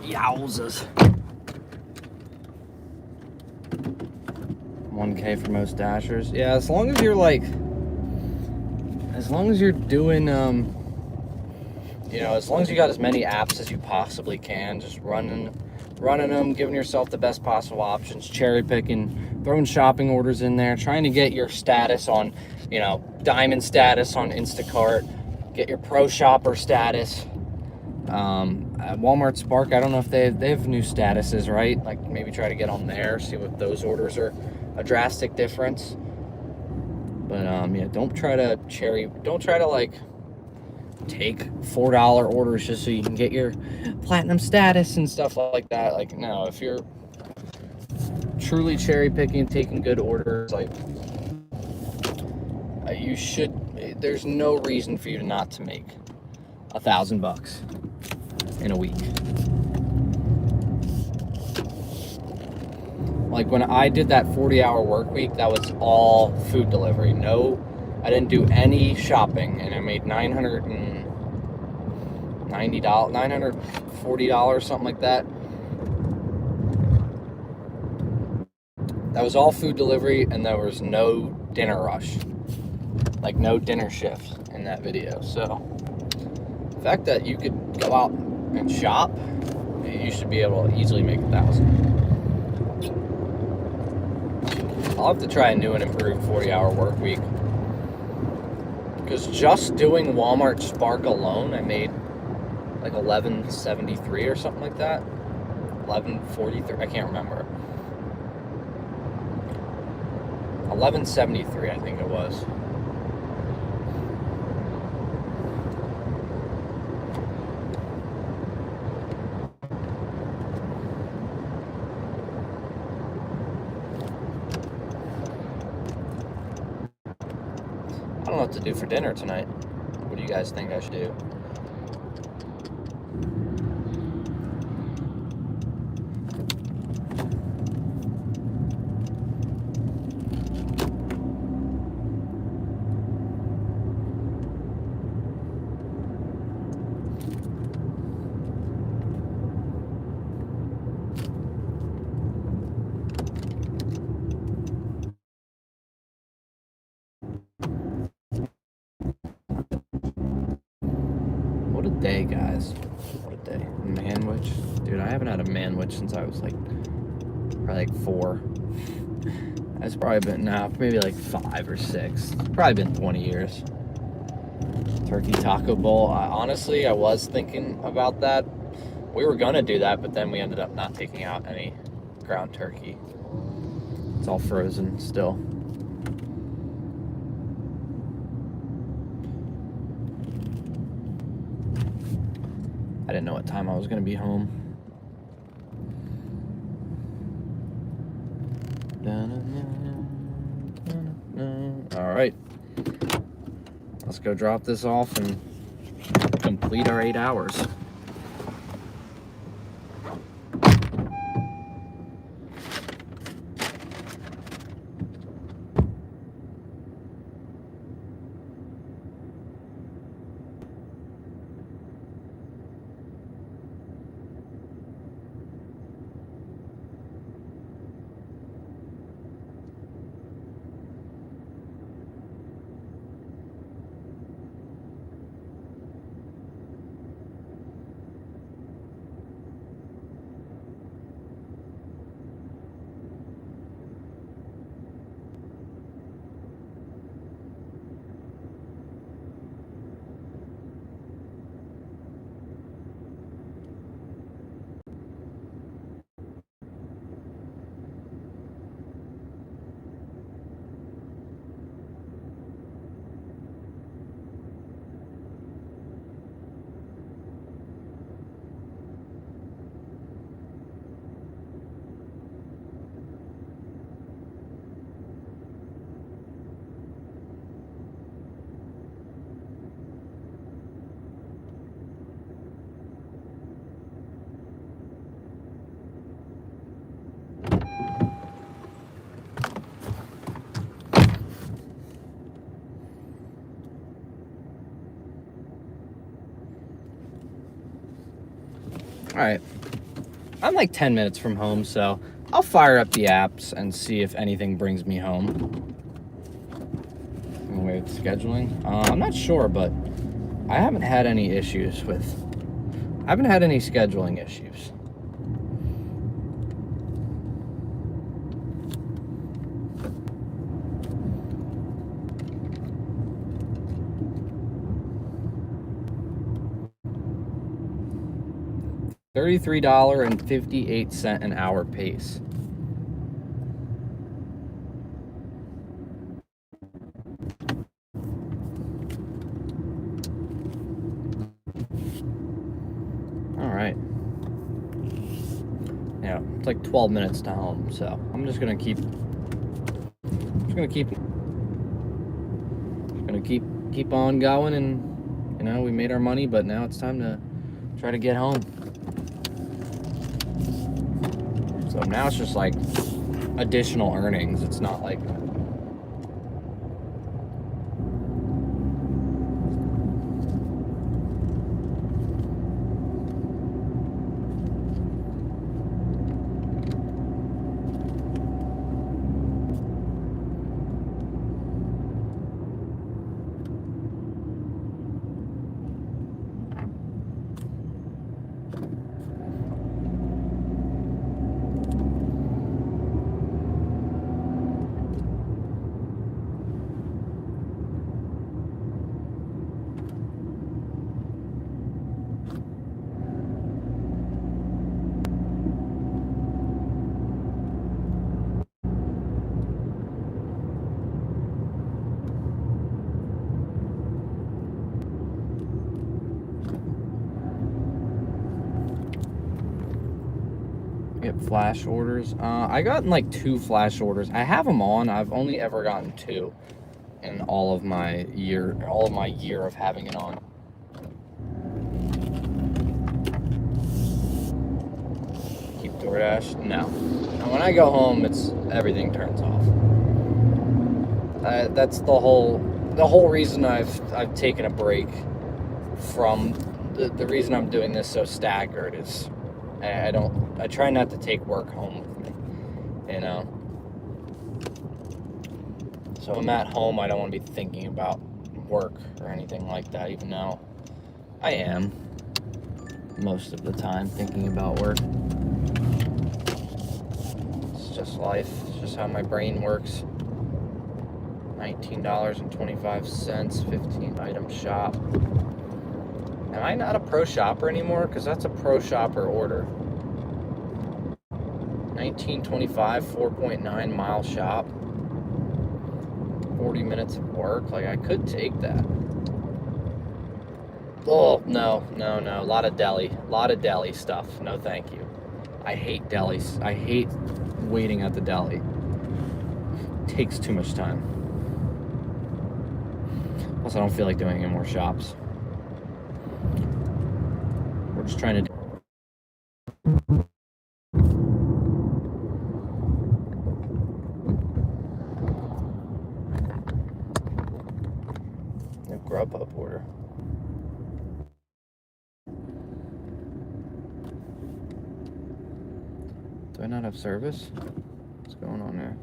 Yowzers. 1K for most dashers. Yeah, as long as you're doing, you know, as long as you got as many apps as you possibly can, just running them, giving yourself the best possible options, cherry picking, throwing shopping orders in there, trying to get your status on, you know, diamond status on Instacart, get your pro shopper status. At Walmart Spark, I don't know if they have new statuses, right? Like, maybe try to get on there, see what those orders are, a drastic difference. But yeah, don't try to like take $4 orders just so you can get your platinum status and stuff like that. Like, no, if you're truly cherry picking, taking good orders, like, you should, there's no reason for you not to make $1,000 in a week. Like, when I did that 40-hour work week, that was all food delivery. No, I didn't do any shopping, and I made $940, something like that. That was all food delivery, and there was no dinner rush. Like, no dinner shift in that video. So the fact that you could go out and shop, you should be able to easily make $1,000. I'll have to try a new and improved 40-hour work week, because just doing Walmart Spark alone, I made like $11.73 or something like that. $11.43, I can't remember. $11.73, I think it was. what to do for dinner tonight. What do you guys think I should do? What a day, guys. What a day. Manwich. Dude, I haven't had a manwich since I was like, probably like 4. That's probably been, maybe like 5 or 6. It's probably been 20 years. Turkey taco bowl. Honestly, I was thinking about that. We were gonna do that, but then we ended up not taking out any ground turkey. It's all frozen still. I didn't know what time I was gonna be home. All right, let's go drop this off and complete our 8 hours. All right, I'm like 10 minutes from home, so I'll fire up the apps and see if anything brings me home. Wait, scheduling? I'm not sure, but I haven't had any issues with... I haven't had any scheduling issues. $33.58 an hour pace. All right. Yeah, it's like 12 minutes to home, so I'm just gonna keep on going, and you know, we made our money, but now it's time to try to get home. So now it's just like additional earnings. It's not like get flash orders. I gotten like 2 flash orders. I have them on. I've only ever gotten 2. in all of my year of having it on. Keep DoorDash? No. And when I go home, everything turns off. That's the whole reason I've taken a break from the reason I'm doing this so staggered is I try not to take work home with me, you know. So I'm at home, I don't want to be thinking about work or anything like that, even though I am most of the time thinking about work. It's just life. It's just how my brain works. $19.25, 15 item shop. Am I not a pro shopper anymore? Because that's a pro shopper order. $19.25, 4.9 mile shop. 40 minutes of work. Like, I could take that. Oh, no. A lot of deli stuff. No, thank you. I hate delis. I hate waiting at the deli. It takes too much time. Plus, I don't feel like doing any more shops. We're just trying to do. A Grubhub order. Do I not have service? What's going on there?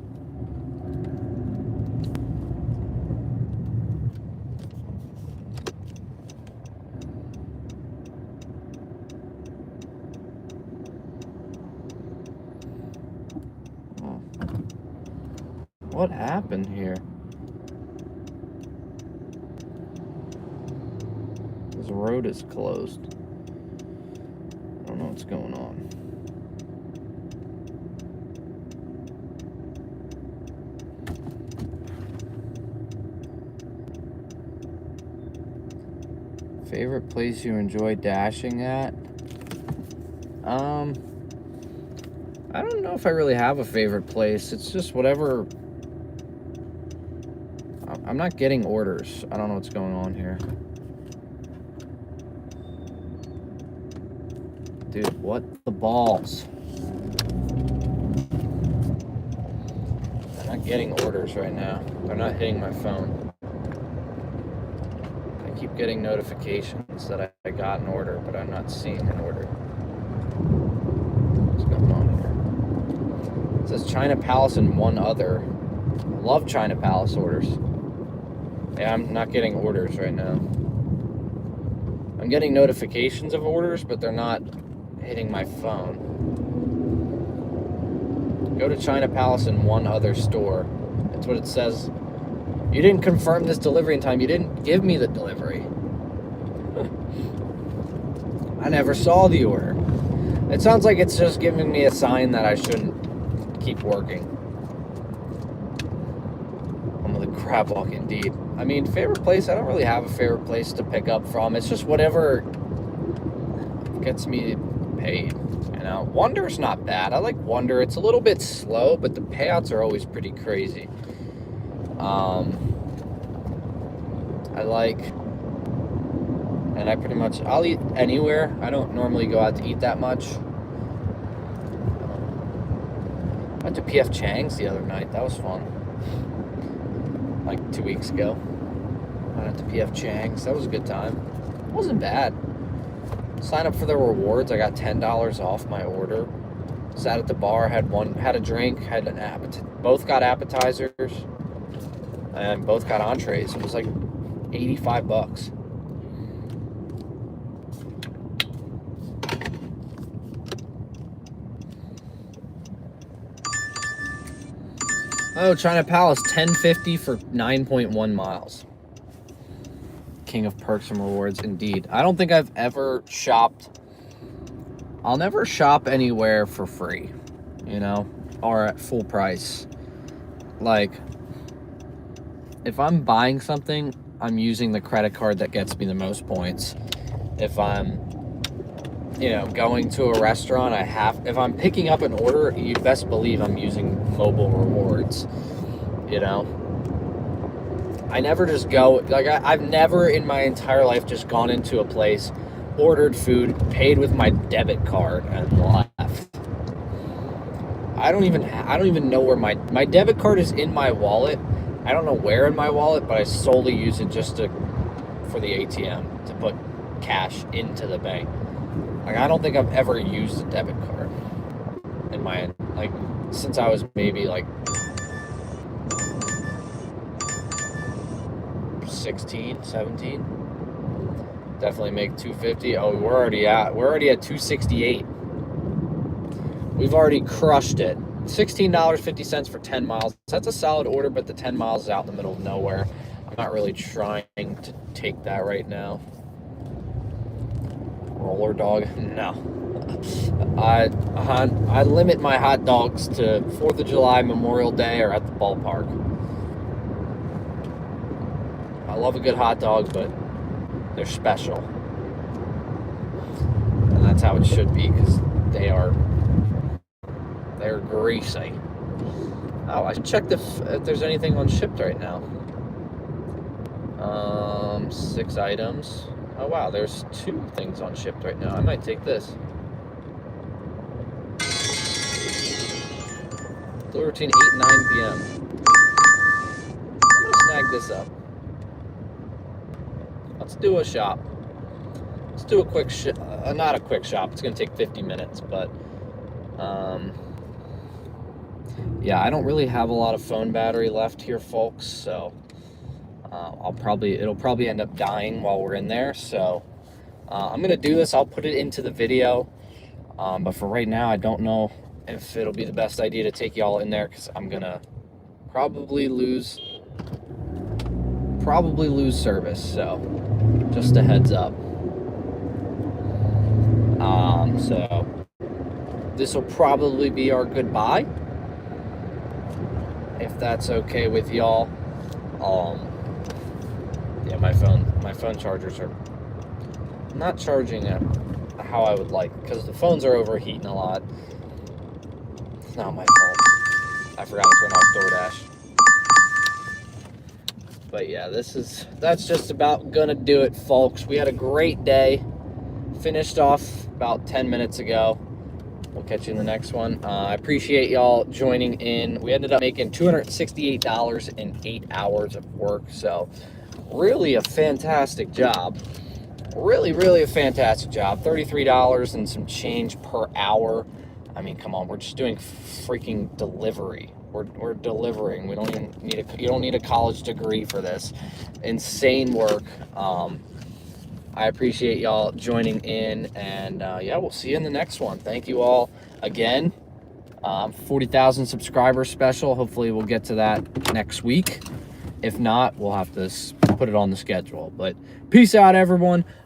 What happened here? This road is closed. I don't know what's going on. Favorite place you enjoy dashing at? I don't know if I really have a favorite place. It's just whatever. I'm not getting orders. I don't know what's going on here. Dude, what the balls? I'm not getting orders right now. They're not hitting my phone. I keep getting notifications that I got an order, but I'm not seeing an order. What's going on here? It says China Palace and one other. I love China Palace orders. Yeah, I'm not getting orders right now. I'm getting notifications of orders, but they're not hitting my phone. Go to China Palace and one other store. That's what it says. You didn't confirm this delivery in time. You didn't give me the delivery. I never saw the order. It sounds like it's just giving me a sign that I shouldn't keep working. Crab walk indeed. I mean, favorite place, I don't really have a favorite place to pick up from. It's just whatever gets me paid, you know. Wonder's not bad. I like Wonder. It's a little bit slow, but the payouts are always pretty crazy. I like, and I'll eat anywhere. I don't normally go out to eat that much. I went to P.F. Chang's the other night. That was fun. Like 2 weeks ago. Went out to P.F. Chang's. That was a good time. It wasn't bad. Signed up for the rewards. I got $10 off my order. Sat at the bar, had a drink, had an both got appetizers, and both got entrees. It was like $85. Oh, China Palace, $10.50 for 9.1 miles. King of perks and rewards, indeed. I don't think I've ever shopped. I'll never shop anywhere for free, you know, or at full price. Like, if I'm buying something, I'm using the credit card that gets me the most points. If I'm, you know, going to a restaurant, if I'm picking up an order, you best believe I'm using mobile rewards, you know. I never just go, like, I've never in my entire life just gone into a place, ordered food, paid with my debit card, and left. I don't even know where my debit card is in my wallet. I don't know where in my wallet, but I solely use it just for the ATM to put cash into the bank. Like, I don't think I've ever used a debit card in my, like, since I was maybe like 16, 17. Definitely make 250. Oh, we're already at 268. We've already crushed it. $16.50 for 10 miles. That's a solid order, but the 10 miles is out in the middle of nowhere. I'm not really trying to take that right now. Roller dog? No. I limit my hot dogs to 4th of July, Memorial Day, or at the ballpark. I love a good hot dog, but they're special. And that's how it should be, because they're greasy. Oh, I should check if there's anything on shipped right now. 6 items. Oh wow, there's 2 things on shipped right now. I might take this. Deliver between 8 and 9 p.m. I'm gonna snag this up. Let's do a shop. Let's do a quick not a quick shop. It's gonna take 50 minutes, but yeah, I don't really have a lot of phone battery left here, folks. So it'll probably end up dying while we're in there. So I'm gonna do this. I'll put it into the video, but for right now, I don't know if it'll be the best idea to take y'all in there, because I'm gonna probably lose service. So just a heads up. So this will probably be our goodbye, if that's okay with y'all. Yeah, my phone chargers are not charging at how I would like, because the phones are overheating a lot. It's not my fault. I forgot to turn off Doordash. But yeah, that's just about gonna do it, folks. We had a great day. Finished off about 10 minutes ago. We'll catch you in the next one. I appreciate y'all joining in. We ended up making $268 in 8 hours of work. So really a fantastic job. Really a fantastic job. $33 and some change per hour. I mean, come on, we're just doing freaking delivery. We're delivering. You don't need a college degree for this. Insane work. I appreciate y'all joining in, and yeah, we'll see you in the next one. Thank you all again. 40,000 subscribers special. Hopefully we'll get to that next week. If not, we'll have to put it on the schedule. But peace out, everyone.